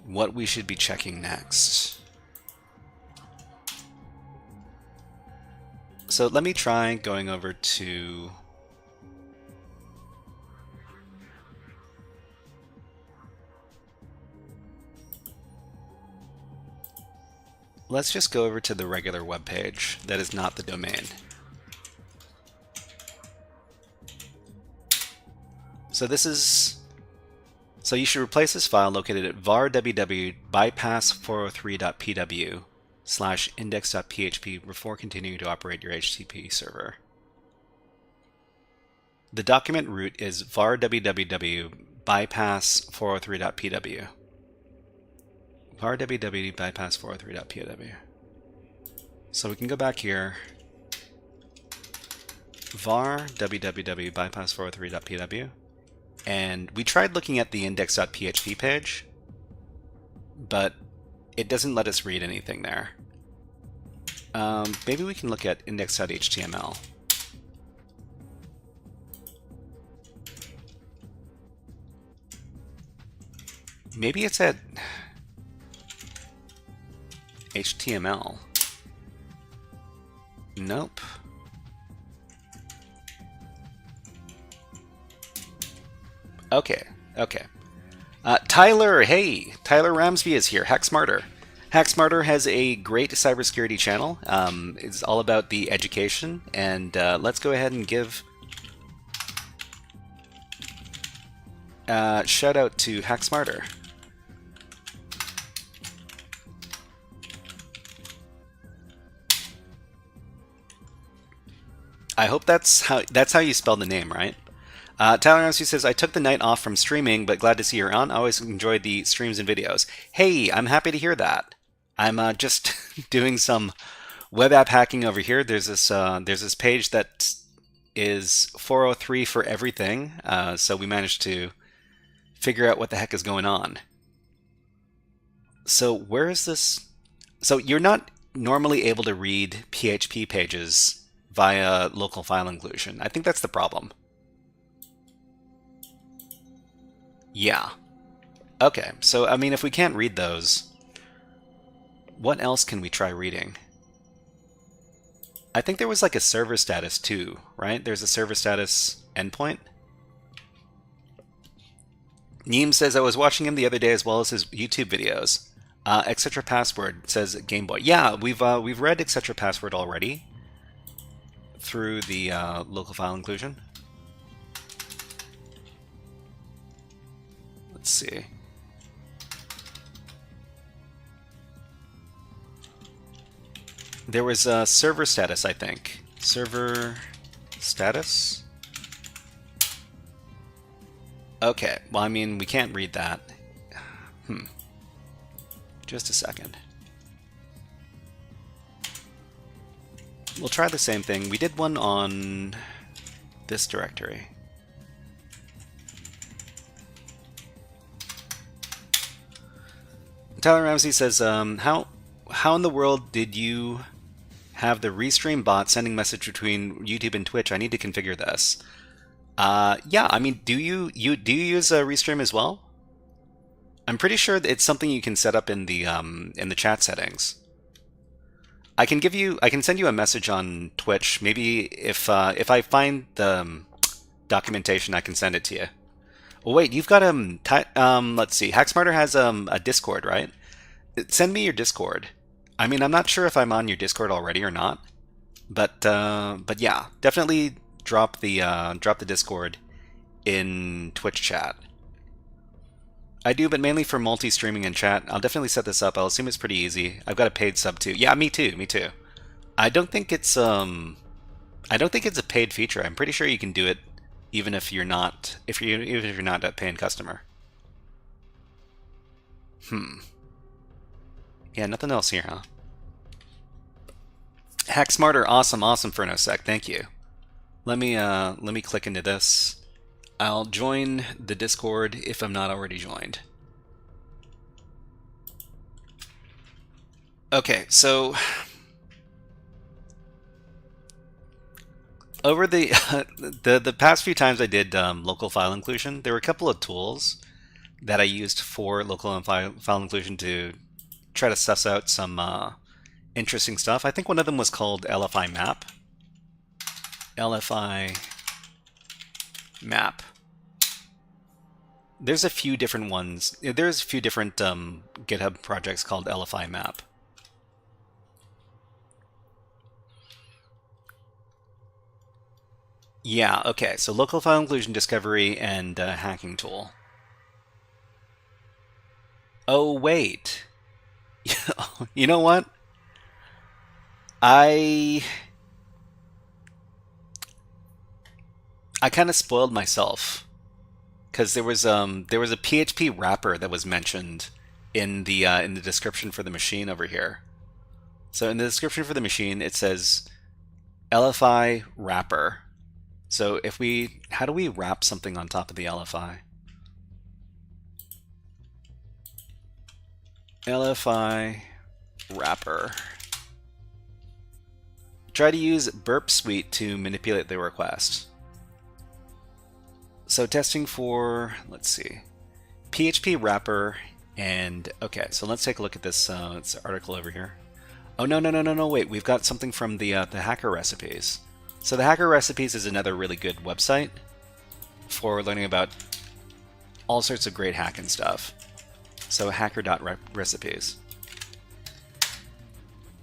[SPEAKER 4] what we should be checking next. So let me try going over to let's just go over to the regular web page that is not the domain. So this is, so you should replace this file located at var www bypass403.pw / index.php before continuing to operate your HTTP server. The document root is var www bypass403.pw. var www bypass403.pw. So we can go back here. var www bypass403.pw. And we tried looking at the index.php page, but it doesn't let us read anything there. Maybe we can look at index.html. Maybe it's at HTML. Nope. Okay, okay. Tyler, hey! Tyler Ramsby is here. HackSmarter. HackSmarter has a great cybersecurity channel. It's all about the education, and let's go ahead and give shout out to HackSmarter. I hope that's how you spell the name, right? Tyler Ramsey says, I took the night off from streaming, but glad to see you're on. I always enjoyed the streams and videos. Hey, I'm happy to hear that. I'm just doing some web app hacking over here. There's this page that is 403 for everything. So we managed to figure out what the heck is going on. So where is this? So you're not normally able to read PHP pages via local file inclusion. I think that's the problem. Yeah. Okay, so I mean, if we can't read those, what else can we try reading? I think there was like a server status too, right? There's a server status endpoint. Neem says, I was watching him the other day as well as his YouTube videos. Etc. Password says Game Boy. Yeah, we've read Etc. Password already through the local file inclusion. Let's see. There was a server status, I think. Server status? Okay, well, I mean, we can't read that. Just a second. We'll try the same thing. We did one on this directory. Tyler Ramsey says, how in the world did you have the restream bot sending message between YouTube and Twitch? I need to configure this. Yeah, I mean, do you use a restream as well? I'm pretty sure that it's something you can set up in the chat settings. I can send you a message on Twitch. Maybe if I find the documentation, I can send it to you. Oh wait, you've got let's see. HackSmarter has a Discord, right? Send me your Discord. I mean, I'm not sure if I'm on your Discord already or not, but yeah, definitely drop the Discord in Twitch chat. I do, but mainly for multi-streaming and chat. I'll definitely set this up. I'll assume it's pretty easy. I've got a paid sub too. Yeah, me too. I don't think it's a paid feature. I'm pretty sure you can do it even if you're not a paying customer. Yeah, nothing else here, huh? HackSmarter, awesome, Furnosec, thank you. Let me click into this. I'll join the Discord if I'm not already joined. Okay, so over the past few times I did local file inclusion, there were a couple of tools that I used for local file inclusion to try to suss out some interesting stuff. I think one of them was called LFI map. LFI map. There's a few different ones. There's a few different GitHub projects called LFI map. Yeah, okay, so local file inclusion discovery and hacking tool. Oh, wait. You know what? I kind of spoiled myself because there was a PHP wrapper that was mentioned in the description for the machine over here. So in the description for the machine, it says LFI wrapper. So how do we wrap something on top of the LFI? LFI wrapper. Try to use Burp Suite to manipulate the request. So testing for, let's see, PHP wrapper and, okay, so let's take a look at this article over here. Oh, no, wait, we've got something from the Hacker Recipes. So the Hacker Recipes is another really good website for learning about all sorts of great hacking stuff. So hacker.recipes.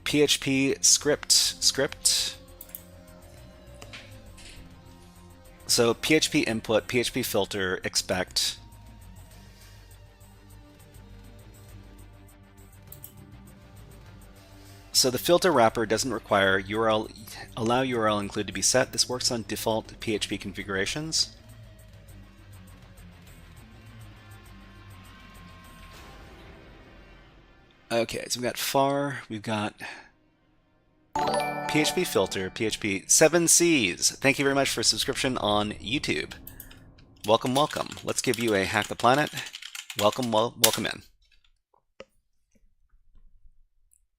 [SPEAKER 4] PHP script. So PHP input, PHP filter, expect. So the filter wrapper doesn't require allow URL include to be set. This works on default PHP configurations. Okay, so we've got far, we've got PHP filter, PHP 7Cs. Thank you very much for subscription on YouTube. Welcome. Let's give you a Hack the Planet. Welcome in.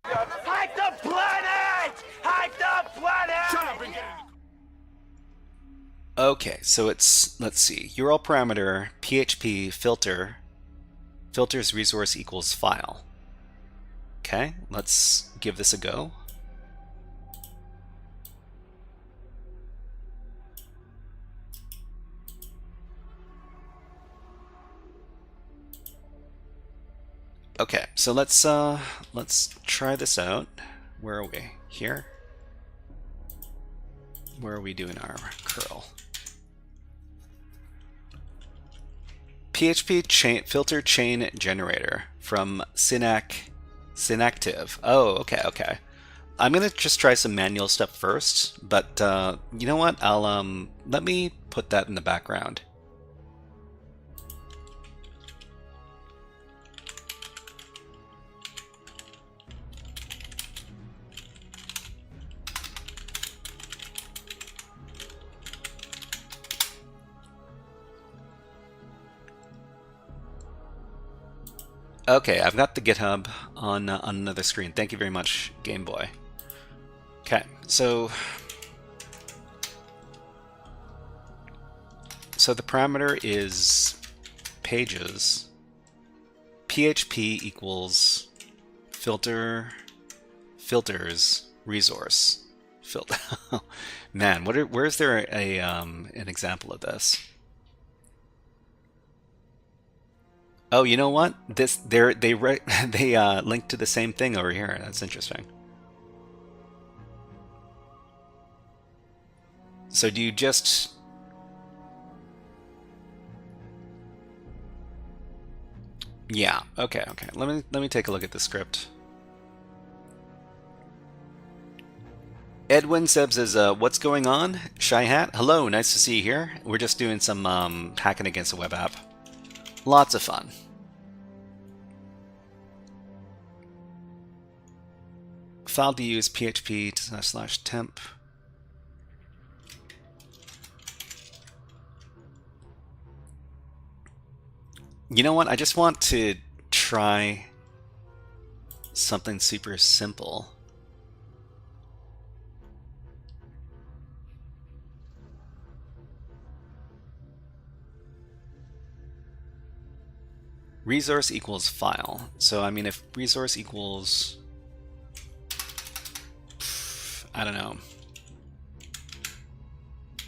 [SPEAKER 1] Hack the planet! Hack the planet! Shut up and get it!
[SPEAKER 4] Okay, so let's see. URL parameter PHP filter, filters resource equals file. Okay, let's give this a go. Okay, so let's try this out. Where are we? Here? Where are we doing our curl? PHP chain filter chain generator from Synactive. Oh, okay, okay. I'm gonna just try some manual stuff first, but you know what? I'll let me put that in the background. Okay, I've got the GitHub on another screen. Thank you very much, Game Boy. Okay, so the parameter is pages. PHP equals filters resource filter. Man, where's there a an example of this? Oh, you know what? They link to the same thing over here. That's interesting. So do you just yeah, okay. Let me take a look at the script. Edwin Sebs says, what's going on? Shy Hat, hello, nice to see you here. We're just doing some hacking against a web app. Lots of fun. File to use php/temp. You know what? I just want to try something super simple. Resource equals file. So, I mean, if resource equals, I don't know,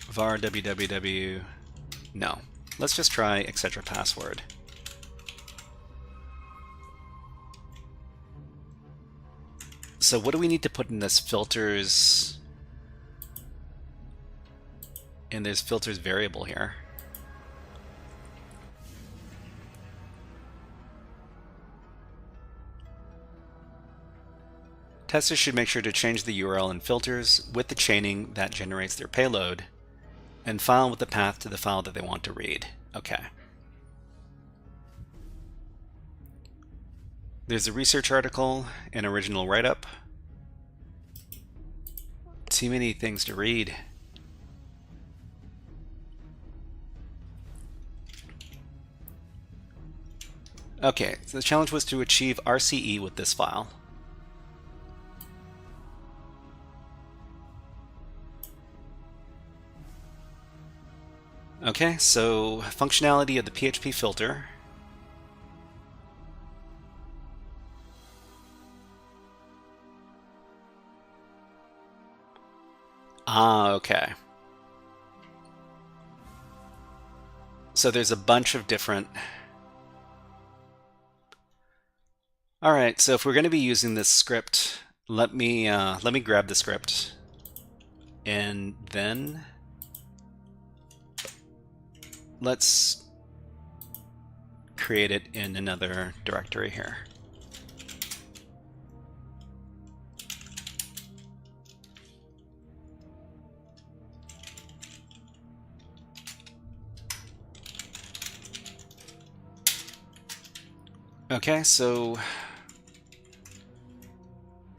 [SPEAKER 4] var www, no. Let's just try etc password. So what do we need to put in this filters, and there's filters variable here. Testers should make sure to change the URL and filters with the chaining that generates their payload, and file with the path to the file that they want to read. Okay. There's a research article, an original write-up. Too many things to read. Okay, so the challenge was to achieve RCE with this file. Okay, so functionality of the PHP filter. Ah, okay. So there's a bunch of different... All right, so if we're going to be using this script, let me grab the script, and then let's create it in another directory here. Okay, so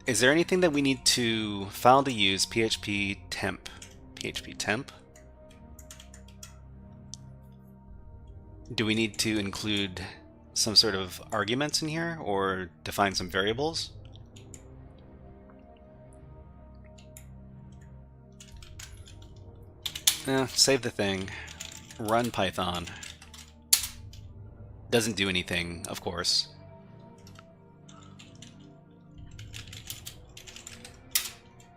[SPEAKER 4] is there anything that we need to file to use PHP temp? PHP temp? Do we need to include some sort of arguments in here or define some variables? Save the thing. Run Python. Doesn't do anything, of course.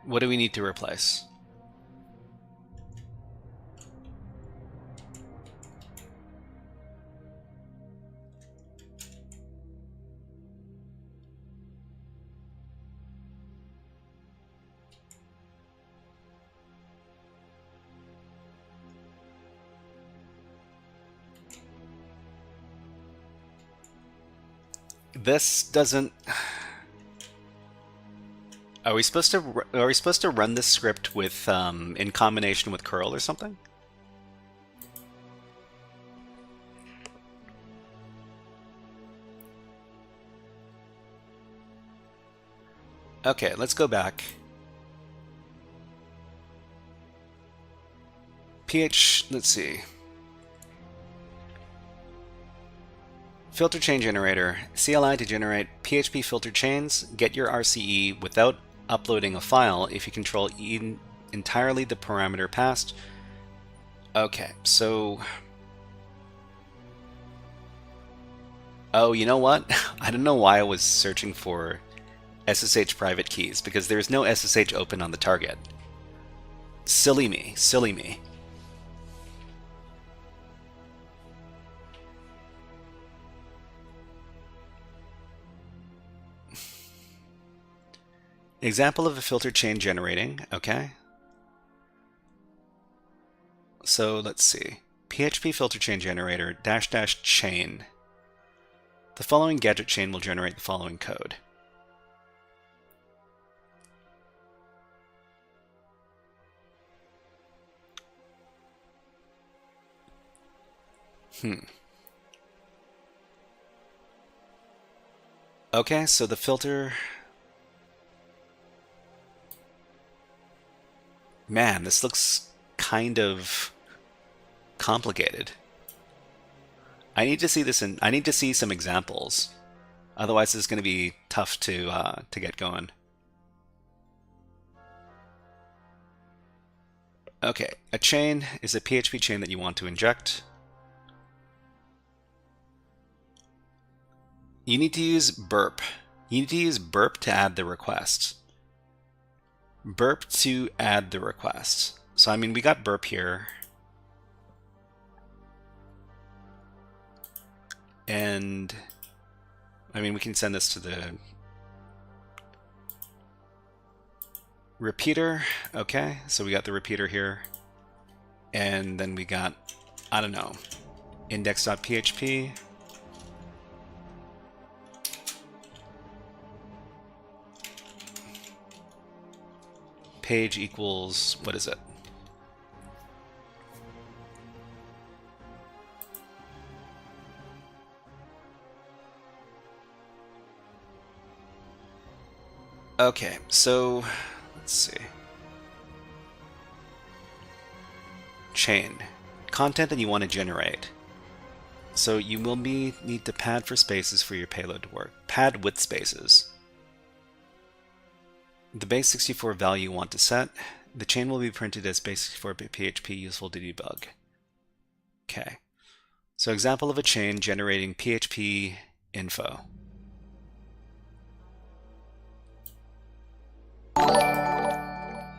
[SPEAKER 4] What do we need to replace? This doesn't... Are we supposed to run this script with in combination with curl or something? Okay, let's go back. Let's see. Filter chain generator, CLI to generate PHP filter chains. Get your RCE without uploading a file if you control entirely the parameter passed. Okay, so... Oh, you know what? I don't know why I was searching for SSH private keys, because there's no SSH open on the target. Silly me, silly me. Example of a filter chain generating, okay. So let's see. PHP filter chain generator -- chain. The following gadget chain will generate the following code. Okay, so the filter... Man, this looks kind of complicated. I need to see this I need to see some examples. Otherwise, this is going to be tough to get going. Okay, a chain is a PHP chain that you want to inject. You need to use burp. You need to use burp to add the request. Burp to add the request. So, I mean, we got burp here. And, I mean, we can send this to the repeater. Okay, so we got the repeater here. And then we got, I don't know, index.php. Page equals, what is it? Okay, so let's see. Chain. Content that you want to generate. So you will need to pad for spaces for your payload to work. Pad with spaces. The base64 value you want to set. The chain will be printed as base64 PHP, useful to debug. Okay. So example of a chain generating PHP info.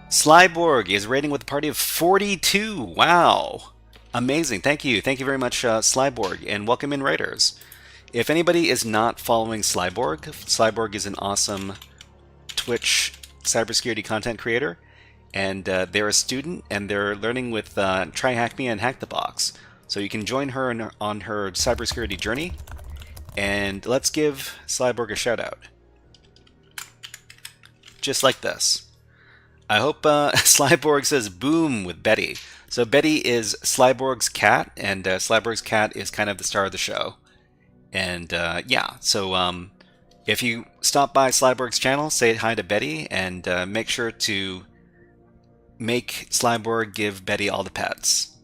[SPEAKER 4] Slyborg is raiding with a party of 42. Wow. Amazing. Thank you. Thank you very much, Slyborg, and welcome in, raiders. If anybody is not following Slyborg, Slyborg is an awesome Twitch cybersecurity content creator, and they're a student, and they're learning with Try Hack Me and Hack the Box. So you can join her on her cybersecurity journey, and let's give Slyborg a shout out. Just like this. I hope Slyborg says boom with Betty. So Betty is Slyborg's cat, and Slyborg's cat is kind of the star of the show. And yeah, so if you stop by Slyborg's channel, say hi to Betty, and make sure to make Slyborg give Betty all the pets.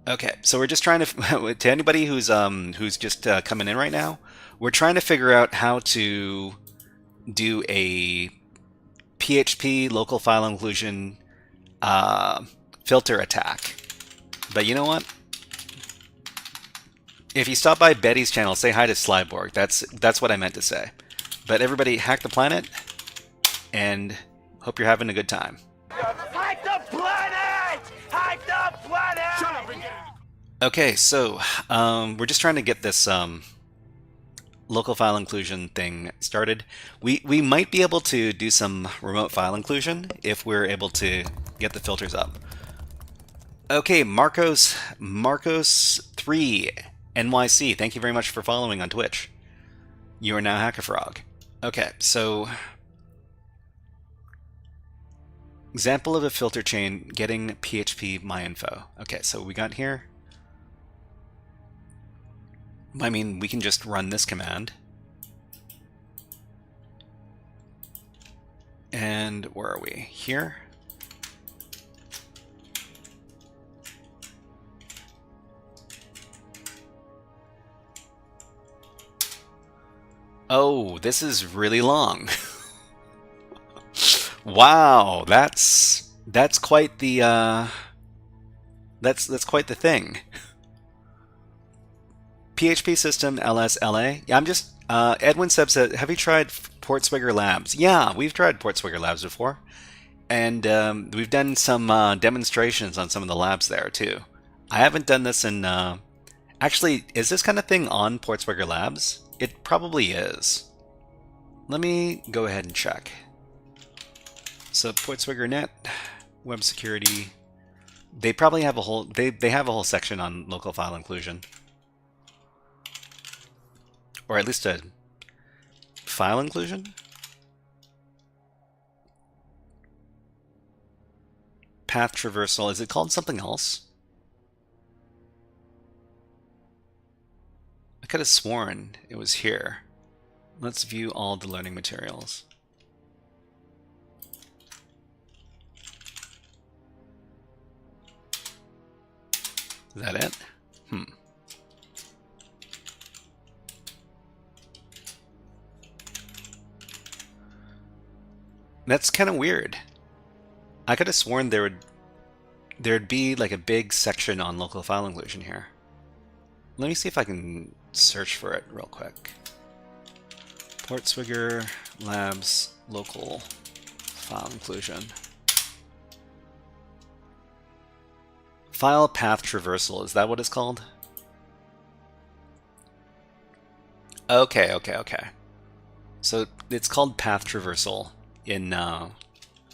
[SPEAKER 4] Okay, so we're just trying to, to anybody who's just coming in right now, we're trying to figure out how to do a PHP local file inclusion filter attack. But you know what? If you stop by Betty's channel, say hi to Slyborg. That's what I meant to say. But everybody, hack the planet, and hope you're having a good time.
[SPEAKER 1] Hack the planet! Hack the planet! Shut up again!
[SPEAKER 4] Okay, so we're just trying to get this local file inclusion thing started. We might be able to do some remote file inclusion if we're able to get the filters up. Okay, Marcos 3 NYC, thank you very much for following on Twitch. You are now HackerFrog. Okay, so example of a filter chain getting PHP myinfo. Okay, so we got here. I mean, we can just run this command. And where are we? Here. Oh, this is really long. Wow, that's quite the that's quite the thing. PHP system LSLA. Yeah, I'm just Edwin Seb said, have you tried Portswigger Labs? Yeah, we've tried Portswigger Labs before, and we've done some demonstrations on some of the labs there too. I haven't done this in. Actually, is this kind of thing on Portswigger Labs? It probably is. Let me go ahead and check. So Portswigger Net, web security. They probably have a whole. They have a whole section on local file inclusion, or at least a file inclusion. Path traversal. Is it called something else? I could have sworn it was here. Let's view all the learning materials. Is that it? That's kind of weird. I could have sworn there'd be like a big section on local file inclusion here. Let me see if I can search for it real quick. Portswigger Labs local file inclusion. File path traversal, is that what it's called? Okay. So it's called path traversal in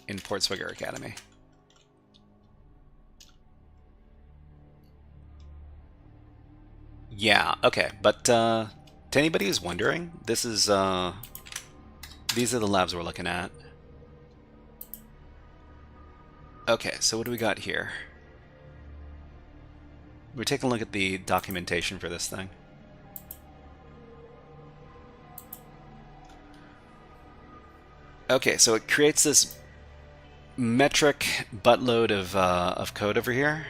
[SPEAKER 4] Portswigger Academy. Yeah, okay, but to anybody who's wondering, this is these are the labs we're looking at. Okay, so what do we got here? We're taking a look at the documentation for this thing. Okay, so it creates this metric buttload of code over here.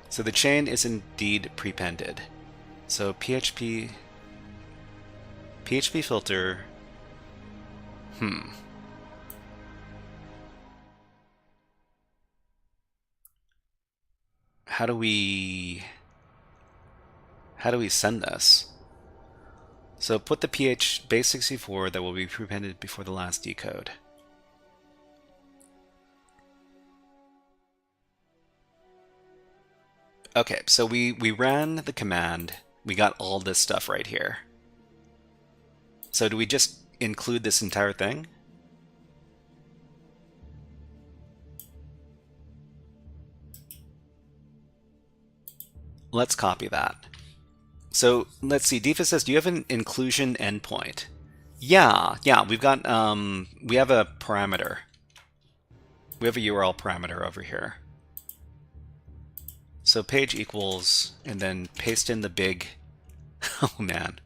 [SPEAKER 4] So the chain is indeed prepended. So PHP filter. How do we send this? So put the ph base 64 that will be prepended before the last decode. Okay, so we ran the command. We got all this stuff right here. So do we just include this entire thing? Let's copy that. So let's see, Deefa says, do you have an inclusion endpoint? Yeah, we've got, we have a parameter. We have a URL parameter over here. So page equals, and then paste in the big, oh man,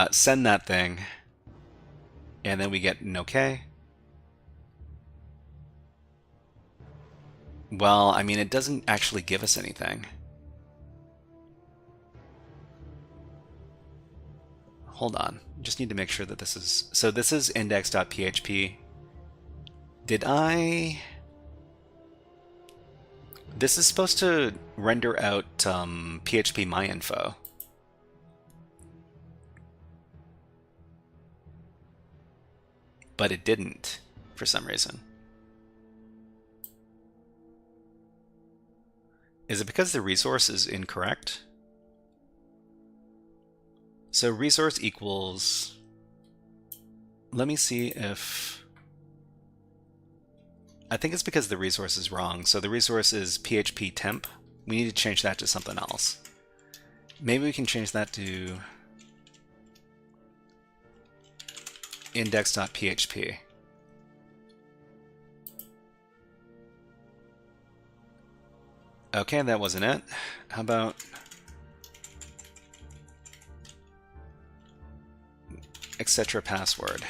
[SPEAKER 4] send that thing, and then we get an OK. Well, I mean, it doesn't actually give us anything. Hold on, just need to make sure that this is, so this is index.php. Did I... This is supposed to render out PHP myinfo. But it didn't, for some reason. Is it because the resource is incorrect? So resource equals... Let me see if... I think it's because the resource is wrong. So the resource is PHP temp. We need to change that to something else. Maybe we can change that to index.php. Okay, that wasn't it. How about etc. password?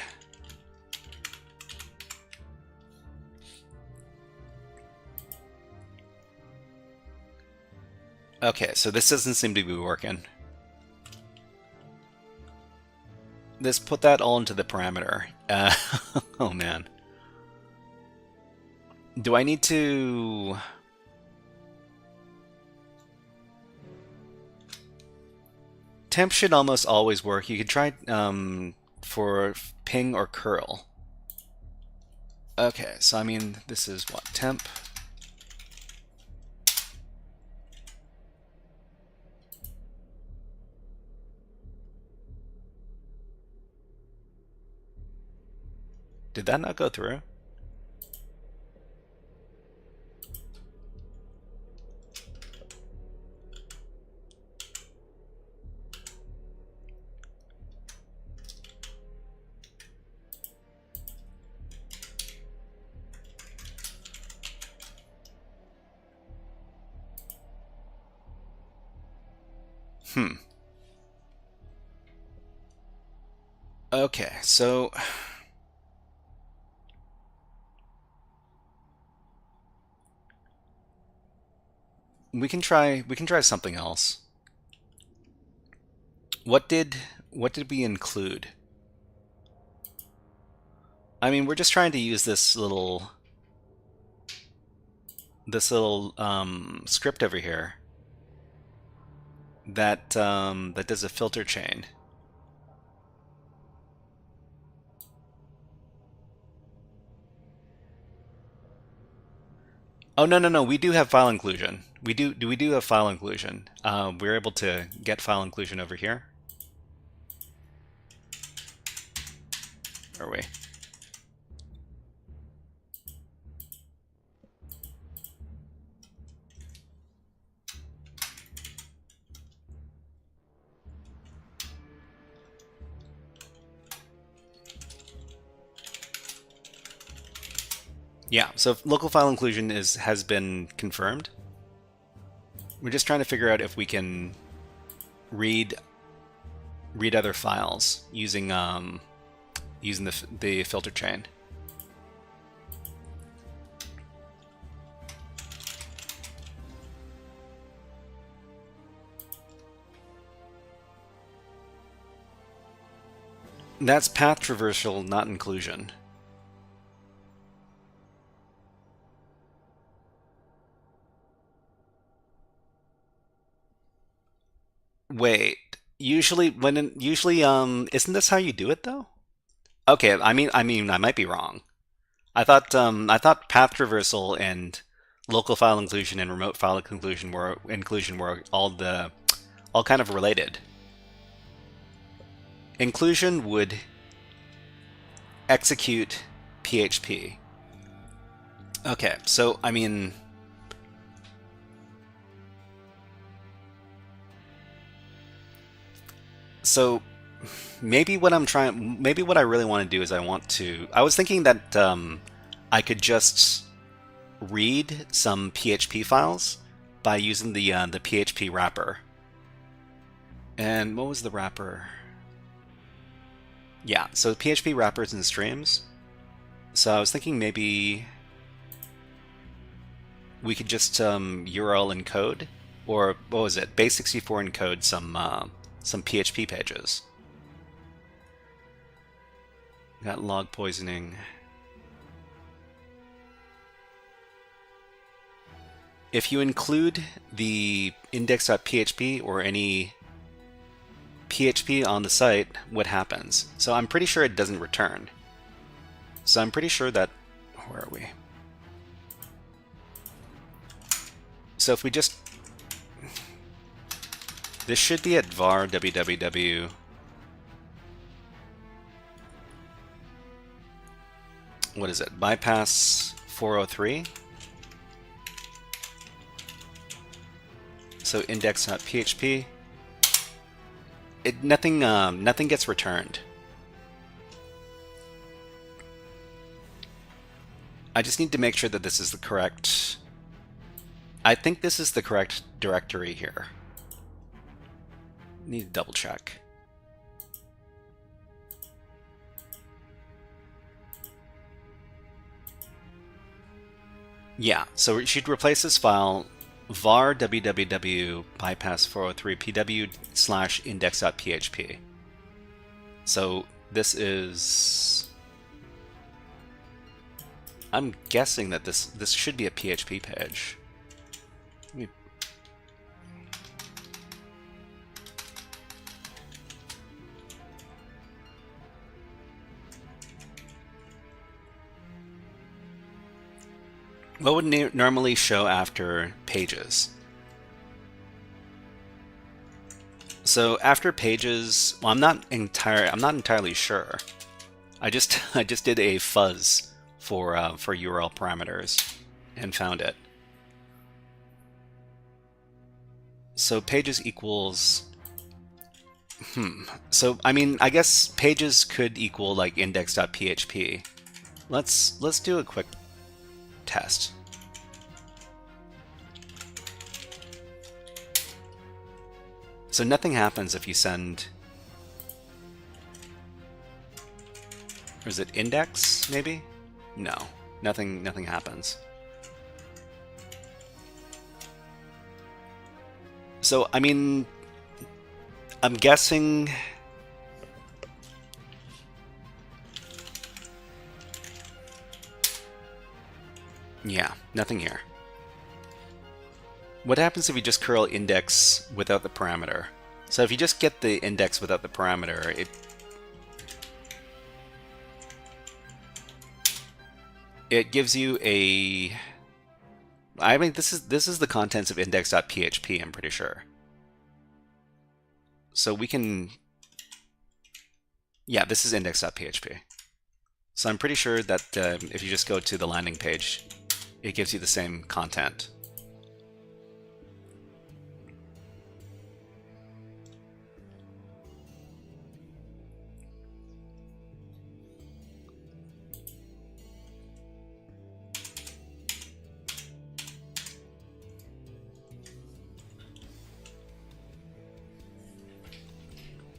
[SPEAKER 4] Okay, so this doesn't seem to be working. Let's put that all into the parameter. Oh man. Do I need to... Temp should almost always work. You could try for ping or curl. Okay, so I mean, this is what? Temp. Did that not go through? Okay, so we can try something else. What did we include? I mean, we're just trying to use this little script over here that that does a filter chain. Oh no, we do have file inclusion. We do have file inclusion. We're able to get file inclusion over here. Where are we? Yeah, so local file inclusion has been confirmed. We're just trying to figure out if we can read other files using using the filter chain. That's path traversal, not inclusion. Wait, usually isn't this how you do it though? Okay, I mean I might be wrong. I thought path traversal and local file inclusion and remote file inclusion were all kind of related. Inclusion would execute PHP. Okay, so I mean, so maybe what I really want to do is I was thinking that I could just read some PHP files by using the PHP wrapper. And what was the wrapper? Yeah, so PHP wrappers and streams. So I was thinking maybe we could just URL encode, or what was it? Base64 encode some PHP pages. Got log poisoning. If you include the index.php or any PHP on the site, what happens? So I'm pretty sure it doesn't return. So I'm pretty sure that, where are we? So if we just, this should be at var www. What is it? Bypass 403. So index.php. Nothing gets returned. I just need to make sure that this is the correct... I think this is the correct directory here. Need to double check. Yeah, so we should replace this file var www bypass 403 pw / index.php. So this is... I'm guessing that this should be a PHP page. Let me... What would normally show after pages? So after pages, well, I'm not entirely sure. I just did a fuzz for URL parameters and found it. So pages equals... So I mean, I guess pages could equal like index.php. Let's do a quick test. So nothing happens if you send... Or is it index, maybe? No, nothing happens. So, I mean, I'm guessing... Yeah, nothing here. What happens if you just curl index without the parameter? So if you just get the index without the parameter, it gives you a... I mean, this is the contents of index.php, I'm pretty sure. So we can... Yeah, this is index.php. So I'm pretty sure that if you just go to the landing page, it gives you the same content.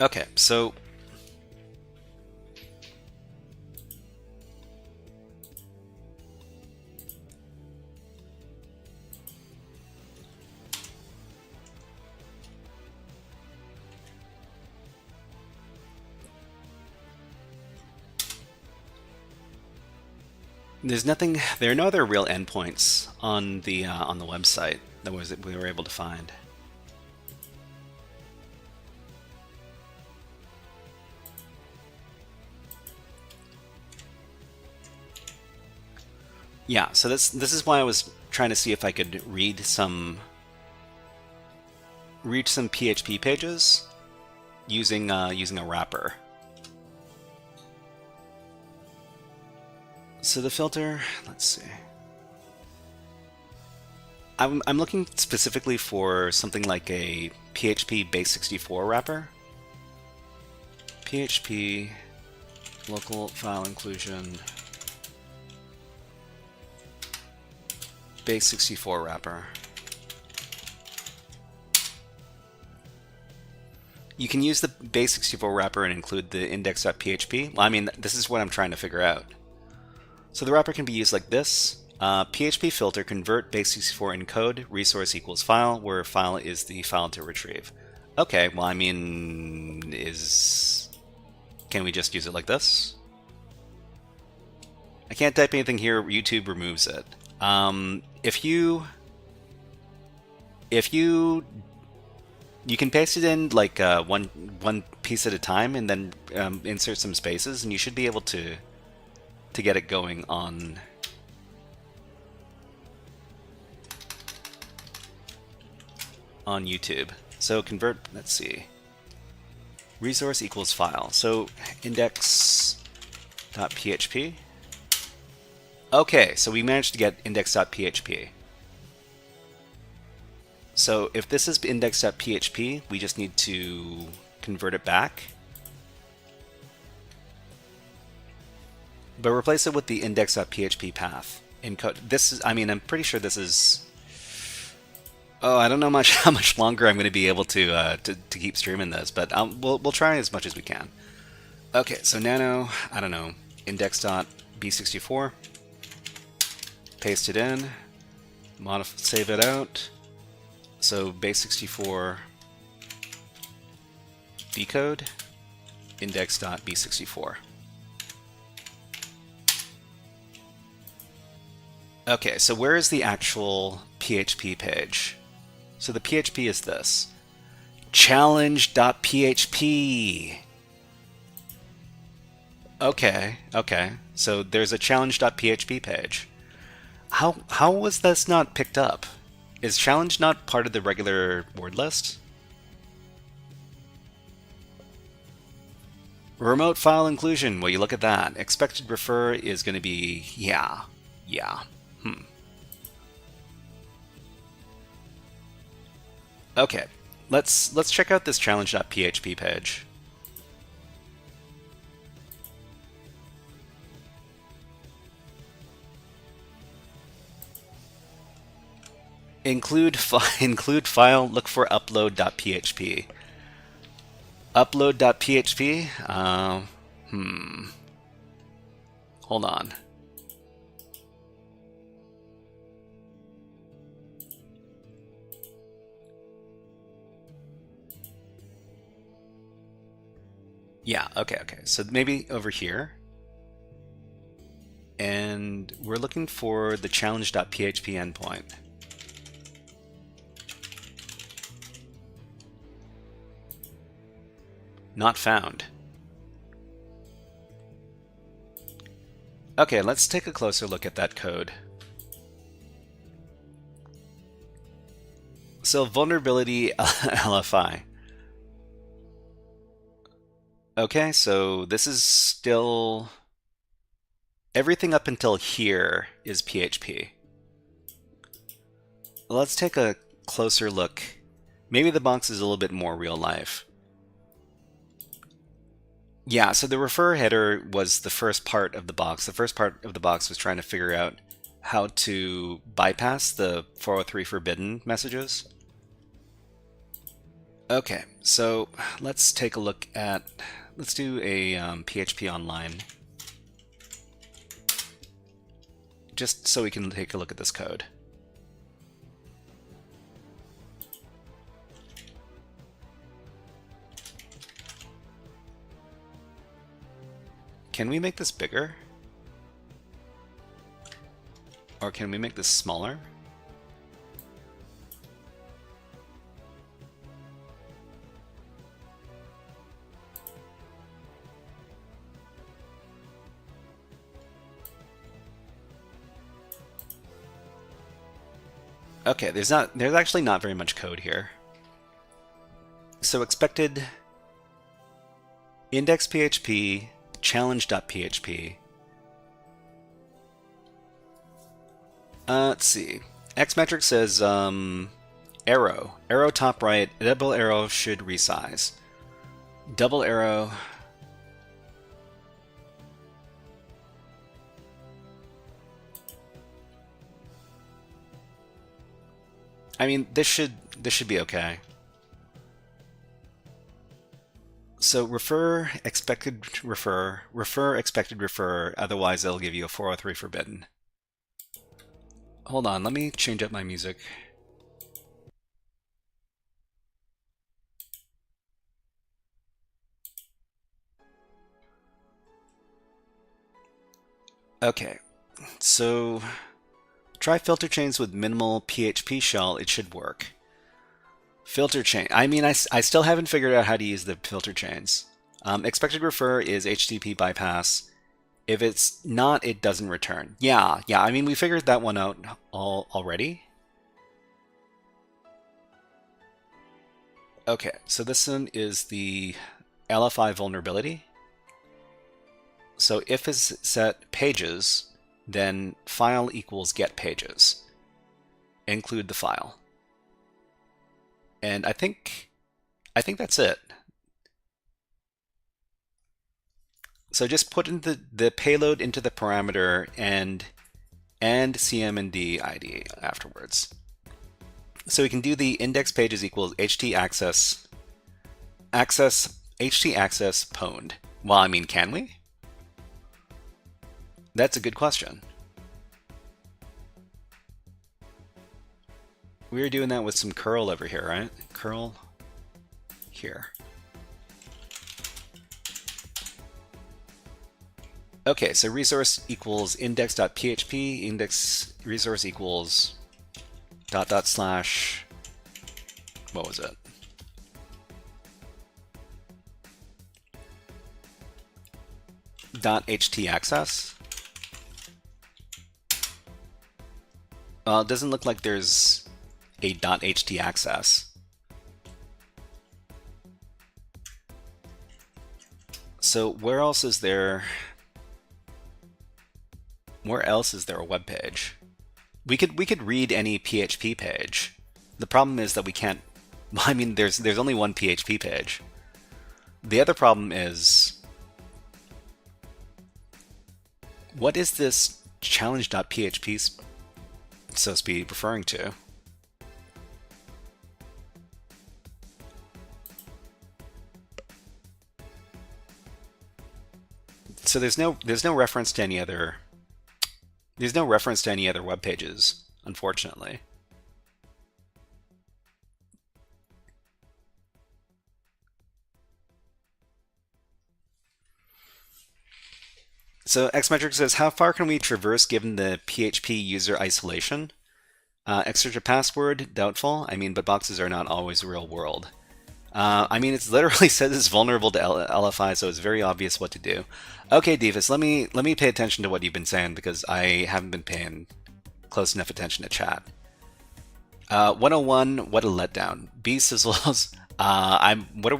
[SPEAKER 4] Okay, so there's nothing. There are no other real endpoints on the website that we were able to find. Yeah, so this is why I was trying to see if I could read some PHP pages using a wrapper. So the filter, let's see. I'm looking specifically for something like a PHP base64 wrapper. PHP local file inclusion base64 wrapper. You can use the base64 wrapper and include the index.php. Well, I mean, this is what I'm trying to figure out. So the wrapper can be used like this. PHP filter, convert base64 encode, resource equals file, where file is the file to retrieve. Okay, well, I mean, can we just use it like this? I can't type anything here, YouTube removes it. If you can paste it in like one piece at a time and then insert some spaces, and you should be able to get it going on YouTube. So convert, let's see, resource equals file. So index.php. Okay, so we managed to get index.php. So if this is index.php, we just need to convert it back. But replace it with the index.php path. encode. This is, I mean, I'm pretty sure this is. Oh, I don't know much how much longer I'm going to be able to keep streaming this, but we'll try as much as we can. Okay, so nano, I don't know, index.b64, paste it in, save it out. So base64 decode index.b64. Okay, so where is the actual PHP page? So the PHP is this. Challenge.php. Okay. So there's a challenge.php page. How was this not picked up? Is challenge not part of the regular word list? Remote file inclusion. Well, you look at that. Expected refer is going to be yeah. Okay, let's check out this challenge.php page. Include file. Look for upload.php. Upload.php. Hold on. Yeah, okay. So maybe over here. And we're looking for the challenge.php endpoint. Not found. Okay, let's take a closer look at that code. So vulnerability LFI. Okay, so this is still... Everything up until here is PHP. Let's take a closer look. Maybe the box is a little bit more real life. Yeah, so the refer header was the first part of the box. The first part of the box was trying to figure out how to bypass the 403 forbidden messages. Okay, so let's take a look at, let's do a PHP online. Just so we can take a look at this code. Can we make this bigger? Or can we make this smaller? Okay, there's actually not very much code here. So expected index.php, challenge.php. Let's see. Xmetric says arrow. Arrow top right, double arrow should resize. Double arrow. I mean, this should be okay. So refer expected refer, refer expected refer, otherwise it'll give you a 403 forbidden. Hold on, let me change up my music. Okay, so try filter chains with minimal PHP shell, it should work. Filter chain, I mean, I still haven't figured out how to use the filter chains. Expected refer is HTTP bypass. If it's not, it doesn't return. Yeah, I mean, we figured that one out already. Okay, so this one is the LFI vulnerability. So if is set pages, then file equals get pages. Include the file. And I think that's it. So just put in the payload into the parameter, and and CMD ID afterwards. So we can do the index pages equals ht access ht access pwned. Well, I mean, can we? That's a good question. We were doing that with some curl over here, right? Curl here. Okay, so resource equals index.php, index resource equals ... slash, what was it? .ht access. It doesn't look like there's a .ht access. So where else is there a web page? We could read any PHP page. The problem is that we can't. I mean, there's only one PHP page. The other problem is, what is this challenge.php supposed to be referring to? So there's no reference to any other. There's no reference to any other web pages, unfortunately. So Xmetric says, how far can we traverse given the PHP user isolation? Extra password, doubtful. I mean, but boxes are not always real world. I mean, it's literally says it's vulnerable to LFI, so it's very obvious what to do. Okay, Divas, let me pay attention to what you've been saying because I haven't been paying close enough attention to chat. 101, what a letdown. B sizzles. What are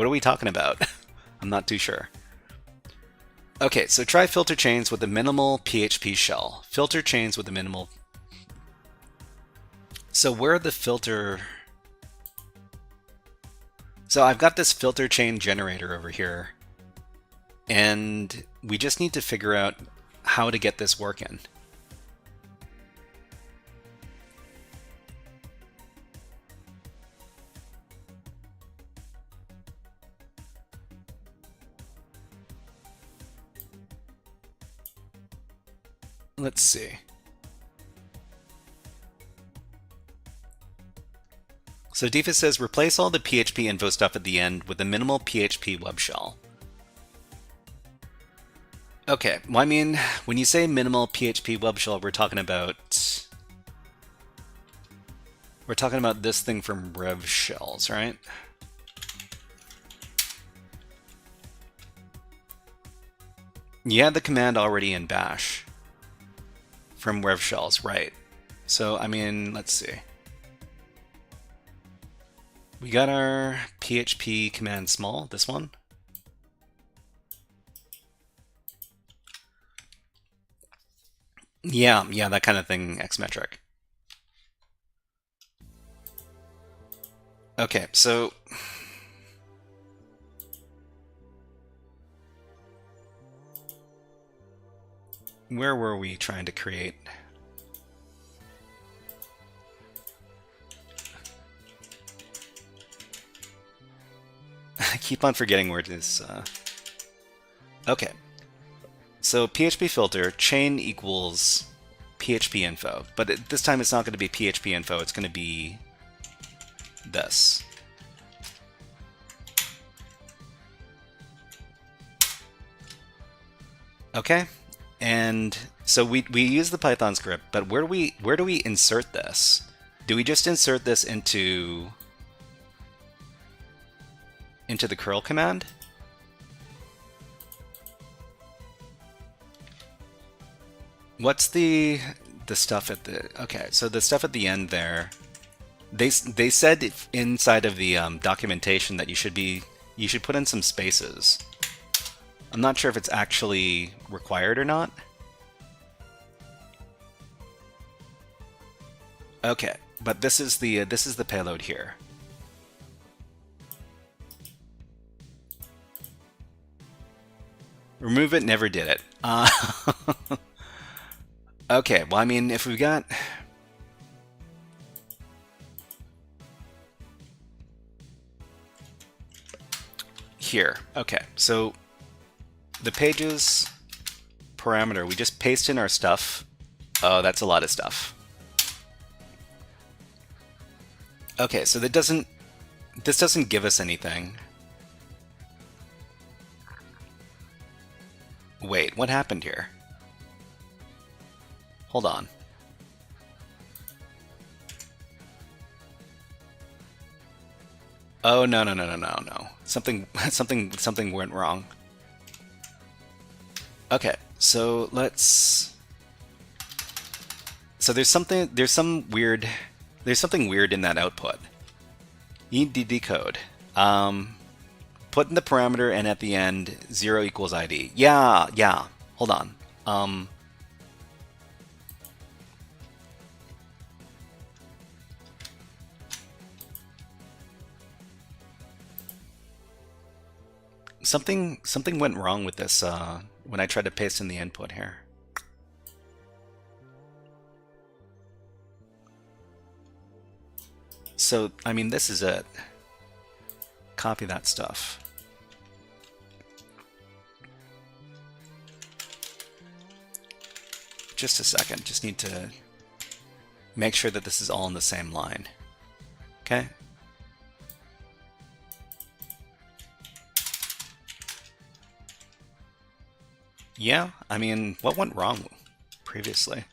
[SPEAKER 4] we talking about? I'm not too sure. Okay, so try filter chains with a minimal PHP shell. Filter chains with a minimal. So where are the filter? So I've got this filter chain generator over here, and we just need to figure out how to get this working. Let's see. So Defa says, replace all the PHP info stuff at the end with a minimal PHP web shell. Okay, well, I mean, when you say minimal PHP web shell, we're talking about this thing from Rev Shells, right? You had the command already in Bash from Rev Shells, right? So, I mean, let's see. We got our PHP command small, this one. Yeah, that kind of thing, Xmetric. Okay, so where were we trying to create? I keep on forgetting where it is. Okay. So PHP filter, chain equals PHP info. But this time it's not going to be PHP info, it's going to be this. Okay. And so we use the Python script, but where do we insert this? Do we just insert this into the curl command? What's the stuff at the, okay, so the stuff at the end there, they said inside of the documentation that you should put in some spaces. I'm not sure if it's actually required or not. Okay, but this is the payload here. Remove it, never did it. Okay, well, I mean, if we got... Here, okay, so the pages parameter, we just paste in our stuff. Oh, that's a lot of stuff. Okay, so this doesn't give us anything. Wait, what happened here? Hold on. Oh, no. Something went wrong. Okay, so let's... So there's something weird in that output. You need to decode. Put in the parameter and at the end 0 equals ID. Yeah. Hold on. Something went wrong with this when I tried to paste in the input here. So, I mean, this is it. Copy that stuff. Just a second, just need to make sure that this is all in the same line. Okay? Yeah, I mean, what went wrong previously?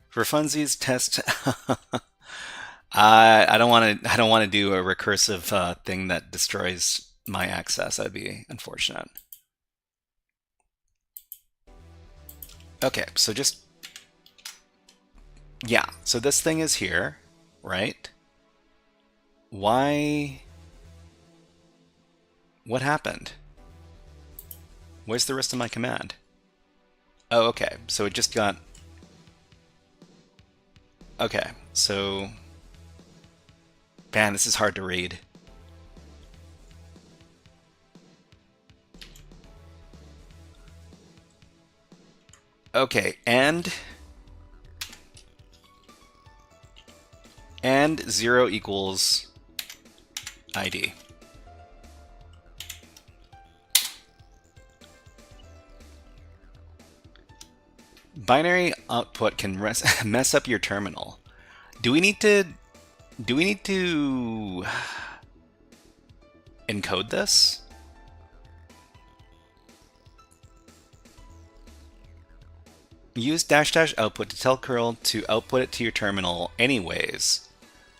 [SPEAKER 4] For funsies, test. I don't want to do a recursive thing that destroys my access. That'd be unfortunate. Okay, so just yeah. So this thing is here, right? Why? What happened? Where's the rest of my command? Oh, okay. So it just got... Okay, so... Man, this is hard to read. Okay, and 0 equals ID. Binary output can mess up your terminal. Do we need to encode this? Use -- output to tell curl to output it to your terminal anyways,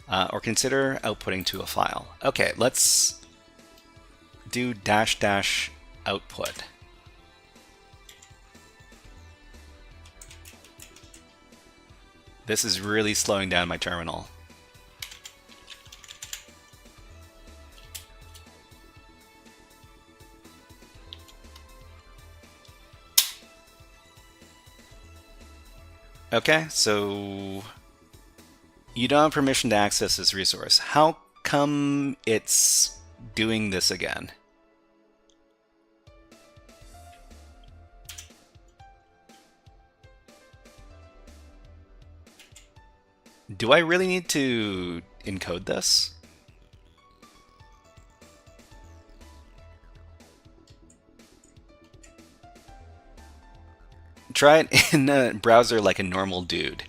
[SPEAKER 4] or consider outputting to a file. Okay, let's do -- output. This is really slowing down my terminal. Okay, so you don't have permission to access this resource. How come it's doing this again? Do I really need to encode this? Try it in a browser like a normal dude.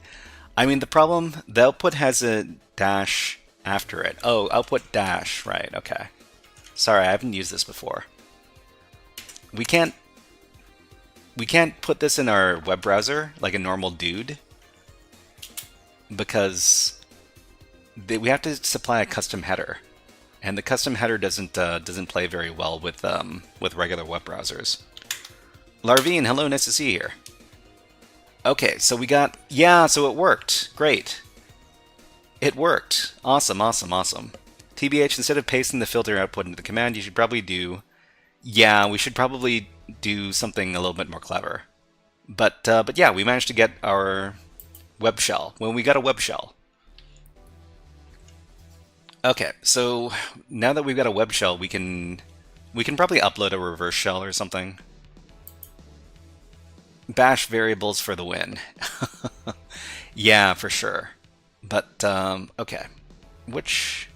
[SPEAKER 4] I mean, the output has a dash after it. Oh, output dash, right, okay. Sorry, I haven't used this before. We can't put this in our web browser like a normal dude because we have to supply a custom header, and the custom header doesn't play very well with regular web browsers. Larvine, hello, nice to see you here. Okay, so we got... Yeah, so it worked. Great. It worked. Awesome. TBH, instead of pasting the filter output into the command, you should probably do... Yeah, we should probably do something a little bit more clever. But yeah, we managed to get our web shell. When we got a web shell. Okay, so now that we've got a web shell, we can probably upload a reverse shell or something. Bash variables for the win. Yeah, for sure. But, okay. Which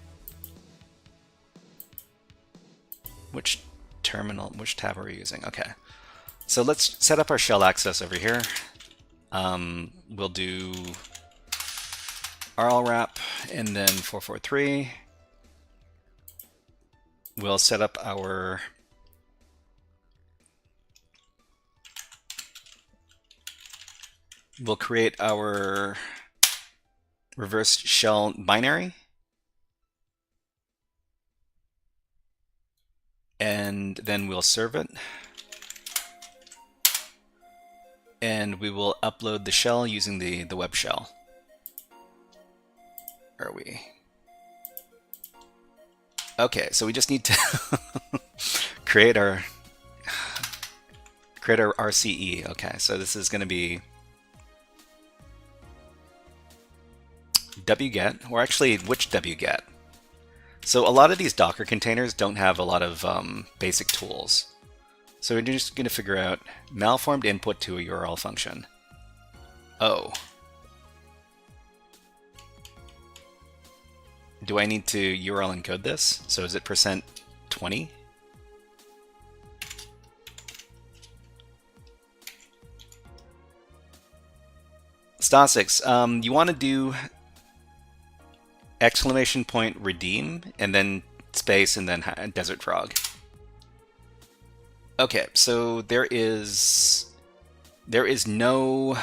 [SPEAKER 4] terminal, which tab are we using? Okay. So let's set up our shell access over here. We'll do rlwrap and then 443. We'll set up our we'll create our reverse shell binary. And then we'll serve it. And we will upload the shell using the web shell. Where are we? Okay, so we just need to create our RCE. Okay, so this is going to be wget, or actually which wget? So a lot of these Docker containers don't have a lot of basic tools. So we're just going to figure out malformed input to a URL function. Oh. Do I need to URL encode this? So is it %20? Stasix, you want to do !redeem and then space and then desert frog. Okay, so there's no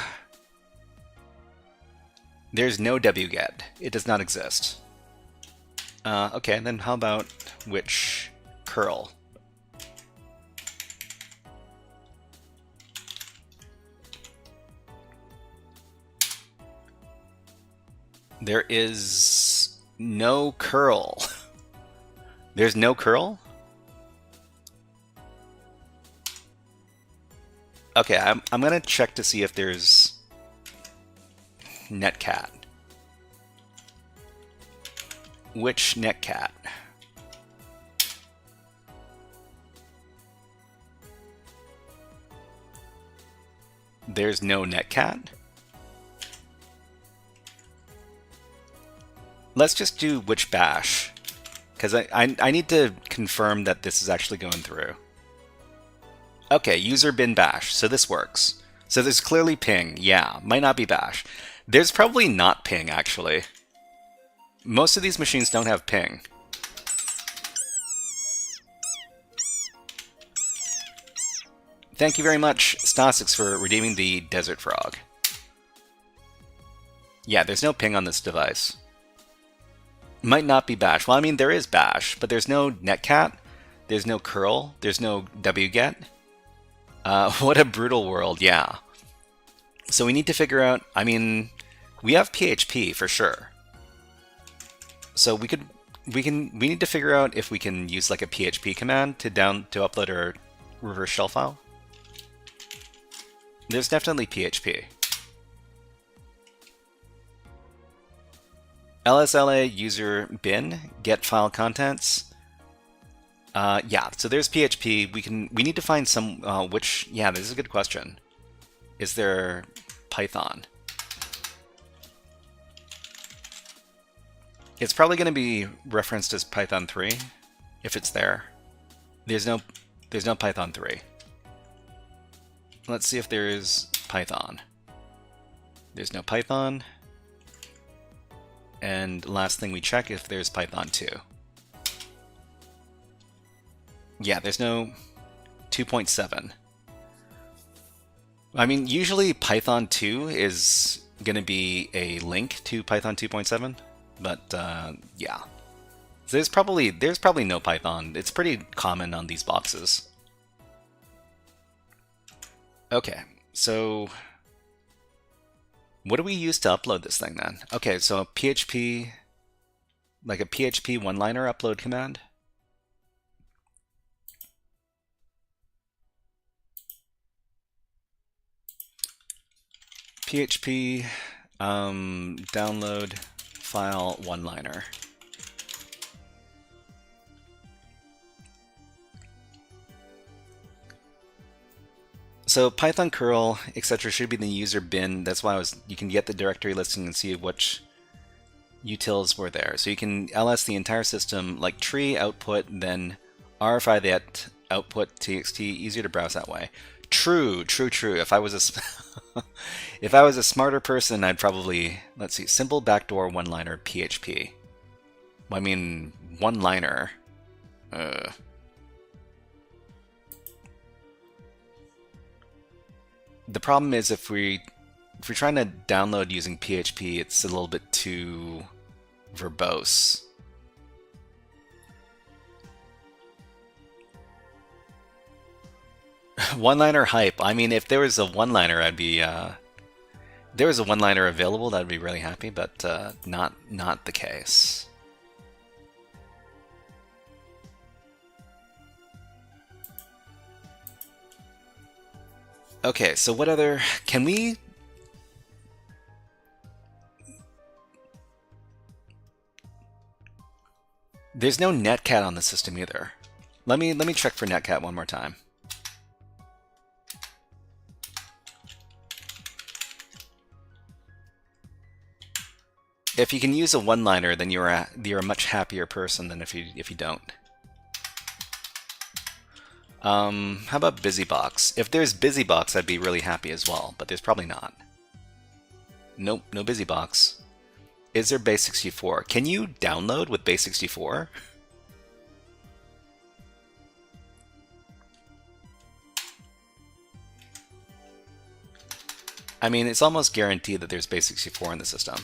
[SPEAKER 4] wget. It does not exist. Okay, then how about which curl? There is no curl. There's no curl? Okay, I'm gonna check to see if there's netcat. Which netcat? There's no netcat? Let's just do which bash, because I need to confirm that this is actually going through. Okay, user bin bash, so this works. So there's clearly ping, yeah, might not be bash. There's probably not ping, actually. Most of these machines don't have ping. Thank you very much, Stasix, for redeeming the Desert Frog. Yeah, there's no ping on this device. Might not be bash. Well, I mean, there is bash, but there's no netcat, there's no curl, there's no wget. What a brutal world, yeah. So we need to figure out, I mean, we have PHP for sure. So we need to figure out if we can use like a PHP command to upload our reverse shell file. There's definitely PHP. LSLA user bin get file contents. Yeah, so there's PHP. We need to find some yeah, this is a good question. Is there Python? It's probably going to be referenced as Python 3 if it's there. There's no Python 3. Let's see if there's Python. There's no Python. And last thing we check if there's Python 2. Yeah, there's no 2.7. I mean, usually Python 2 is going to be a link to Python 2.7, but yeah. So there's probably no Python. It's pretty common on these boxes. Okay, so what do we use to upload this thing then? Okay, so a PHP, like a PHP one-liner upload command. PHP download file one-liner. So Python curl, etc. should be in the user bin. That's why you can get the directory listing and see which utils were there. So you can ls the entire system, like tree output, then rfi that output txt. Easier to browse that way. True. If I was if I was a smarter person, I'd probably, let's see, simple backdoor one-liner PHP. Well, I mean, one-liner. The problem is if we're trying to download using PHP, it's a little bit too verbose. One-liner hype. I mean, if there was a one-liner, I'd be. There was a one-liner available, that'd be really happy, but not the case. Okay, so what other can we? There's no netcat on the system either. Let me check for netcat one more time. If you can use a one-liner, then you're a much happier person than if you don't. How about BusyBox? If there's BusyBox, I'd be really happy as well, but there's probably not. Nope, no BusyBox. Is there base64? Can you download with base64? I mean, it's almost guaranteed that there's base64 in the system.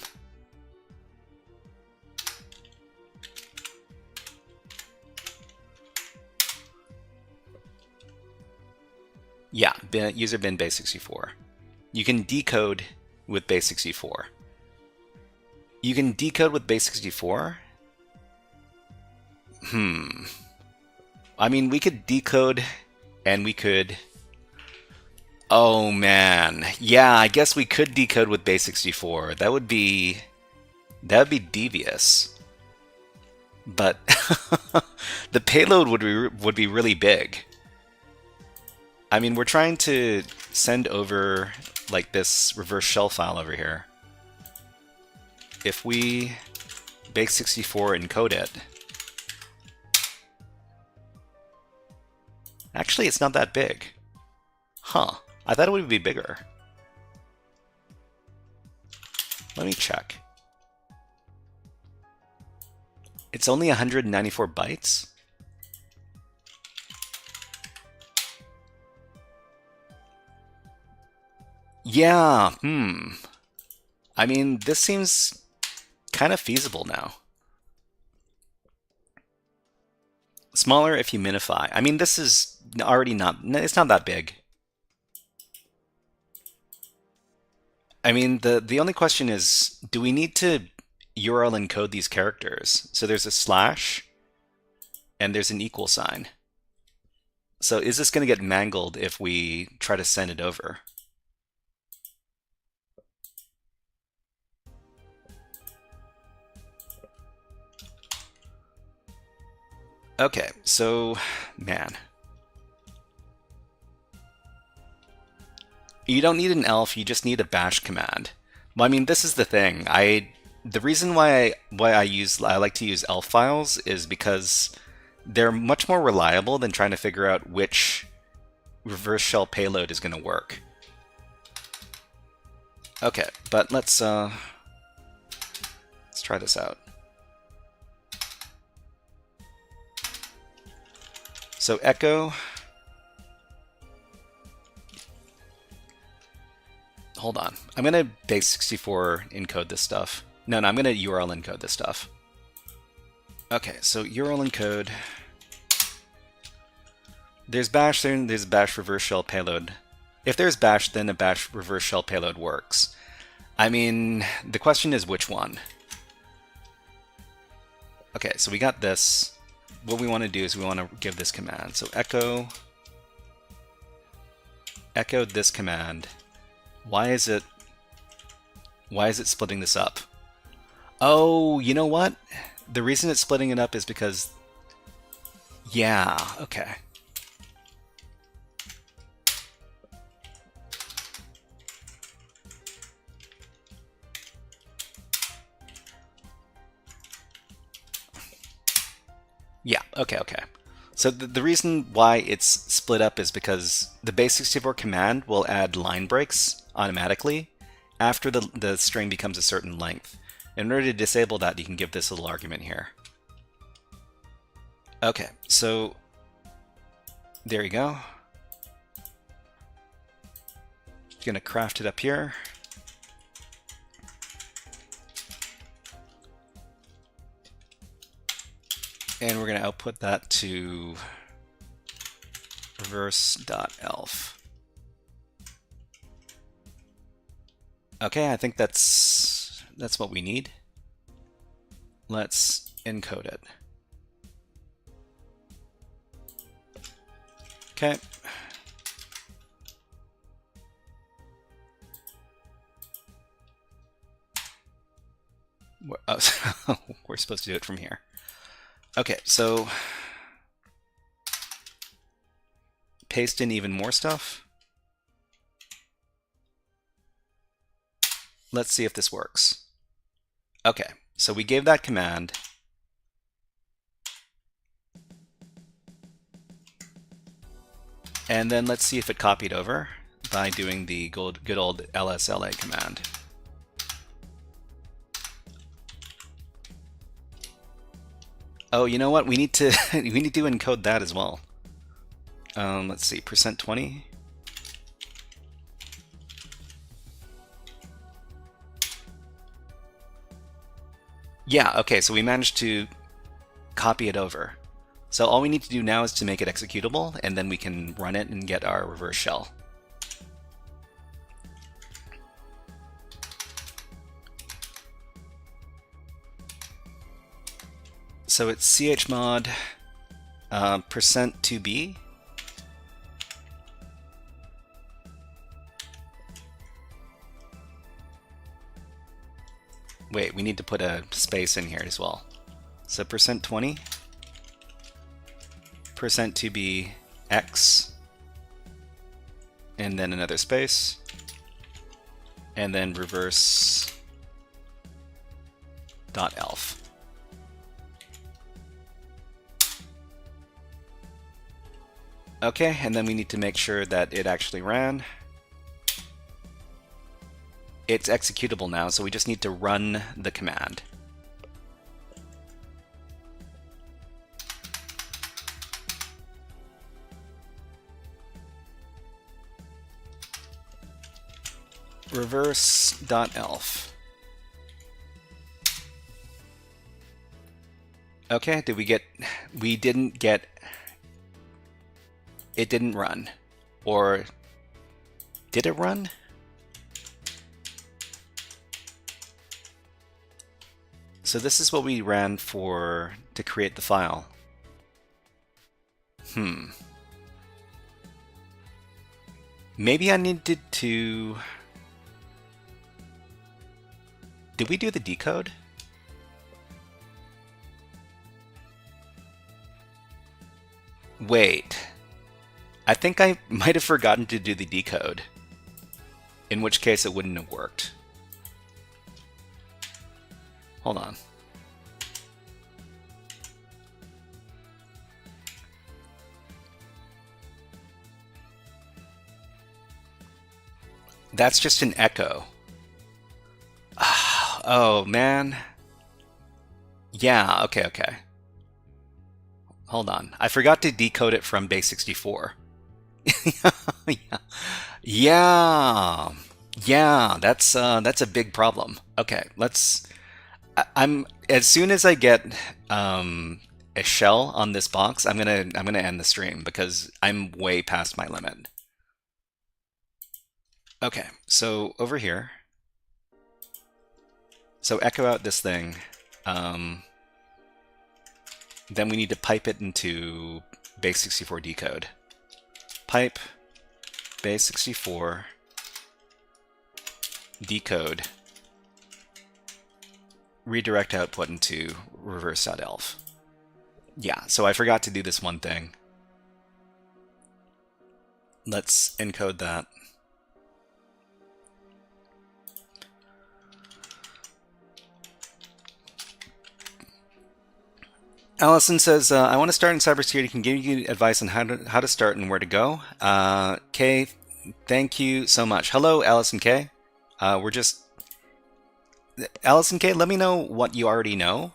[SPEAKER 4] Yeah, user bin base64. You can decode with base64. You can decode with base64? I mean, we could decode and we could... Oh man. Yeah, I guess we could decode with base64. That would be devious. But the payload would be really big. I mean, we're trying to send over like this reverse shell file over here. If we base64 encode it, actually it's not that big. Huh, I thought it would be bigger. Let me check. It's only 194 bytes? Yeah, I mean, this seems kind of feasible now. Smaller if you minify. I mean, this is already it's not that big. I mean, the only question is, do we need to URL encode these characters? So there's a slash, and there's an equal sign. So is this going to get mangled if we try to send it over? Okay, so, man. You don't need an elf, you just need a bash command. Well, I mean, this is the thing. The reason why I like to use elf files is because they're much more reliable than trying to figure out which reverse shell payload is going to work. Okay, but let's try this out. So echo, hold on, I'm going to base64 encode this stuff. No, I'm going to URL encode this stuff. Okay, so URL encode. There's bash, there's bash reverse shell payload. If there's bash, then a bash reverse shell payload works. I mean, the question is which one? Okay, so we got this. What we want to do is we want to give this command. So echo this command. Why is it splitting this up? Oh, you know what? The reason it's splitting it up is because, yeah, okay. Yeah, okay, okay. So the reason why it's split up is because the base64 command will add line breaks automatically after the string becomes a certain length. In order to disable that, you can give this little argument here. Okay, so there you go. Gonna craft it up here. And we're going to output that to reverse.elf. Okay, I think that's what we need. Let's encode it. Okay. Oh, we're supposed to do it from here. Okay, so paste in even more stuff. Let's see if this works. Okay, so we gave that command. And then let's see if it copied over by doing the good old lsla command. Oh, you know what? We need to we need to encode that as well. Let's see, %20. Yeah, okay, so we managed to copy it over. So all we need to do now is to make it executable, and then we can run it and get our reverse shell. So it's chmod %2b. Wait, we need to put a space in here as well. So %20, %2b x, and then another space, and then reverse dot elf. Okay, and then we need to make sure that it actually ran. It's executable now, so we just need to run the command. Reverse.elf. Okay, did we get... We didn't get... It didn't run. Or... Did it run? So this is what we ran for to create the file. Maybe I needed to... Did we do the decode? Wait. I think I might have forgotten to do the decode. In which case it wouldn't have worked. Hold on. That's just an echo. Oh, man. Yeah, okay. Hold on. I forgot to decode it from base64. Yeah, that's a big problem. Okay, let's... as soon as I get a shell on this box, I'm gonna end the stream because I'm way past my limit. Okay, so over here, so echo out this thing. Then we need to pipe it into base64 decode. Pipe base64 decode. Redirect output into reverse.elf. Yeah, so I forgot to do this one thing. Let's encode that. Allison says, I want to start in cybersecurity. Can give you advice on how to start and where to go. Kay, thank you so much. Hello, Allison Kay. Allison Kay, let me know what you already know,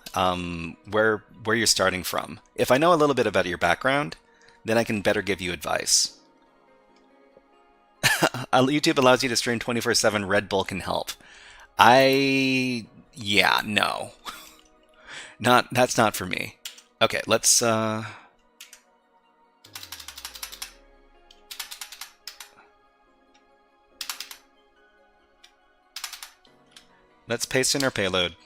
[SPEAKER 4] where you're starting from. If I know a little bit about your background, then I can better give you advice. YouTube allows you to stream 24/7. Red Bull can help. Yeah, no. That's not for me. Okay, let's paste in our payload.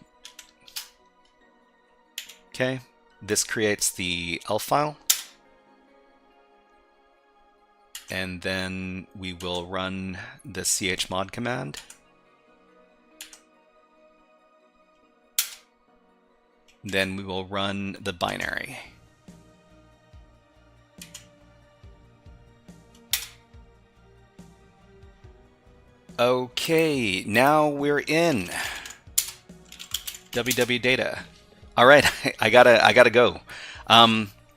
[SPEAKER 4] Okay, this creates the ELF file. And then we will run the chmod command. Then we will run the binary. Okay, now we're in www data. All right, I gotta go.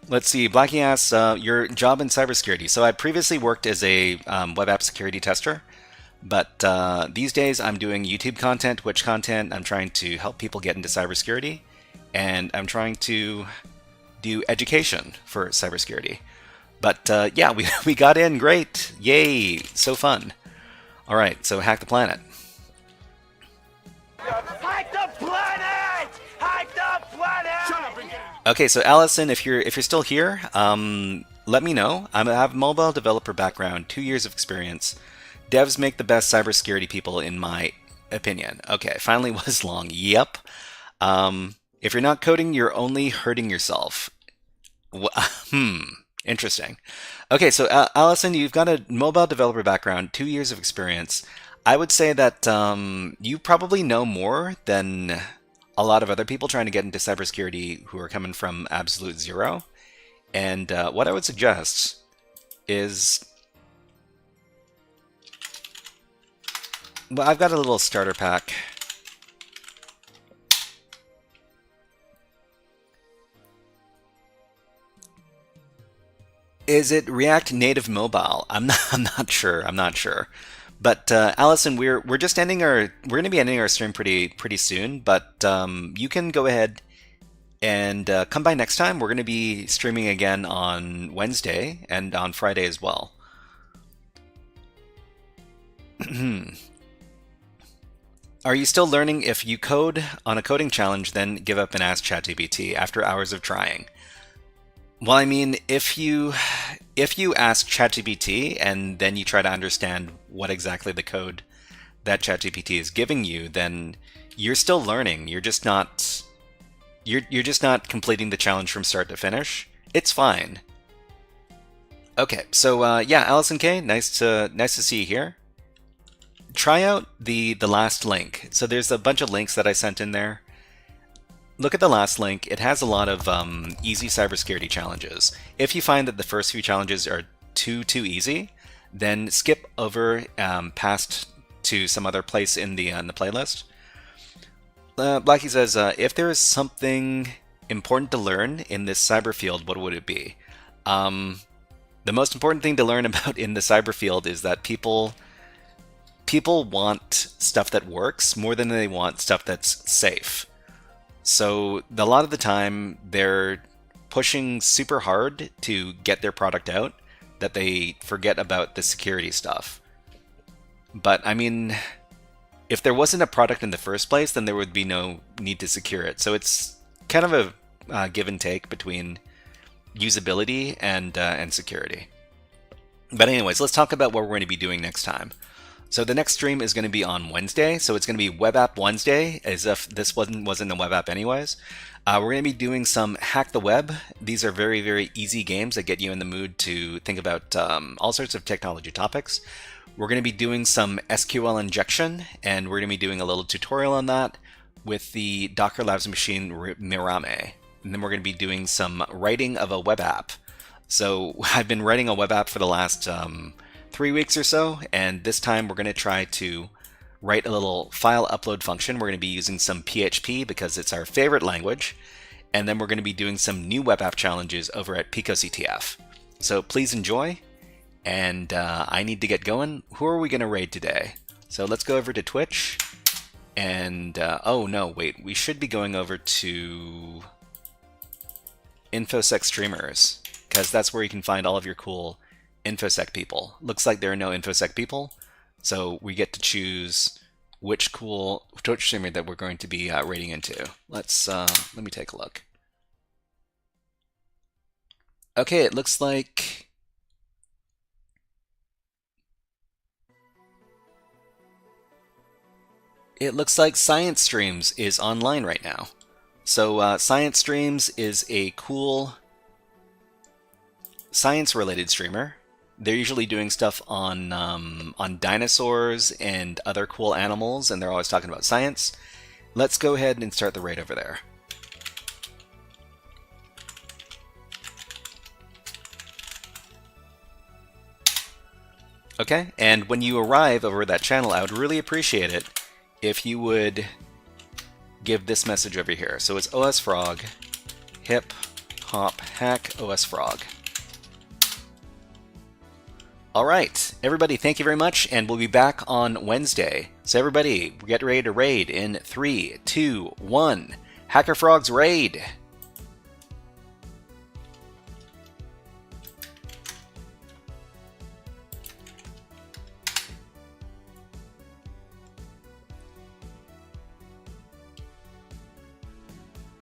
[SPEAKER 4] Let's see. Blackie asks your job in cybersecurity. So I previously worked as a web app security tester, but these days I'm doing YouTube content, Twitch content. I'm trying to help people get into cybersecurity, and I'm trying to do education for cybersecurity. But yeah, we got in. Great. Yay. So fun. All right, so hack the planet.
[SPEAKER 1] Hack the planet! Hack the planet!
[SPEAKER 4] Okay, so Allison, if you're still here, let me know. I have a mobile developer background, 2 years of experience. Devs make the best cybersecurity people, in my opinion. Okay, finally was long. Yep. If you're not coding, you're only hurting yourself. Interesting. Okay, so Allison, you've got a mobile developer background, 2 years of experience. I would say that you probably know more than a lot of other people trying to get into cybersecurity who are coming from absolute zero. And what I would suggest is, well, I've got a little starter pack. Is it React Native Mobile? I'm not sure. But Allison, we're going to be ending our stream pretty soon. But you can go ahead and come by next time. We're going to be streaming again on Wednesday and on Friday as well. Are you still learning? If you code on a coding challenge, then give up and ask ChatGPT after hours of trying. Well, I mean, if you ask ChatGPT and then you try to understand what exactly the code that ChatGPT is giving you, then you're still learning. You're just not completing the challenge from start to finish. It's fine. Okay, so yeah, Allison K, nice to see you here. Try out the last link. So there's a bunch of links that I sent in there. Look at the last link. It has a lot of easy cybersecurity challenges. If you find that the first few challenges are too easy, then skip over past to some other place in the playlist. Blackie says, if there is something important to learn in this cyber field, what would it be? The most important thing to learn about in the cyber field is that people want stuff that works more than they want stuff that's safe. So a lot of the time they're pushing super hard to get their product out that they forget about the security stuff. But I mean, if there wasn't a product in the first place, then there would be no need to secure it. So it's kind of a give and take between usability and security. But anyways, let's talk about what we're going to be doing next time. So the next stream is going to be on Wednesday. So it's going to be Web App Wednesday, as if this wasn't a web app anyways. We're going to be doing some Hack the Web. These are very, very easy games that get you in the mood to think about all sorts of technology topics. We're going to be doing some SQL injection, and we're going to be doing a little tutorial on that with the Dockerlabs machine Mirame. And then we're going to be doing some writing of a web app. So I've been writing a web app for the last 3 weeks or so, and this time we're going to try to write a little file upload function. We're going to be using some PHP because it's our favorite language, and then we're going to be doing some new web app challenges over at Pico CTF. So please enjoy, and I need to get going. Who are we going to raid today? So let's go over to Twitch, and oh no, wait, we should be going over to InfoSec streamers, because that's where you can find all of your cool InfoSec people. Looks like there are no InfoSec people, so we get to choose which cool Twitch streamer that we're going to be raiding into. Let me take a look. Okay, it looks like Science Streams is online right now. So Science Streams is a cool science-related streamer. They're usually doing stuff on dinosaurs and other cool animals, and they're always talking about science. Let's go ahead and start the raid over there. Okay, and when you arrive over that channel, I would really appreciate it if you would give this message over here. So it's OSFrog, hip hop hack OSFrog. All right, everybody, thank you very much, and we'll be back on Wednesday. So everybody, get ready to raid in 3, 2, 1. HackerFrogs raid!